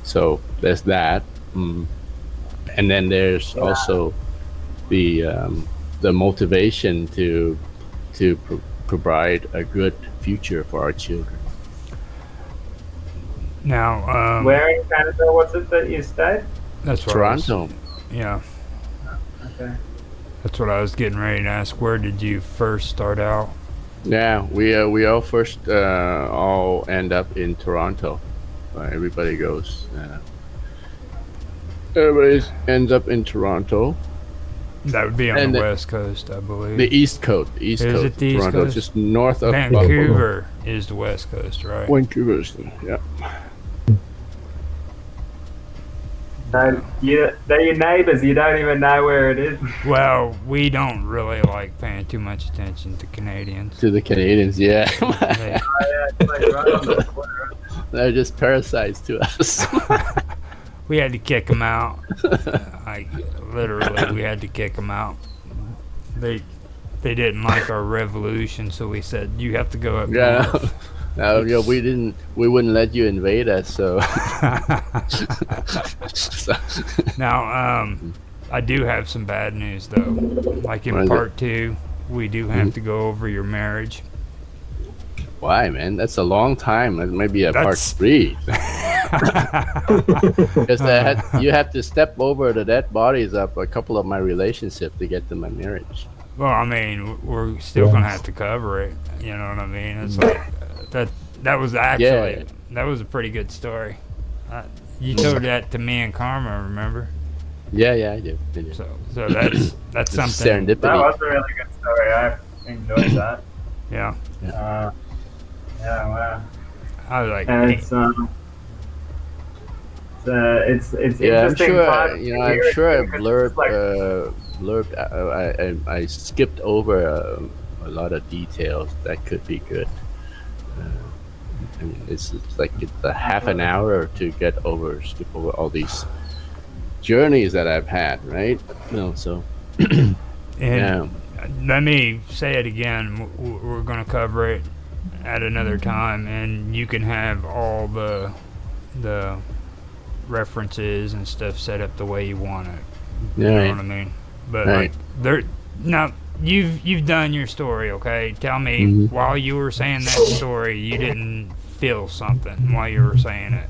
So there's that, and then there's also the motivation to provide a good future for our children. Now, where in Canada was it that you stayed? That's what Toronto. Yeah, Okay. that's what I was getting ready to ask. Where did you first start out? Yeah, we all first all end up in Toronto. Everybody goes. Everybody ends up in Toronto. That would be on And the the- West Coast, I believe. The East Coast. The East Is Coast. it the East Toronto, Coast? just north of Vancouver is the West Coast, right? Vancouver's, yeah. So they're your neighbours. You don't even know where it is. Well, we don't really like paying too much attention to Canadians. To the Canadians, yeah. They- Oh, yeah, it's like right on the border. They're just parasites to us. we had to kick them out. Like literally, we had to kick them out. They didn't like our revolution, so we said you have to go up Yeah. north. No, we wouldn't let you invade us, so. Now, I do have some bad news though. Like What in is part 2, we do have to go over your marriage. Why, man? That's a long time. That may be a part That's- 3. Because you have to step over the dead bodies of a couple of my relationships to get to my marriage. Well, I mean, we're still gonna have to cover it. You know what I mean? It's like that was actually that was a pretty good story. You told that to me and Karma, remember? Yeah, I do. So that's It's something. That serendipity. was a really good story. I enjoyed that. Yeah, Yeah, wow. I was like, And hey, it's Yeah, I'm interesting. sure. part I'm to hear it sure I because blurred. it's like- I skipped over a lot of details that could be good. I mean, it's like it's a half an hour to skip over all these journeys that I've had, right? So and yeah, let me say it again. We're gonna cover it at another time, and you can have all the references and stuff set up the way you want it. Yeah. You know what I mean? But Right. like there now you've done your story, okay? Tell me Mhm. while you were saying that story, you didn't feel something while you were saying it.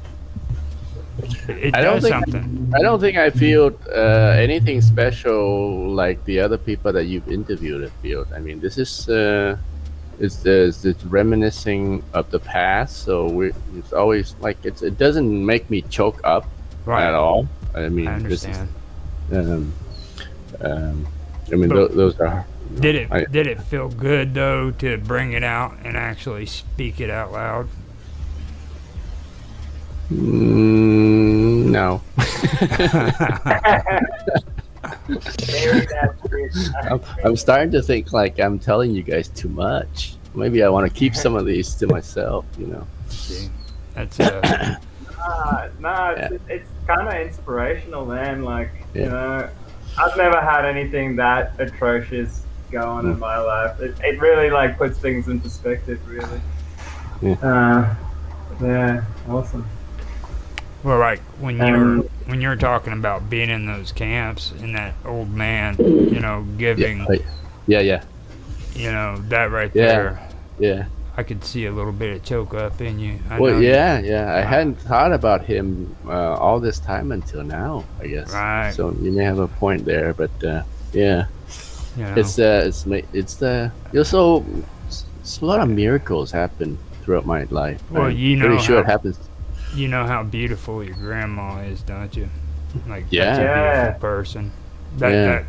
It I don't does think something. I don't think I feel anything special like the other people that you've interviewed have feel. I mean, this is it's reminiscing of the past, so it's always like it doesn't make me choke up Right. at all. I mean, I this is understand. um, um, I mean, But those are. Did it I- did it feel good though to bring it out and actually speak it out loud? No. Very bad shit. I'm starting to think like I'm telling you guys too much. Maybe I want to keep some of these to myself, you know. See, that's Nah, Yeah. it's kind of inspirational, man. Like, Yeah. you know, I've never had anything that atrocious go on in Mm. my life. It really like puts things in perspective, really. Yeah. Yeah, awesome. well, like when Um, you were talking about being in those camps and that old man, you know, giving, Yeah. you know, that right Yeah. there. Yeah. I could see a little bit of choke up in you. I Well, know yeah. I hadn't thought about him all this time until now, I guess. Right. So you may have a point there, but yeah, You know, it's also it's a lot of miracles happen throughout my life. Well, I'm you know pretty sure how- it happens. you know how beautiful your grandma is, don't you? Like Yeah. that's a Yeah. beautiful person. Yeah.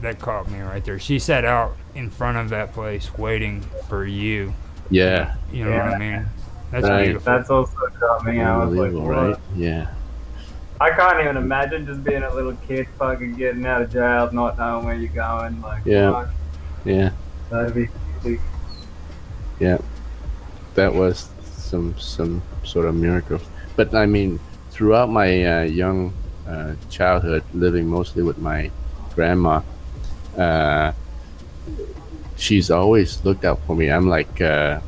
That caught me right there. She sat out in front of that place waiting for you. Yeah. You know what I mean? That's Right. beautiful. That's also got me. I was like, Unbelievable, what? right? Yeah. I can't even imagine just being a little kid, fucking getting out of jail, not knowing where you're going. Like, Yeah. fuck, Yeah. that'd be sick. That was some sort of miracle. But I mean, throughout my young childhood, living mostly with my grandma, she's always looked out for me. I'm like her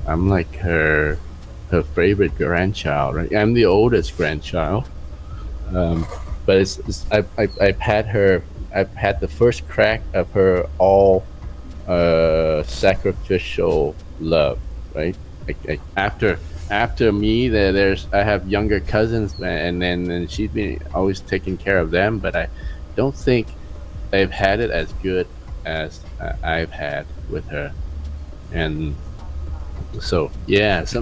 favorite grandchild. Right? I'm the oldest grandchild, but I've had her. I've had the first crack of her all sacrificial love. Right? After me, I have younger cousins, and she's been always taking care of them. But I don't think I've had it as good as I've had with her, and so yeah, so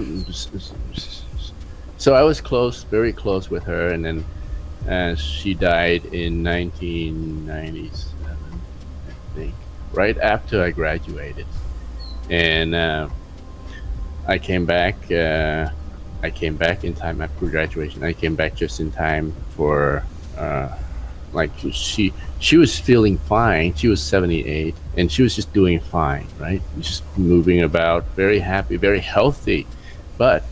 I was close, very close with her, and then she died in 1997, I think, right after I graduated, and I came back. I came back in time after graduation. I came back just in time for like she was feeling fine. She was 78, and she was just doing fine, right? Just moving about, very happy, very healthy. But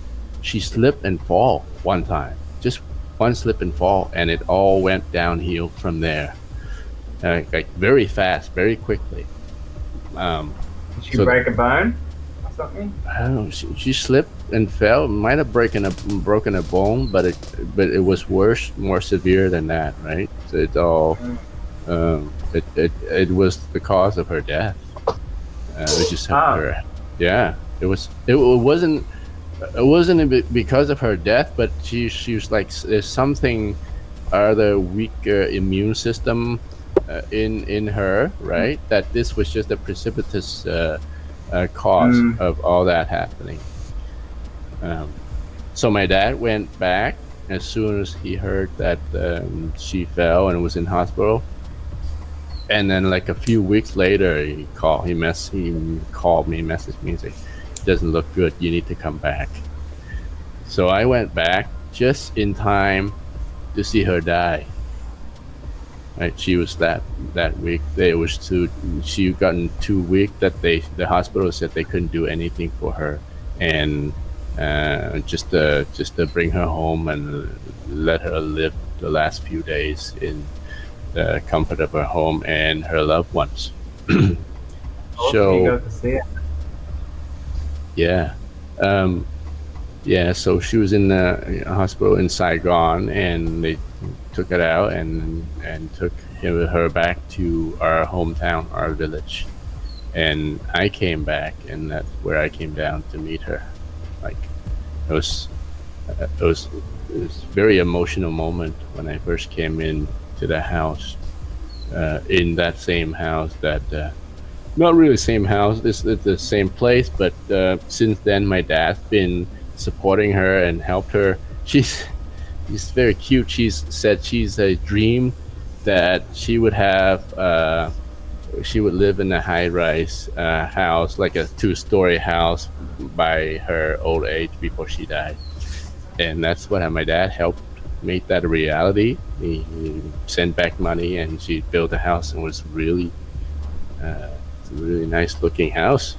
she slipped and fall one time, just one slip and fall, and it all went downhill from there, like very fast, very quickly. Did she So- break a bone or something? I don't know. She slipped and fell. Might have broken a bone, but it was worse, more severe than that, right? So it all it was the cause of her death. It just her. Yeah, it wasn't because of her death, but she was like there's something other weaker immune system in her, right? That this was just a precipitous cause of all that happening. So my dad went back as soon as he heard that she fell and was in hospital. And then like a few weeks later, he called me, messaged me and said, "It doesn't look good. You need to come back." So I went back just in time to see her die. Right, she was that weak. She gotten too weak that the hospital said they couldn't do anything for her, and just to bring her home and let her live the last few days in the comfort of her home and her loved ones. You So got to see it. yeah, yeah. So she was in the hospital in Saigon, and they took it out and took her back to our hometown, our village, and I came back, and that's where I came down to meet her. Like it was it was it was a very emotional moment when I first came in to the house, in that same house that not really same house, it's the same place, but since then my dad's been supporting her and helped her. She's very cute. She's said she's a dream that she would have she would live in a high-rise house, like a two-story house by her old age before she died. And that's what my dad helped make that a reality. He sent back money and she built a house, and was really it's a really nice looking house.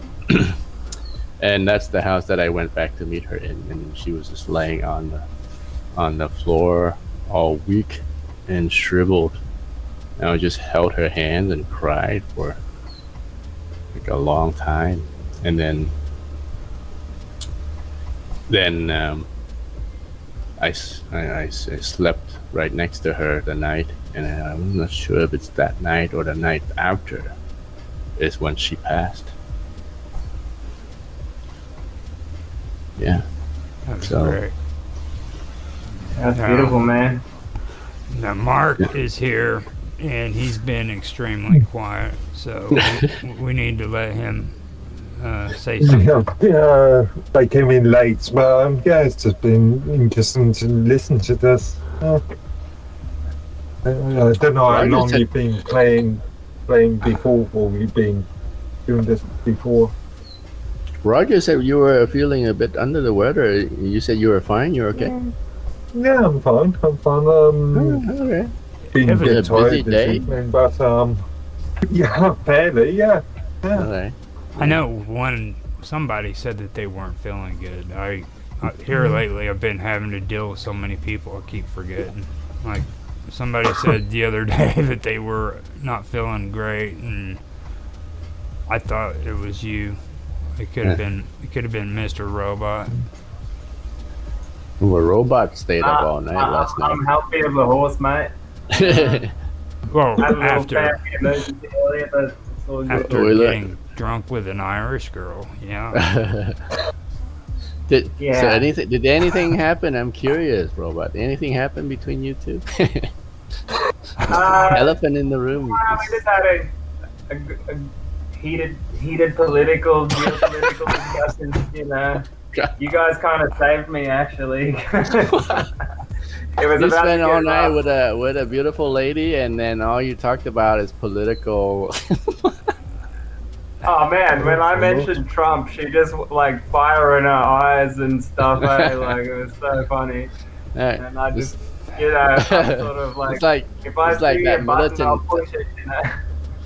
And that's the house that I went back to meet her in, and she was just laying on the floor all weak and shriveled. And I just held her hand and cried for like a long time, and then I slept right next to her the night, and I'm not sure if it's that night or the night after is when she passed. Yeah. That's So- great. That's Yeah. beautiful, man. Now Mark is here, and he's been extremely quiet, so we need to let him say something. Yeah, they came in late, but yeah, it's just been interesting to listen to this. I don't know how Roger long said- you've been playing before, or you've been doing this before. Roger said you were feeling a bit under the weather. You said you were fine. You're okay. Yeah, I'm fine. Okay. Been a Have a bit busy tired this day? evening, but yeah, fairly, yeah. Okay. I know somebody said that they weren't feeling good. Here lately I've been having to deal with so many people I keep forgetting. Like somebody said the other day that they were not feeling great, and I thought it was you. It could have been Mr. Robot. Well, robot stayed up all night last I'm healthy as a horse, mate. night. Well, I had a little after family emergency earlier, but it's all good. after Toilet. getting drunk with an Irish girl, yeah. Did Yeah. Did anything happen? I'm curious, robot. Did anything happen between you two? Elephant in the room. We just had a heated political, geopolitical discussions. You know, you guys kind of saved me actually. It was You about spent to all get night rough. with a beautiful lady, and then all you talked about is political. Oh man, when I mentioned Trump, she just like fire in her eyes and stuff. Like it was so funny, and I just, you know, I'm sort of like, it's like if I it's like see that a button, I'll militant. push it. You know.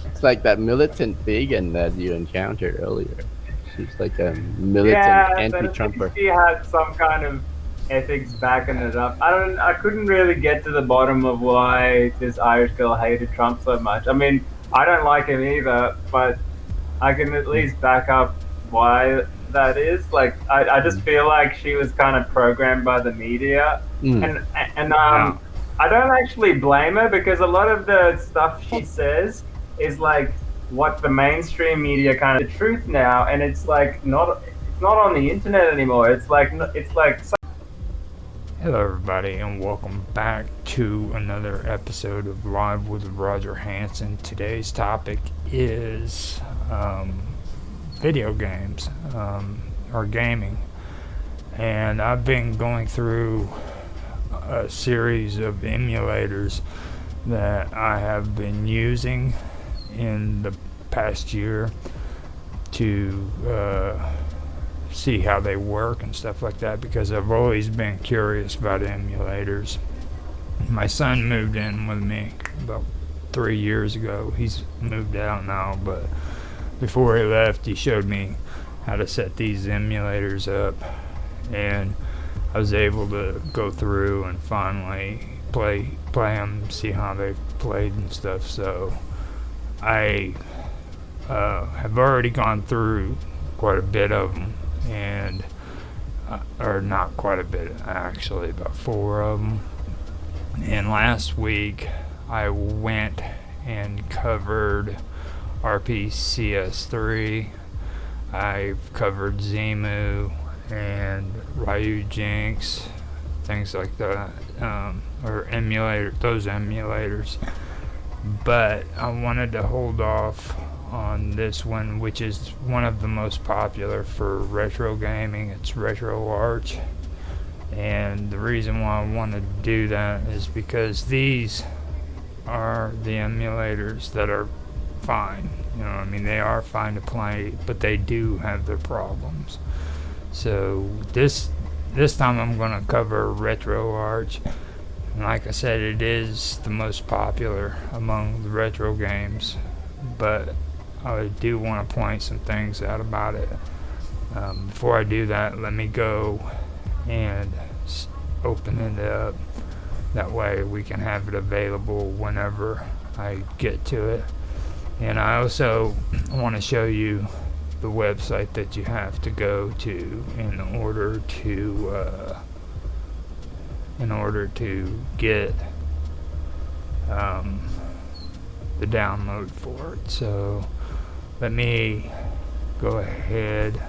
It's like that militant vegan that you encountered earlier. She's like a militant Yeah, but at anti-Trumper. least she had some kind of ethics backing it up. I couldn't really get to the bottom of why this Irish girl hated Trump so much. I mean, I don't like him either, but I can at least back up why that is. Like, I just feel like she was kind of programmed by the media, Mm. and Wow. I don't actually blame her, because a lot of the stuff she says is like what the mainstream media kind of the truth now, and it's like it's not on the internet anymore. It's like Hello, everybody, and welcome back to another episode of Live with Roger Hanson. Today's topic is video games or gaming, and I've been going through a series of emulators that I have been using in the past year to see how they work and stuff like that, because I've always been curious about emulators. My son moved in with me about 3 years ago. He's moved out now, but before he left, he showed me how to set these emulators up, and I was able to go through and finally play them, see how they played and stuff. So I have already gone through quite a bit of them, and or not quite a bit, actually, about 4 of them, And last week I went and covered RPCS3. I've covered Zemu and Ryu Jinx, things like that, or those emulators. But I wanted to hold off on this one, which is one of the most popular for retro gaming. It's RetroArch. And the reason why I want to do that is because these are the emulators that are fine. You know, I mean, they are fine to play, but they do have their problems. So this time I'm going to cover RetroArch. And like I said, it is the most popular among the retro games, but I do want to point some things out about it. Before I do that, let me go and open it up. That way we can have it available whenever I get to it. And I also want to show you the website that you have to go to in order to get the download for it. So let me go ahead.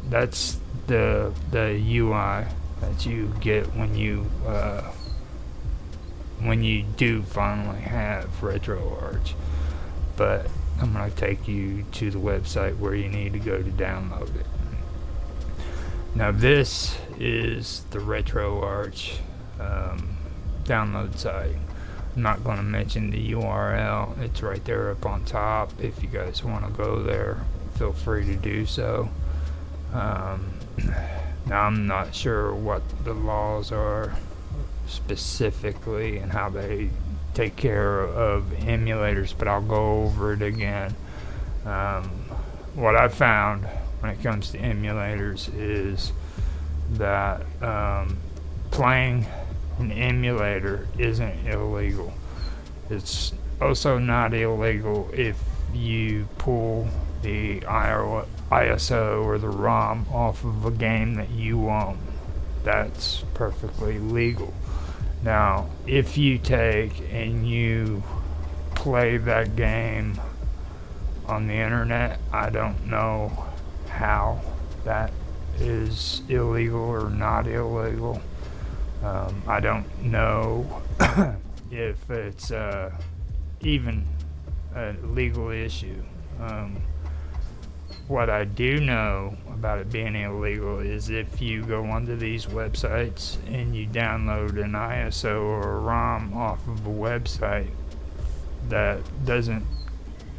That's the UI that you get when you do finally have RetroArch. But I'm going to take you to the website where you need to go to download it. Now this is the RetroArch download site. I'm not going to mention the URL. It's right there up on top. If you guys want to go there, feel free to do so. Now I'm not sure what the laws are specifically and how they take care of emulators, but I'll go over it again. What I found when it comes to emulators is that playing an emulator isn't illegal. It's also not illegal if you pull the ISO or the ROM off of a game that you own. That's perfectly legal. Now, if you take and you play that game on the internet, I don't know how that is illegal or not illegal. I don't know if it's even a legal issue. What I do know about it being illegal is if you go onto these websites and you download an ISO or a ROM off of a website that doesn't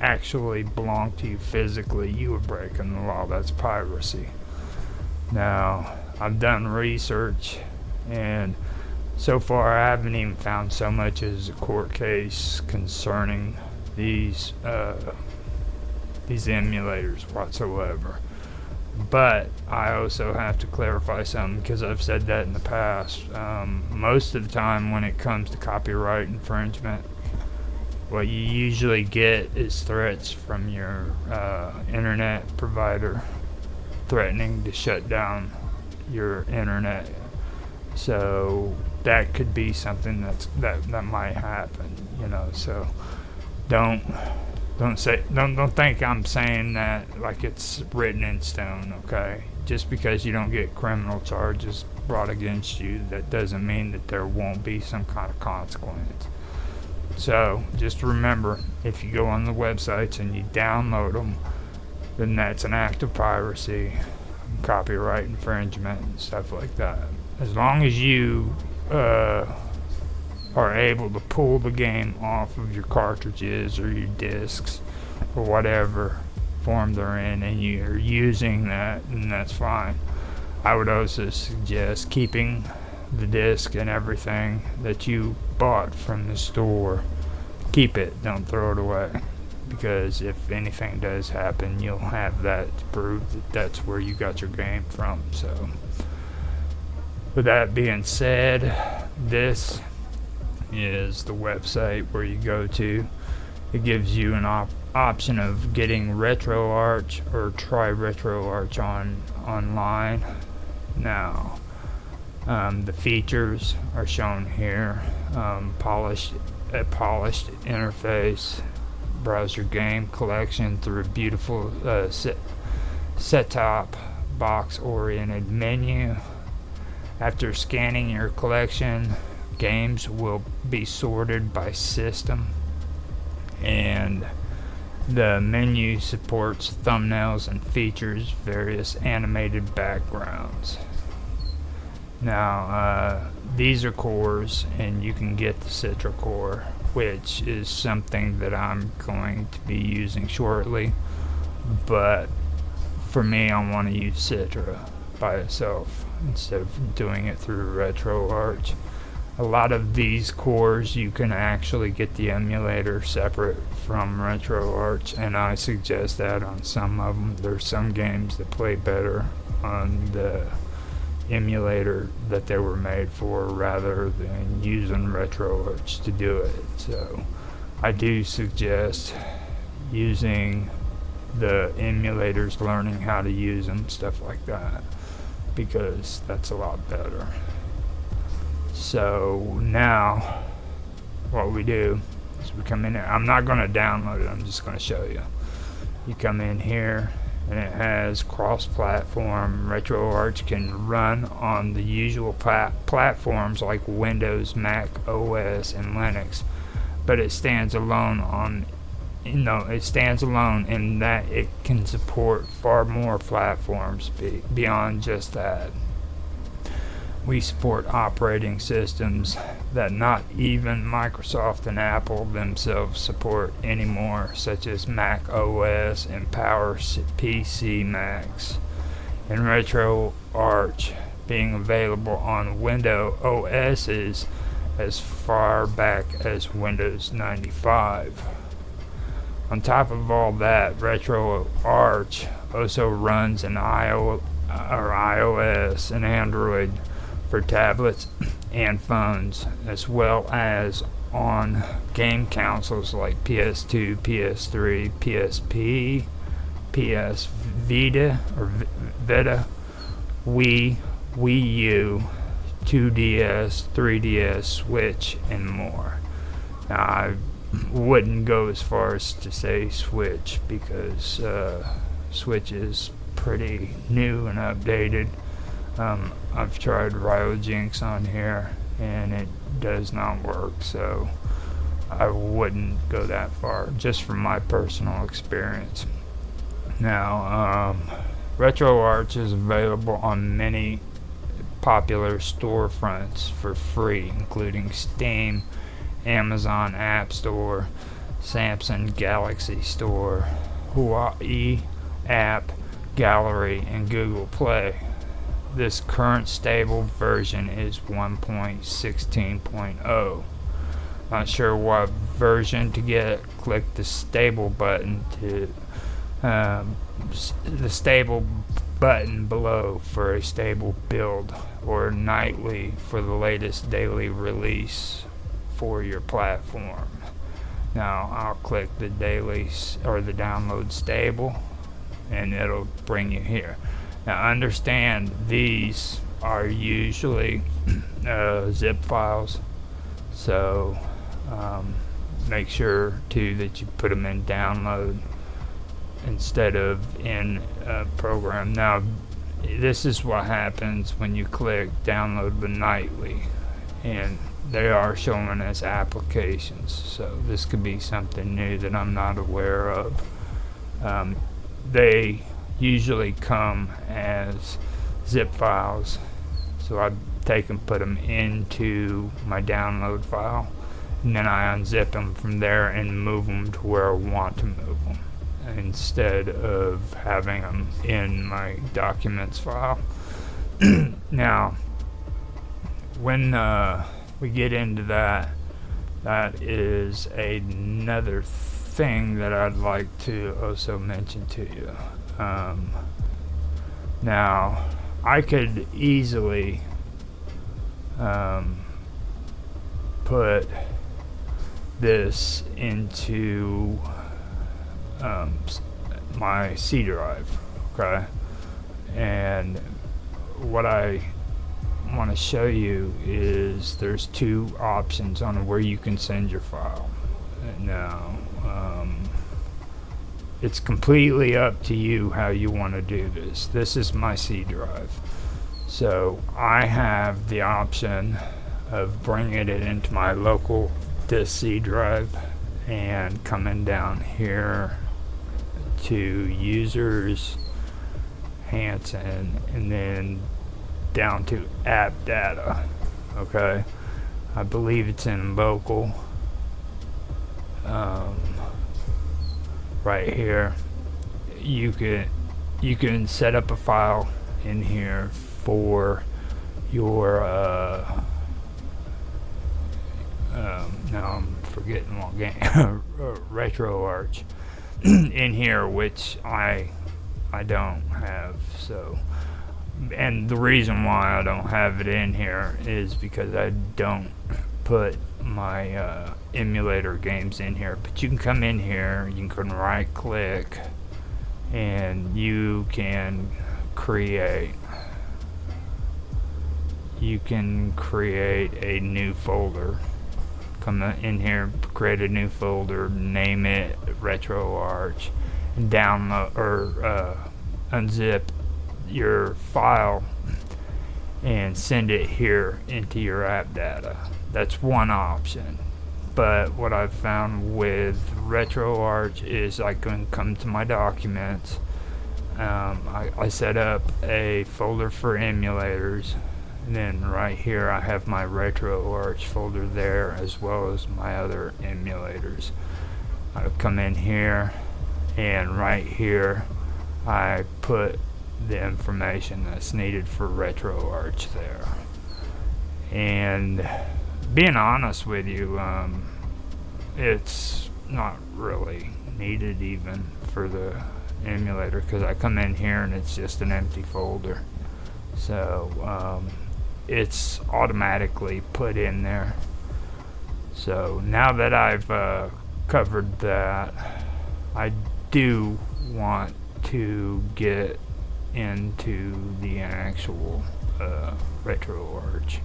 actually belong to you physically, you are breaking the law. That's piracy. Now, I've done research, and so far I haven't even found so much as a court case concerning these emulators whatsoever. But I also have to clarify something, because I've said that in the past. Most of the time when it comes to copyright infringement, what you usually get is threats from your internet provider threatening to shut down your internet. So that could be something that might happen, you know. So don't think I'm saying that like it's written in stone, okay? Just because you don't get criminal charges brought against you, that doesn't mean that there won't be some kind of consequence. So just remember, if you go on the websites and you download them, then that's an act of piracy, copyright infringement, and stuff like that. As long as you are able to pull the game off of your cartridges or your discs or whatever form they're in, and you're using that, then that's fine. I would also suggest keeping the disc and everything that you bought from the store. Keep it, don't throw it away, because if anything does happen, you'll have that to prove that that's where you got your game from. So with that being said, this is the website where you go to. It gives you an option of getting RetroArch or try RetroArch online. Now, The features are shown here. A polished interface, browse your game collection through a beautiful set-top box-oriented menu. After scanning your collection, games will be sorted by system, and the menu supports thumbnails and features various animated backgrounds. Now, these are cores, and you can get the Citra core, which is something that I'm going to be using shortly, but for me, I want to use Citra by itself instead of doing it through RetroArch. A lot of these cores you can actually get the emulator separate from RetroArch, and I suggest that on some of them. There's some games that play better on the emulator that they were made for rather than using RetroArch to do it. So I do suggest using the emulators, learning how to use them, stuff like that, because that's a lot better. So now what we do is we come in here. I'm not going to download it, I'm just going to show you. You come in here and it has cross-platform. RetroArch can run on the usual platforms like Windows, Mac OS, and Linux, but it stands alone in that it can support far more platforms beyond just that. We support operating systems that not even Microsoft and Apple themselves support anymore, such as Mac OS and PowerPC Macs. And RetroArch being available on Windows OSs as far back as Windows 95. On top of all that, RetroArch also runs an iOS and Android for tablets and phones, as well as on game consoles like PS2, PS3, PSP, PS Vita or Vita, Wii, Wii U, 2DS, 3DS, Switch, and more. Now, I wouldn't go as far as to say Switch, because Switch is pretty new and updated. I've tried Ryojinx on here and it does not work, so I wouldn't go that far, just from my personal experience. Now, RetroArch is available on many popular storefronts for free, including Steam, Amazon App Store, Samsung Galaxy Store, Huawei App Gallery, and Google Play. This current stable version is 1.16.0. Not sure what version to get. Click the stable button below for a stable build, or nightly for the latest daily release for your platform. Now I'll click the daily or the download stable, and it'll bring you here. Now understand, these are usually zip files, so make sure too that you put them in download instead of in a program. Now this is what happens when you click download the nightly, and they are showing as applications, so this could be something new that I'm not aware of. They usually come as zip files, so I take and put them into my download file, and then I unzip them from there and move them to where I want to move them, instead of having them in my documents file. Now when we get into that, that is another thing that I'd like to also mention to you. Now I could easily put this into my C drive, okay? And what I want to show you is there's two options on where you can send your file. Now, it's completely up to you how you want to do this. This is my C drive. So I have the option of bringing it into my local disk C drive and coming down here to users, Hanson, and then down to app data. Okay, I believe it's in local. Right here, you can set up a file in here for your now I'm forgetting what game RetroArch in here, which I don't have. So, and the reason why I don't have it in here is because I don't put my emulator games in here. But you can come in here, you can right click, and you can create a new folder. Come in here, create a new folder, name it RetroArch, and download or unzip your file and send it here into your app data. That's one option. But what I've found with RetroArch is I can come to my documents. I set up a folder for emulators, and then right here I have my RetroArch folder there, as well as my other emulators. I come in here, and right here I put the information that's needed for RetroArch there. And being honest with you, it's not really needed even for the emulator, because I come in here and it's just an empty folder. So it's automatically put in there. So now that I've covered that, I do want to get into the actual RetroArch,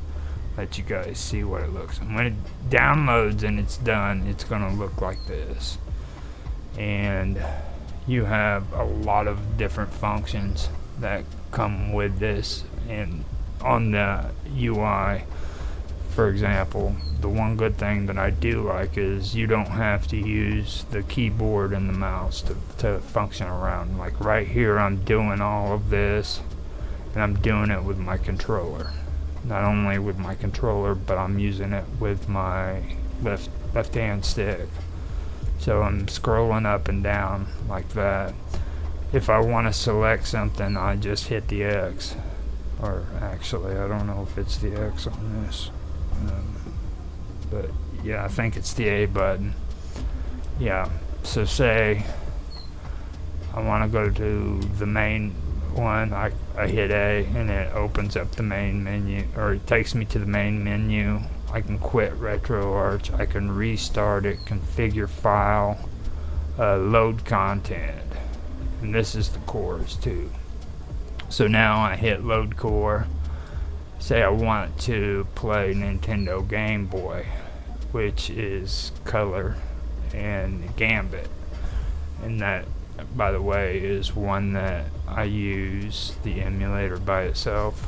let you guys see what it looks. And when it downloads and it's done, it's gonna look like this. And you have a lot of different functions that come with this. And on the UI, for example, the one good thing that I do like is you don't have to use the keyboard and the mouse to function around. Like right here, I'm doing all of this, and I'm doing it with my controller. Not only with my controller, but I'm using it with my left hand stick. So I'm scrolling up and down like that. If I want to select something, I just hit the X. Or actually, I don't know if it's the X on this. But yeah, I think it's the A button. Yeah, so say I want to go to the main one, I hit A and it opens up the main menu, or it takes me to the main menu. I can quit RetroArch, I can restart it, configure file, load content, and this is the cores too. So now I hit load core. Say I want to play Nintendo Game Boy, which is color and Gambit, and that, by the way, is one that I use the emulator by itself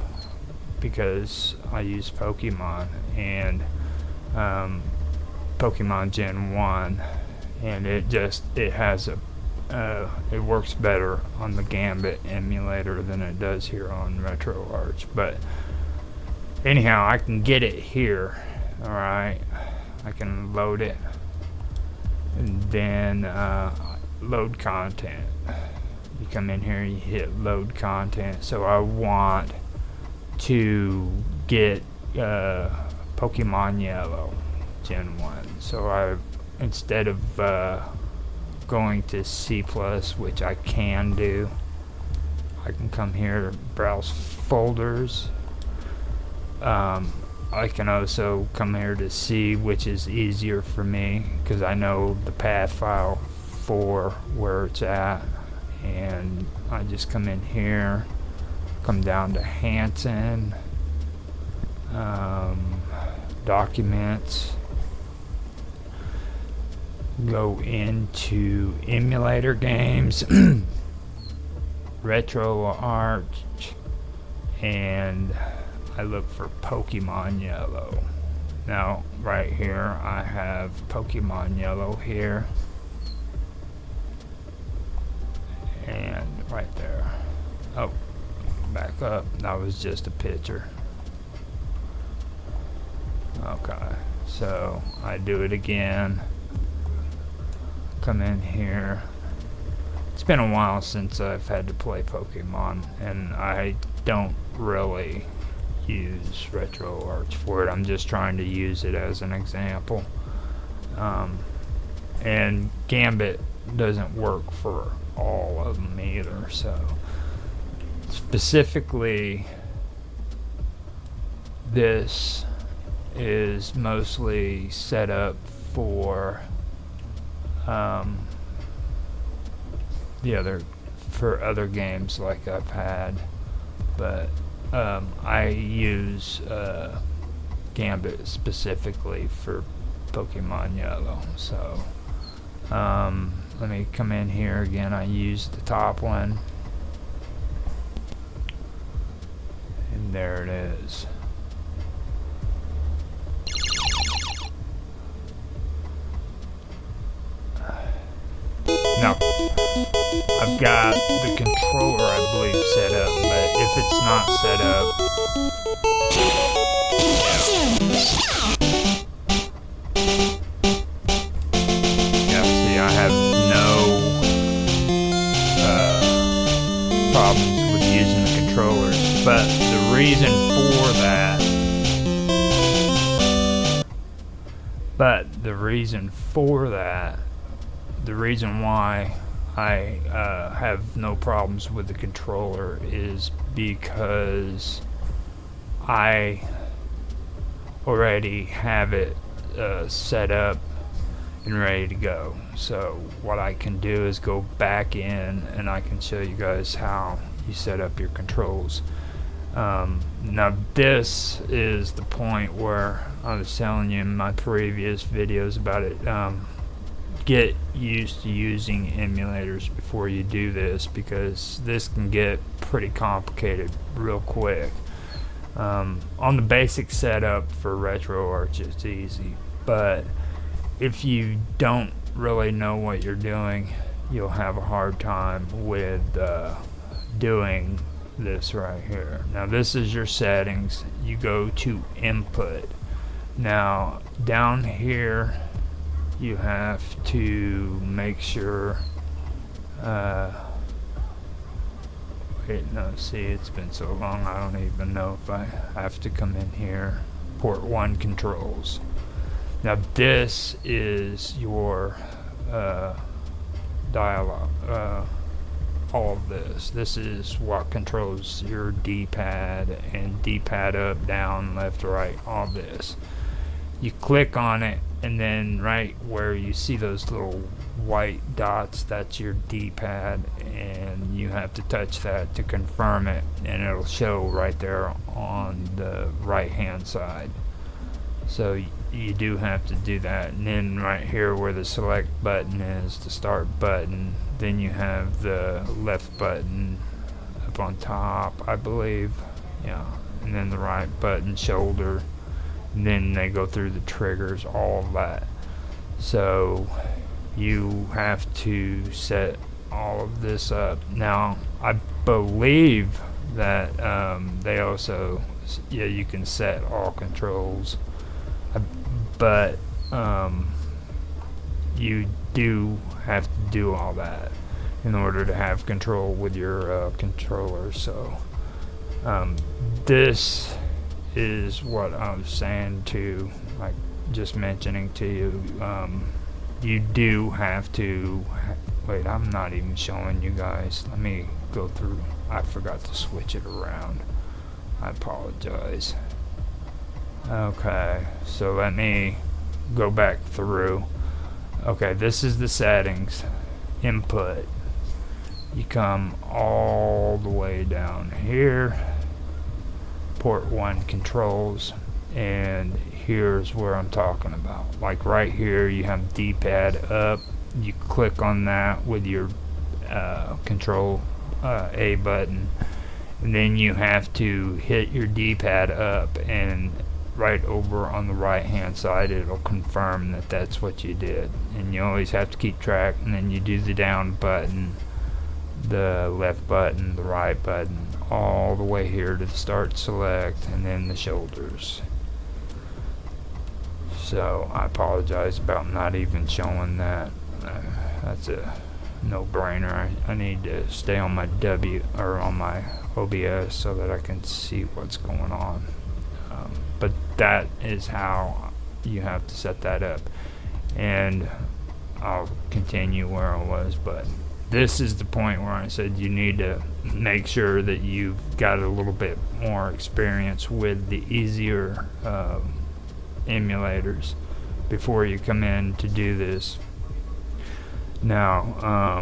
because I use Pokemon and Pokemon Gen 1, and it has a it works better on the Gambit emulator than it does here on RetroArch. But anyhow, I can get it here. Alright, I can load it, and then load content. You come in here, you hit load content. So I want to get Pokemon Yellow Gen 1. So I, instead of going to C+, which I can do, I can come here, browse folders. I can also come here to C, which is easier for me because I know the path file for where it's at. And I just come in here, come down to Hanson, documents, go into emulator games, retro art, and I look for Pokemon Yellow. Now right here I have Pokemon Yellow here, and right there. Oh, back up, that was just a picture. Okay, so I do it again, come in here. It's been a while since I've had to play Pokemon, and I don't really use retro arts for it. I'm just trying to use it as an example. And Gambit doesn't work for all of them either, so specifically this is mostly set up for other games like I've had, but I use Gambit specifically for Pokemon Yellow. So let me come in here again. I use the top one, and there it is. Now, I've got the controller, I believe, set up, but if it's not set up, yeah, see, I have no problems with using the controllers, but the reason for that, the reason why I have no problems with the controller is because I already have it set up and ready to go. So what I can do is go back in and I can show you guys how you set up your controls. Now this is the point where I was telling you in my previous videos about it. Get used to using emulators before you do this, because this can get pretty complicated real quick. On the basic setup for RetroArch it's easy, but if you don't really know what you're doing, you'll have a hard time with doing this right here. Now this is your settings. You go to input. Now down here you have to make sure wait, no, see, it's been so long I don't even know if I have to come in here. Port 1 controls. Now this is your dialogue, all of this is what controls your D-pad and D-pad up, down, left, right, all this. You click on it, and then right where you see those little white dots, that's your D-pad, and you have to touch that to confirm it, and it'll show right there on the right hand side. So you do have to do that. And then right here where the select button is, the start button, then you have the left button up on top, I believe, yeah, and then the right button, shoulder, and then they go through the triggers, all of that. So you have to set all of this up. Now I believe that they also, yeah, you can set all controls, but you do have to do all that in order to have control with your controller. So this is what I was saying to, like, just mentioning to you, you do have to wait, I'm not even showing you guys. Let me go through. I forgot to switch it around. I apologize. Okay, so let me go back through. Okay, this is the settings. Input. You come all the way down here. Port 1 controls. And here's where I'm talking about. Like right here, you have D-pad up. You click on that with your control A button, and then you have to hit your D-pad up, and right over on the right hand side it'll confirm that that's what you did. And you always have to keep track, and then you do the down button, the left button, the right button, all the way here to the start select, and then the shoulders. So I apologize about not even showing that. That's a no-brainer. I need to stay on my on my OBS so that I can see what's going on. But that is how you have to set that up. And I'll continue where I was, but this is the point where I said you need to make sure that you've got a little bit more experience with the easier emulators before you come in to do this. Now,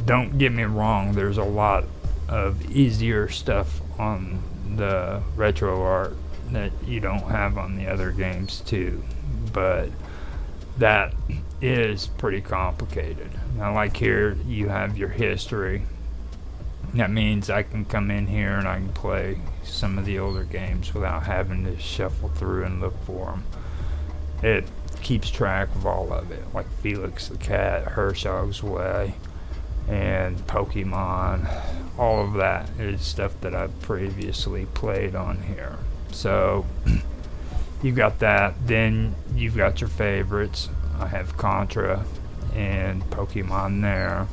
don't get me wrong, there's a lot of easier stuff on the RetroArch that you don't have on the other games too, but that is pretty complicated. Now, like here, you have your history. That means I can come in here and I can play some of the older games without having to shuffle through and look for them. It keeps track of all of it, like Felix the Cat, Hershog's Way, and Pokemon. All of that is stuff that I've previously played on here. So you got that. Then you've got your favorites. I have Contra and Pokemon there.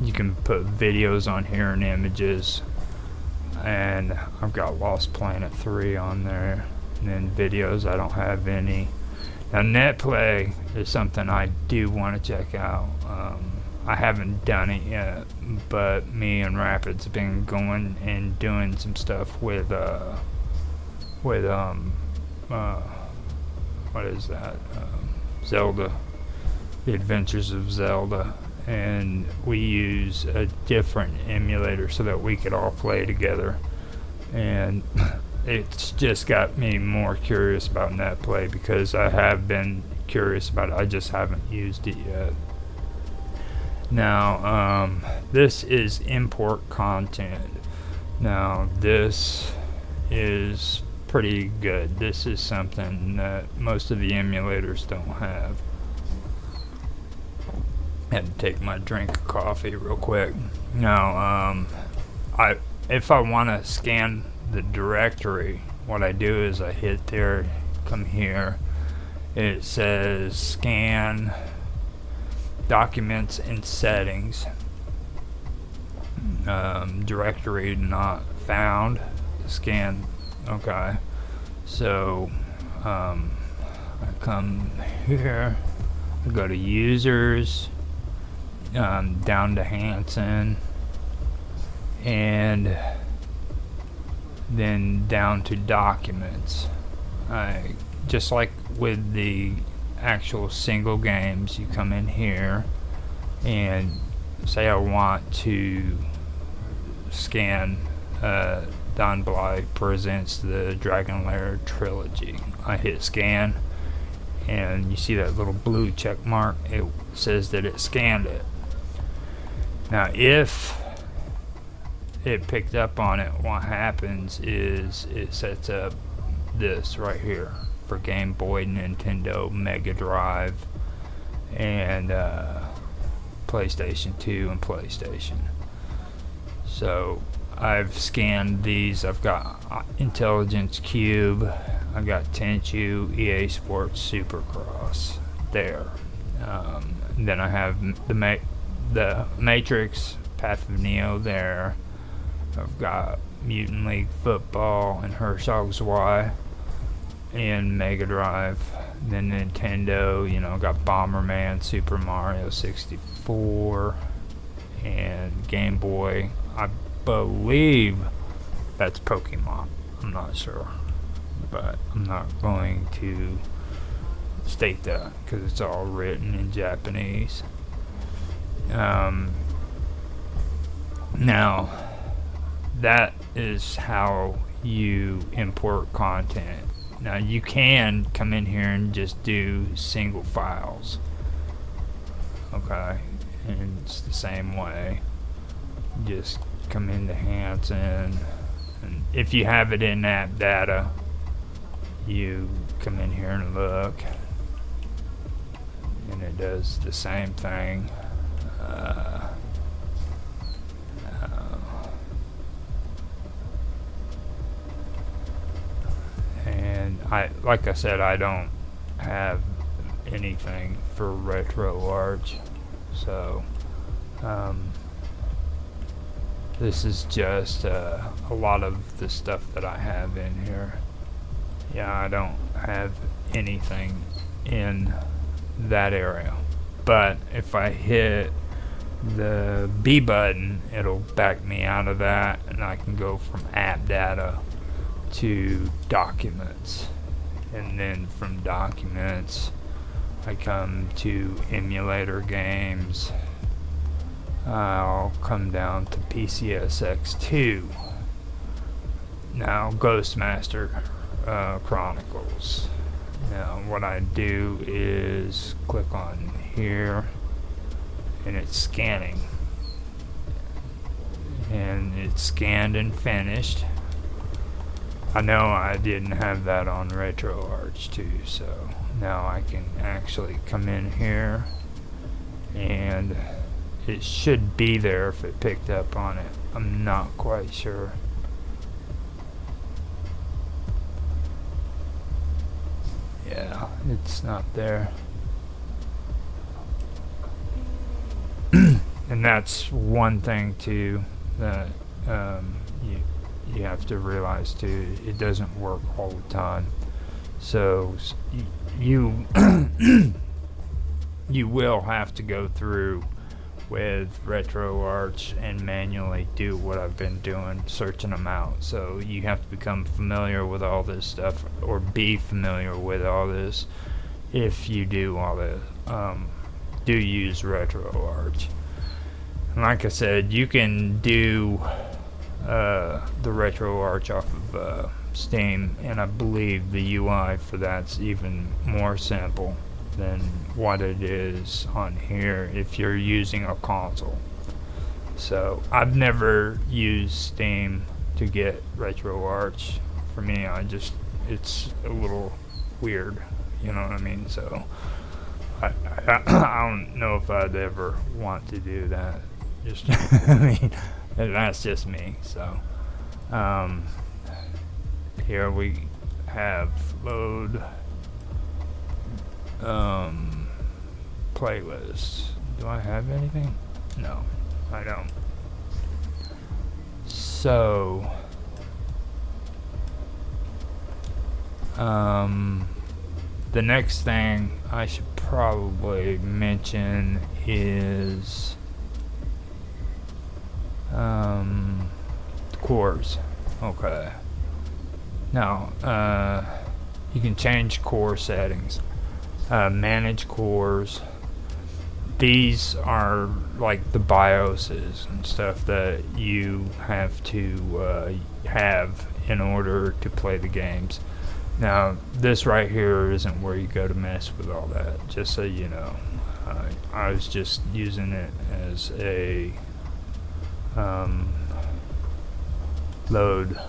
You can put videos on here and images, and I've got Lost Planet 3 on there. And then videos, I don't have any. Now NetPlay is something I do want to check out. I haven't done it yet, but me and Rapids have been going and doing some stuff with what is that? Zelda, The Adventures of Zelda, and we use a different emulator so that we could all play together. And it's just got me more curious about NetPlay because I have been curious about it. I just haven't used it yet. Now, this is import content. Now, this is pretty good. This is something that most of the emulators don't have. Had to take my drink of coffee real quick. Now, if I want to scan the directory, what I do is I hit there, come here, it says scan documents and settings, directory not found, scan. Okay, so I come here, I go to users, down to Hanson, and then down to documents. Just like with the actual single games, you come in here and say I want to scan Don Bly Presents the Dragon Lair Trilogy. I hit scan, and you see that little blue check mark. It says that it scanned it. Now, if it picked up on it, what happens is it sets up this right here for Game Boy, Nintendo, Mega Drive, and PlayStation 2 and PlayStation. So I've scanned these. I've got Intelligence Cube, I've got Tenchu, EA Sports Supercross there. Then I have the Matrix, Path of Neo there. I've got Mutant League Football and Hershog's Y and Mega Drive. Then Nintendo, got Bomberman, Super Mario 64, and Game Boy. I believe that's Pokemon. I'm not sure, but I'm not going to state that because it's all written in Japanese. Now, that is how you import content. Now you can come in here and just do single files. Okay, and it's the same way. Just come into Hanson, and if you have it in app data, you come in here and look, and it does the same thing. And like I said, I don't have anything for RetroArch, so this is just a lot of the stuff that I have in here. Yeah, I don't have anything in that area, but if I hit the B button, it'll back me out of that, and I can go from app data to documents, and then from documents I come to emulator games. I'll come down to PCSX2. Now Ghostmaster Chronicles. Now what I do is click on here, and it's scanning, and it's scanned and finished. I know I didn't have that on RetroArch too, so now I can actually come in here, and it should be there if it picked up on it. I'm not quite sure. Yeah, it's not there. And that's one thing too that you have to realize too. It doesn't work all the time. So you you will have to go through with RetroArch and manually do what I've been doing, searching them out. So you have to become familiar with all this stuff, or be familiar with all this if you do all this. Do use RetroArch. And like I said, you can do the RetroArch off of Steam, and I believe the UI for that's even more simple than what it is on here if you're using a console. So I've never used Steam to get RetroArch. For me, it's a little weird, you know what I mean? So I don't know if I'd ever want to do that. Just I mean, that's just me. So here we have load playlists. Do I have anything? No, I don't. So the next thing I should probably mention is cores. Okay. Now you can change core settings. Manage cores. These are like the BIOSes and stuff that you have to have in order to play the games. Now this right here isn't where you go to mess with all that, just so you know. I was just using it as a load,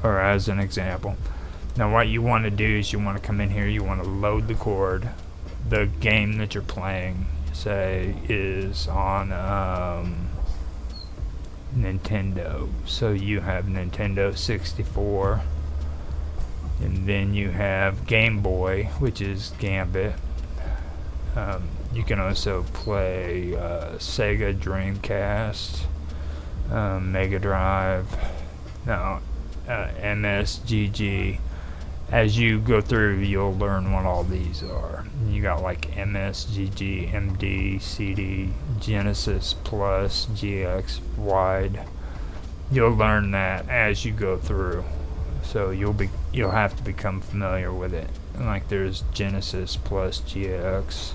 or as an example. Now what you want to do is you want to come in here, you want to load the chord. The game that you're playing, say, is on Nintendo. So you have Nintendo 64, and then you have Game Boy, which is Gambit. You can also play Sega Dreamcast, Mega Drive, MSGG. As you go through, you'll learn what all these are. You got like MSGG, MD, CD, Genesis Plus, GX, Wide. You'll learn that as you go through. So you'll have to become familiar with it. And like there's Genesis Plus, GX.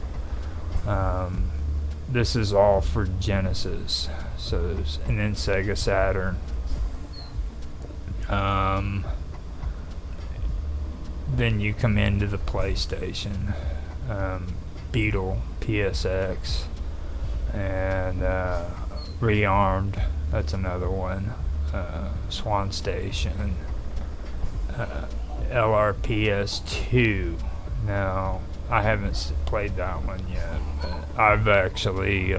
This is all for Genesis. So and then Sega Saturn. Then you come into the PlayStation, Beetle, PSX, and Rearmed. That's another one. Swan Station, LRPS2. Now, I haven't played that one yet, but I've actually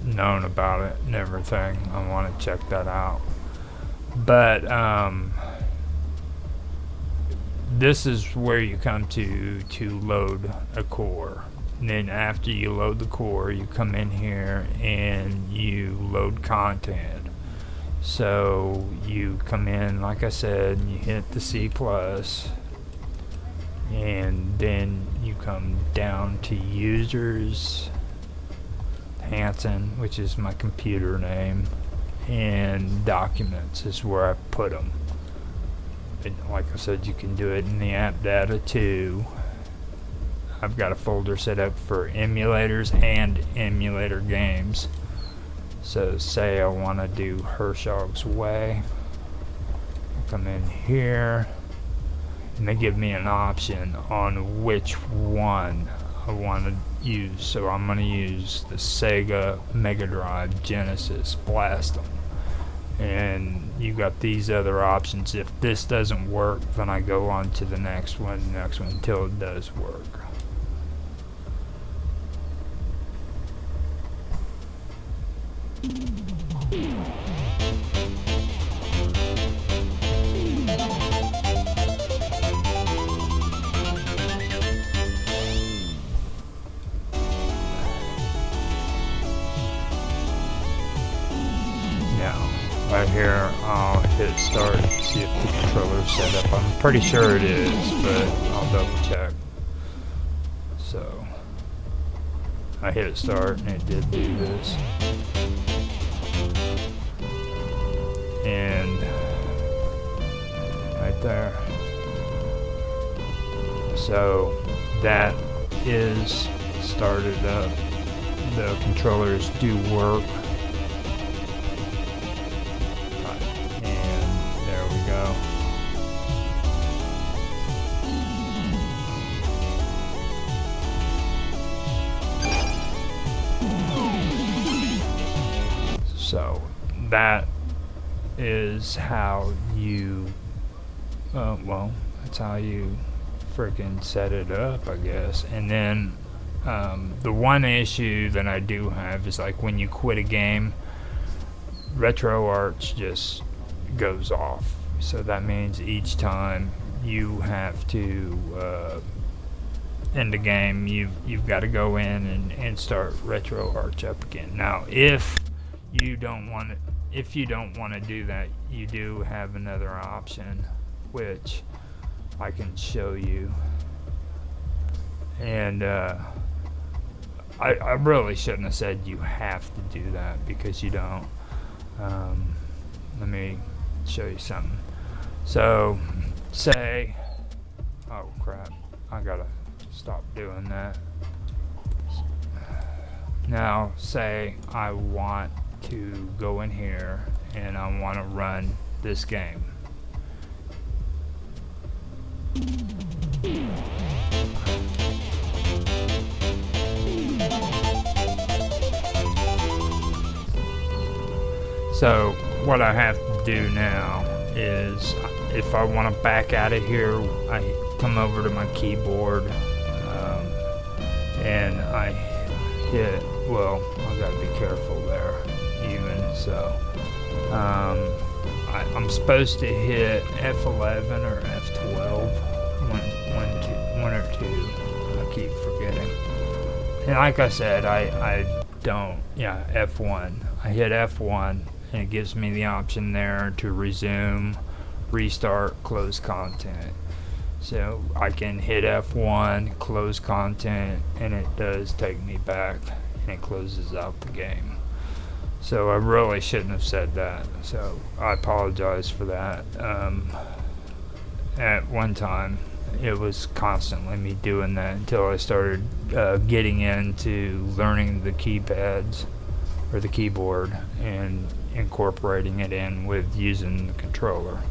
known about it and everything. I want to check that out. But this is where you come to load a core. And then after you load the core, you come in here and you load content. So you come in, like I said, you hit the C+, and then you come down to users, Hanson, which is my computer name, and documents is where I put them. And like I said, you can do it in the app data too. I've got a folder set up for emulators and emulator games. So say I want to do Hershog's Way. I come in here and they give me an option on which one I want to use. So I'm going to use the Sega Mega Drive Genesis Blast 'em. And you got these other options. If this doesn't work, then I go on to the next one until it does work. Right here, I'll hit start and see if the controller's set up. I'm pretty sure it is, but I'll double check. So, I hit start and it did do this. And, right there. So, that is started up. The controllers do work. So that is how you, well, that's how you freaking set it up, I guess. And then the one issue that I do have is like when you quit a game, RetroArch just goes off. So that means each time you have to end the game, you've got to go in and start RetroArch up again. Now, if you don't want to do that, you do have another option, which I can show you. And I really shouldn't have said you have to do that, because you don't. Let me show you something. So say, oh crap, I gotta stop doing that. Now say I want to go in here and I want to run this game. So what I have to do now is, if I want to back out of here, I come over to my keyboard and I hit, well, I gotta be careful there, even so. I'm supposed to hit F11 or F12, one or two. I keep forgetting. And like I said, I don't, yeah, F1. I hit F1 and it gives me the option there to resume, restart, close content. So I can hit F1, close content, and it does take me back and it closes out the game. So I really shouldn't have said that, so I apologize for that. At one time it was constantly me doing that until I started getting into learning the keypads or the keyboard and incorporating it in with using the controller.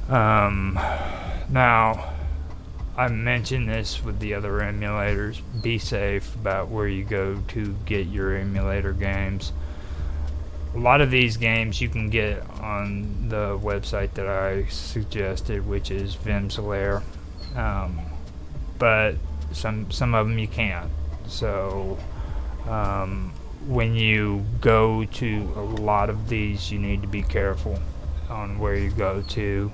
Now, I mentioned this with the other emulators. Be safe about where you go to get your emulator games. A lot of these games you can get on the website that I suggested, which is Vim's Lair, but some of them you can't. So when you go to a lot of these, you need to be careful on where you go to.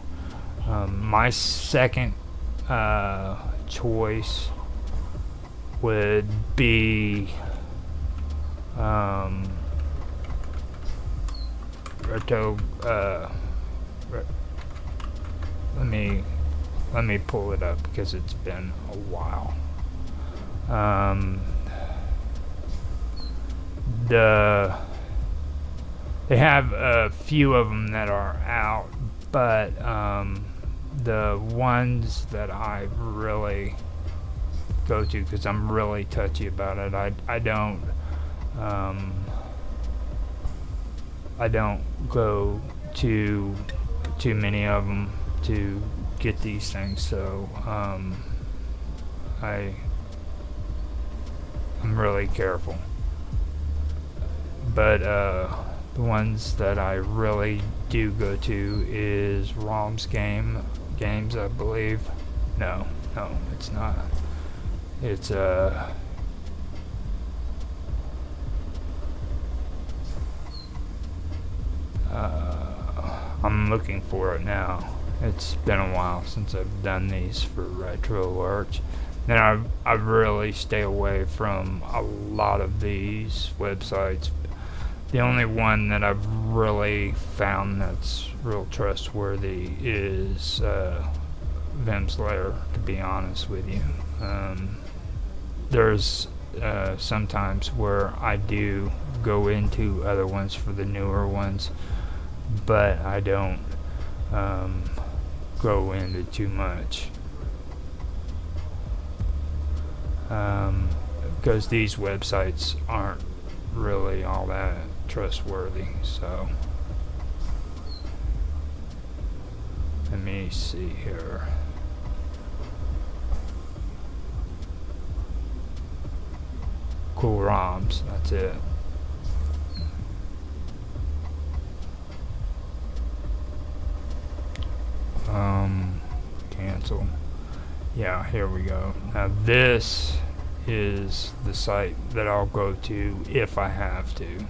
My second choice would be Reto. Let me pull it up because it's been a while. They have a few of them that are out, but the ones that I really go to, because I'm really touchy about it, I don't go to too many of them to get these things, so I'm really careful. But the ones that I really do go to is Rom's Games, I believe. No, it's not. It's I'm looking for it now. It's been a while since I've done these for Retro Arch. Then I really stay away from a lot of these websites. The only one that I've really found that's real trustworthy is Vim's Lair, to be honest with you. There's sometimes where I do go into other ones for the newer ones, but I don't go into too much. Because these websites aren't really all that trustworthy, so let me see here. Cool ROMs, that's it. Cancel. Yeah, here we go. Now this is the site that I'll go to if I have to,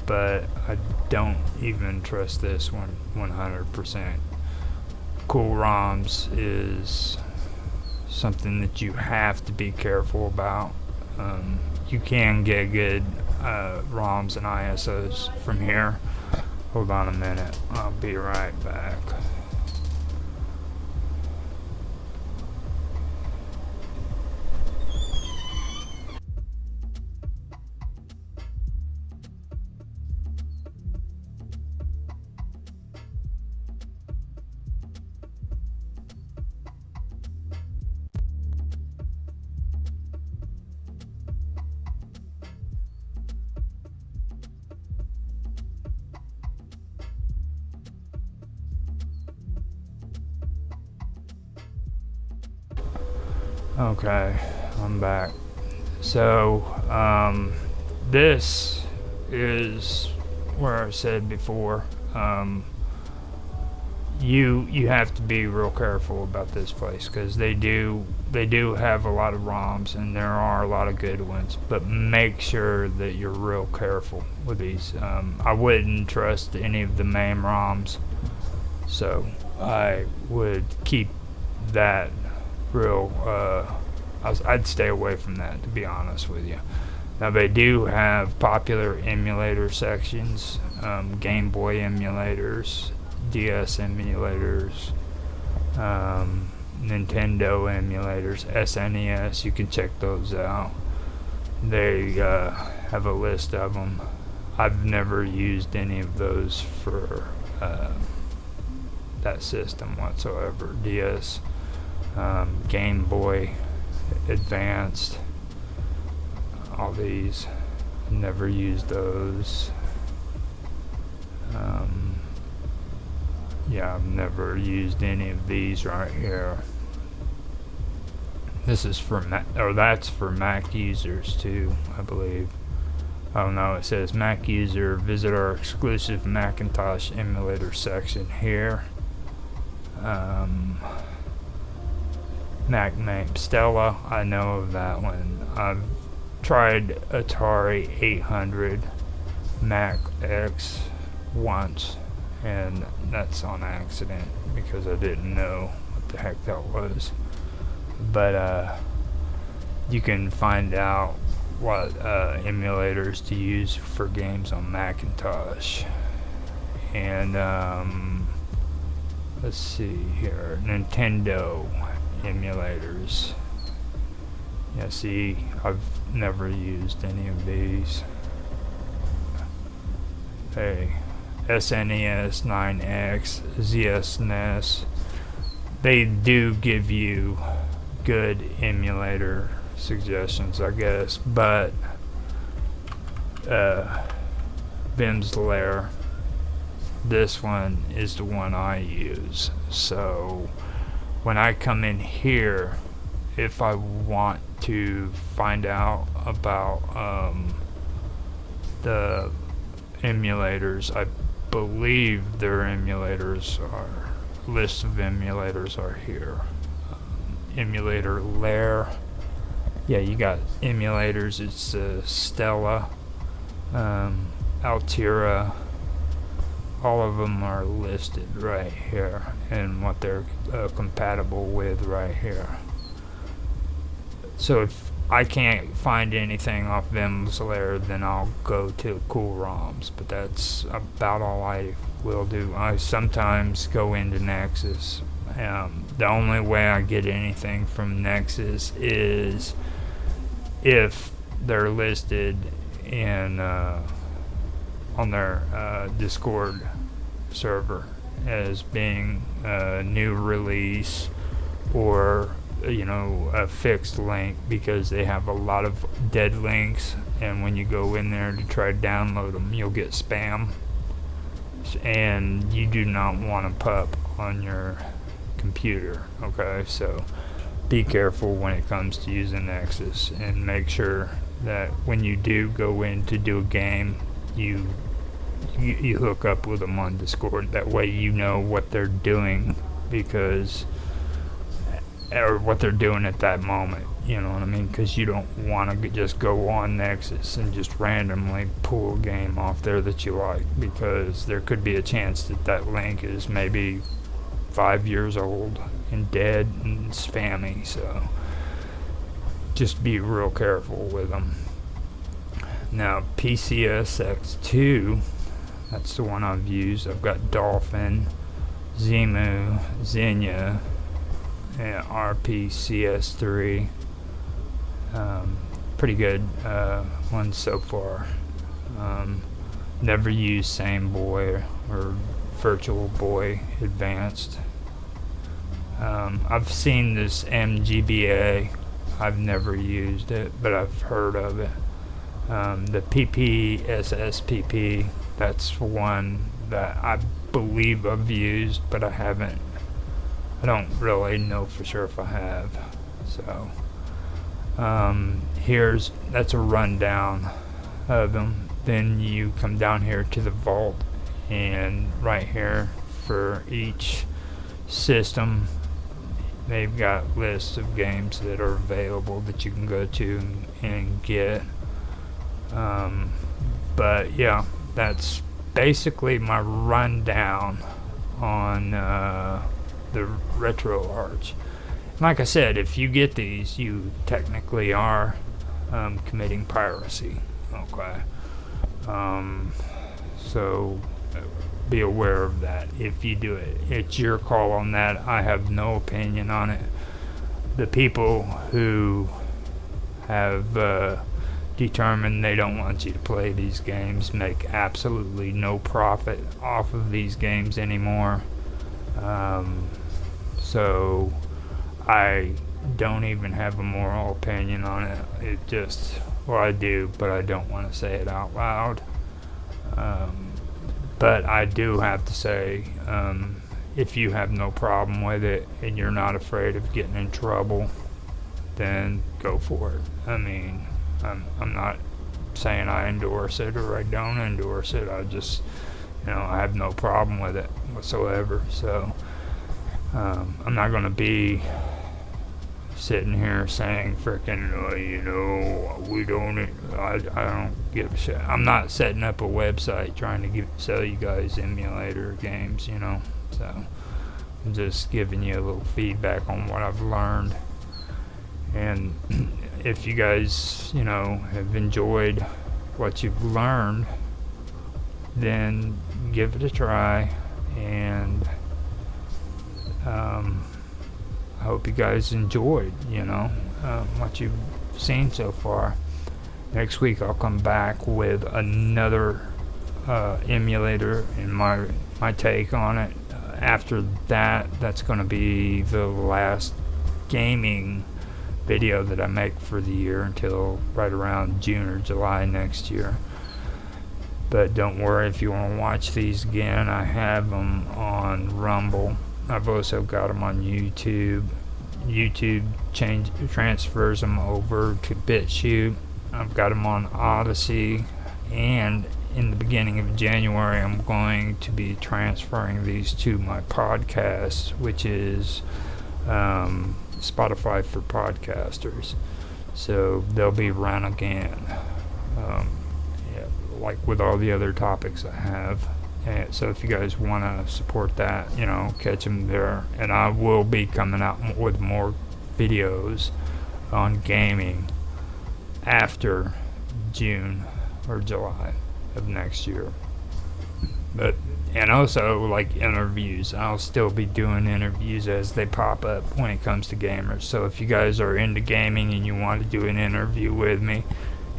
but I don't even trust this one 100%. Cool ROMs is something that you have to be careful about. You can get good ROMs and ISOs from here. Hold on a minute, I'll be right back. Okay, I'm back. So, this is where I said before, you have to be real careful about this place, because they do have a lot of ROMs, and there are a lot of good ones, but make sure that you're real careful with these. I wouldn't trust any of the main ROMs, so I would keep that real, I'd stay away from that, to be honest with you. Now they do have popular emulator sections, Game Boy emulators, DS emulators, Nintendo emulators, SNES, you can check those out. They have a list of them. I've never used any of those for that system whatsoever. DS, Game Boy Advanced, all these, never used those. yeah, I've never used any of these right here. This is for that's for Mac users too, I believe. Oh no, it says Mac user, visit our exclusive Macintosh emulator section here. Mac name Stella, I know of that one. I've tried Atari 800 Mac X once, and that's on accident because I didn't know what the heck that was. But you can find out what emulators to use for games on Macintosh. And let's see here, Nintendo emulators. Yeah, see, I've never used any of these. Hey, SNES, 9X, ZSNES, they do give you good emulator suggestions, I guess, but Vim's Lair, this one is the one I use. So when I come in here, if I want to find out about the emulators, I believe their emulators are, list of emulators are here. Emulator Lair, yeah, you got emulators. It's Stella, Altira, all of them are listed right here and what they're compatible with right here. So if I can't find anything off Vim's Lair, then I'll go to Cool ROMs, but that's about all I will do. I sometimes go into Nexus. The only way I get anything from Nexus is if they're listed in on their Discord server as being a new release or a fixed link, because they have a lot of dead links, and when you go in there to try to download them, you'll get spam, and you do not want to pup on your computer. Okay, so be careful when it comes to using Nexus, and make sure that when you do go in to do a game, you hook up with them on Discord. That way you know what they're doing, or what they're doing at that moment, you know what I mean? Because you don't want to just go on Nexus and just randomly pull a game off there that you like, because there could be a chance that that link is maybe 5 years old and dead and spammy. So just be real careful with them. Now PCSX2, that's the one I've used. I've got Dolphin, Zemu, Xenia, and RPCS3. Pretty good ones so far. Never used Same Boy or Virtual Boy Advanced. I've seen this MGBA. I've never used it, but I've heard of it. The PPSSPP, that's one that I believe I've used, but I don't really know for sure if I have. So that's a rundown of them. Then you come down here to the vault, and right here for each system they've got lists of games that are available that you can go to and get. But yeah, that's basically my rundown on the RetroArch. Like I said, if you get these, you technically are committing piracy. Okay. So be aware of that if you do it. It's your call on that. I have no opinion on it. The people who have determined they don't want you to play these games make absolutely no profit off of these games anymore. So I don't even have a moral opinion on it. Well, I do, but I don't want to say it out loud. But I do have to say, if you have no problem with it and you're not afraid of getting in trouble, then go for it. I mean, I'm not saying I endorse it or I don't endorse it. I just, I have no problem with it whatsoever. So I'm not going to be sitting here saying frickin', we don't, I don't give a shit. I'm not setting up a website trying to sell you guys emulator games, so I'm just giving you a little feedback on what I've learned. And if you guys, have enjoyed what you've learned, then give it a try. And I hope you guys enjoyed, what you've seen so far. Next week I'll come back with another emulator and my take on it. After that, that's going to be the last gaming video that I make for the year until right around June or July next year. But don't worry, if you want to watch these again, I have them on Rumble. I've also got them on YouTube. YouTube transfers them over to BitChute. I've got them on Odyssey, and in the beginning of January I'm going to be transferring these to my podcast, which is Spotify for podcasters. So they'll be run again, like with all the other topics I have. And so if you guys want to support that, catch them there. And I will be coming out with more videos on gaming after June or July of next year. And also, like, interviews. I'll still be doing interviews as they pop up when it comes to gamers. So if you guys are into gaming and you want to do an interview with me,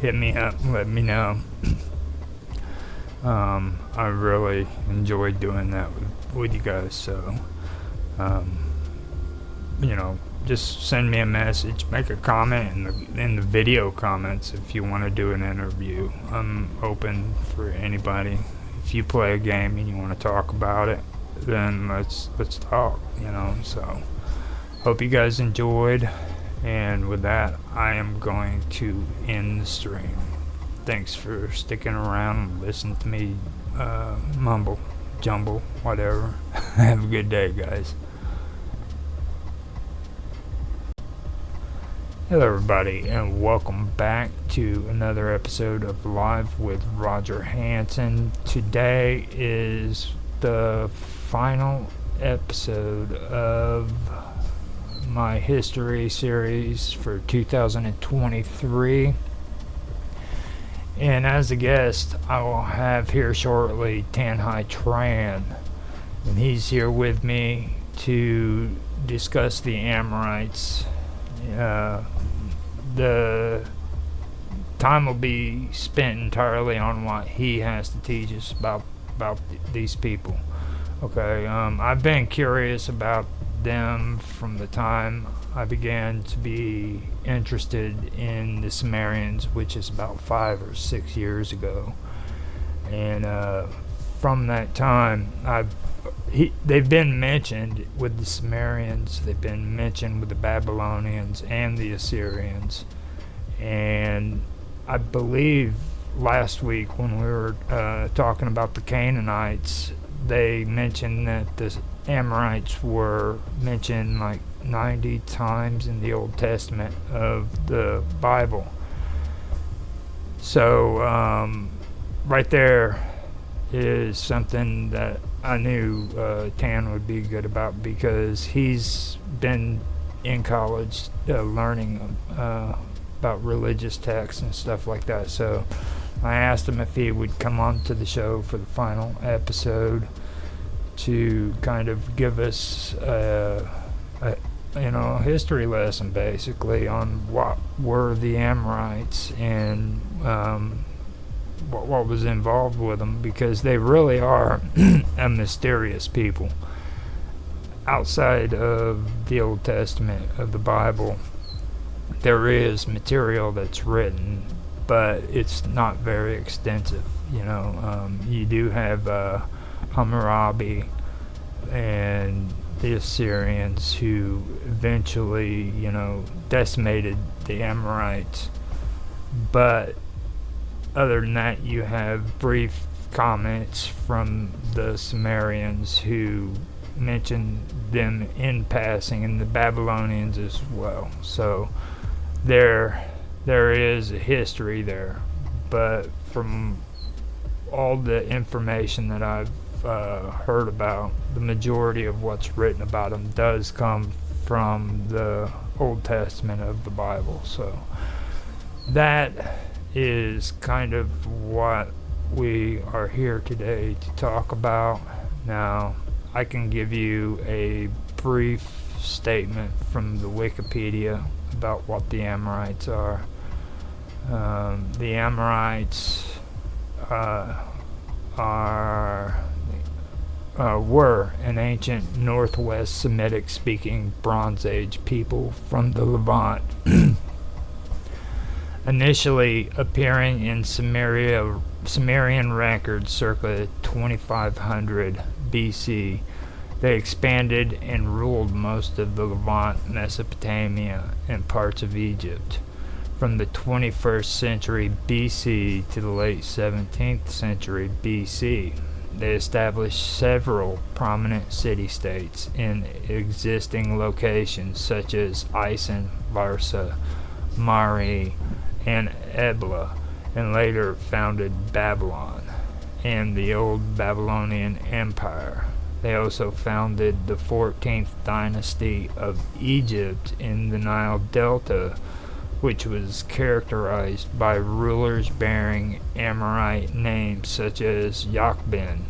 hit me up, let me know. I really enjoyed doing that with you guys. So, just send me a message, make a comment in the video comments if you want to do an interview. I'm open for anybody. If you play a game and you want to talk about it, then let's talk. So hope you guys enjoyed, and with that, I am going to end the stream. Thanks for sticking around and listening to me mumble, jumble, whatever. Have a good day, guys. Hello everybody, and welcome back to another episode of Live with Roger Hanson. Today is the final episode of my history series for 2023. And as a guest, I will have here shortly Tanhai Tran, and he's here with me to discuss the Amorites. The time will be spent entirely on what he has to teach us about these people. Okay, I've been curious about them from the time I began to be interested in the Sumerians, which is about 5 or 6 years ago. And from that time, they've been mentioned with the Sumerians, they've been mentioned with the Babylonians and the Assyrians. And I believe last week when we were talking about the Canaanites, they mentioned that the Amorites were mentioned like 90 times in the Old Testament of the Bible. So right there is something that I knew Tan would be good about, because he's been in college learning about religious texts and stuff like that. So I asked him if he would come on to the show for the final episode to kind of give us a history lesson basically on what were the Amorites and what was involved with them, because they really are a mysterious people. Outside of the Old Testament of the Bible, there is material that's written, but it's not very extensive. You do have Hammurabi, and the Assyrians, who eventually, decimated the Amorites. But other than that, you have brief comments from the Sumerians, who mention them in passing, and the Babylonians as well. So there is a history there. But from all the information that I've heard about, the majority of what's written about them does come from the Old Testament of the Bible. So that is kind of what we are here today to talk about. Now, I can give you a brief statement from the Wikipedia about what the Amorites are. The Amorites were an ancient Northwest Semitic-speaking Bronze Age people from the Levant, initially appearing in Sumerian records circa 2500 BC. They expanded and ruled most of the Levant, Mesopotamia, and parts of Egypt. From the 21st century BC to the late 17th century BC, they established several prominent city-states in existing locations such as Isin, Larsa, Mari, and Ebla, and later founded Babylon and the Old Babylonian Empire. They also founded the 14th dynasty of Egypt in the Nile Delta, which was characterized by rulers bearing Amorite names such as Yakbin,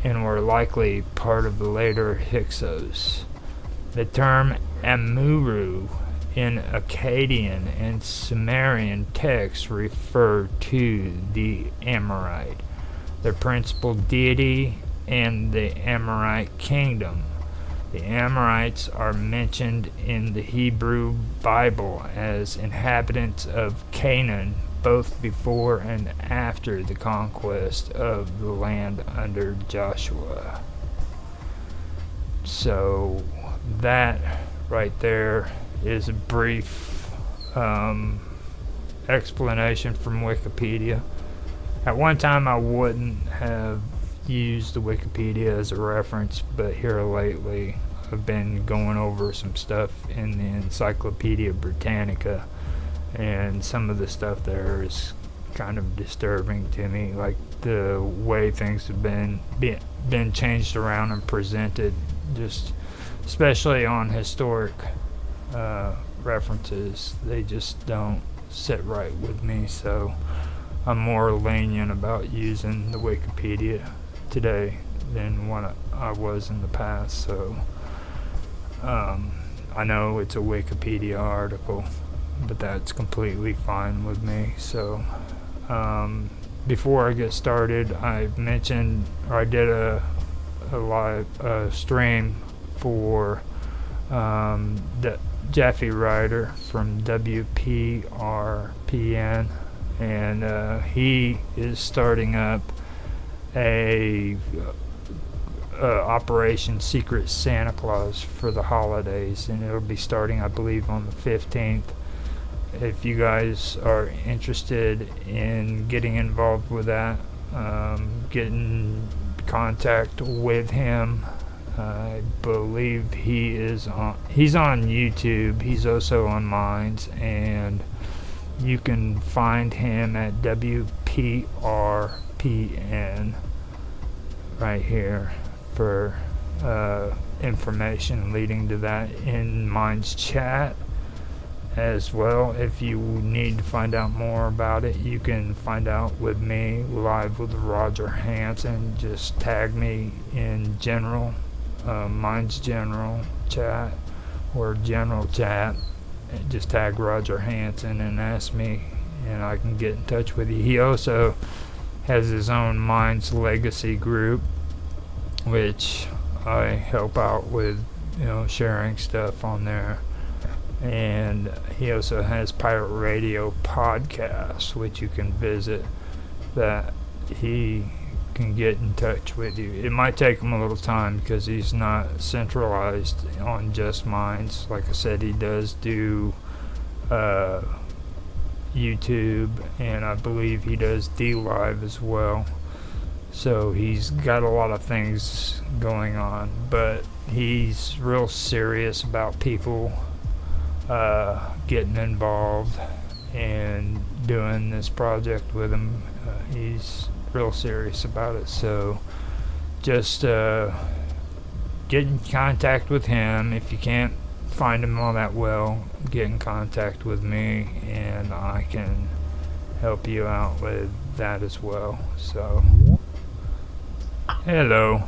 and were likely part of the later Hyksos. The term Amuru in Akkadian and Sumerian texts refer to the Amorite, their principal deity, and the Amorite kingdom. The Amorites are mentioned in the Hebrew Bible as inhabitants of Canaan, both before and after the conquest of the land under Joshua. So that right there is a brief explanation from Wikipedia. At one time I wouldn't have used the Wikipedia as a reference, but here lately I've been going over some stuff in the Encyclopedia Britannica, and some of the stuff there is kind of disturbing to me, like the way things have been changed around and presented, just especially on historic references. They just don't sit right with me, so I'm more lenient about using the Wikipedia today than what I was in the past. So I know it's a Wikipedia article, but that's completely fine with me. So before I get started, I mentioned, or I did a live stream for the Jeffy Ryder from WPRPN, and he is starting up a Operation Secret Santa Claus for the holidays, and it'll be starting, I believe, on the 15th. If you guys are interested in getting involved with that, get in contact with him. I believe he's on YouTube. He's also on Minds, and you can find him at WPRPN right here for information leading to that in Minds chat as well. If you need to find out more about it, you can find out with me live with Roger Hanson. Just tag me in general, Minds general chat or general chat. Just tag Roger Hanson and ask me, and I can get in touch with you. He also has his own Minds Legacy group, which I help out with, sharing stuff on there. And he also has Pirate Radio Podcasts, which you can visit, that he can get in touch with you. It might take him a little time because he's not centralized on Just Minds. Like I said, he does do YouTube, and I believe he does D-Live as well. So he's got a lot of things going on, but he's real serious about people getting involved and doing this project with him. He's real serious about it, so just get in contact with him. If you can't find him all that well, get in contact with me and I can help you out with that as well. So hello.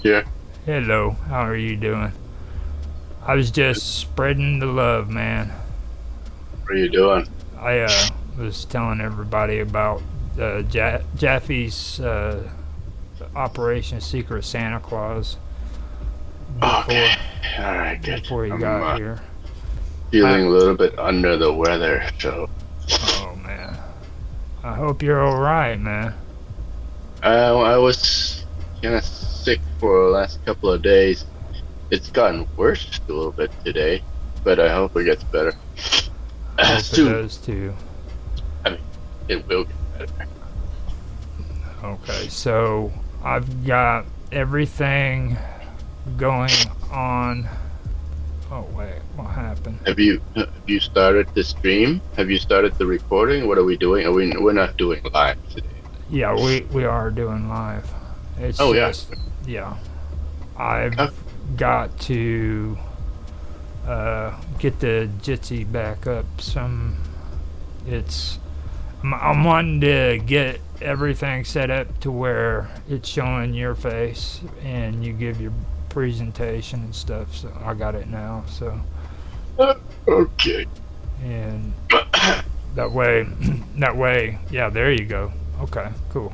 Yeah. Hello, how are you doing? I was just spreading the love, man. What are you doing? I was telling everybody about Jaffe's Operation Secret Santa Claus before, Okay. All right, good. before you I'm got here. feeling a little bit under the weather, so. Oh, man. I hope you're alright, man. I was kind of sick for the last couple of days. It's gotten worse a little bit today, but I hope it gets better. Hope it Soon. does too. It will get better. Okay, so I've got everything going on. Oh wait, what happened? Have you started the stream? Have you started the recording? What are we doing? We're not doing live today. Yeah, we are doing live. It's Oh, yeah. just, yeah. I've got to get the Jitsi back up. I'm wanting to get everything set up to where it's showing your face and you give your presentation and stuff. So I got it now. So Okay. and that way, yeah, there you go. Okay, cool.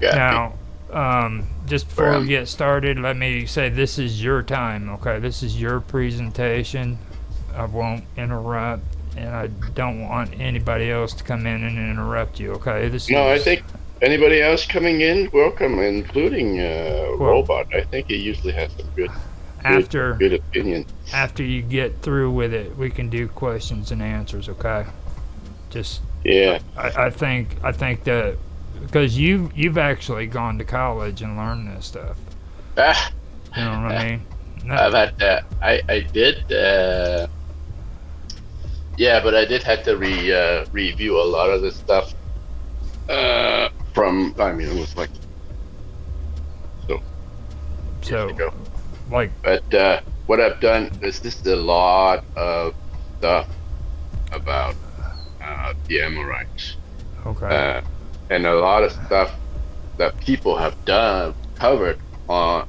Yeah. Now, just before we get started, let me say this is your time, okay? This is your presentation. I won't interrupt, and I don't want anybody else to come in and interrupt you, okay? I think anybody else coming in, welcome, including Robot. I think he usually has some good opinion. After you get through with it, we can do questions and answers, okay? Just Yeah. I think that because you've actually gone to college and learned this stuff. Ah, You know what I mean? I've had I did. Yeah, but I did have to review a lot of the stuff from. I mean, it was like years ago. Like, But what I've done is just a lot of stuff about the Amorites. okay. And a lot of stuff that people have covered on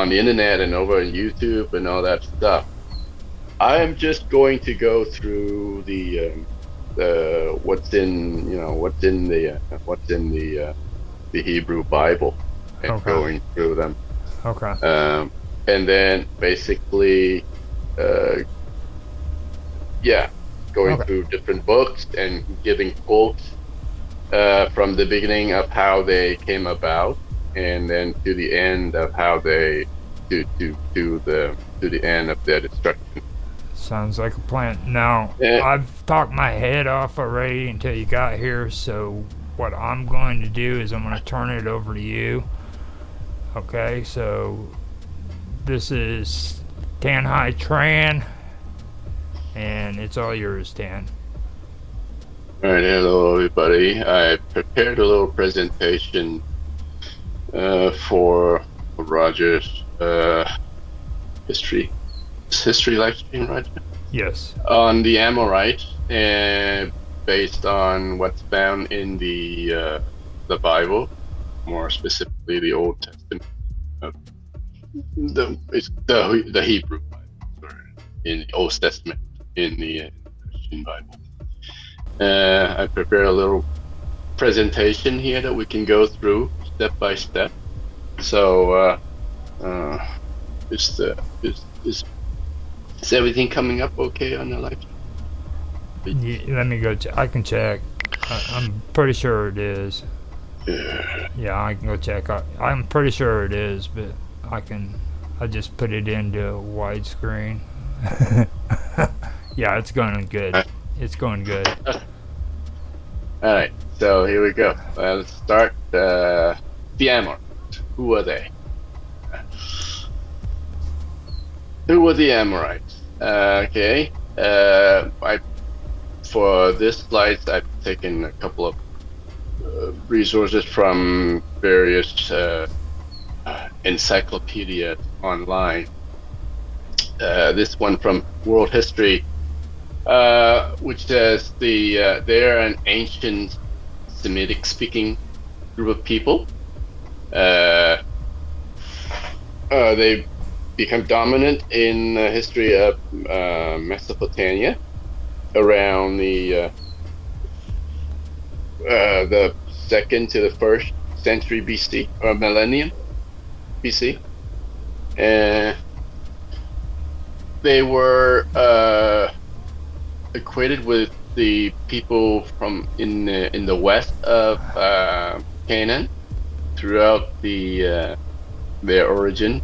the internet and over on YouTube and all that stuff. I am just going to go through the what's in the Hebrew Bible and Okay. going through them. Okay. And then basically, going Okay. through different books and giving quotes from the beginning of how they came about, and then to the end of how they to the end of their destruction. Sounds like a plan. Now, Yeah. I've talked my head off already until you got here, so what I'm going to do is I'm going to turn it over to you. Okay, so this is Tan Hai Tran, and it's all yours, Tan. All right, hello everybody. I prepared a little presentation for Roger's history live stream, Roger, Yes. on the Amorite, and based on what's found in the Bible, more specifically the Old Testament, the Hebrew Bible, or in the Old Testament, in the Christian Bible. I prepared a little presentation here that we can go through step by step. So, is everything coming up okay on the live? Let me go check. I can check. I'm pretty sure it is. Yeah, I can go check. I'm pretty sure it is, but I just put it into widescreen. Yeah, it's going good. It's going good. All right, so here we go. Let's start. The Amor. Who are they? Who were the Amorites? Okay. For this slides, I've taken a couple of resources from various encyclopedias online. This one from World History, which says they're an ancient Semitic-speaking group of people. They become dominant in the history of Mesopotamia around the second to the first century BC or millennium BC. They were equated with the people from in the west of Canaan throughout their origin,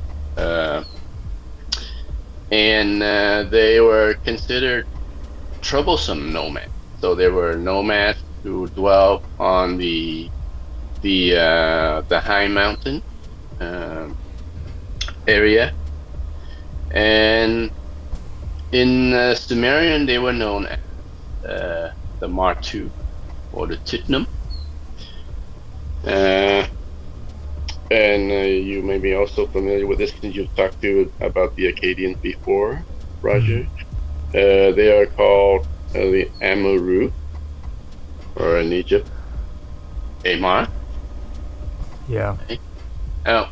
and they were considered troublesome nomads. So they were nomads who dwelt on the high mountain area, and in Sumerian they were known as the Martu or the Titnum. And you may be also familiar with this since you've talked about the Akkadians before, Roger. They are called the Amuru, or in Egypt, Amar. Yeah. Okay. Now,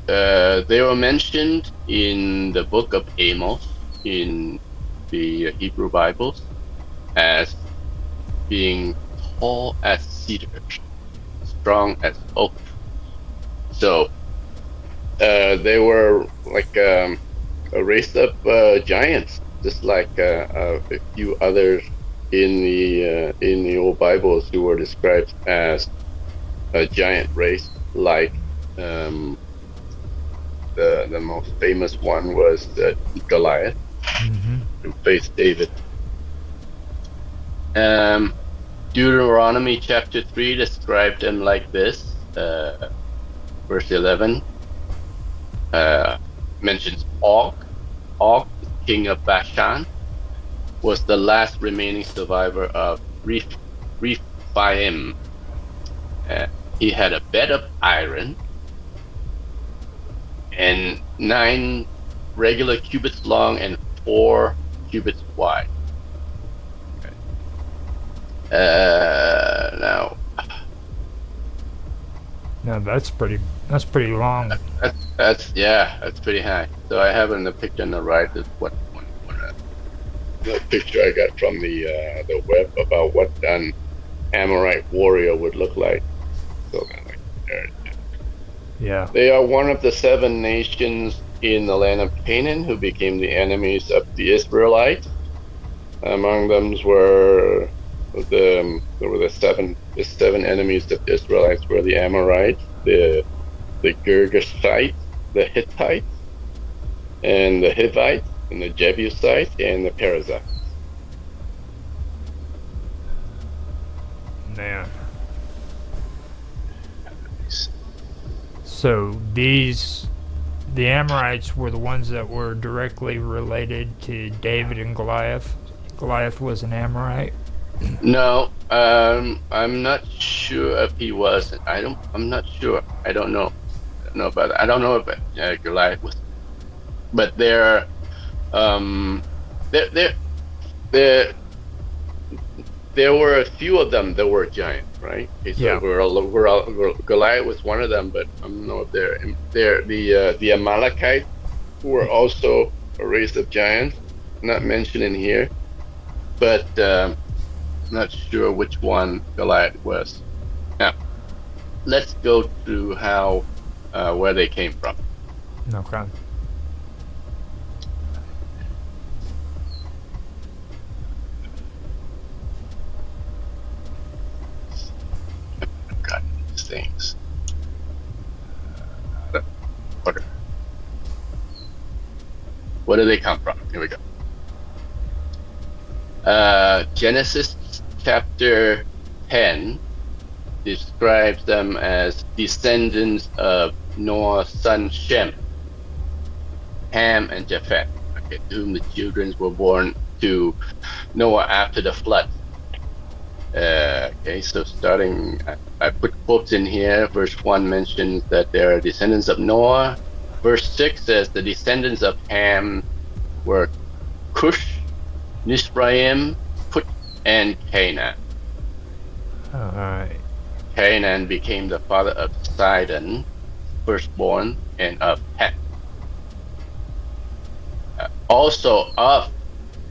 they were mentioned in the book of Amos in the Hebrew Bibles as being tall as cedar, strong as oak. So they were like a race of giants, just like a few others in the old Bibles who were described as a giant race. Like the most famous one was Goliath, who faced David. Deuteronomy chapter 3 described them like this. Verse 11 mentions Og. Og, king of Bashan, was the last remaining survivor of Rephaim. He had a bed of iron and 9 regular cubits long and 4 cubits wide. Okay. Now that's pretty long. That's pretty high. So I have in the picture on the right is what the picture I got from the web about what an Amorite warrior would look like. So there. Yeah. They are one of the 7 nations in the land of Canaan who became the enemies of the Israelites. Among them were the 7 enemies of the Israelites were the Amorites, the Girgashites, the Hittites, and the Hivites, and the Jebusites, and the Perizzites. Man. So the Amorites were the ones that were directly related to David and Goliath. Goliath was an Amorite. No, I'm not sure if he was. I'm not sure. I don't know. About that. I don't know if Goliath was. But there were a few of them that were giants, right? Okay, so yeah. Goliath was one of them, but I don't know if they're the Amalekites, who were also a race of giants, not mentioned in here, but not sure which one Goliath was. Now, let's go through where they came from. Okay. Where do they come from? Here we go. Genesis chapter 10 describes them as descendants of Noah's son Shem, Ham, and Japheth. Okay, to whom the children were born to Noah after the flood. Okay, so starting, I put quotes in here. Verse 1 mentions that they are descendants of Noah. Verse 6 says the descendants of Ham were Cush, Mizraim, Put, and Canaan. All right. Canaan became the father of Sidon, firstborn, and of Het.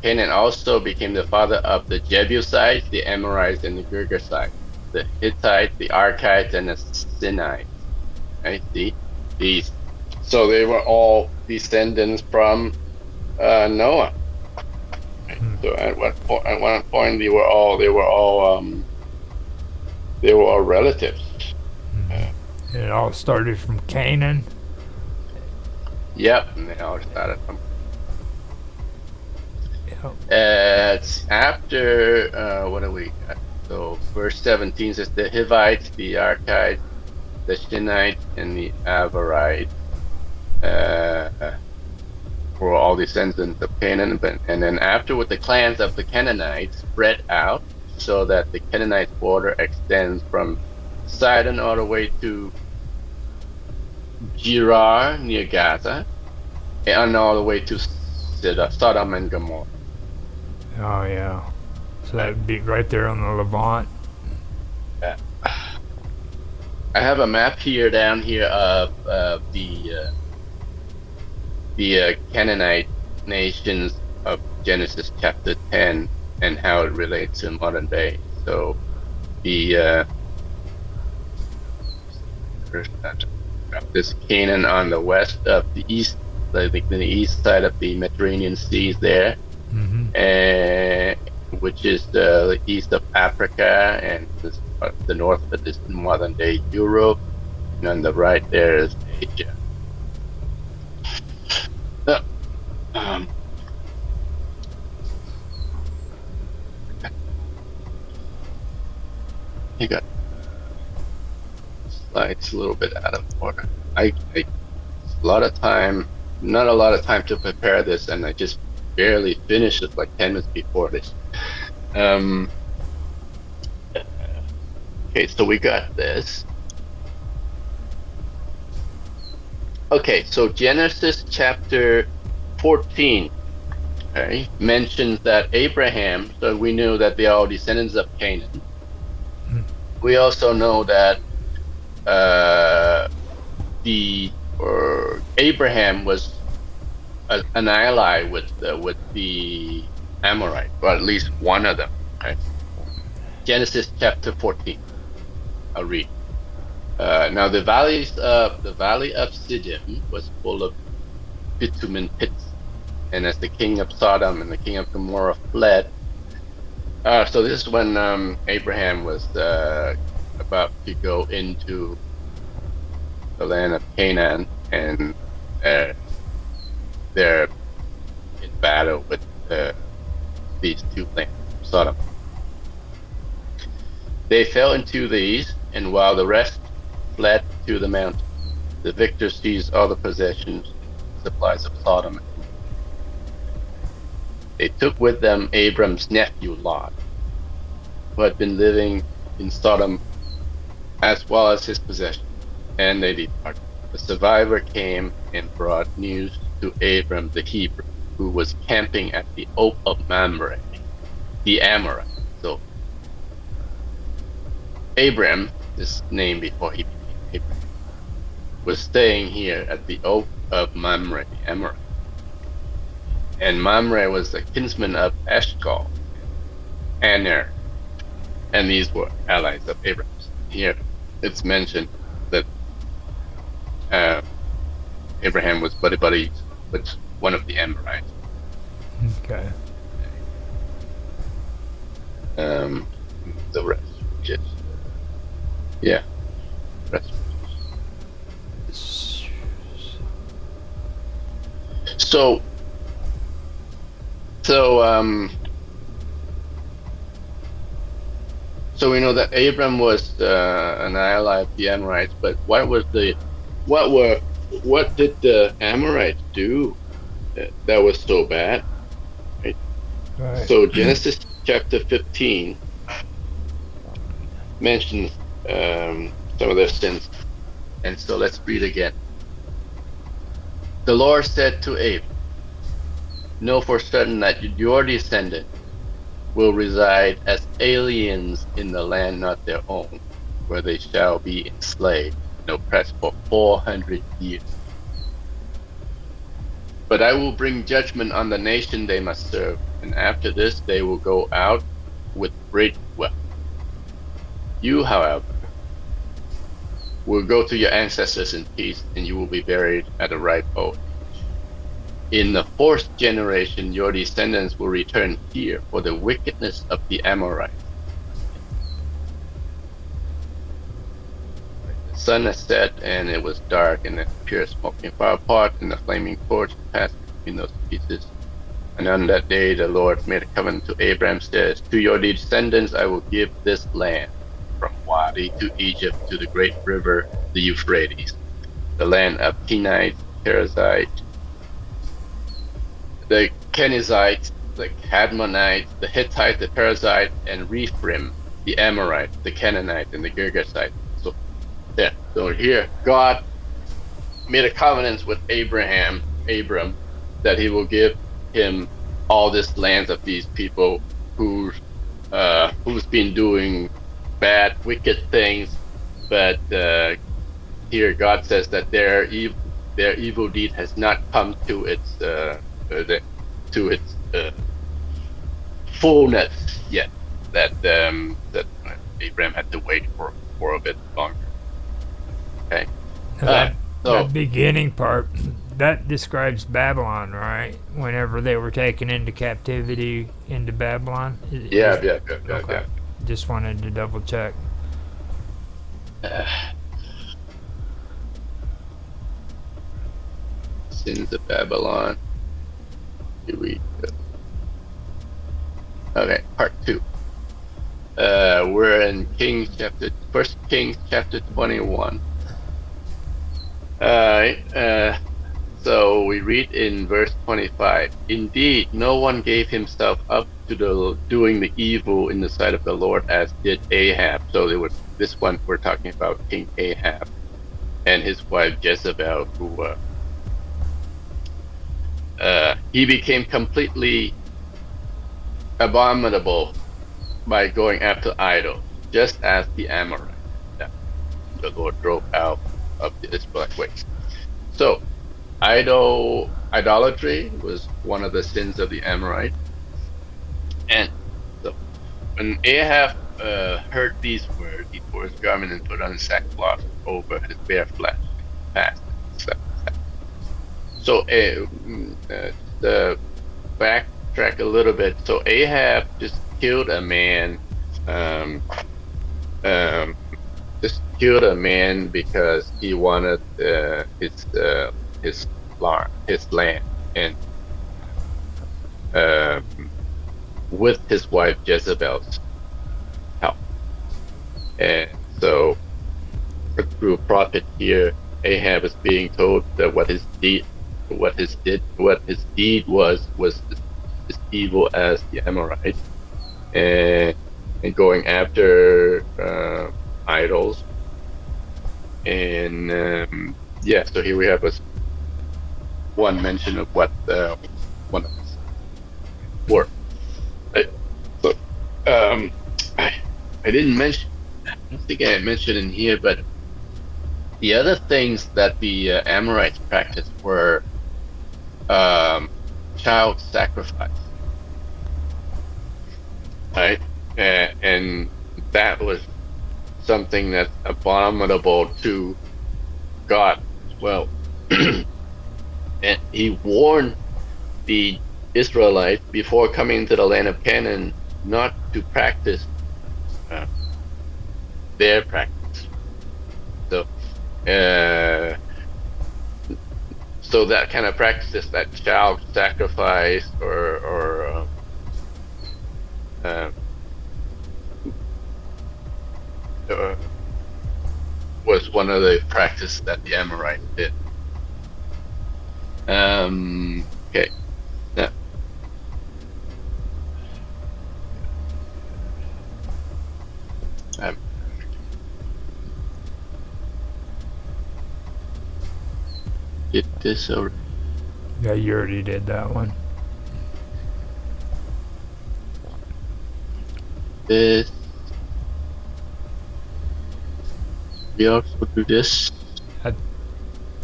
Canaan also became the father of the Jebusites, the Amorites, and the Girgasites, the Hittites, the Archites, and the Sinites. Right? These. So they were all descendants from Noah. So at one point they were all relatives. It all started from Canaan. Yep, and they all started from. Yep. It's after what do we got? So verse 17 says the Hivites, the Archites, the Shinites, and the Amorites were all descendants of Canaan. And then afterward, the clans of the Canaanites spread out, so that the Canaanites' border extends from Sidon all the way to Gerar near Gaza, and all the way to Sodom and Gomorrah. Oh yeah. So that'd be right there on the Levant. I have a map here down here of the Canaanite nations of Genesis chapter 10 and how it relates to modern day. So the this Canaan on the west of the east, the east side of the Mediterranean Sea is there, which is the east of Africa, and the north of it is modern day Europe, and on the right there is Asia. You got slides a little bit out of order. I not a lot of time to prepare this, and I just barely finished it like 10 minutes before this. Okay, so we got this. Okay, so Genesis chapter 14, okay, mentions that Abraham, so we knew that they are all descendants of Canaan. We also know that Abraham was an ally with the Amorite, or at least one of them. Okay? Genesis chapter 14. I'll read. Now the valley of Siddim was full of bitumen pits, and as the king of Sodom and the king of Gomorrah fled. So this is when Abraham was about to go into the land of Canaan, and they're in battle with these two lands, Sodom. They fell into these, and while the rest fled to the mountains, the victor seized all the possessions, supplies of Sodom. They took with them Abram's nephew Lot, who had been living in Sodom, as well as his possessions, and they departed. The survivor came and brought news to Abram the Hebrew, who was camping at the oak of Mamre, the Amorite. So Abram, this name before he became Abram, was staying here at the oak of Mamre, the Amorite. And Mamre was the kinsman of Eshcol, Aner, and these were allies of Abraham's. Here it's mentioned that Abraham was buddy-buddies with one of the Amorites. Okay. The rest, just yeah. Rest. So So so we know that Abram was an ally of the Amorites, but what did the Amorites do that was so bad? Right? Right. So Genesis chapter 15 mentions some of their sins, and so let's read again. The Lord said to Abram, "Know for certain that your descendants will reside as aliens in the land not their own, where they shall be enslaved and oppressed for 400 years. But I will bring judgment on the nation they must serve, and after this they will go out with great wealth. You, however, will go to your ancestors in peace, and you will be buried at a ripe old age. In the fourth generation, your descendants will return here for the wickedness of the Amorites. The sun had set, and it was dark, and a pure smoking fire pot and a flaming torch passed between those pieces. And on that day the Lord made a covenant to Abraham, says, "To your descendants I will give this land, from Wadi to Egypt to the great river, the Euphrates, the land of Kenites, Perizzites, the Kenizzites, the Cadmonites, the Hittites, the Perizzites, and Rephaim, the Amorites, the Canaanites, and the Girgashites." So here, God made a covenant with Abram, that he will give him all this lands of these people who's been doing bad, wicked things, but here God says that their evil deed has not come to its fullness yet. That Abraham had to wait for a bit longer. Okay. Now So that beginning part, that describes Babylon, right? Whenever they were taken into captivity into Babylon. yeah. Okay. Just wanted to double check. Sins of Babylon. Here we go. Okay, part 2. We're in First Kings chapter 21. Alright, so we read in verse 25. Indeed, no one gave himself up to doing the evil in the sight of the Lord as did Ahab. So this one we're talking about King Ahab and his wife Jezebel, who he became completely abominable by going after idols, just as the Amorites that the Lord drove out of the Israelite ways. So, idolatry was one of the sins of the Amorite. And so, when Ahab heard these words, he tore his garment and put on sackcloth over his bare flesh, fasted and slept. So, the backtrack a little bit. So Ahab just killed a man. Just killed a man because he wanted his land, and with his wife Jezebel's help. And so, through a prophet here, Ahab is being told that what his deed was as evil as the Amorite, and going after idols. And so here we have one mention of what one of his work. So I didn't mention. I don't think I mentioned in here, but the other things that the Amorites practiced were child sacrifice, right? And that was something that's abominable to God as well. And he warned the Israelites before coming into the land of Canaan not to practice their practice. So that kind of practice, that child sacrifice or uh, was one of the practices that the Amorites did. Okay. Now, did this already? Yeah, you already did that one. This. We also do this. I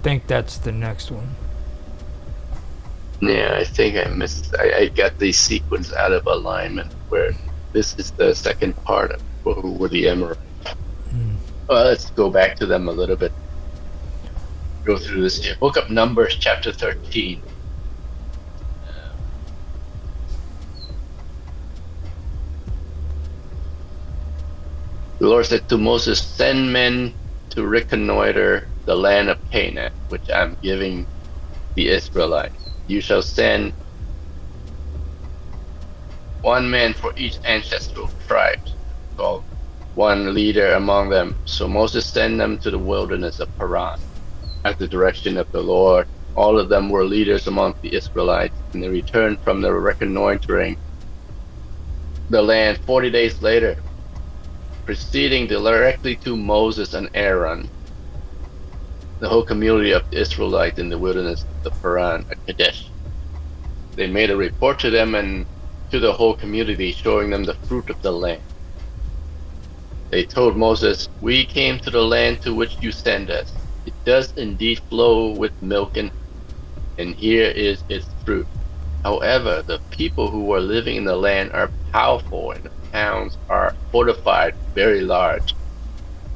think that's the next one. Yeah, I think I missed. I got the sequence out of alignment where this is the second part of who were the Emeralds. Well, let's go back to them a little bit. Go through this here. Book of Numbers, chapter 13. The Lord said to Moses, "Send men to reconnoiter the land of Canaan, which I'm giving the Israelites. You shall send one man for each ancestral tribe, called one leader among them." So Moses sent them to the wilderness of Paran at the direction of the Lord. All of them were leaders among the Israelites, and they returned from their reconnoitering the land 40 days later, proceeding directly to Moses and Aaron, the whole community of the Israelites in the wilderness of Paran at Kadesh. They made a report to them and to the whole community, showing them the fruit of the land. They told Moses, "We came to the land to which you send us. It does indeed flow with milk and here is its fruit. However, the people who are living in the land are powerful, and the towns are fortified very large.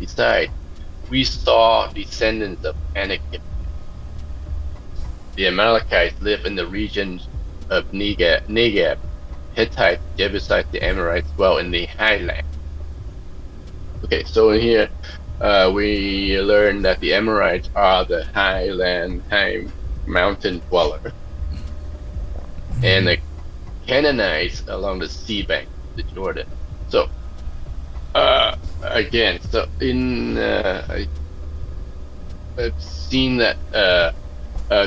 Besides, we saw descendants of Anakim. The Amalekites live in the regions of Negeb. Hittites, Jebusites, the Amorites dwell in the highland." Okay, so in here, we learn that the Amorites are the highland, high mountain dweller, and the Canaanites along the sea bank, the Jordan. So, again, so I've seen that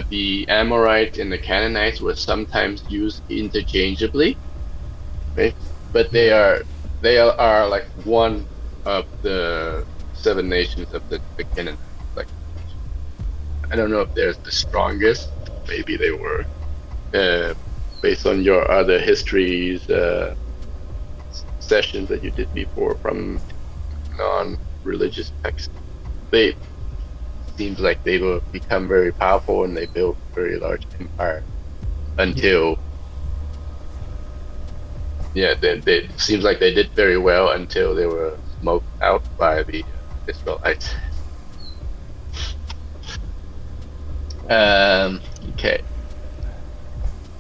the Amorites and the Canaanites were sometimes used interchangeably, okay? But they are like one of the 7 nations of the Canaanites. Like, I don't know if they're the strongest. Maybe they were. Based on your other histories sessions that you did before from non-religious texts, they seems like they will become very powerful and they built very large empire until they seems like they did very well until they were smoked out by the Israelites. Okay.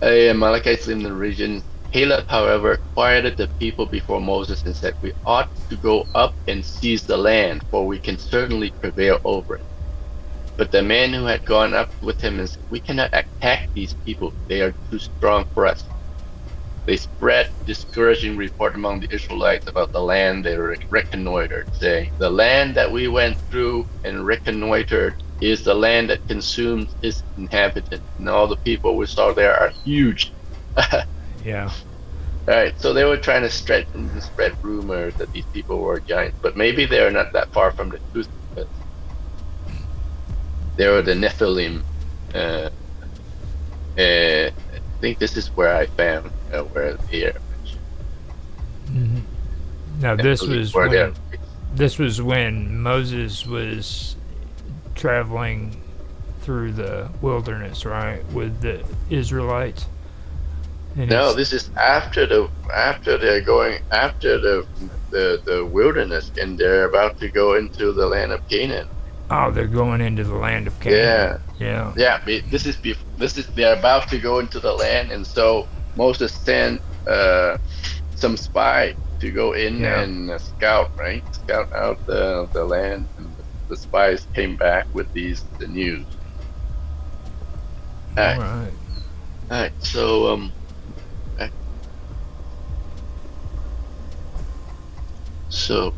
Amalekites live in the region. Caleb, however, quieted the people before Moses and said, "We ought to go up and seize the land, for we can certainly prevail over it." But the man who had gone up with him said, "We cannot attack these people. They are too strong for us." They spread discouraging report among the Israelites about the land they reconnoitered, saying, "The land that we went through and reconnoitered is the land that consumes its inhabitants, and all the people we saw there are huge." Yeah. All right, so they were trying to spread rumors that these people were giants, but maybe they're not that far from the truth, because they were the Nephilim. I think this is where I found where they are mentioned. Mm-hmm. Now Nephilim, this was when Moses was traveling through the wilderness, right, with the Israelites. And no, this is after they're going after the wilderness, and they're about to go into the land of Canaan. Oh, they're going into the land of Canaan. Yeah. This is they're about to go into the land, and so Moses sent some spy to go in and scout out the land, and the spies came back with the news. All right. So So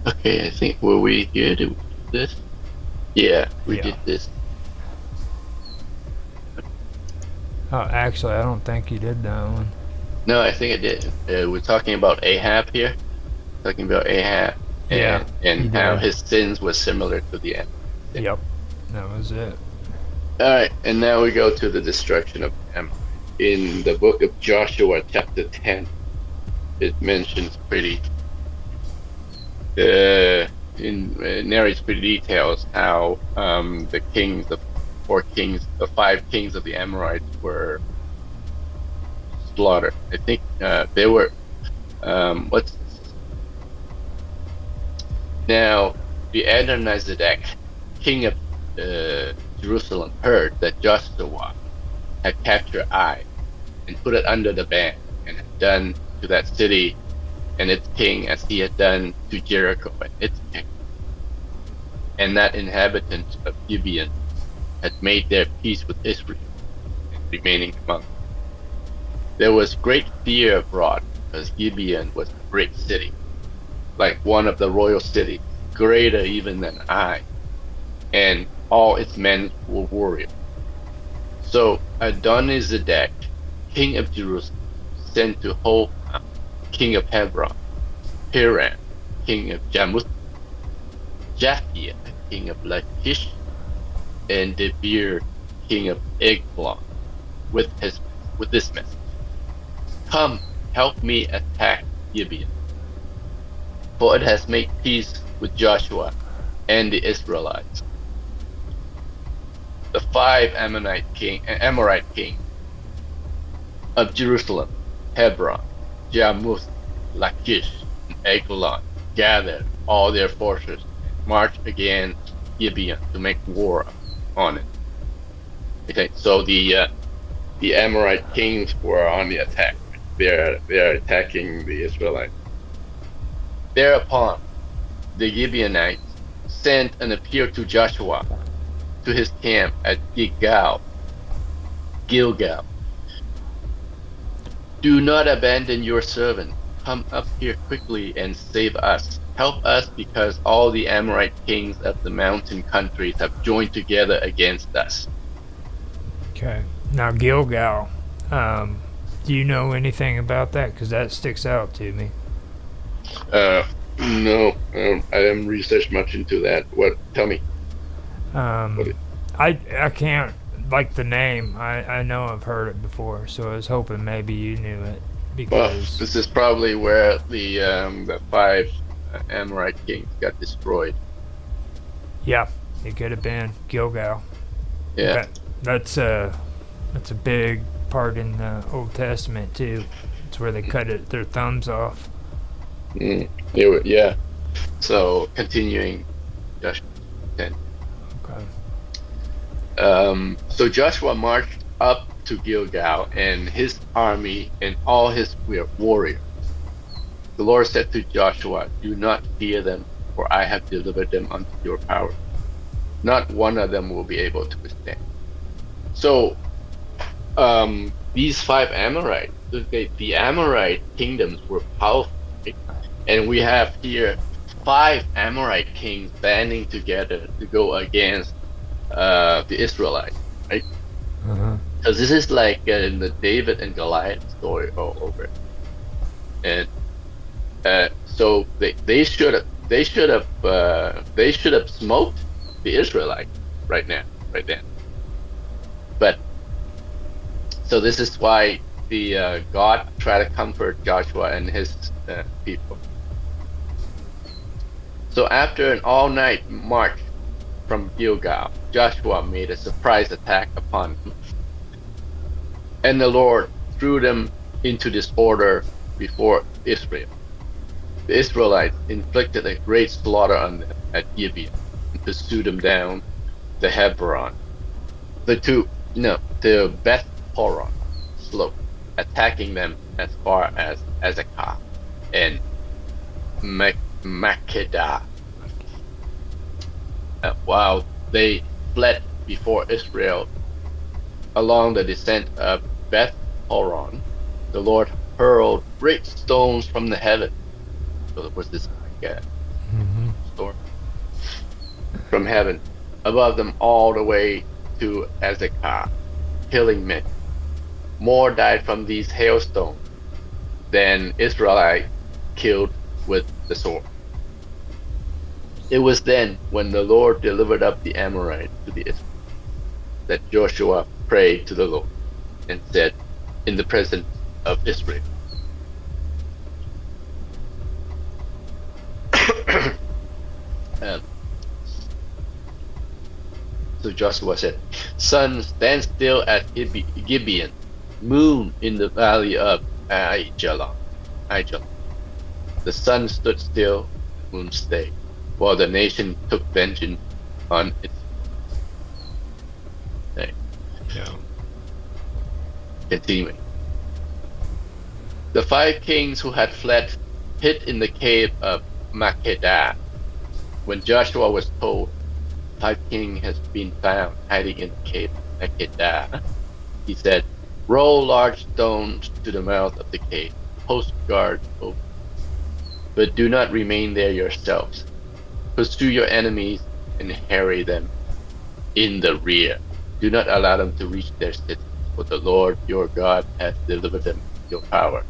okay, I think were we here to do this? Yeah, we did this. Oh, actually, I don't think you did that one. No, I think I did. We're talking about Ahab here. Talking about Ahab Yeah, and you how did. his sins were similar to the end. Yep, that was it. All right, and now we go to the destruction of Ammon. In the book of Joshua, chapter 10, it mentions pretty, it narrates pretty details how the kings, the 5 kings of the Amorites were slaughtered. I think they were, what's now the Adonizedek, king of Jerusalem, heard that Joshua had captured Ai and put it under the ban, and had done to that city and its king as he had done to Jericho and its king. And that inhabitants of Gibeon had made their peace with Israel and remaining among them. There was great fear abroad, because Gibeon was a great city, like one of the royal cities, greater even than Ai, and all its men were warriors. So Adonizedek, king of Jerusalem, sent to Hoham, king of Hebron, Hiram, king of Jarmuth, Japhia, king of Lachish, and Debir, king of Eglon, with this message: "Come, help me attack Gibeon, for it has made peace with Joshua and the Israelites." The 5 Amorite kings of Jerusalem, Hebron, Jarmuth, Lachish, and Eglon gathered all their forces and marched against Gibeon to make war on it. Okay, so the Amorite kings were on the attack. They're attacking the Israelites. Thereupon, the Gibeonites sent an appeal to Joshua to his camp at Gilgal. "Do not abandon your servant. Come up here quickly and save us. Help us, because all the Amorite kings of the mountain countries have joined together against us." Okay. Now, Gilgal, do you know anything about that? Because that sticks out to me. No, I haven't researched much into that. What? Tell me. I can't, like the name, I know I've heard it before, so I was hoping maybe you knew it. Well, Because this is probably where the 5 Amorite kings got destroyed. yeah, it could have been Gilgal. Yeah. That's a big part in the Old Testament too. It's where they cut their thumbs off. Yeah. So continuing, Joshua 10. Okay. So Joshua marched up to Gilgal, and his army and all his warriors. The Lord said to Joshua, "Do not fear them, for I have delivered them unto your power. Not one of them will be able to withstand." So these 5 Amorites, the Amorite kingdoms were powerful, right? And we have here 5 Amorite kings banding together to go against the Israelites, right? Because this is like in the David and Goliath story all over. And so they should have smoked the Israelites right then. But so this is why the God tried to comfort Joshua and his people. So after an all-night march from Gilgal, Joshua made a surprise attack upon them, and the Lord threw them into disorder before Israel. The Israelites inflicted a great slaughter on them at Gibeon and pursued them down the Hebron, the Beth Horon slope, attacking them as far as Azekah and Makkedah. While they fled before Israel along the descent of Beth Horon, the Lord hurled great stones from the heaven. So there was this storm from heaven above them all the way to Azekah, killing men. More died from these hailstones than Israelite killed with the sword. It was then, when the Lord delivered up the Amorites to the Israelites, that Joshua prayed to the Lord and said, in the presence of Israel, so Joshua said, sun, stand still at Gibeon, moon in the valley of Aijalon. The sun stood still, the moon stayed, while the nation took vengeance on its name. Yeah. Continuing. The 5 kings who had fled hid in the cave of Makkedah. When Joshua was told, 5 king has been found hiding in the cave of Makkedah, he said, roll large stones to the mouth of the cave, post guard over, but do not remain there yourselves. Pursue your enemies and harry them in the rear. Do not allow them to reach their cities, for the Lord your God has delivered them into your power.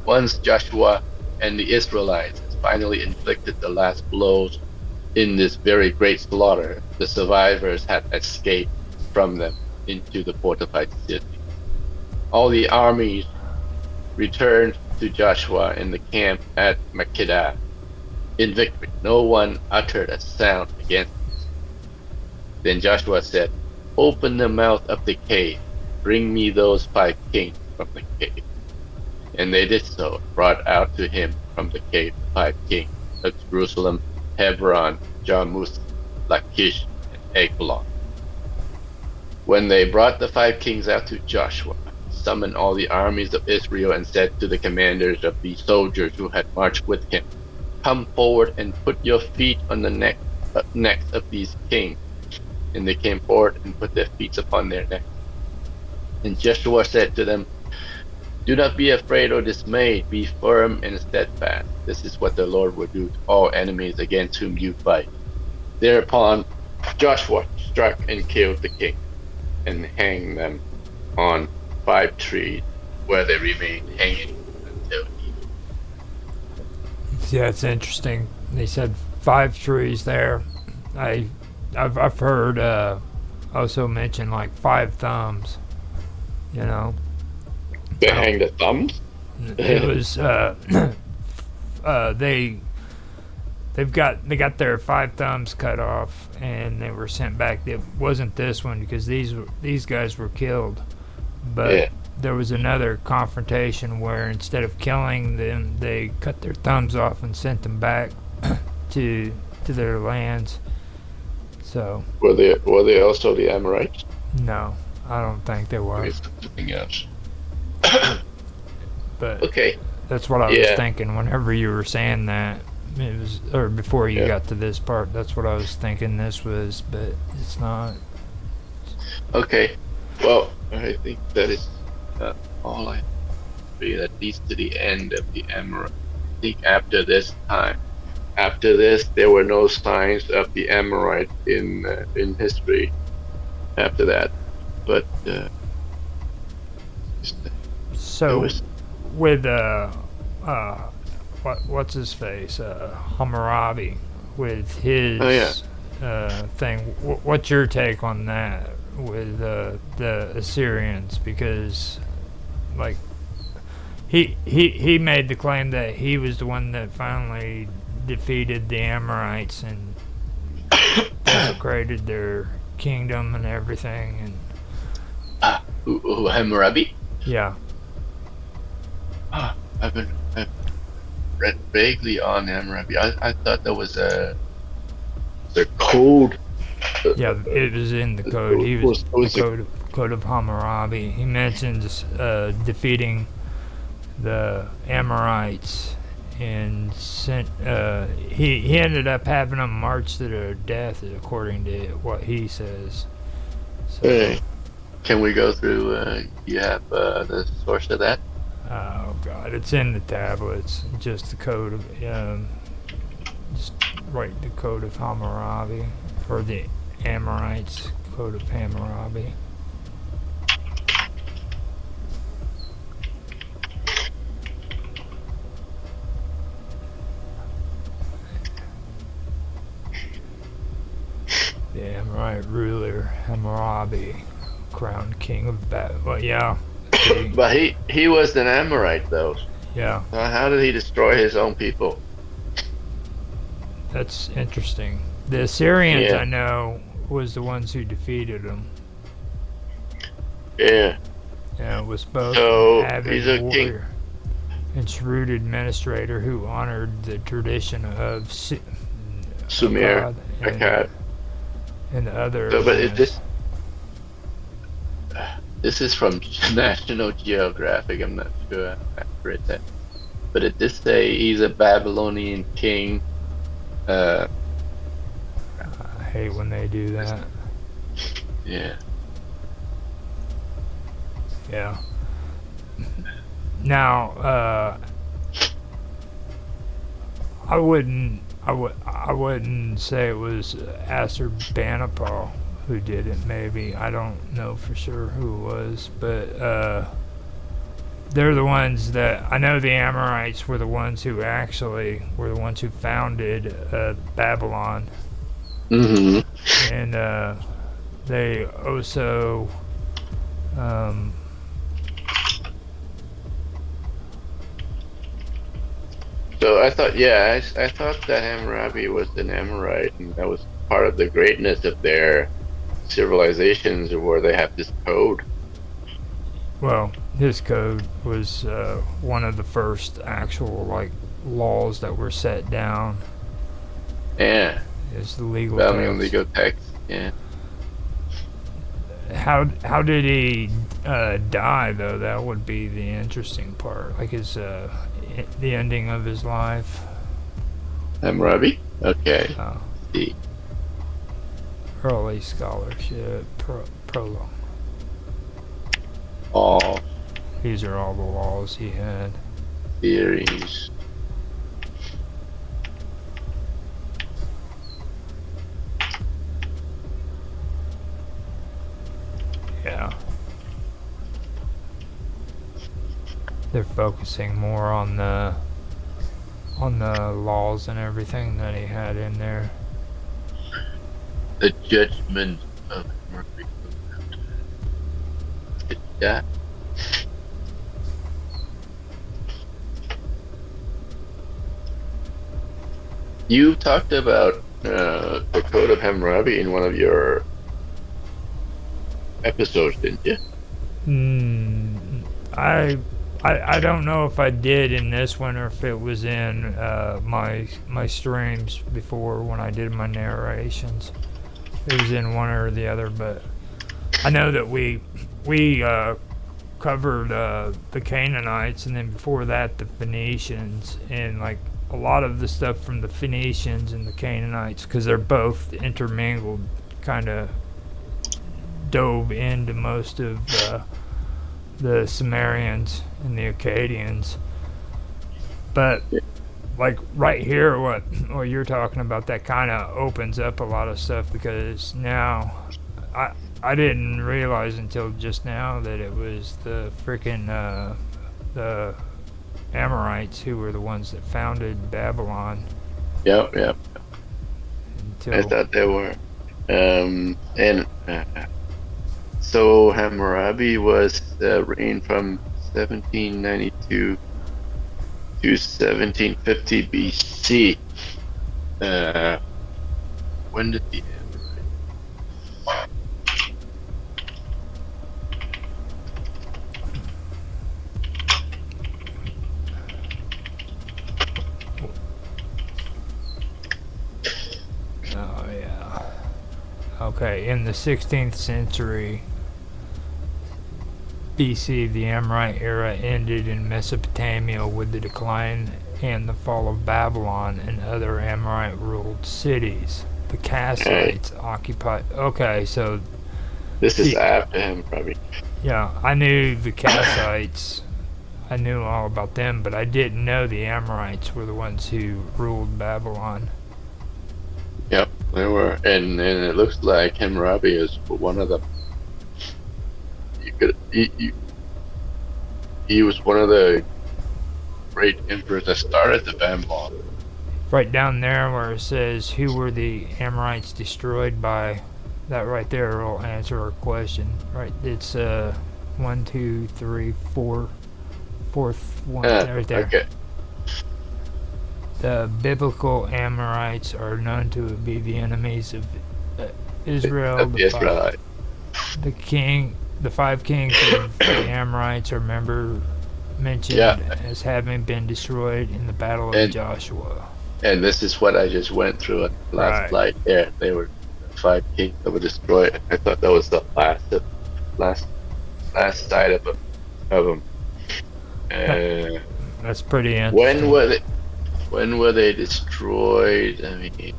Once Joshua and the Israelites had finally inflicted the last blows in this very great slaughter, the survivors had escaped from them into the fortified city. All the armies returned to Joshua in the camp at Makkedah in victory. No one uttered a sound against us. Then Joshua said, open the mouth of the cave. Bring me those 5 kings from the cave. And they did so, brought out to him from the cave the 5 kings of Jerusalem, Hebron, Jarmuth, Lachish, and Eglon. When they brought the 5 kings out to Joshua, he summoned all the armies of Israel and said to the commanders of the soldiers who had marched with him, come forward and put your feet on the necks of these kings. And they came forward and put their feet upon their necks. And Joshua said to them, do not be afraid or dismayed, be firm and steadfast. This is what the Lord will do to all enemies against whom you fight. Thereupon Joshua struck and killed the king, and hanged them on 5 trees, where they remained hanging until evening. Yeah, it's interesting. They said 5 trees there. I've heard also mentioned like 5 thumbs. You know. They hang the thumbs? It was they got their 5 thumbs cut off and they were sent back. It wasn't this one because these guys were killed, but there was another confrontation where instead of killing them, they cut their thumbs off and sent them back to their lands. So were they also the Amorites? No, I don't think they were. Something else. But okay, that's what I was thinking whenever you were saying that. It was, or before you got to this part, that's what I was thinking this was, but it's not. Okay, well, I think that is all I be at least to the end of the Amorite. I think after this time, after this, there were no signs of the Amorite in history after that, but so with what's his face, Hammurabi, with his thing. What's your take on that with the Assyrians? Because like he made the claim that he was the one that finally defeated the Amorites and desecrated their kingdom and everything. And Hammurabi? Yeah. I've read vaguely on Hammurabi. I thought that was the code. Yeah, it was in the code. He was the code of Hammurabi. He mentions defeating the Amorites and sent. He ended up having them march to their death, according to what he says. So, Hey, can we go through? You have the source of that? oh God, it's in the tablets. Just the code of just write the code of Hammurabi, or the Amorites code of Hammurabi. The Amorite ruler Hammurabi, crowned king of Babylon. Well, yeah. See, But he was an Amorite though. yeah, How did he destroy his own people? that's interesting. The Assyrians, Yeah. I know, was the ones who defeated him. Yeah. Yeah, it was both So, an he's a avid king. warrior and shrewd administrator who honored the tradition of Sumer, Akkad Akkad. and the other. So, but events. this is from National Geographic. I'm not sure I've read that, but it did say he's a Babylonian king. I hate when they do that. Yeah. Yeah. Now, I wouldn't say it was Assurbanipal who did it. Maybe I don't know for sure who it was, but they're the ones that I know. The Amorites were the ones who actually were the ones who founded Babylon, Mm-hmm. and they also. So I thought, yeah, I thought that Hammurabi was an Amorite, and that was part of the greatness of their civilizations, where they have this code. Well, his code was one of the first actual laws that were set down. Yeah. Is the legal Babylonian text. legal text. Yeah. How did he die though? That would be the interesting part. Like his the ending of his life. Hammurabi. Okay. Oh. See. Early scholarship prologue. All These are all the laws he had. theories. Yeah. They're focusing more on the laws and everything that he had in there. The judgment of Hammurabi. Yeah. You talked about the Code of Hammurabi in one of your episodes, didn't you? I don't know if I did in this one or if it was in my streams before when I did my narrations. It was in one or the other, but I know that we covered the Canaanites, and then before that the Phoenicians, and like a lot of the stuff from the Phoenicians and the Canaanites, because they're both intermingled, kind of dove into most of the Sumerians and the Akkadians. But like right here, what you're talking about, that kind of opens up a lot of stuff, because now I didn't realize until just now that it was the freaking the Amorites who were the ones that founded Babylon. Yep. I Until thought they were. So Hammurabi was reigned from 1792 to 1750 BC. When did the oh yeah, okay, in the 16th century. BC, the Amorite era ended in Mesopotamia with the decline and the fall of Babylon and other Amorite-ruled cities. The Kassites occupied. Okay, so This is See- after him, probably. yeah, I knew the Kassites. I knew all about them, but I didn't know the Amorites were the ones who ruled Babylon. Yep, they were, and it looks like Hammurabi is one of the. He was one of the great emperors that started the Babylon. Right down there where it says, who were the Amorites destroyed by? That right there will answer our question. Right, it's 1, 2, 3, 4, fourth one right there. Okay. The biblical Amorites are known to be the enemies of Israel. Of the Israelite. The 5 kings of the Amorites are mentioned as having been destroyed in the battle of Joshua. And this is what I just went through at the last flight. Yeah, they were 5 kings that were destroyed. I thought that was the last side of them. That's pretty interesting. When were they destroyed? I mean,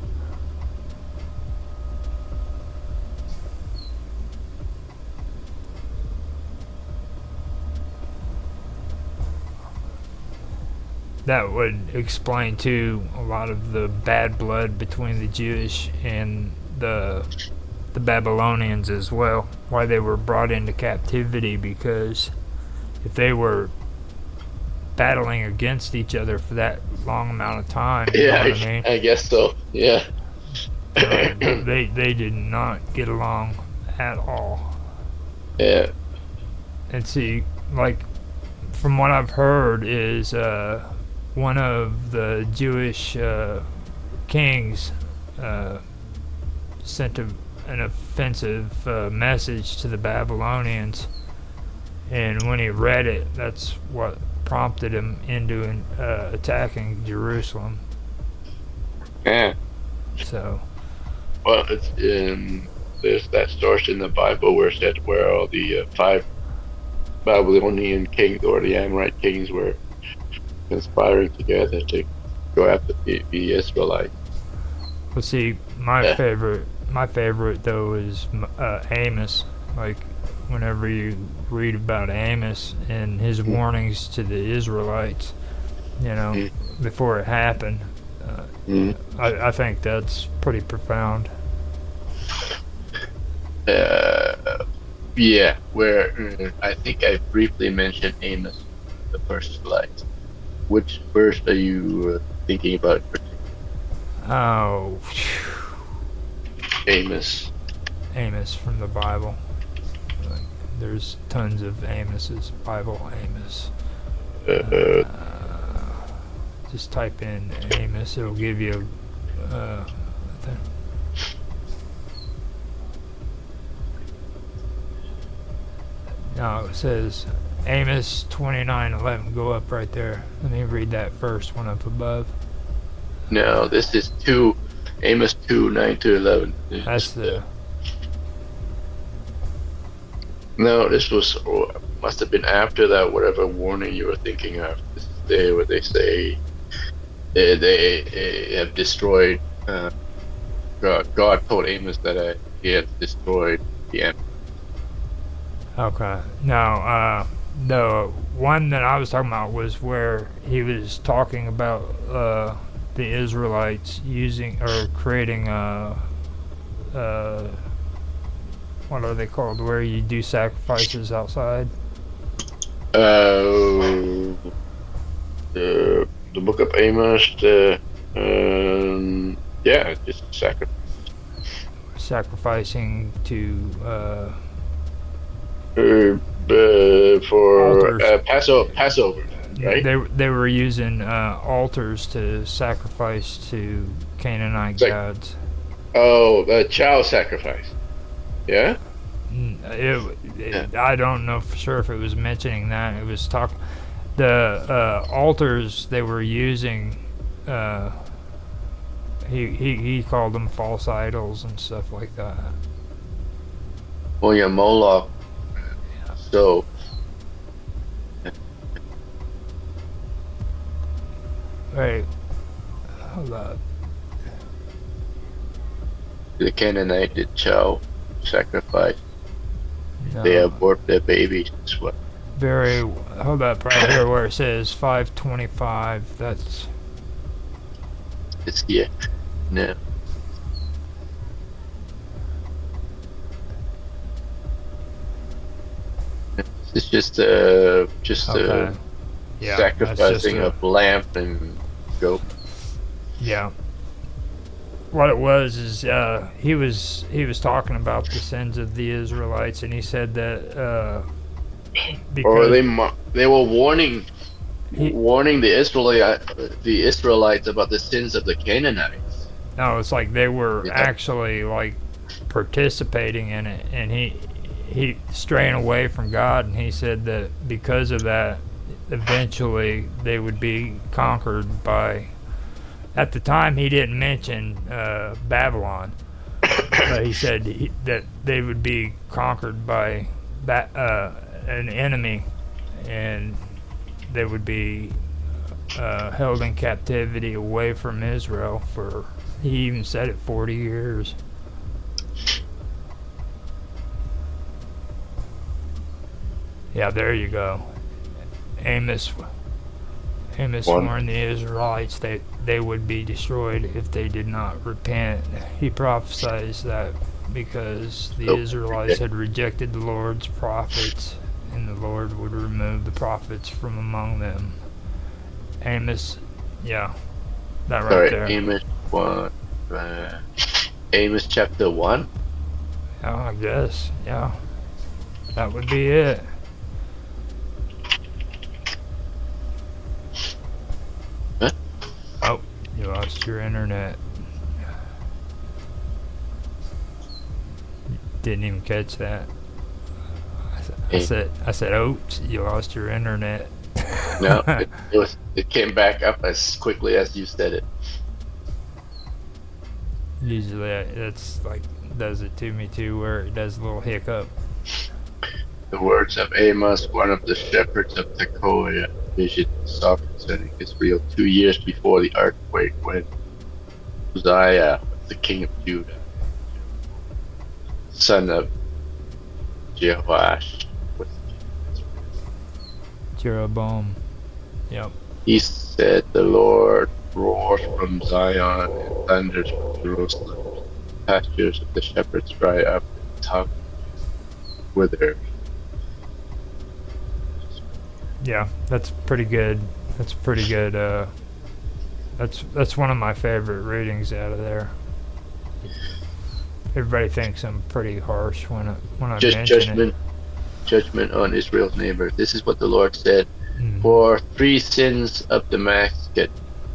that would explain too a lot of the bad blood between the Jewish and the Babylonians as well. Why they were brought into captivity, because if they were battling against each other for that long amount of time, you know what I mean? I guess so. Yeah. They did not get along at all. Yeah. And see, like, from what I've heard is one of the Jewish kings sent an offensive message to the Babylonians, and when he read it, that's what prompted him into attacking Jerusalem. Yeah. So. Well, it's there's that source in the Bible where it said where all the 5 Babylonian kings or the Amorite kings were conspiring together to go after the Israelites. Well, see, my favorite though is Amos. Like, whenever you read about Amos and his warnings to the Israelites, you know, before it happened, I think that's pretty profound. Yeah, where I think I briefly mentioned Amos, the first slide. Which verse are you thinking about? Oh, Amos. Amos from the Bible. Like, there's tons of Amoses. Bible Amos. Just type in Amos. It'll give you a thing. No, it says Amos 29:11. Go up right there. Let me read that first one up above. No, this is Amos 2:9-11. That's the. No, this must have been after that. Whatever warning you were thinking of. This is there where they say they have destroyed. God told Amos that he had destroyed the enemy. Okay. No, the one that I was talking about was where he was talking about the Israelites using or creating what are they called? Where you do sacrifices outside? The book of Amos. Yeah, just sacrifice. Sacrificing to. For Passover, right? They were using altars to sacrifice to Canaanite gods. Oh, the child sacrifice. Yeah. I don't know for sure if it was mentioning that. It was the altars they were using. He called them false idols and stuff like that. Oh yeah, Moloch. So Wait, hold up. The Canaanite child sacrifice. They No, abort their babies as well. very. Hold up, right here where it says 525. That's It's the no. It's just okay. Yeah, that's just sacrificing a, of lamb and goat. yeah. What it was is he was talking about the sins of the Israelites, and he said that Or because they were warning he the Israelites about the sins of the Canaanites. no, it's like they were Yeah. actually like participating in it, and he straying away from God, and he said that because of that, eventually they would be conquered by. At the time, he didn't mention Babylon, but he said that they would be conquered by an enemy, and they would be held in captivity away from Israel for. He even said it 40 years. Yeah, there you go. Amos warned the Israelites that they would be destroyed if they did not repent. He prophesies that because the Israelites had rejected the Lord's prophets, and the Lord would remove the prophets from among them. Amos, yeah, that right Sorry, there. Amos 1. Amos chapter 1. Oh, I guess, yeah, that would be it. Huh? Oh, you lost your internet. Didn't even catch that. I said, oops, you lost your internet. No, it came back up as quickly as you said it. Usually it's like does it to me too, where it does a little hiccup. The words of Amos, one of the shepherds of Tekoa, vision saw concerning Israel 2 years before the earthquake when Uzziah, the king of Judah, son of Jehoash, was Jeroboam. Yep. he said, "The Lord roars from Zion and thunders from Jerusalem. Pastures of the shepherds dry up, and top wither." Yeah, that's pretty good. That's pretty good. That's one of my favorite readings out of there. Everybody thinks I'm pretty harsh when I Just mention judgment on Israel's neighbors. This is what the Lord said. it. For 3 sins of Damascus,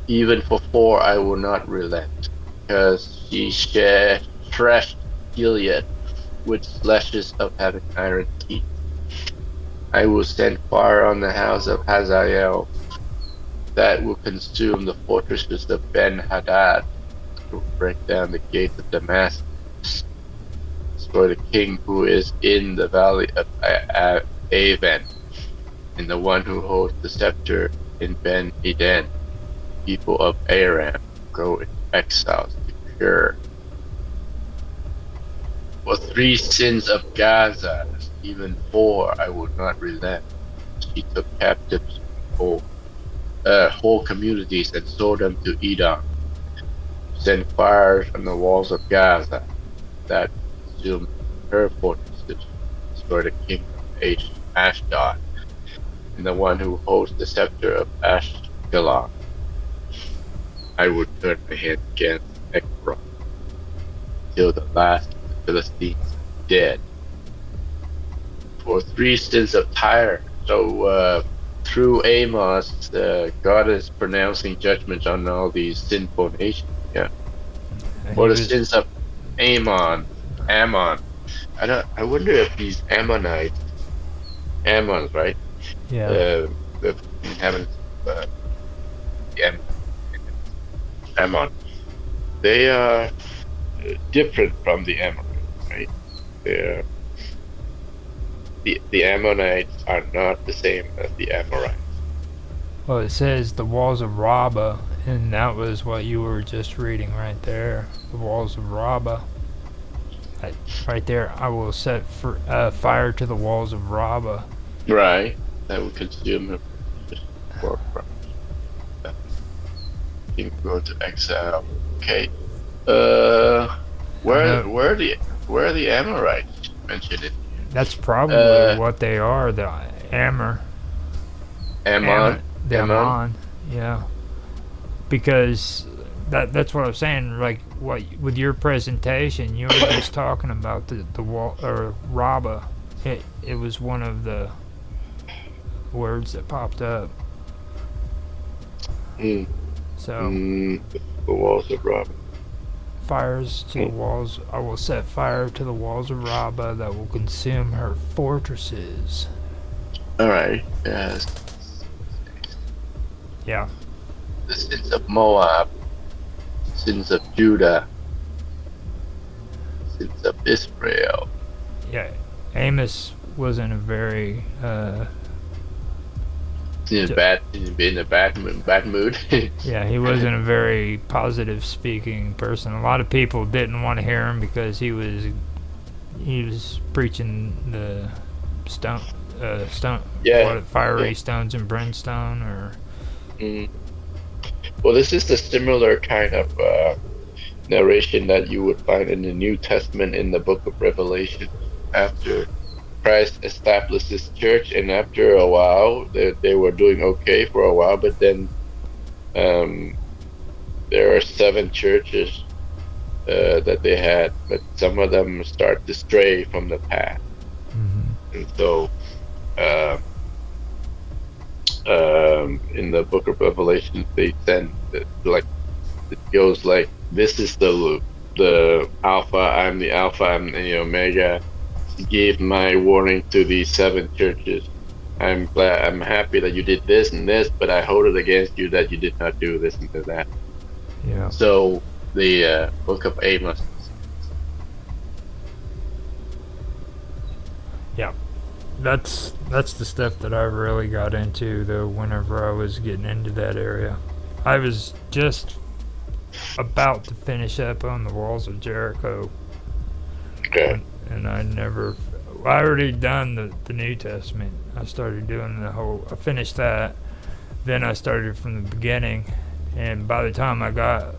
even for 4 I will not relent, because she threshed Gilead with slashes of having iron teeth. I will send fire on the house of Hazael that will consume the fortresses of Ben-Hadad, will break down the gates of Damascus, destroy the king who is in the valley of Aven, and the one who holds the scepter in Ben-Eden. People of Aram go in exiles to Kir. For 3 sins of Gaza, even 4 I will not relent. She took captives whole communities and sold them to Edom. Send fires on the walls of Gaza that consumed her fortresses, destroy the king of Ashdod, and the one who holds the scepter of Ashkelon. I would turn my hand against Ekron till the last of the Philistines are dead. For 3 sins of Tyre. So through Amos, God is pronouncing judgment on all these sinful nations. Yeah. For the sins of Ammon. I wonder if these Ammonites, right? Yeah. The inhabitants of Ammon, they are different from the Amorites, right? They're the Ammonites are not the same as the Amorites. Well, it says the walls of Rabba, and that was what you were just reading right there. The walls of Rabba. Right there, I will set fire to the walls of Rabba. Right. That would consume her for you go to exile. Okay. know. Where are the Amorites mentioned in That's probably what they are. The Ammon? the Ammon? Ammon. Yeah. Because that's what I was saying. Like what with your presentation, you were just talking about the wall or Rabba. It was one of the words that popped up. Mm. So The walls of Rob. fires to the walls. I will set fire to the walls of Rabba that will consume her fortresses. All right. Yes. Yeah. The sins of Moab, sins of Judah, sins of Israel. Yeah. Amos wasn't a very In a bad mood. yeah, he wasn't a very positive speaking person. A lot of people didn't want to hear him because he was preaching the stone Yeah. fiery stones and brimstone or Mm. Well, this is the similar kind of narration that you would find in the New Testament in the book of Revelation. After Christ established his church, and after a while, they were doing okay for a while, but then there are 7 churches that they had, but some of them start to stray from the path. And so in the book of Revelation, they send like it goes like, this is the Alpha, I'm the Alpha, I'm the Omega. Gave my warning to these 7 churches. I'm happy that you did this and this, but I hold it against you that you did not do this and that. yeah. So the book of Amos. Yeah. That's the stuff that I really got into though whenever I was getting into that area. I was just about to finish up on the walls of Jericho. Okay. And I already done the New Testament. I started doing I finished that. Then I started from the beginning. And by the time I got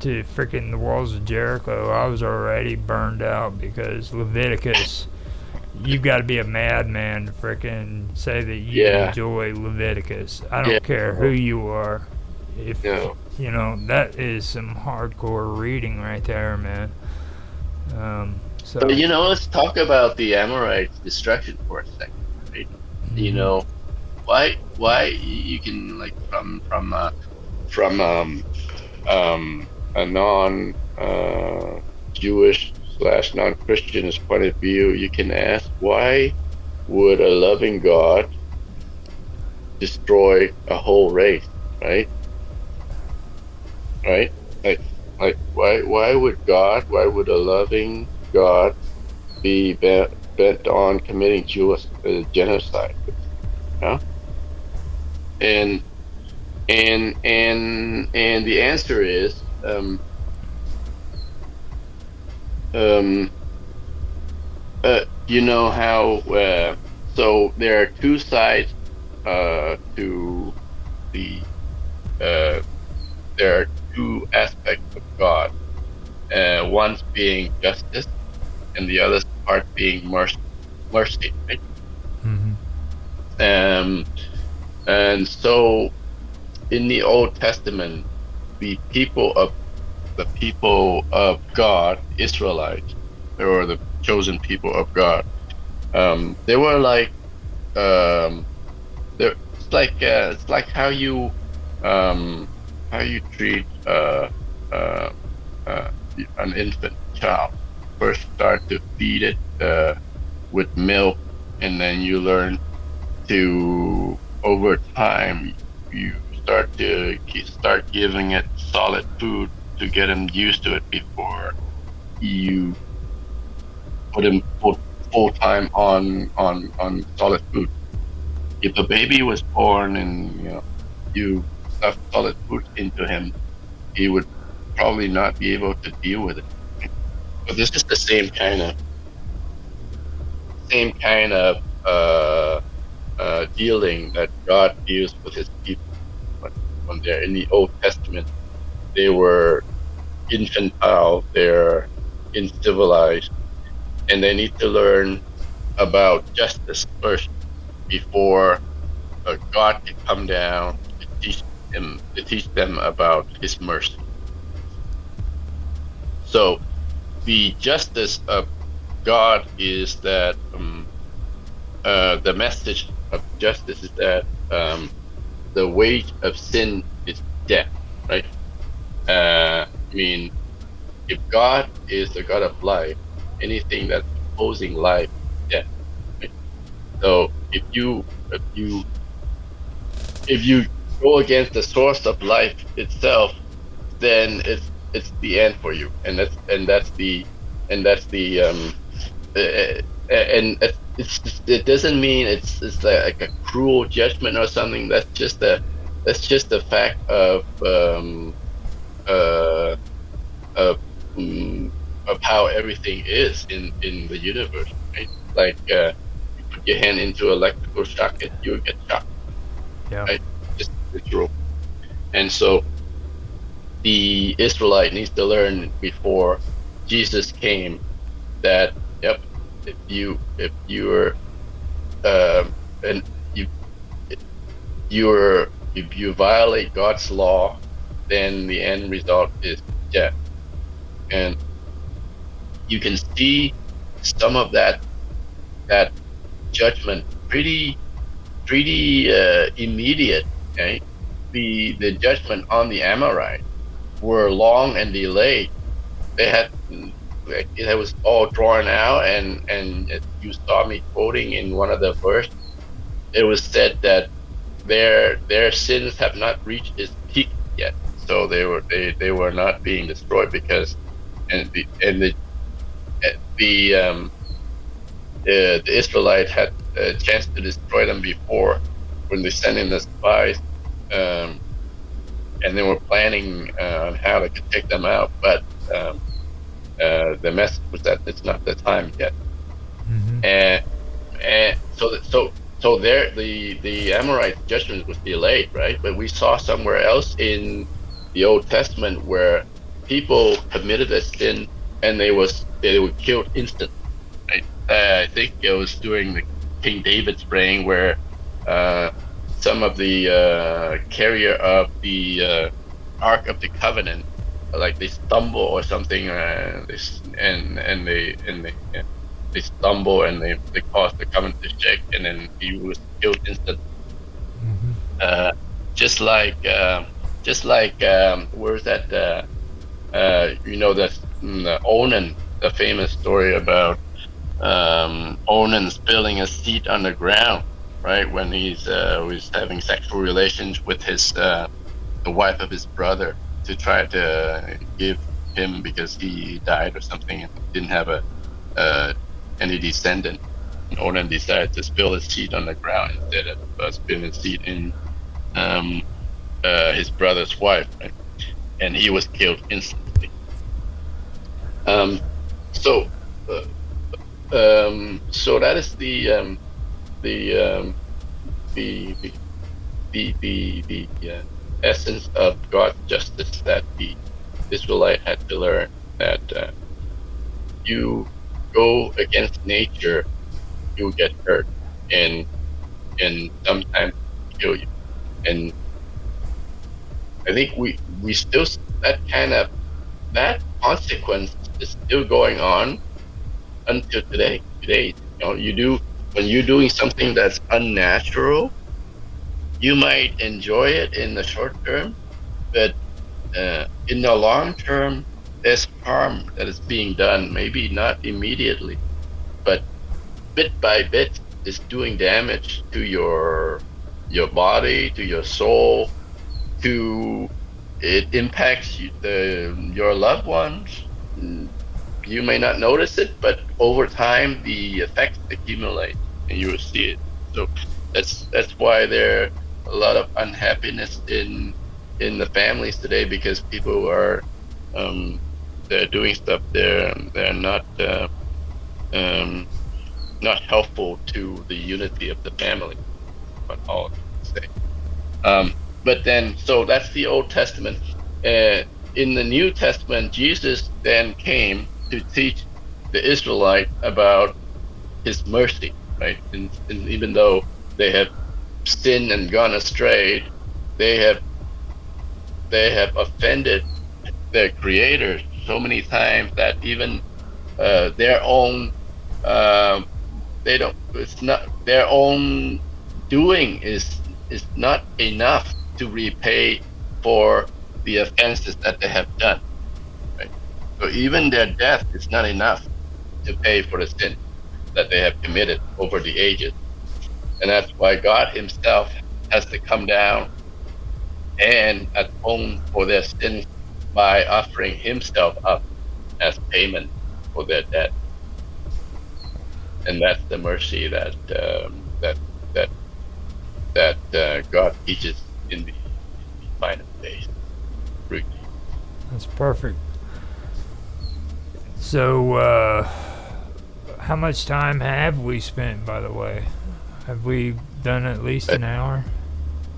to freaking the walls of Jericho, I was already burned out because Leviticus, you've got to be a madman to freaking say that you enjoy Leviticus. I don't care who you are. If you know, that is some hardcore reading right there, man. So let's talk about the Amorites' destruction for a second, right? Mm-hmm. Why you can, like, from a non Jewish / non-Christian's point of view, you can ask, why would a loving God destroy a whole race, right? Right? Like why would a loving God be bent on committing Jewish genocide? Yeah? And the answer is you know how so there are 2 sides to the there are 2 aspects of God. One's being justice, and the other part being mercy, right? Mm-hmm. And so in the Old Testament, the people of God, Israelites, or the chosen people of God, they were like it's like how you treat an infant child. First start to feed it with milk, and then you learn to, over time, you start giving it solid food to get him used to it before you put him full time on solid food. If a baby was born and you stuff solid food into him, he would probably not be able to deal with it. But this is the same kind of dealing that God deals with His people. When they're in the Old Testament, they were infantile, they're uncivilized, and they need to learn about justice first before God can come down to teach them about His mercy. So the justice of God is that the message of justice is that the wage of sin is death, right? I mean, if God is the God of life, anything that's opposing life is death. Right? So if you go against the source of life itself, then it's the end for you, and that's the and it doesn't mean it's like a cruel judgment or something. That's just a fact uh of of how everything is in the universe, right? Like you put your hand into an electrical socket, you'll get shocked, Yeah. right? Just natural. And so the Israelite needs to learn before Jesus came that yep, if you're and you if you violate God's law, then the end result is death. And you can see some of that judgment pretty immediate. Okay, the judgment on the Amorite were long and delayed. They had it was all drawn out, and you saw me quoting in one of the verse. It was said that their sins have not reached its peak yet, so they were not being destroyed because and the Israelite had a chance to destroy them before when they sent in the spies, um, and they were planning on how they could take them out, but the message was that it's not the time yet. And so there the Amorite judgment was delayed, right? But we saw somewhere else in the Old Testament where people committed a sin and they were killed instantly. Right? I think it was during the King David's reign where some of the carrier of the Ark of the Covenant, like they stumble or something, they stumble and they cause the covenant to shake, and then he was killed instantly. Uh, just like where's that? That's the Onan, the famous story about Onan spilling a seed on the ground, right? When he's having sexual relations with the wife of his brother to try to give him because he died or something and didn't have any descendant. And Onan decided to spill his seed on the ground instead of spilling his seed in his brother's wife, right? And he was killed instantly. So. So that is the essence of God's justice that the Israelite had to learn, that you go against nature, you get hurt, and sometimes kill you. And I think we still that consequence is still going on until today. When you're doing something that's unnatural, you might enjoy it in the short term, but in the long term, there's harm that is being done. Maybe not immediately, but bit by bit, it's doing damage to your body, to your soul, it impacts your loved ones. You may not notice it, but over time the effects accumulate and you will see it. So that's why there a lot of unhappiness in the families today because people are they're doing stuff they're not helpful to the unity of the family. What all I can say. But then, so that's the Old Testament. In the New Testament, Jesus then came to teach the Israelite about His mercy, right? And even though they have sinned and gone astray, they have offended their Creator so many times that even their own they don't. It's not their own doing is not enough to repay for the offenses that they have done. Right? So even their death is not enough to pay for the sin that they have committed over the ages, and that's why God Himself has to come down and atone for their sins by offering Himself up as payment for their debt. And that's the mercy that God teaches in the final days. That's perfect. So, how much time have we spent, by the way? Have we done at least an hour?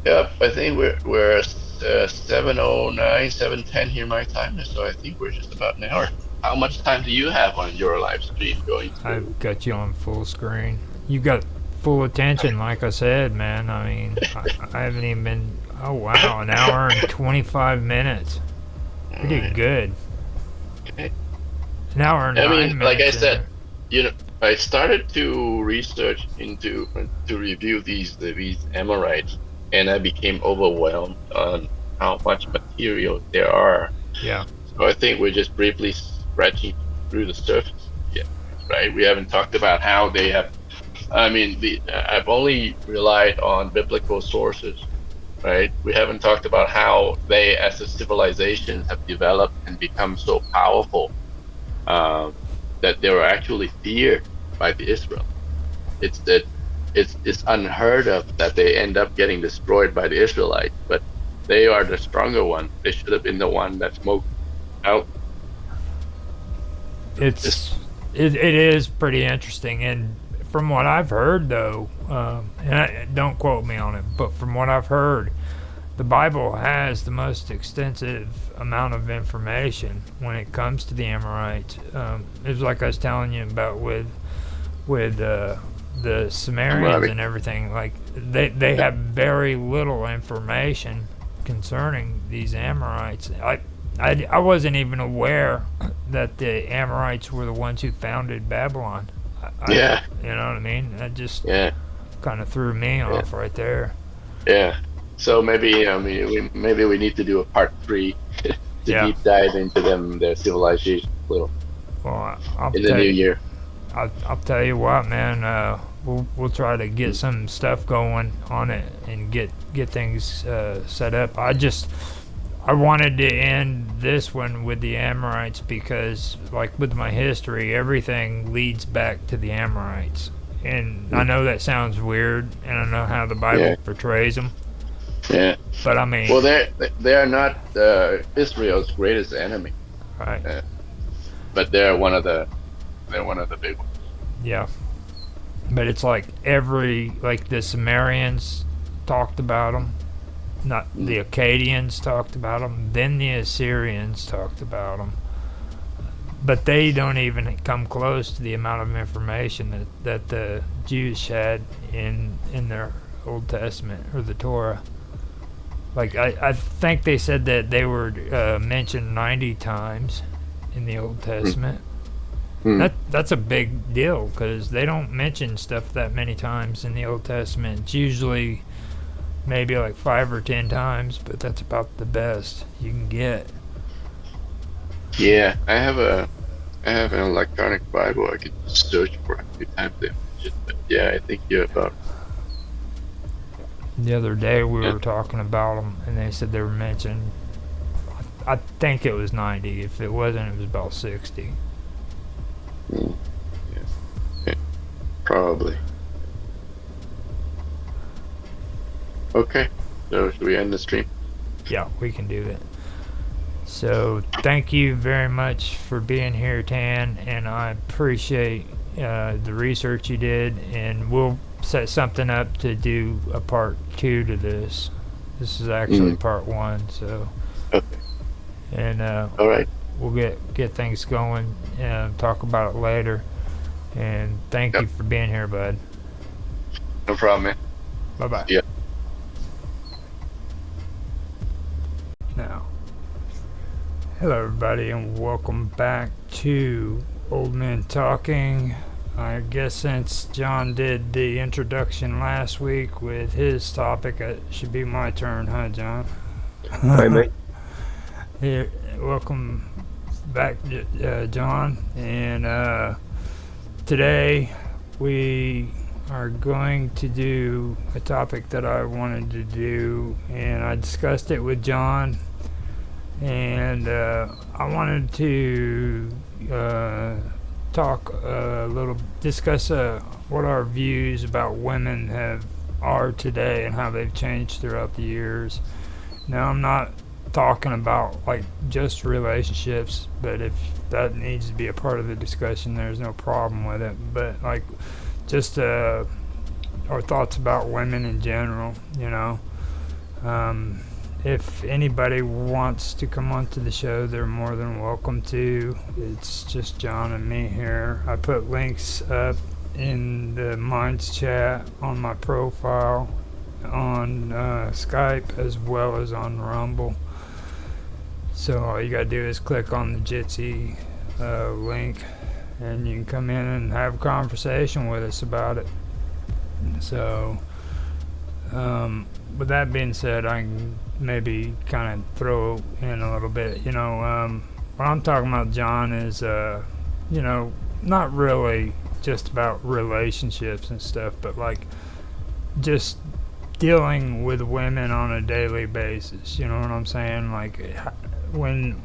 Yep, I think we're 7:09, 7:10 here my time, so I think we're just about an hour. How much time do you have on your live stream going through? I've got you on full screen. You got full attention, like I said, man. I mean, I haven't even been. Oh wow, an hour and 25 minutes. We did good. Okay. An hour and 9 minutes. Like I said, I started to research to review these Amorites, and I became overwhelmed on how much material there are. Yeah. So I think we're just briefly scratching through the surface. Yeah, right. We haven't talked about how they have. I mean, I've only relied on biblical sources, right? We haven't talked about how they, as a civilization, have developed and become so powerful that they were actually feared by the Israel. It's unheard of that they end up getting destroyed by the Israelites, but they are the stronger one. They should have been the one that smoked out. It is pretty interesting, and from what I've heard, though, don't quote me on it, but from what I've heard, the Bible has the most extensive amount of information when it comes to the Amorites. It was like I was telling you about with the Sumerians and everything. Like they have very little information concerning these Amorites. I wasn't even aware that the Amorites were the ones who founded Babylon. You know what I mean? That just kind of threw me off right there. Yeah. So maybe we need to do a part 3 to deep dive into their civilization a little. Well, in the new year. I'll tell you what, man. We'll try to get some stuff going on it and get things set up. I wanted to end this one with the Amorites because, like with my history, everything leads back to the Amorites. And I know that sounds weird, and I know how the Bible portrays them. Yeah. But I mean, well, they are not Israel's greatest enemy. Right. But they're one of the big ones. Yeah. But it's like the Sumerians talked about them. Not the Akkadians talked about them, then the Assyrians talked about them, but they don't even come close to the amount of information that the Jews had in their Old Testament or the Torah. Like I think they said that they were mentioned 90 times in the Old Testament. That's a big deal because they don't mention stuff that many times in the Old Testament. It's usually maybe like 5 or 10 times, but that's about the best you can get. Yeah, I have an electronic Bible. I could search for a few times they mentioned, but yeah, I think you're about. The other day we were talking about them, and they said they were mentioned. I think it was 90. If it wasn't, it was about 60. Yeah, probably. Okay. So should we end the stream? Yeah, we can do that. So thank you very much for being here, Tan, and I appreciate the research you did, and we'll set something up to do a part 2 to this. This is actually part 1, so. Okay. And All right. we'll get things going and talk about it later. And thank you for being here, bud. No problem, man. Bye-bye. Yeah. Now, hello everybody, and welcome back to Old Men Talking. I guess since John did the introduction last week with his topic, it should be my turn, huh, John? Hi, mate. Here, welcome back, John. And today we are going to do a topic that I wanted to do, and I discussed it with John, and I wanted to discuss what our views about women are today and how they've changed throughout the years. Now, I'm not talking about like just relationships, but if that needs to be a part of the discussion, there's no problem with it. But like just our thoughts about women in general, you know. If anybody wants to come onto the show, they're more than welcome to. It's just John and me here. I put links up in the Minds chat on my profile on Skype as well as on Rumble. So all you gotta do is click on the Jitsi link, and you can come in and have a conversation with us about it. So with that being said, I can maybe kind of throw in a little bit. You know, what I'm talking about, John, is you know, not really just about relationships and stuff, but like just dealing with women on a daily basis. You know what I'm saying? Like when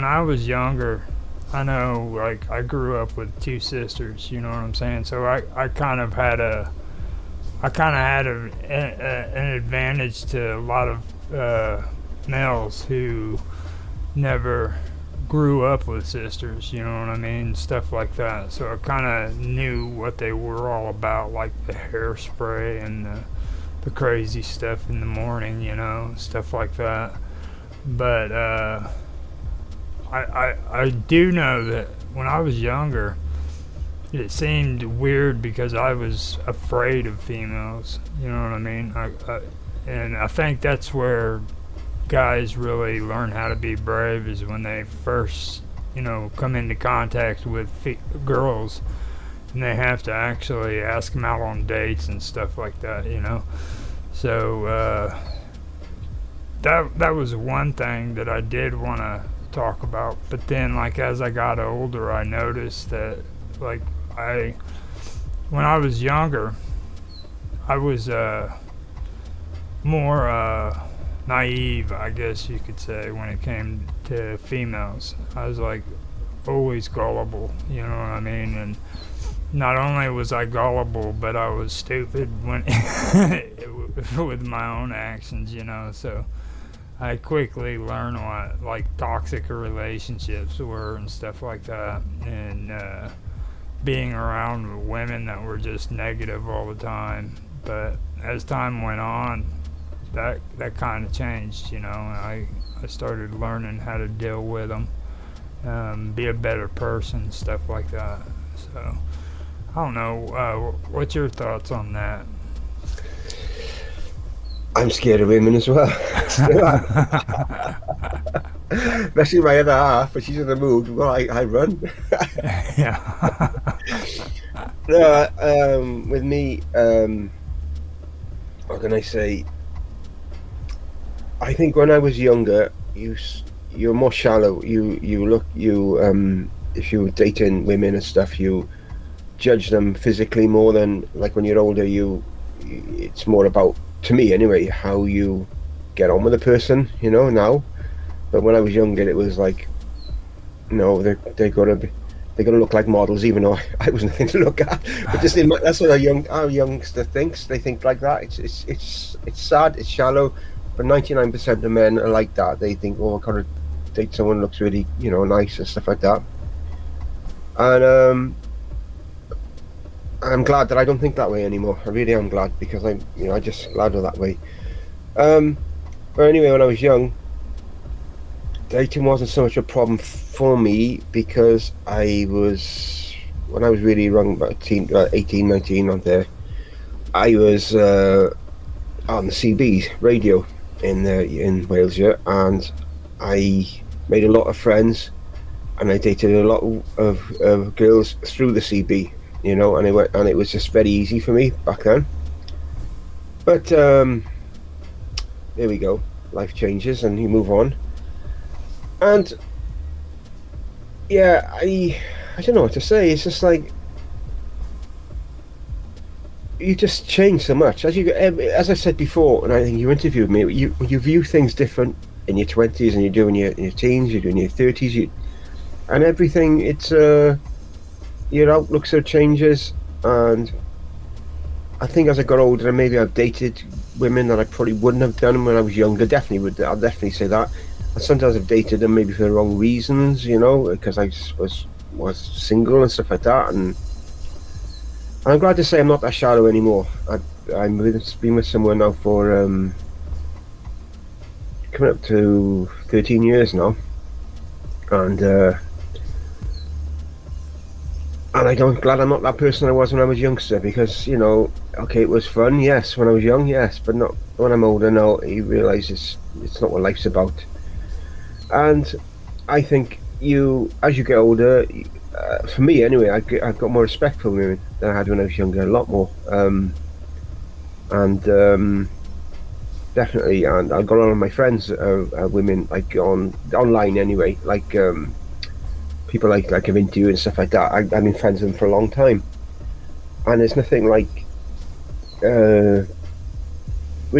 I was younger, I know, like, I grew up with 2 sisters, you know what I'm saying? So I kind of had an advantage to a lot of males who never grew up with sisters, you know what I mean? Stuff like that. So I kind of knew what they were all about, like the hairspray and the crazy stuff in the morning, you know, stuff like that. But I do know that when I was younger, it seemed weird because I was afraid of females. You know what I mean? And I think that's where guys really learn how to be brave, is when they first, you know, come into contact with girls, and they have to actually ask them out on dates and stuff like that, you know. So that was one thing that I did want to talk about. But then, like, as I got older, I noticed that, like, when I was younger, I was more naive, I guess you could say, when it came to females. I was like always gullible, you know what I mean? And not only was I gullible, but I was stupid when with my own actions, you know. So I quickly learned what, like, toxic relationships were and stuff like that, and being around women that were just negative all the time. But as time went on, that kind of changed, you know. I started learning how to deal with them, be a better person, stuff like that. So I don't know, what's your thoughts on that? I'm scared of women as well. Especially my other half, but she's in the mood. Well, I run. Yeah. No, with me, what can I say? I think when I was younger, you're more shallow. If you were dating women and stuff, you judge them physically more than, like, when you're older. It's more about, to me anyway, how you get on with a person, you know, now. But when I was younger, it was like, no, they're gonna look like models, even though I was nothing to look at. But just that's what our youngster thinks. They think like that. It's sad. It's shallow. but 99% of men are like that. They think, oh, I gotta date someone who looks really, nice and stuff like that. And I'm glad that I don't think that way anymore. I really am glad, because I just glad of that way. But anyway, when I was young, dating wasn't so much a problem for me, because when I was really young, about 18, 19, on there, I was on the CB radio in Wales, yeah, and I made a lot of friends, and I dated a lot of girls through the CB, and it was just very easy for me back then. But there we go. Life changes and you move on. And yeah, I don't know what to say. It's just like, you just change so much as I said before, and I think you interviewed me. You view things different in your 20s, and you do in your teens, you do in your 30s, and everything. It's your outlook sort of changes. And I think as I got older, maybe I've dated women that I probably wouldn't have done when I was younger. I'll definitely say that. And sometimes I've dated them maybe for the wrong reasons, because I was single and stuff like that. And I'm glad to say I'm not that shallow anymore. I've been with someone now for coming up to 13 years now, and I'm glad I'm not that person I was when I was youngster, because okay, it was fun, yes, when I was young, yes, but not when I'm older now. You realise it's not what life's about. And I think as you get older, for me anyway, I've got more respect for women than I had when I was younger, a lot more. Definitely, and I've got a lot of my friends women, like online anyway, like people like I've interviewed and stuff like that. I've been friends with them for a long time, and there's nothing like we're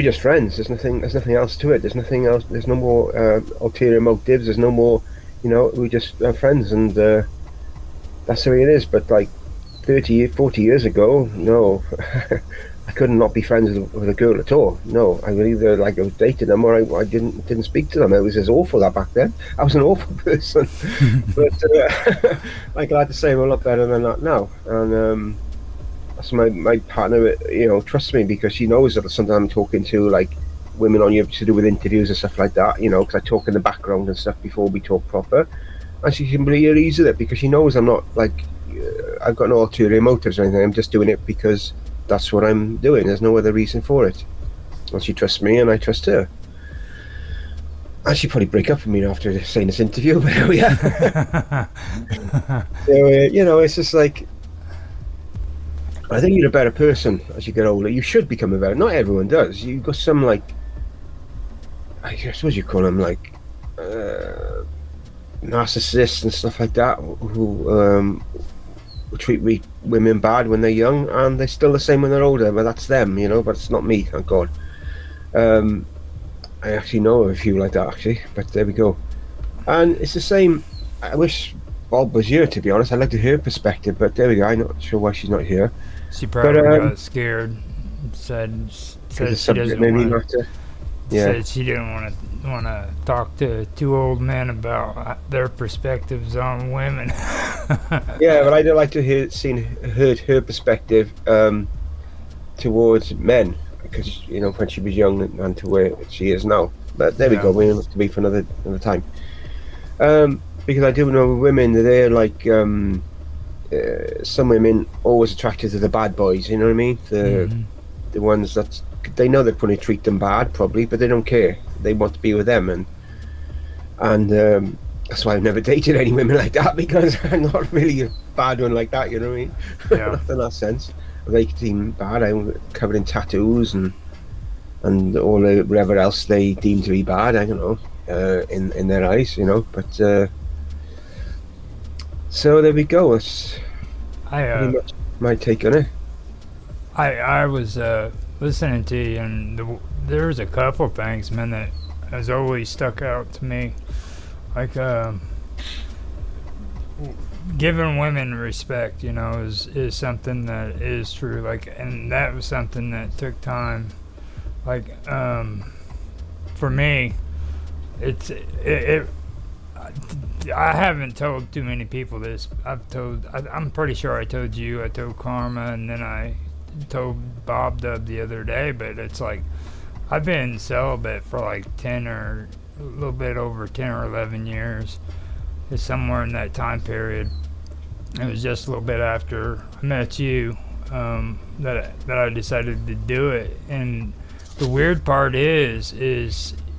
just friends. There's nothing else to it. There's nothing else. There's no more ulterior motives. There's no more. We just are friends, and that's the way it is. But like 40 years ago, no, I couldn't not be friends with a girl at all. No, I would either I was dating them, or I didn't speak to them. It was just awful that back then. I was an awful person. But I'm glad to say I'm a lot better than that now. And so my partner, trusts me, because she knows that sometimes I'm talking to like women on to do with interviews and stuff like that, because I talk in the background and stuff before we talk proper, and she can be easy with it, because she knows I'm not like I've got no ulterior motives or anything. I'm just doing it because that's what I'm doing. There's no other reason for it. And she trusts me, and I trust her. And she'd probably break up with me after saying this interview, but here we are. So, it's just like, I think you're a better person as you get older. You should become a better. Not everyone does. You've got some, like, I suppose you call them like narcissists and stuff like that, who treat women bad when they're young, and they're still the same when they're older. But that's them, but it's not me, thank God. I actually know of a few like that, actually. But there we go. And it's the same. I wish Bob was here, to be honest. I'd like to hear her perspective, but there we go. I'm not sure why she's not here. She probably got scared. Said she doesn't want to. Yeah. Said she didn't want to talk to two old men about their perspectives on women. Yeah, but I'd like to heard her perspective towards men, because when she was young and to where she is now. But there we go. We have to be for another time. Because I do know women, they're like some women always attracted to the bad boys. You know what I mean? The ones that they know they're going to treat them bad, probably, but they don't care. They want to be with them, and that's why I've never dated any women like that, because I'm not really a bad one like that. You know what I mean? Yeah. Not in that sense. They seem bad. I'm covered in tattoos and all whatever else they deem to be bad. I don't know, in their eyes, But so there we go. It's pretty much my take on it. I was listening to you, and there's a couple things, man, that has always stuck out to me. Like giving women respect, is something that is true. Like, and that was something that took time. Like for me, I haven't told too many people this. I'm pretty sure I told you, I told Karma, and then I told Bob Dub the other day, but it's like, I've been celibate for like 10 or a little bit over 10 or 11 years. It's somewhere in that time period. It was just a little bit after I met you that I decided to do it. And the weird part is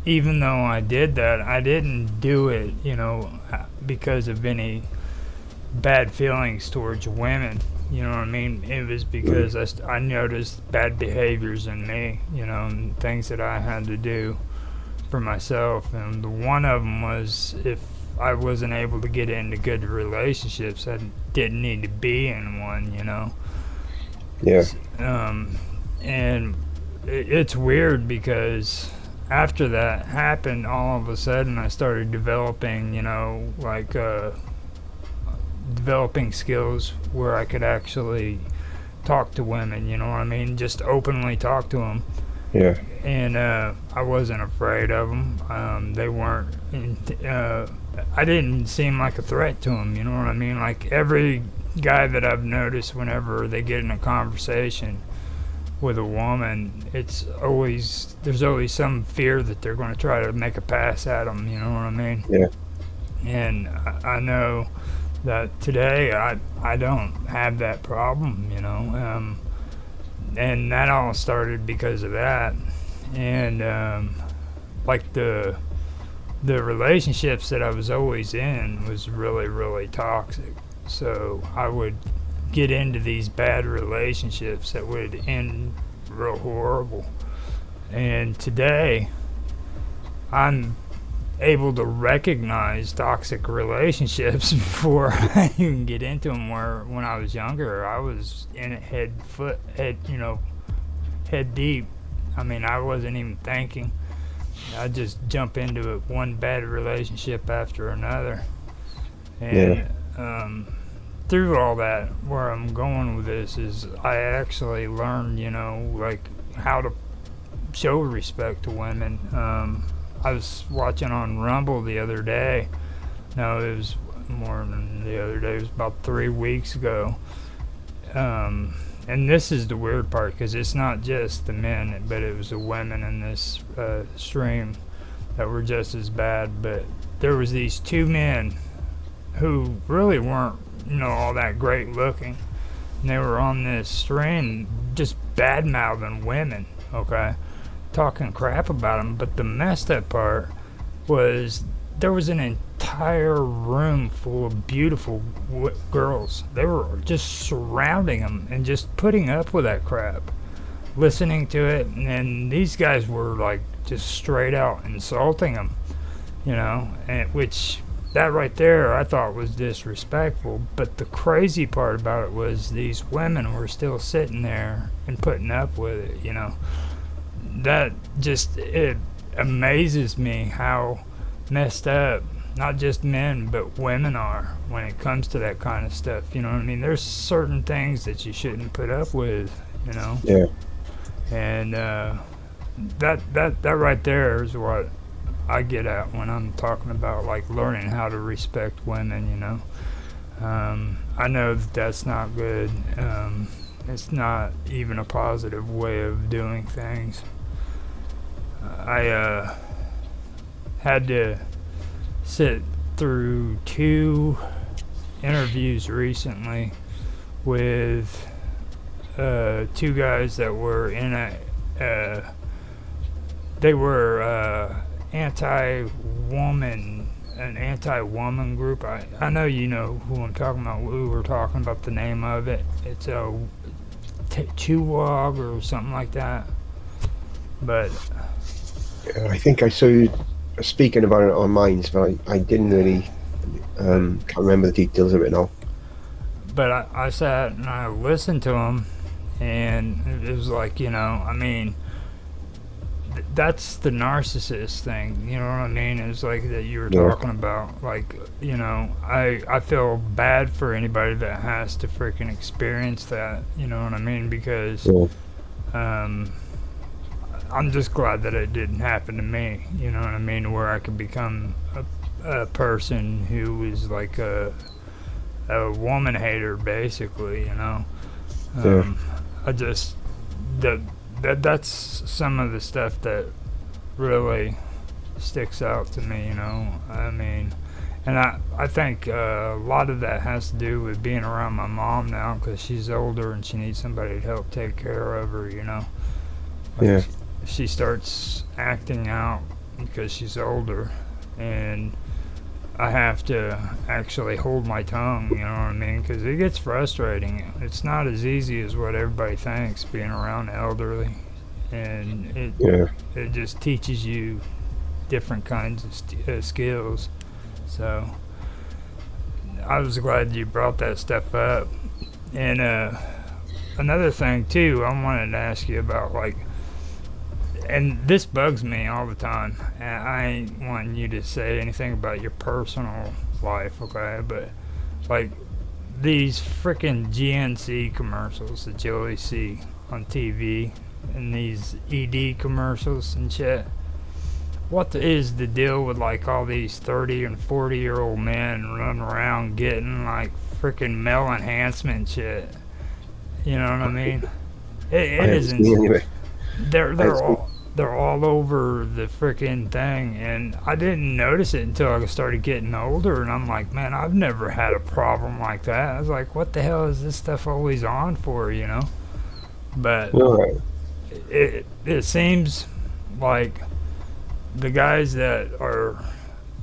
even though I did that, I didn't do it, because of any bad feelings towards women. You know what I mean? It was because I noticed bad behaviors in me, and things that I had to do for myself. And one of them was, if I wasn't able to get into good relationships, I didn't need to be in one, Yeah. And it's weird because after that happened, all of a sudden I started developing, developing skills where I could actually talk to women, you know what I mean? Just openly talk to them. Yeah. And I wasn't afraid of them. They weren't, I didn't seem like a threat to them, you know what I mean? Like every guy that I've noticed, whenever they get in a conversation with a woman, there's always some fear that they're going to try to make a pass at them, you know what I mean? Yeah. And I know that today I don't have that problem, and that all started because of that. And like the relationships that I was always in was really, really toxic. So I would get into these bad relationships that would end real horrible. And today I'm able to recognize toxic relationships before I even get into them, where when I was younger I was in it head deep. I mean, I wasn't even thinking. I'd just jump into it, one bad relationship after another. And through all that, where I'm going with this is I actually learned, like how to show respect to women. I was watching on Rumble the other day. No, it was more than the other day. It was about 3 weeks ago. And this is the weird part, because it's not just the men, but it was the women in this stream that were just as bad. But there was these two men who really weren't, all that great looking. And they were on this stream just bad-mouthing women, okay? Talking crap about them. But the messed up part was there was an entire room full of beautiful girls. They were just surrounding them and just putting up with that crap, listening to it. And these guys were like just straight out insulting them, and which that right there I thought was disrespectful. But the crazy part about it was these women were still sitting there and putting up with it, That just, it amazes me how messed up not just men but women are when it comes to that kind of stuff. You know what I mean? There's certain things that you shouldn't put up with, Yeah. And that right there is what I get at when I'm talking about like learning how to respect women. I know that that's not good. It's not even a positive way of doing things. I had to sit through 2 interviews recently with 2 guys that were in they were an anti-woman group. I know you know who I'm talking about. We were talking about the name of it. It's a Chewog or something like that. But I think I saw you speaking about it on Minds, but I didn't really can't remember the details of it now. But I sat and I listened to him, and it was like, I mean, that's the narcissist thing, you know what I mean? It's like that you were talking about. Like, I feel bad for anybody that has to freaking experience that, you know what I mean? Because I'm just glad that it didn't happen to me. You know what I mean? Where I could become a person who was like a woman hater, basically. You know. Yeah. I just that's some of the stuff that really sticks out to me. You know. I mean. And I think a lot of that has to do with being around my mom now, because she's older and she needs somebody to help take care of her, you know. Like Yeah. she starts acting out because she's older, and I have to actually hold my tongue, you know what I mean? Because it gets frustrating. It's not as easy as what everybody thinks being around the elderly, and it just teaches you different kinds of skills. So I was glad you brought that stuff up. And another thing too, I wanted to ask you about, like, and this bugs me all the time, and I ain't wanting you to say anything about your personal life, okay? But like these freaking GNC commercials that you always see on TV, and these ED commercials and shit. What is the deal with like all these 30 and 40-year-old men running around getting like freaking male enhancement shit? You know what I mean? It isn't. Anyway. They're all over the freaking thing, and I didn't notice it until I started getting older, and I'm like, man, I've never had a problem like that. I was like, what the hell is this stuff always on for? You know? But it seems like the guys that are,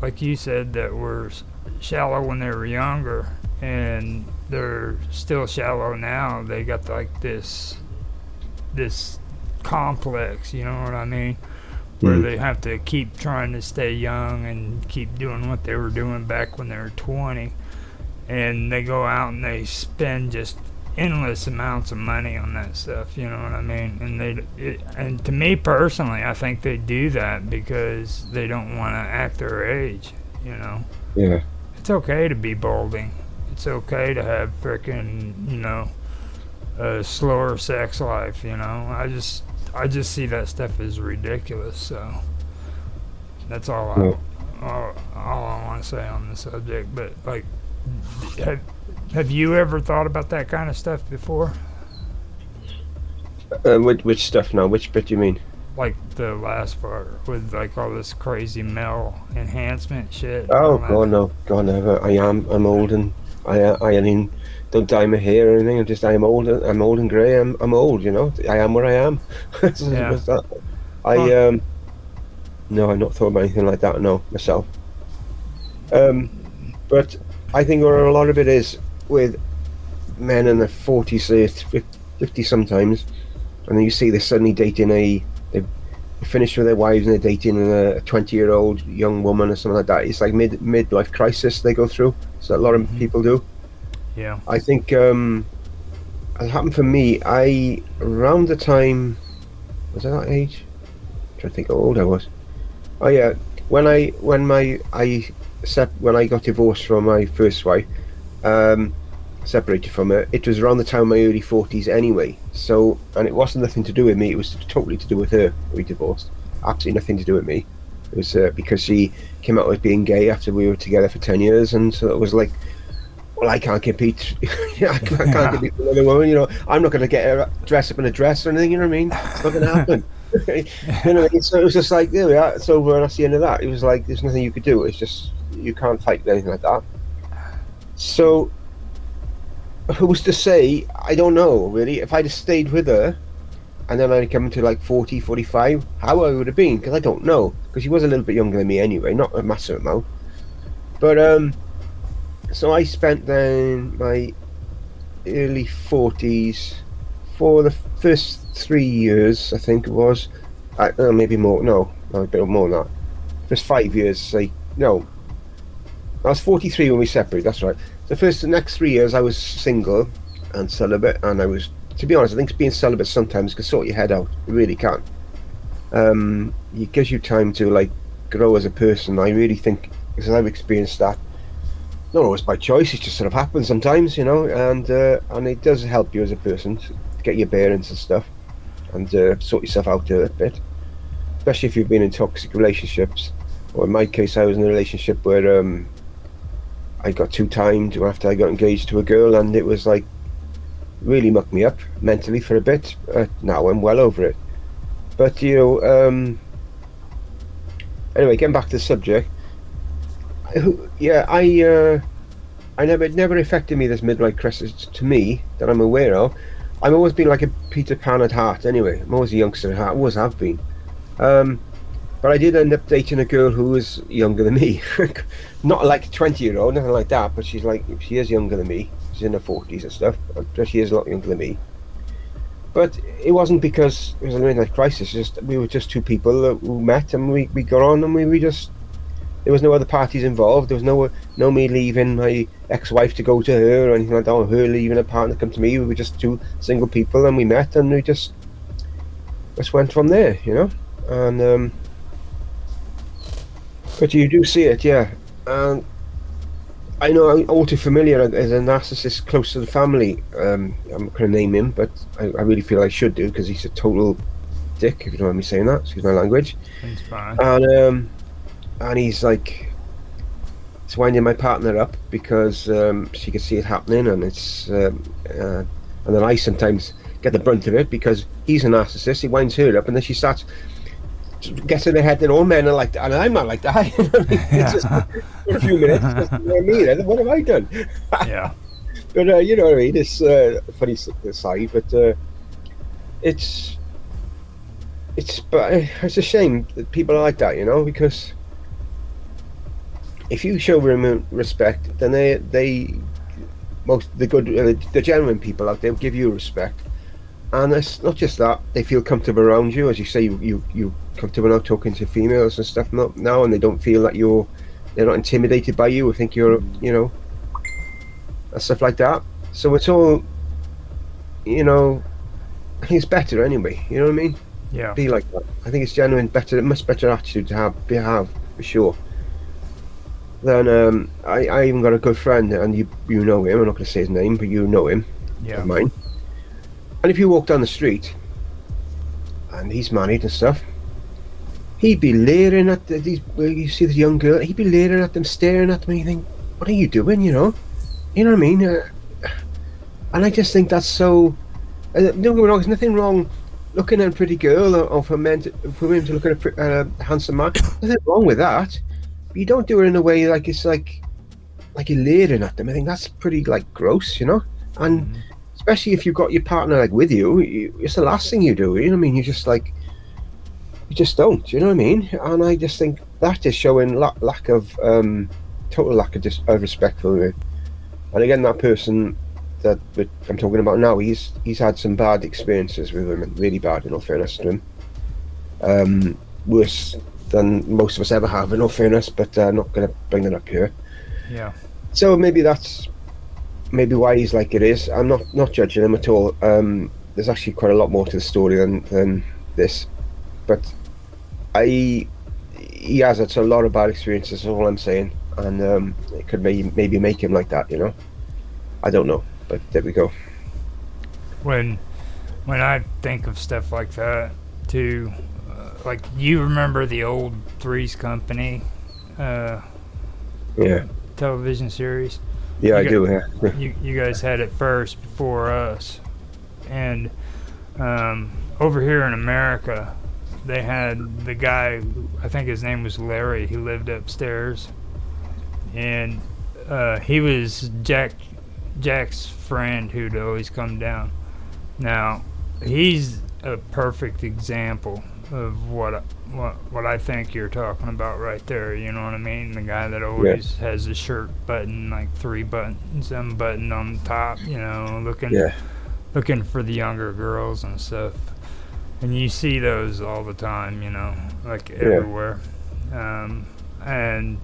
like you said, that were shallow when they were younger and they're still shallow now, they got like this complex, you know what I mean, where they have to keep trying to stay young and keep doing what they were doing back when they were 20, and they go out and they spend just endless amounts of money on that stuff, you know what I mean? And and to me personally, I think they do that because they don't want to act their age, you know? Yeah. It's okay to be balding. It's okay to have frickin', you know, a slower sex life, you know? I just see that stuff as ridiculous, so that's all I want to say on the subject. But like, have you ever thought about that kind of stuff before? Which stuff now? Which bit do you mean? Like the last part with like all this crazy male enhancement shit. Oh God, no, God never. I'm old, and I mean, don't dye my hair or anything. I'm old. I'm old and grey. I'm old. You know, I am where I am. Yeah. That. No, I've not thought about anything like that. No, myself. But I think where a lot of it is with men in their 40s, 50 sometimes, and then you see they're suddenly dating they've finished with their wives and they're dating a 20-year-old young woman or something like that. It's like midlife crisis they go through. So a lot of people do. Yeah. I think it happened for me. Around the time, was I that age? I'm trying to think how old I was. Oh yeah, when I got divorced from my first wife, separated from her, it was around the time of my early 40s anyway. So, and it wasn't nothing to do with me, it was totally to do with her. We divorced. Absolutely nothing to do with me. It was because she came out as being gay after we were together for 10 years, and so it was like, well, I can't compete. I can't compete with another woman, you know. I'm not going to get her dressed up in a dress or anything, you know what I mean? It's not going to happen. You know, so it was just like, there we are, it's over, and that's the end of that. It was like, there's nothing you could do. It's just, you can't fight with anything like that. So, who's to say? I don't know, really. If I'd have stayed with her, and then I'd come to like 40, 45, how I would have been, because I don't know. Because she was a little bit younger than me anyway, not a massive amount. But, so I spent then my early 40s for the first 3 years, I think it was. Maybe more, no, a bit more than that. First 5 years, I was 43 when we separated, that's right. The next 3 years I was single and celibate, and I was, to be honest, I think being celibate sometimes can sort your head out. It really can. It gives you time to like grow as a person. I really think, because I've experienced that, not always by choice, it just sort of happens sometimes, you know, and it does help you as a person to get your bearings and stuff, and sort yourself out a bit. especially if you've been in toxic relationships, or in my case, I was in a relationship where I got two-timed after I got engaged to a girl, and it was like really mucked me up mentally for a bit. Now I'm well over it. But anyway, getting back to the subject, yeah, I never it never affected me, this midlife crisis, to me, that I'm aware of. I've always been like a Peter Pan at heart. Anyway, I'm always a youngster at heart. Always have been. But I did end up dating a girl who was younger than me. Not like a 20-year-old, nothing like that, but she is younger than me. She's in her 40s and stuff, but she is a lot younger than me. But it wasn't because it was a midlife crisis. Just we were just two people who met, and we got on, and we just, there was no other parties involved. There was no me leaving my ex-wife to go to her or anything like that, or her leaving her partner to come to me. We were just two single people, and we met, and we just went from there, And but you do see it, yeah. And I know I'm all too familiar as a narcissist close to the family. I'm not going to name him, but I really feel I should do, because he's a total dick, if you don't mind me saying that. Excuse my language. It's fine. And he's like, it's winding my partner up because she can see it happening, and it's and then I sometimes get the brunt of it because he's a narcissist. He winds her up, and then she starts gets in her head that all men are like that, and I'm not like that. It's just for a few minutes. Just, me then, what have I done? Yeah. But you know what I mean. It's funny side, but it's a shame that people are like that, because if you show them respect, then the genuine people out there will give you respect. And it's not just that, they feel comfortable around you. As you say, you comfortable now talking to females and stuff now, and they don't feel that they're not intimidated by you or think you're, and stuff like that. So it's all, I think it's better anyway, you know what I mean? Yeah. Be like that. I think it's genuine, much better attitude to have for sure. Then I even got a good friend, and you know him, I'm not going to say his name, but you know him, Yeah. of mine. And if you walk down the street, and he's married and stuff, he'd be leering at these. You see this young girl, he'd be leering at them, staring at them, and you think, "What are you doing?" You know what I mean? And I just think that's so. Don't get me wrong. There's nothing wrong looking at a pretty girl, or for women to look at a handsome man. Nothing wrong with that. But you don't do it in a way like it's like you're leering at them. I think that's pretty gross, And. Mm-hmm. Especially if you've got your partner with you, it's the last thing you do. You know what I mean? You just don't. You know what I mean? And I just think that is showing lack of total lack of respect for women. And again, that person that I'm talking about now, he's had some bad experiences with women, really bad. In all fairness to him, worse than most of us ever have. In all fairness, but I'm not going to bring that up here. Yeah. So maybe that's. Maybe why he's like it is. I'm not judging him at all. There's actually quite a lot more to the story than this, but he has had a lot of bad experiences. Is all I'm saying, and it could maybe make him like that. I don't know, but there we go. When I think of stuff like that too, like you remember the old Three's Company, television series. Yeah, I do. Yeah. You guys had it first before us, and over here in America, they had the guy. I think his name was Larry. He lived upstairs, and he was Jack's friend who'd always come down. Now, he's a perfect example of what I think you're talking about right there. You know what I mean? The guy that always has his shirt button, like 3 buttons, unbuttoned on the top. Looking for the younger girls and stuff. And you see those all the time. Everywhere. And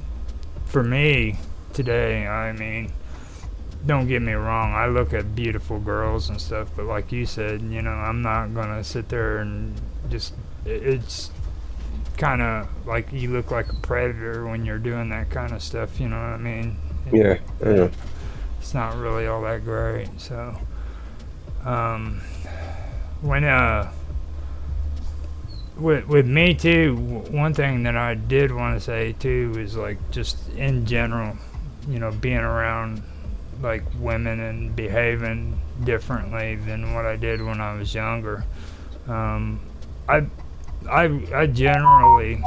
for me today, I mean, don't get me wrong, I look at beautiful girls and stuff, but like you said, I'm not gonna sit there and just. It's kind of like you look like a predator when you're doing that kind of stuff, you know what I mean? Yeah, I know. It's not really all that great. So, when with me too, one thing that I did want to say too is like just in general, being around like women and behaving differently than what I did when I was younger. Um, I I generally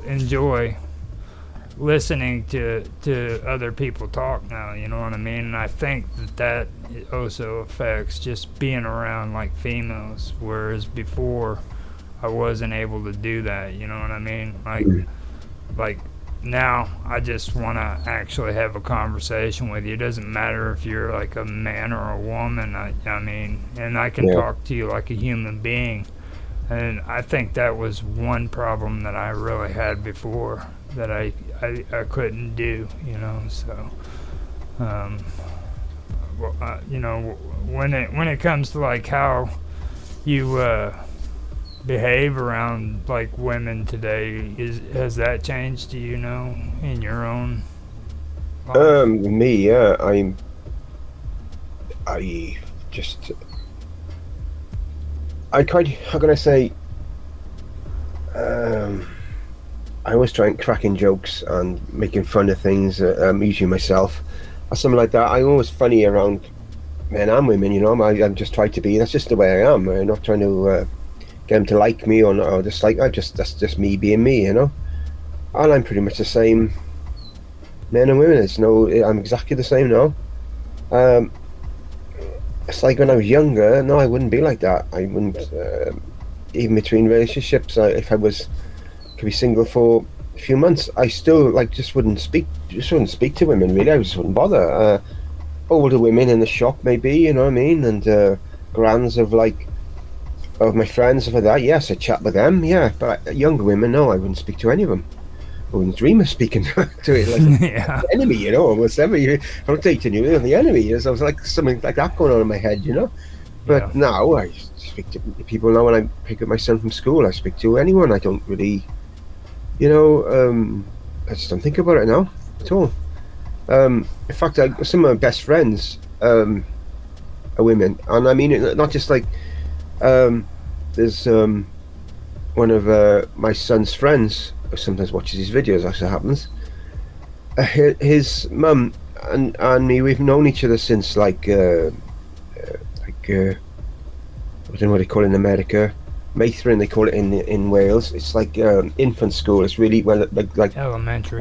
enjoy listening to other people talk now. You know what I mean? And I think that also affects just being around like females, whereas before I wasn't able to do that. You know what I mean? Like now I just want to actually have a conversation with you. It doesn't matter if you're like a man or a woman. I mean, and I can Yeah. talk to you like a human being. And I think that was one problem that I really had before that I couldn't do, So, um, when it comes to like how you behave around like women today, has that changed? Do you know in your own life? Me, yeah, I just, I quite, how can I say, um, I always try and cracking jokes and making fun of things, usually myself, or something like that. I'm always funny around men and women, I'm just trying to be, that's just the way I am. I'm not trying to get them to like me or dislike, that's just me being me, And I'm pretty much the same, men and women. I'm exactly the same now. Um, it's like when I was younger, no, I wouldn't be like that. I wouldn't, even between relationships, if I was could be single for a few months, I still like just wouldn't speak to women really. I just wouldn't bother. Older women in the shop maybe, you know what I mean, and grands of my friends for that. Yes, I chat with them. Yeah, but younger women, no, I wouldn't speak to any of them. I wouldn't dream of speaking to it like Yeah, an enemy, almost every. If I'm dating you, the enemy is. I was like something like that going on in my head. yeah, But now I speak to people. Now when I pick up my son from school, I speak to anyone. I don't really, I just don't think about it now at all. In fact, some of my best friends are women, and I mean it not just like there's one of my son's friends who sometimes watches his videos. As it happens, his mum and me, we've known each other since I don't know what they call it in America. Mathrin, they call it in Wales. It's like infant school. It's really well like elementary.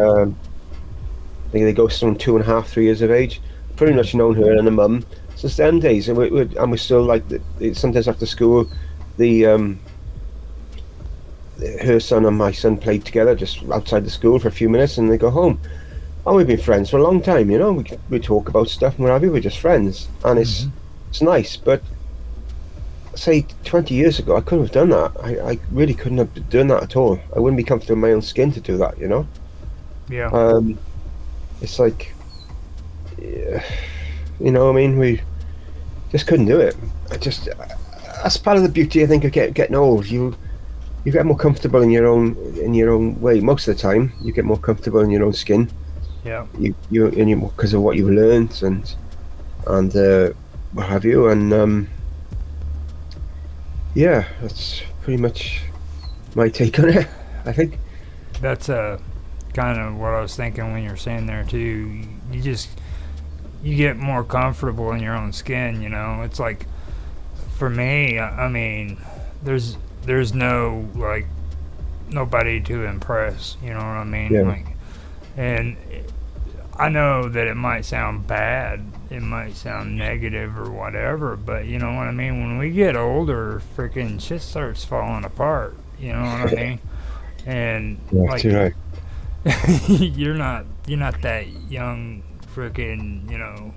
they go from 2.5, 3 years of age. Pretty much known her and her mum since them days, and we're still like sometimes after school, the her son and my son played together just outside the school for a few minutes, and they go home. And we've been friends for a long time. We talk about stuff and what have you. We're just friends, and it's nice. But say 20 years ago, I couldn't have done that. I really couldn't have done that at all. I wouldn't be comfortable in my own skin to do that. Yeah. It's like, I mean, we just couldn't do it. That's part of the beauty, I think, of getting old. You get more comfortable in your own way. Most of the time, you get more comfortable in your own skin. Yeah. You because of what you've learned and what have you. And yeah, that's pretty much my take on it, I think. That's kind of what I was thinking when you're saying there too. You get more comfortable in your own skin. It's like for me. I mean, there's no like nobody to impress. You know what I mean? Yeah. Like, and I know that it might sound bad, it might sound negative or whatever, but you know what I mean? When we get older, freaking shit starts falling apart. You know what I mean? And Yeah, like too right. you're not that young freaking,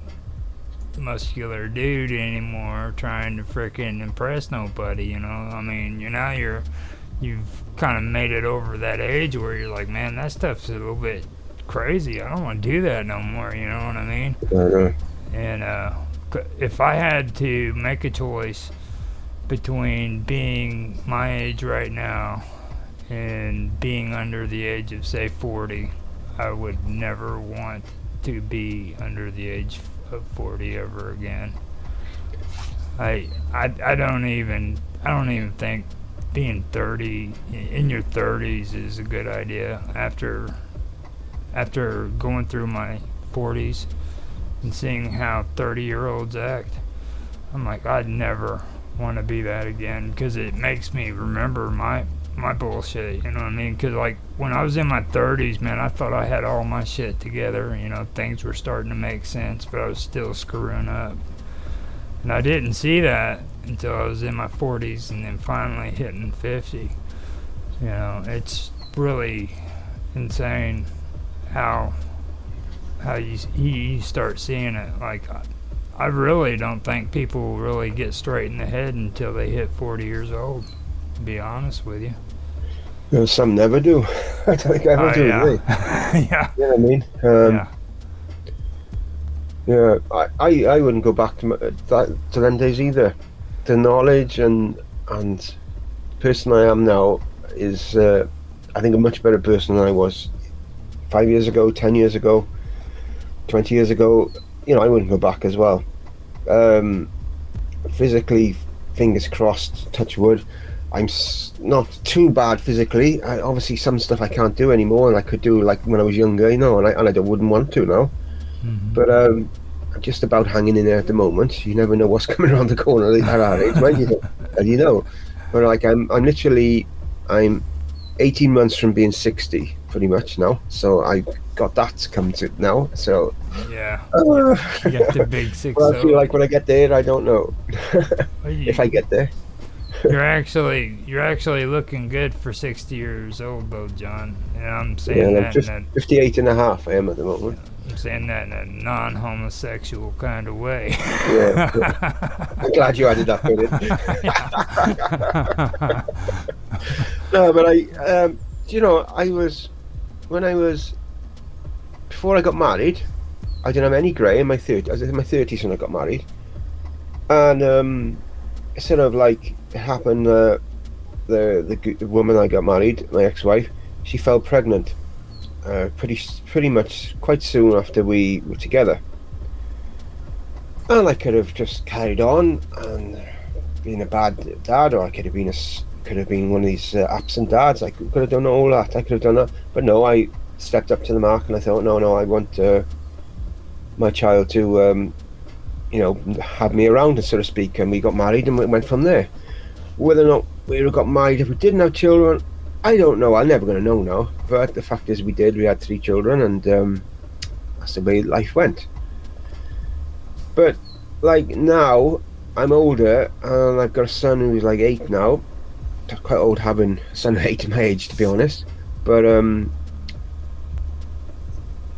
muscular dude anymore trying to freaking impress nobody, I mean, you've kind of made it over that age where you're like, man, that stuff's a little bit crazy. I don't want to do that no more, you know what I mean? And if I had to make a choice between being my age right now and being under the age of say 40, I would never want to be under the age of 40 ever again. I don't even think being 30 in your 30s is a good idea. After going through my 40s and seeing how 30-year-olds act, I'm like, I'd never want to be that again, because it makes me remember my bullshit, you know what I mean? Because like when I was in my 30s, man, I thought I had all my shit together, you know, things were starting to make sense, but I was still screwing up. And I didn't see that until I was in my 40s and then finally hitting 50. You know, it's really insane how you start seeing it. Like, I really don't think people really get straight in the head until they hit 40 years old, to be honest with you. Well, some never do. I don't think I ever do, yeah. really. Yeah. You know what I mean? Yeah. Yeah, I wouldn't go back to them days either. The knowledge and person I am now is, I think, a much better person than I was 5 years ago, 10 years ago, 20 years ago. You know, I wouldn't go back as well. Physically, fingers crossed, touch wood, I'm not too bad physically. Obviously, some stuff I can't do anymore, and I could do like when I was younger, you know, and I wouldn't want to now. Mm-hmm. But I'm just about hanging in there at the moment. You never know what's coming around the corner at our age, right? You know. But like I'm 18 months from being 60, pretty much now. So I got that to come to now. So yeah, you got the big 6. What I feel like when I get there, I don't know. If I get there. You're actually looking good for 60 years old, though, John. And I'm saying that. 58 and a half I am at the moment. I'm saying that in a non-homosexual kind of way. Yeah. I'm glad you added that bit in. No, but you know, before I got married, I didn't have any grey in my 30s. I was in my 30s when I got married. And sort of like it happened, the woman I got married, my ex-wife, she fell pregnant pretty much quite soon after we were together. And I could have just carried on and been a bad dad, or I could have been one of these absent dads. I could have done all that. I could have done that, but no, I stepped up to the mark and I thought, no, I want my child to you know, have me around, so to speak, and we got married and we went from there. Whether or not we would have got married if we didn't have children, I don't know. I'm never going to know now. But the fact is, we did. We had 3 children, and that's the way life went. But like now, I'm older, and I've got a son who's like 8 now. It's quite old having a son of 8 at my age, to be honest. But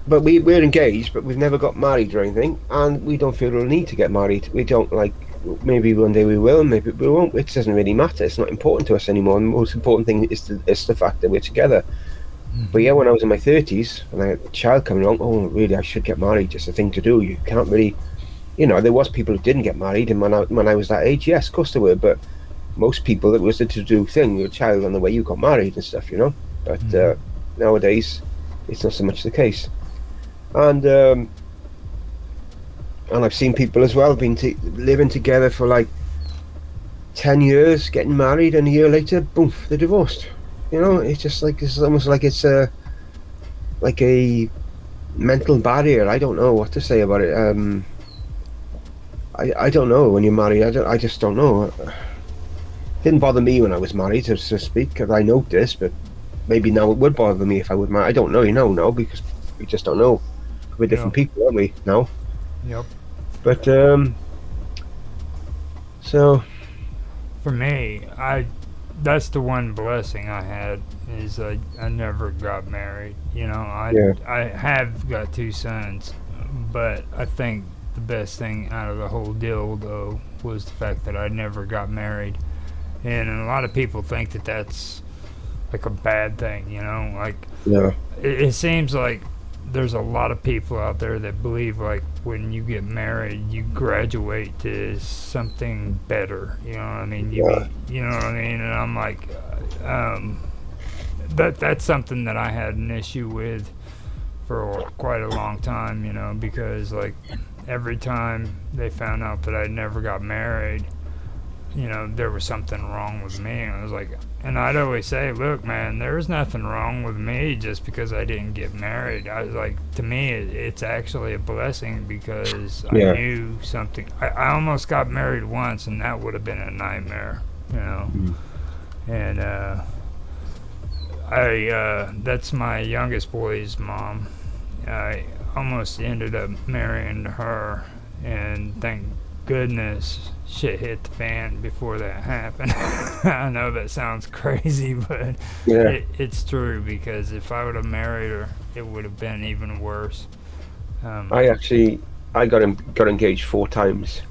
we're engaged, but we've never got married or anything, and we don't feel the need to get married. We don't like. Maybe one day we will, maybe we won't. It doesn't really matter. It's not important to us anymore. The most important thing is the fact that we're together. Mm-hmm. But yeah, when I was in my 30s and I had a child coming along, oh, really, I should get married. It's a thing to do. You can't really, you know, there was people who didn't get married, and when I was that age, yes, of course there were. But most people, it was the to-do thing. Your child on the way, you got married and stuff, you know. But nowadays, it's not so much the case. And I've seen people as well living together for like 10 years, getting married, and a year later, boom, they're divorced. You know, it's just like, it's almost like it's a mental barrier. I don't know what to say about it. I don't know when you're married. I just don't know. It didn't bother me when I was married, so to speak, because I noticed, but maybe now it would bother me if I would marry. I don't know, no, because we just don't know. We're different people, aren't we, now? Yep. But so for me, that's the one blessing I had, is I never got married. You know, I have got 2 sons, but I think the best thing out of the whole deal, though, was the fact that I never got married. And a lot of people think that that's like a bad thing, you know, like it seems like there's a lot of people out there that believe like when you get married, you graduate to something better. You know what I mean? You know what I mean? And I'm like, that's something that I had an issue with for quite a long time. You know, because like every time they found out that I never got married, there was something wrong with me. And I was like, and I'd always say, look, man, there's nothing wrong with me just because I didn't get married. I was like, to me, it's actually a blessing because Yeah. I knew something. I almost got married once, and that would have been a nightmare, And that's my youngest boy's mom. I almost ended up marrying her, and thank goodness shit hit the fan before that happened. I know that sounds crazy, but Yeah. it's true, because if I would have married her, it would have been even worse. I got engaged 4 times,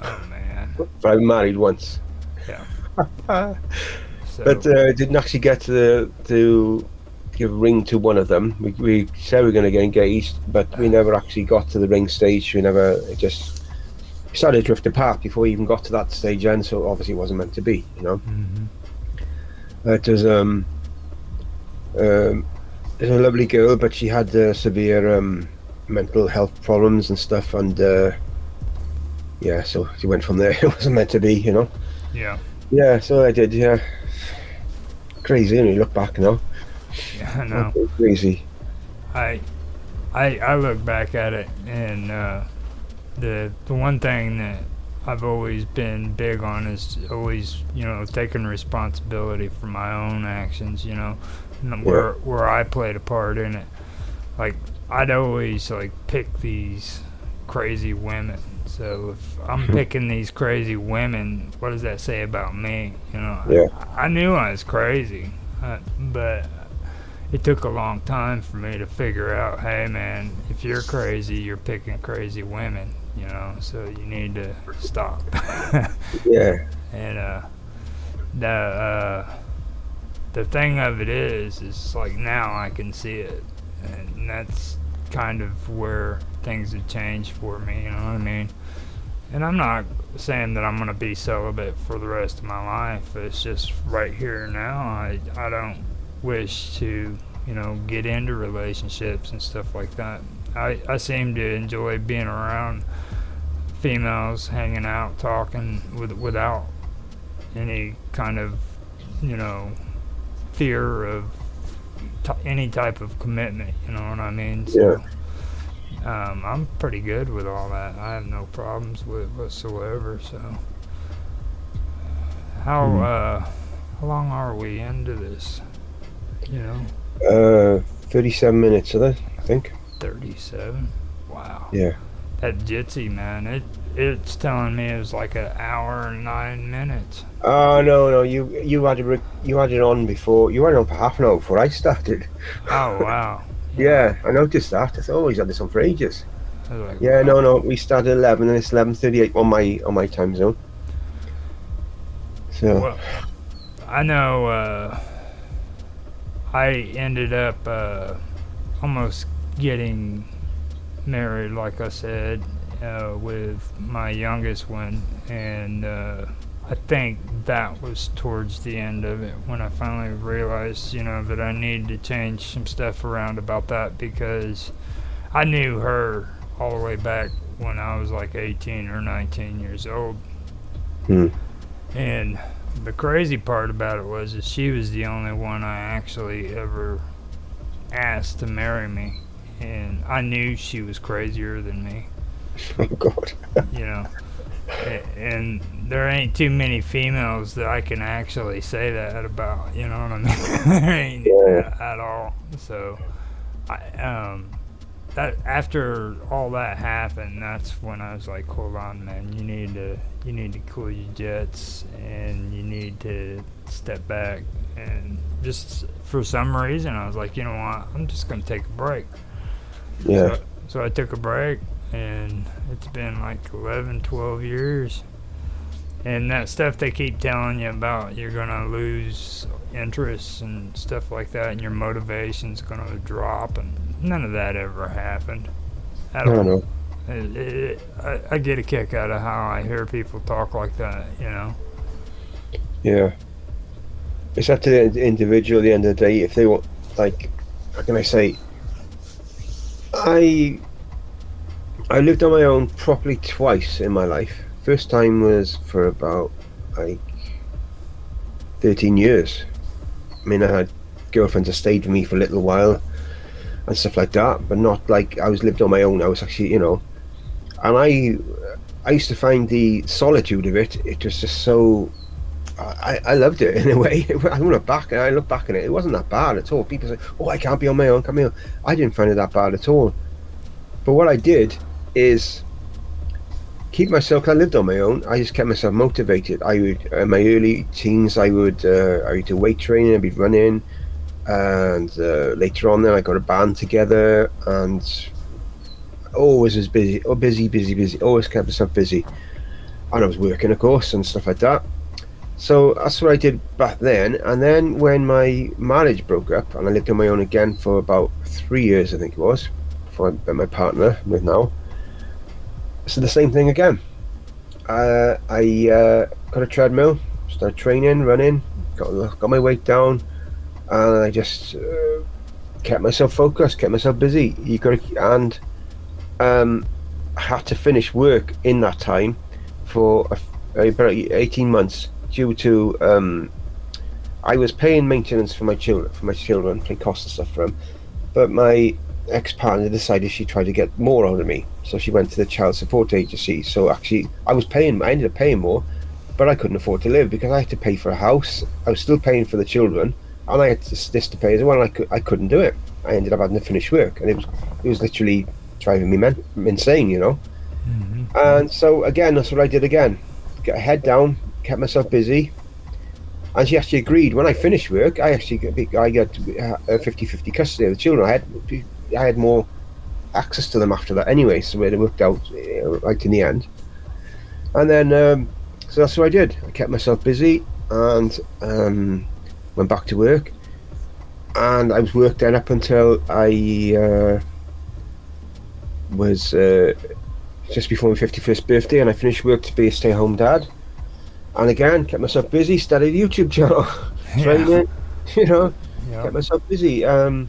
Oh man, but I married once. yeah. So, But didn't actually get to give a ring to one of them. We said we were going to get engaged, but we never actually got to the ring stage. It just started to drift apart before we even got to that stage, and so obviously it wasn't meant to be. It was there's a lovely girl, but she had severe mental health problems and stuff, and so she went from there. It wasn't meant to be, yeah, So I did, crazy when you look back now. I know. Crazy. I look back at it, and the one thing that I've always been big on is always taking responsibility for my own actions, and where I played a part in it. Like, I'd always pick these crazy women. So if I'm picking these crazy women, what does that say about me? I knew I was crazy, but it took a long time for me to figure out, hey man, if you're crazy, you're picking crazy women, so you need to stop. Yeah. And the thing of it is like, now I can see it, and that's kind of where things have changed for me, you know what I mean? And I'm not saying that I'm going to be celibate for the rest of my life. It's just right here and now. I don't wish to, get into relationships and stuff like that. I seem to enjoy being around females, hanging out, talking without any kind of, fear of any type of commitment, you know what I mean? So, I'm pretty good with all that. I have no problems with it whatsoever. So, how long are we into this? 37 minutes of that, I think. 37. Wow. Yeah. That Jitsi, man, it's telling me it was like an hour and 9 minutes. Oh no, you had it on before. You had it on for half an hour before I started. Oh wow. Yeah, I noticed that. I thought, oh, he's had this on for ages. I was like, Yeah, wow. no, we started at 11 and it's 11:38 on my time zone. So Well, I know I ended up almost getting married, like I said, with my youngest one, and I think that was towards the end of it when I finally realized, that I needed to change some stuff around about that, because I knew her all the way back when I was like 18 or 19 years old. And the crazy part about it was that she was the only one I actually ever asked to marry me, and I knew she was crazier than me. oh god. And there ain't too many females that I can actually say that about, you know what I mean? There ain't at all. So that after all that happened, that's when I was like, hold on, man, you need to cool your jets, and you need to step back. And just for some reason I was like, you know what, I'm just gonna take a break. Yeah. So I took a break, and it's been like 11, 12 years. And that stuff they keep telling you about, you're going to lose interest and stuff like that, and your motivation's going to drop, and none of that ever happened at all. No. I get a kick out of how I hear people talk like that, Yeah. It's up to the individual at the end of the day. If they want, like, how can I say, I lived on my own properly twice in my life. First time was for about like 13 years. I mean, I had girlfriends that stayed with me for a little while and stuff like that, but not like I was lived on my own. I was actually, you know, and I used to find the solitude of it. It was just so. I loved it in a way. I look back and I look back at it. It wasn't that bad at all. People say, "Oh, I can't be on my own. Can't be on." I didn't find it that bad at all. But what I did is keep myself. 'Cause I lived on my own. I just kept myself motivated. I would in my early teens. I would do weight training. I'd be running, and later on, then I got a band together, and always was busy. Oh, busy. Always kept myself busy, and I was working, of course, and stuff like that. So that's what I did back then. And then when my marriage broke up, and I lived on my own again for about 3 years, I think it was, before I met my partner with now. So the same thing again. I got a treadmill, started training, running, got my weight down, and I just kept myself focused, kept myself busy. You got to, and I had to finish work in that time for about 18 months due to I was paying maintenance for my children, paying costs and stuff for them, but my ex-partner decided she tried to get more out of me, so she went to the child support agency. So actually I ended up paying more, but I couldn't afford to live because I had to pay for a house. I was still paying for the children, and I had this to pay as well, and I couldn't do it. I ended up having to finish work, and it was literally driving me insane, you know. And so again, that's what I did again. Get a head down, kept myself busy, and she actually agreed. When I finished work, I got 50-50 custody of the children. I had more access to them after that anyway, so it worked out right in the end. And then so that's what I did. I kept myself busy and went back to work, and I was worked then up until I was just before my 51st birthday, and I finished work to be a stay-at-home dad. And again, kept myself busy, started a YouTube channel, training, you know, kept myself busy. And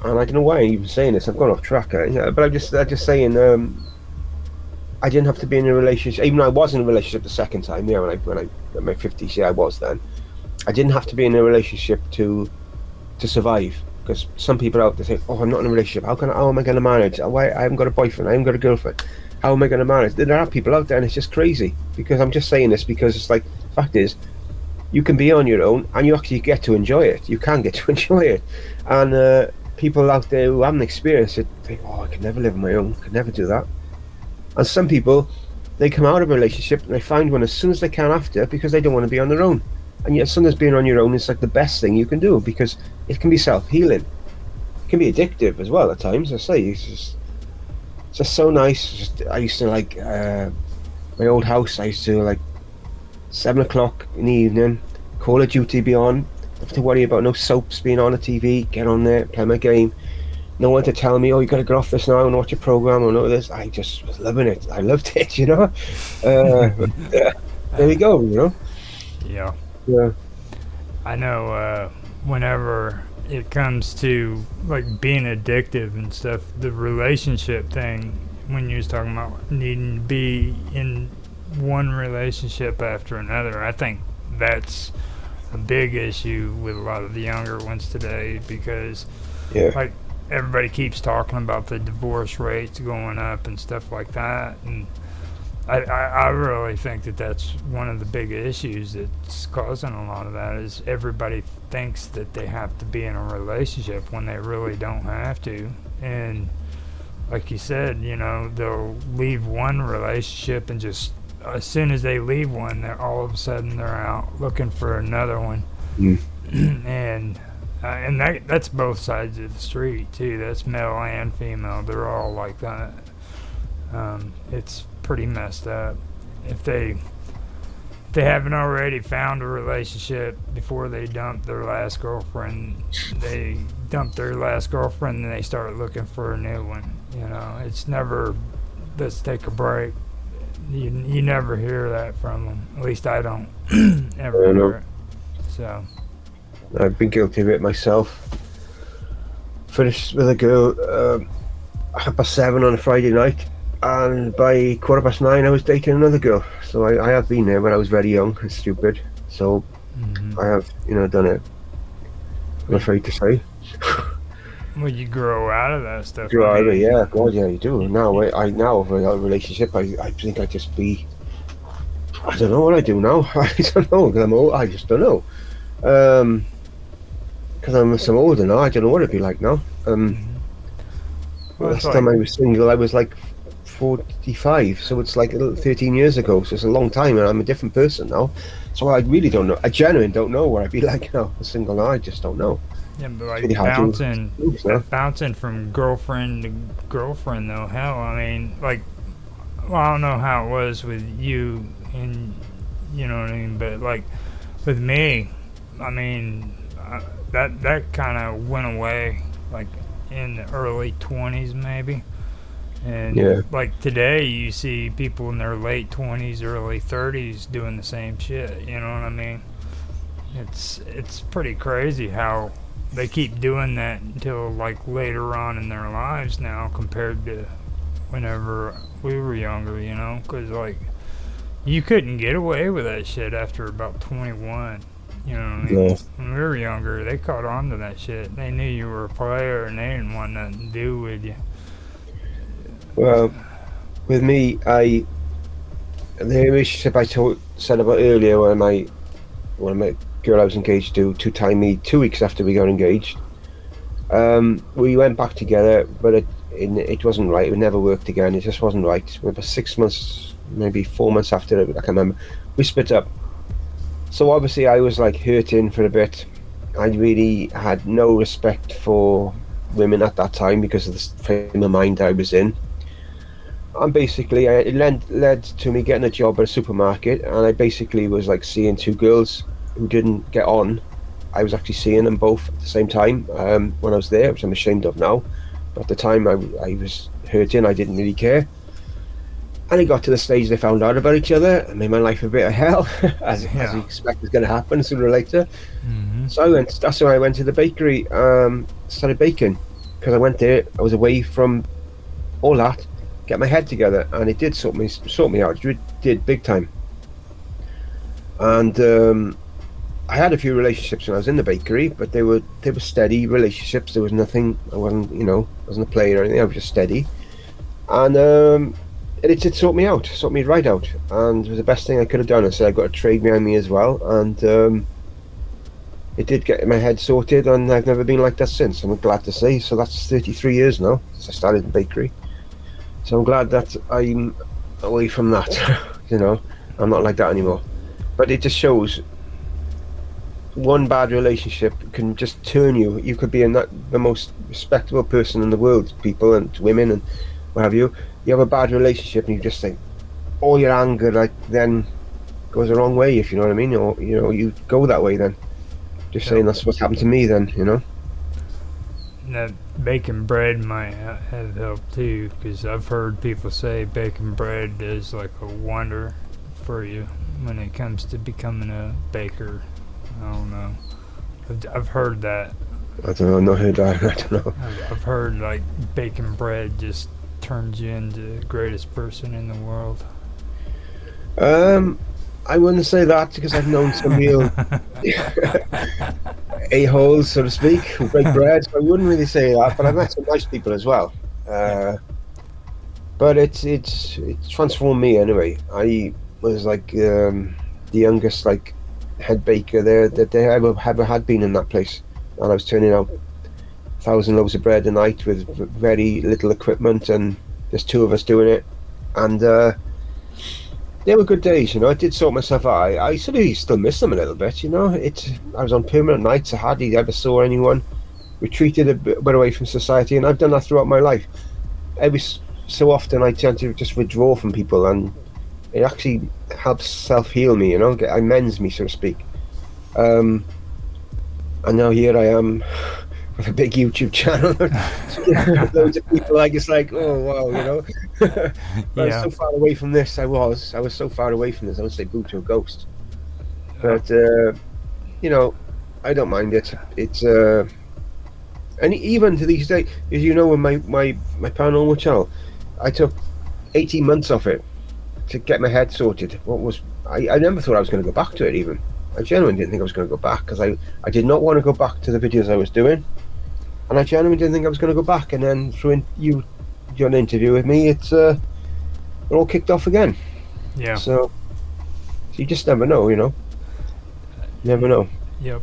I don't know why I'm even saying this. I've gone off track, but I'm just saying. I didn't have to be in a relationship, even though I was in a relationship the second time. Yeah, when I at my 50s, yeah, I was then. I didn't have to be in a relationship to survive. Because some people out there say, "Oh, I'm not in a relationship. How am I going to manage? Why I haven't got a boyfriend? I haven't got a girlfriend. How am I going to manage?" There are people out there, and it's just crazy. Because I'm just saying this because it's like, the fact is, you can be on your own, and you actually get to enjoy it. You can get to enjoy it, and people out there who haven't experienced it think, "Oh, I could never live on my own. Could never do that." And some people, they come out of a relationship and they find one as soon as they can after because they don't want to be on their own. And yet sometimes being on your own is like the best thing you can do because it can be self-healing. It can be addictive as well at times. I say it's just so nice. I used to like my old house. I used to like 7 o'clock in the evening, Call of Duty be on. Don't have to worry about no soaps being on the TV. Get on there, play my game. No one to tell me, "Oh, you got to get off this now and watch a program or no this." I just was loving it. I loved it, you know. There we go, you know. Yeah. I know. Whenever it comes to like being addictive and stuff, the relationship thing. When you was talking about needing to be in one relationship after another, I think that's a big issue with a lot of the younger ones today because, like, everybody keeps talking about the divorce rates going up and stuff like that, and I really think that that's one of the big issues that's causing a lot of that is everybody thinks that they have to be in a relationship when they really don't have to. And like you said, you know, they'll leave one relationship and just as soon as they leave one, they're all of a sudden they're out looking for another one. And that's both sides of the street too. That's male and female. They're all like that. It's pretty messed up. If they haven't already found a relationship before they dump their last girlfriend, they dump their last girlfriend and they start looking for a new one. You know, it's never, let's take a break. You never hear that from them. At least I don't ever hear it. So I've been guilty of it myself. Finished with a girl 7:30 on a Friday night. And by 9:15, I was dating another girl. So I have been there when I was very young and stupid. So I have, done it. I'm afraid to say. Well, you grow out of that stuff. You're I either, mean, yeah, God, yeah, you do. Now, I now with a relationship, I think I just be. I don't know what I do now. I don't know because I'm old. I just don't know. Because I'm so older now. I don't know what it'd be like now. Well, it's Last time like- I was single, I was like 45, so it's like 13 years ago. So it's a long time, and I'm a different person now. So I really don't know. I genuinely don't know what I'd be like now. Single now, I just don't know. yeah, but like really hard to choose, huh? bouncing from girlfriend to girlfriend, though. Hell, I mean, like, well, I don't know how it was with you, and you know what I mean. But like with me, I mean, that kind of went away, like in the early 20s, maybe. And Yeah. like today, you see people in their late 20s, early 30s doing the same shit. You know what I mean? It's pretty crazy how they keep doing that until like later on in their lives now, compared to whenever we were younger. You know, because like you couldn't get away with that shit after about 21. You know what I mean? Yeah. When we were younger, they caught on to that shit. They knew you were a player, and they didn't want nothing to do with you. Well, with me, the relationship said about earlier when my girl I was engaged to time me 2 weeks after we got engaged. We went back together, but it wasn't right. It never worked again. It just wasn't right. About 6 months, maybe 4 months after, I can't remember, we split up. So obviously I was like hurting for a bit. I really had no respect for women at that time because of the frame of mind I was in. And basically, it led to me getting a job at a supermarket, and I basically was like seeing two girls who didn't get on. I was actually seeing them both at the same time when I was there, which I'm ashamed of now. But at the time, I was hurting. I didn't really care. And it got to the stage they found out about each other and made my life a bit of hell, as you expect is going to happen sooner or later. Mm-hmm. So that's when I went to the bakery, started baking, because I went there. I was away from all that, get my head together, and it did sort me out. It did big time. And I had a few relationships when I was in the bakery, but they were steady relationships. There was nothing. I wasn't a player or anything. I was just steady, and it did sort me right out, and it was the best thing I could have done. I said I got a trade behind me as well, and it did get my head sorted, and I've never been like that since. I'm glad to say. So that's 33 years now since I started in bakery. So I'm glad that I'm away from that. I'm not like that anymore. But it just shows one bad relationship can just turn you. You could be the most respectable person in the world, people and women and what have you. You have a bad relationship and you just think all your anger then goes the wrong way, if you know what I mean. Or you go that way then. Just saying that's what's happened to me then. That baking bread might have helped too, because I've heard people say baking bread is like a wonder for you when it comes to becoming a baker. I don't know. I've heard that. I don't know. I've not heard that. I don't know. I've heard like baking bread just turns you into the greatest person in the world. I wouldn't say that because I've known some real a-holes, so to speak, who break bread. So I wouldn't really say that, but I've met some nice people as well. But it's transformed me anyway. I was like the youngest head baker there that they ever had been in that place, and I was turning out 1,000 loaves of bread a night with very little equipment, and there's two of us doing it, and they were good days. I did sort myself out. I sort of still miss them a little bit. I was on permanent nights. I hardly ever saw anyone. Retreated a bit away from society, and I've done that throughout my life. Every so often I tend to just withdraw from people, and it actually helps self-heal me, I mends me, so to speak. And now here I am with a big YouTube channel. Loads of people just like, oh wow, But I was so far away from this. I was so far away from this. I would say boo to a ghost. But I don't mind it. It's and even to these days, as you know, with my paranormal channel, I took 18 months off it to get my head sorted. I never thought I was going to go back to it even. I genuinely didn't think I was going to go back because I did not want to go back to the videos I was doing, and I genuinely didn't think I was going to go back. And then through you an interview with me, it all kicked off again. Yeah. So you just never know, you know. Never know. Yep.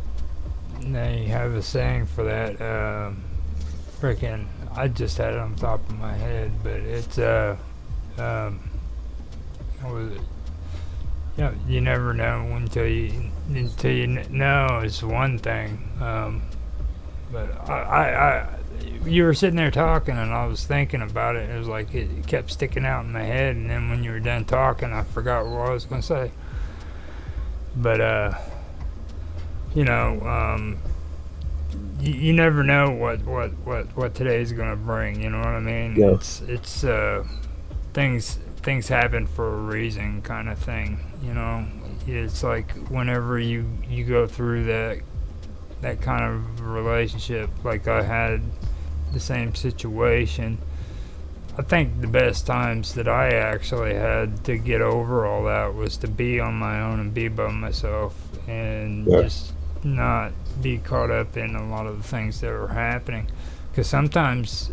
They have a saying for that. Freaking, I just had it on top of my head, but it's what was it? Yeah, you never know until you know is one thing. But you were sitting there talking, and I was thinking about it. It was like it kept sticking out in my head, and then when you were done talking, I forgot what I was going to say. But you know, you never know what today's going to bring. You know what I mean? Yeah. It's things happen for a reason, kind of thing. You know, it's like whenever you go through that kind of relationship, like I had the same situation. I think the best times that I actually had to get over all that was to be on my own and be by myself and just not be caught up in a lot of the things that were happening. Because sometimes,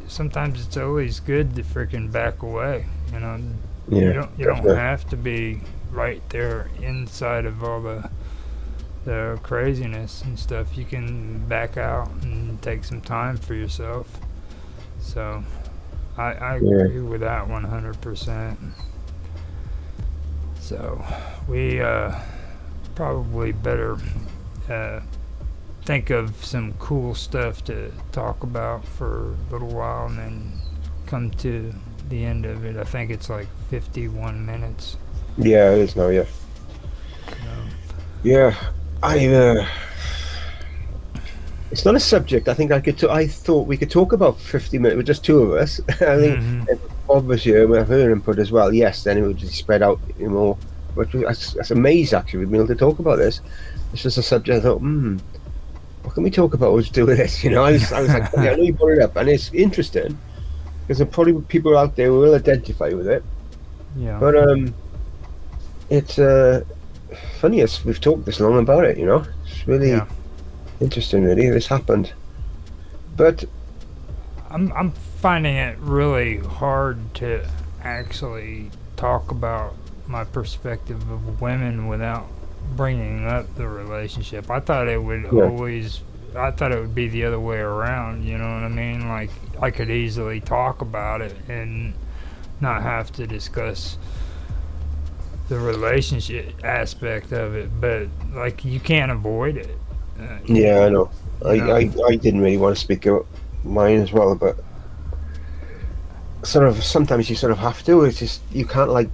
sometimes it's always good to freaking back away. You know, you don't have to be right there inside of all the craziness and stuff. You can back out and take some time for yourself. So I agree with that 100%. So we probably better think of some cool stuff to talk about for a little while and then come to the end of it. I think it's like 51 minutes. Yeah, it is now. Yeah. Yeah, it's not a subject. I think I thought we could talk about 50 minutes with just two of us. I think obviously with her input as well. Yes, then it would just spread out more. But that's amazing actually. We've been able to talk about this. It's just a subject. I thought, what can we talk about? Let's do this. You know, I was like, I know you brought it up, and it's interesting because there are probably people out there who will identify with it. Yeah. But it's funny as we've talked this long about it. You know, it's really interesting. Really, this happened. But I'm finding it really hard to actually talk about my perspective of women without bringing up the relationship. I thought it would I thought it would be the other way around, you know what I mean? Like, I could easily talk about it and not have to discuss the relationship aspect of it, but, like, you can't avoid it. Yeah, I know. I didn't really want to speak about mine as well, but sort of sometimes you sort of have to. It's just you can't like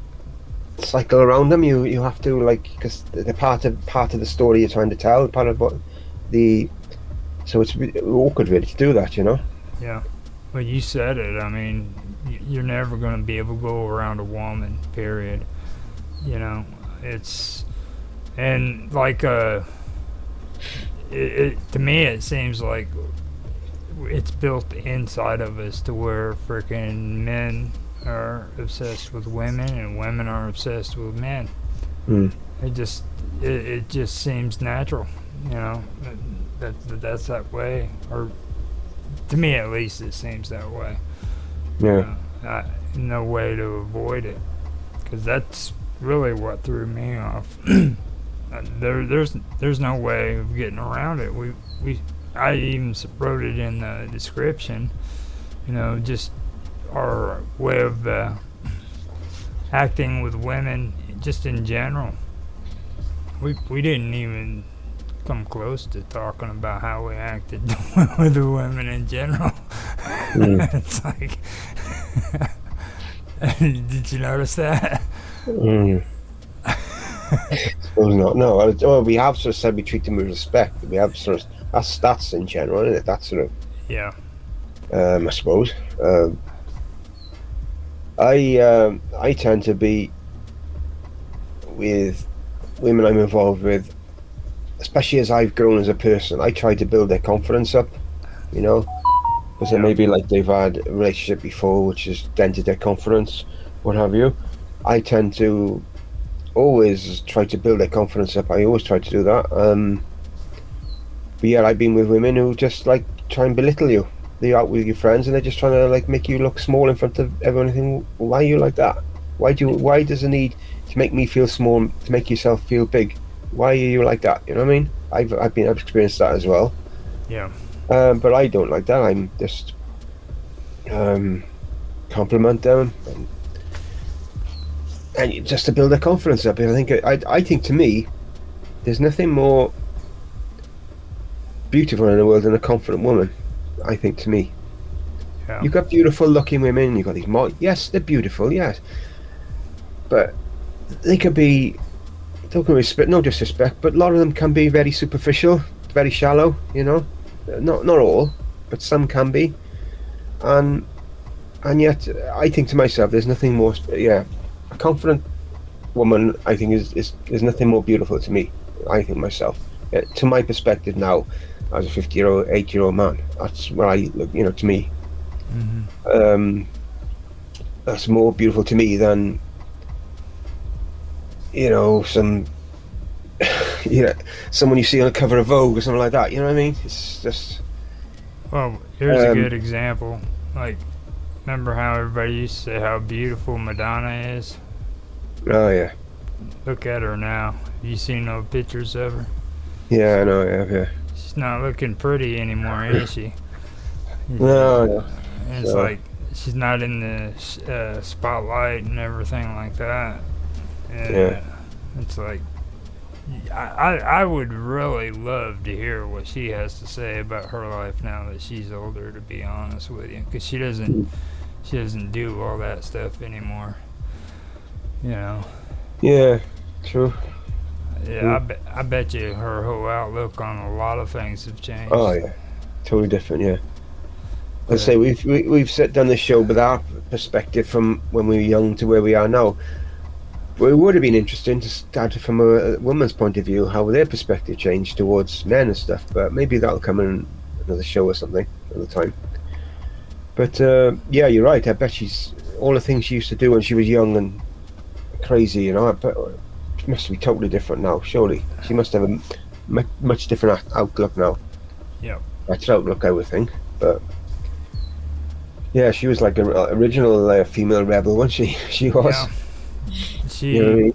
cycle around them. You have to, like, because they're part of the story you're trying to tell. Part of so it's awkward really to do that, you know. Yeah. Well, you said it. I mean, you're never going to be able to go around a woman. Period. You know, and like to me it seems like it's built inside of us to where freaking men are obsessed with women and women are obsessed with men. It just seems natural, you know. That's that way, or to me at least it seems that way. No way to avoid it, because that's really what threw me off. There's no way of getting around it. I even wrote it in the description, you know, just our way of acting with women just in general. We didn't even come close to talking about how we acted with the women in general. It's like did you notice that? Suppose not. No. Well, we have sort of said we treat them with respect. We have sort of that's in general, isn't it? That's sort of I suppose. I tend to be with women I'm involved with, especially as I've grown as a person. I try to build their confidence up, you know. Because it may be like they've had a relationship before which has dented their confidence, what have you. I tend to always try to build their confidence up. I always try to do that. But yeah, I've been with women who just like try and belittle you. They're out with your friends and they're just trying to like make you look small in front of everyone. And think, why are you like that? Why does the need to make me feel small to make yourself feel big? Why are you like that? You know what I mean? I've experienced that as well. Yeah. But I don't like that. I'm just compliment them and just to build their confidence up. And I think to me, there's nothing more beautiful in the world than a confident woman. I think to me, you've got beautiful looking women. You've got these yes, they're beautiful, yes, but they could be. Don't respect, no disrespect, but a lot of them can be very superficial, very shallow. You know, not all, but some can be, and yet I think to myself, there's nothing more. Yeah, a confident woman, I think, is nothing more beautiful to me. I think myself, to my perspective now, as a 50-year-old, 8-year-old man, that's what I look. You know, to me, that's more beautiful to me than some someone you see on a cover of Vogue or something like that. You know what I mean? It's just. Well, here's a good example. Like, remember how everybody used to say how beautiful Madonna is? Oh yeah. Look at her now. Have you seen no pictures of her? Yeah, I know. Yeah. She's not looking pretty anymore, is she? No. And it's like she's not in the spotlight and everything like that. And it's like I would really love to hear what she has to say about her life now that she's older. To be honest with you, because she doesn't do all that stuff anymore. You know. Yeah. True. Yeah, I bet you her whole outlook on a lot of things have changed. Oh yeah, totally different. Yeah. Let's say we've done this show with our perspective from when we were young to where we are now. But it would have been interesting to start from a woman's point of view, how their perspective changed towards men and stuff. But maybe that'll come in another show or something another time. But yeah, you're right. I bet she's all the things she used to do when she was young and crazy. You know, I bet it must be totally different now. Surely she must have a much different outlook now. Yeah, better outlook, I would think. But yeah, she was like an original female rebel, wasn't she? She was. Yeah. She You know what I mean?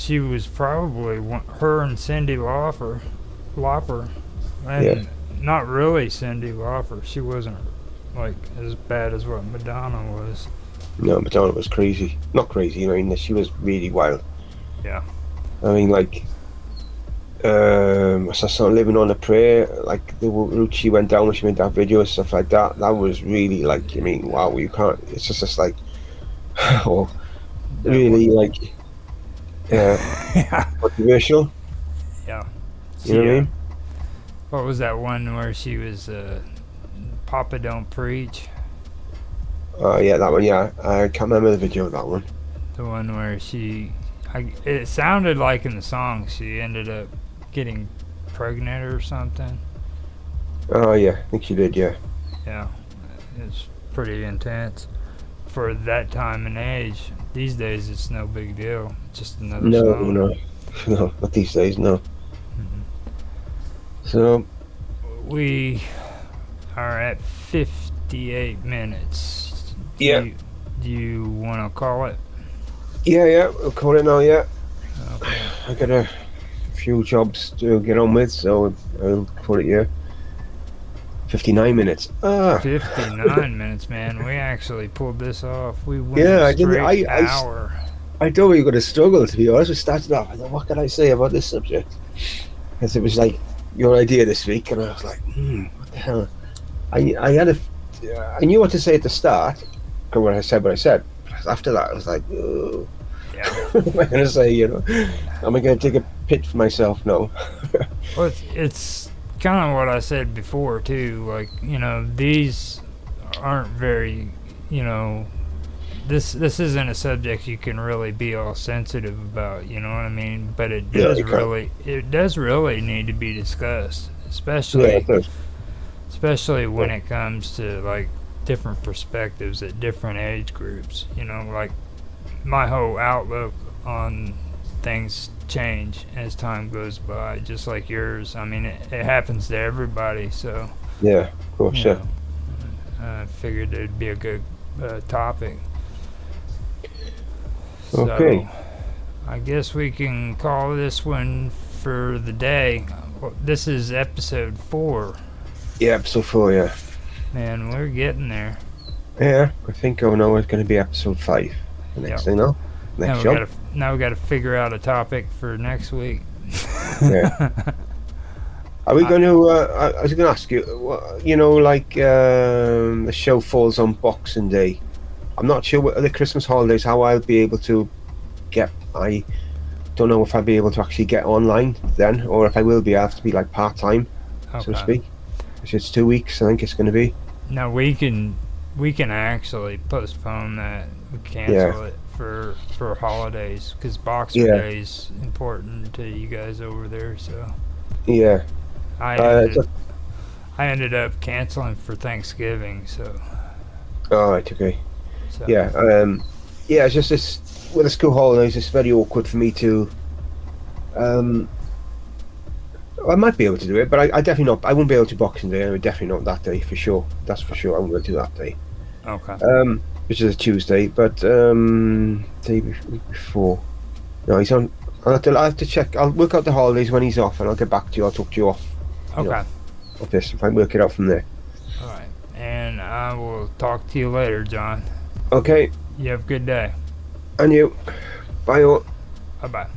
she was probably her and Cyndi Lauper, and not really Cyndi Lauper. She wasn't like as bad as what Madonna was. No, Madonna was crazy. Not crazy. I mean, she was really wild. Yeah. I mean, like, I saw someone living on a prayer, like the route she went down when she made that video and stuff like that. That was really like, I mean, wow, you can't. It's just like, oh, really like, controversial. Yeah. You know what I mean? What was that one where she was Papa Don't Preach? Oh yeah, that one. Yeah, I can't remember the video of that one. The one where it sounded like in the song she ended up getting pregnant or something. Oh yeah, I think she did. Yeah. Yeah, it's pretty intense for that time and age. These days, it's no big deal. It's just another song. No, not these days. No. So We are at 58 minutes. Yeah. Do you want to call it? yeah, we'll call it now. Yeah. Okay. I got a few jobs to get on with, so I'll call it. Yeah. 59 minutes. 59 minutes, man. We actually pulled this off. We went Yeah, I straight didn't- I- hour. I thought we were going to struggle, to be honest. We started off, I thought, what can I say about this subject? Because it was like your idea this week, and I was like, what the hell? I knew what to say at the start, and when I said what I said. After that, I was like, oh. Yeah. What am I going to say, you know? Am I going to take a pit for myself? No. Well, it's kind of what I said before, too. Like, you know, these aren't very, you know, this isn't a subject you can really be all sensitive about, you know what I mean? But it does really need to be discussed, especially especially when it comes to like different perspectives at different age groups. You know, like my whole outlook on things change as time goes by, just like yours. I mean, it happens to everybody, so Yeah, of course, you yeah. know, I figured it'd be a good topic. Okay. So, I guess we can call this one for the day. Well, this is episode 4. Yeah, episode 4, yeah. Man, we're getting there. Yeah, I think I know it's going to be episode 5. The next thing now. Next show. Now we gotta figure out a topic for next week. Yeah. Are we going to, I was going to ask you, you know, like the show falls on Boxing Day. I'm not sure what the Christmas holidays, how I'll be able to get, I don't know if I'll be able to actually get online then, or if I will be, I have to be like part-time, so to speak. It's 2 weeks, I think it's going to be. Now we can actually postpone that. We cancel it for holidays because Boxer Day is important to you guys over there. So yeah, I ended up canceling for Thanksgiving. So all right, okay. So. Yeah, it's just this with the school holidays. It's very awkward for me to. I might be able to do it, but I definitely not. I won't be able to Boxing Day. I would definitely not that day for sure. That's for sure. I won't be able to do that day. Okay. Which is a Tuesday, but day before. No, he's on. I'll have to check. I'll work out the holidays when he's off, and I'll get back to you. I'll talk to you off. Okay. Of this, if I work it out from there. All right, and I will talk to you later, John. Okay. You have a good day. And you. Bye all. Bye bye.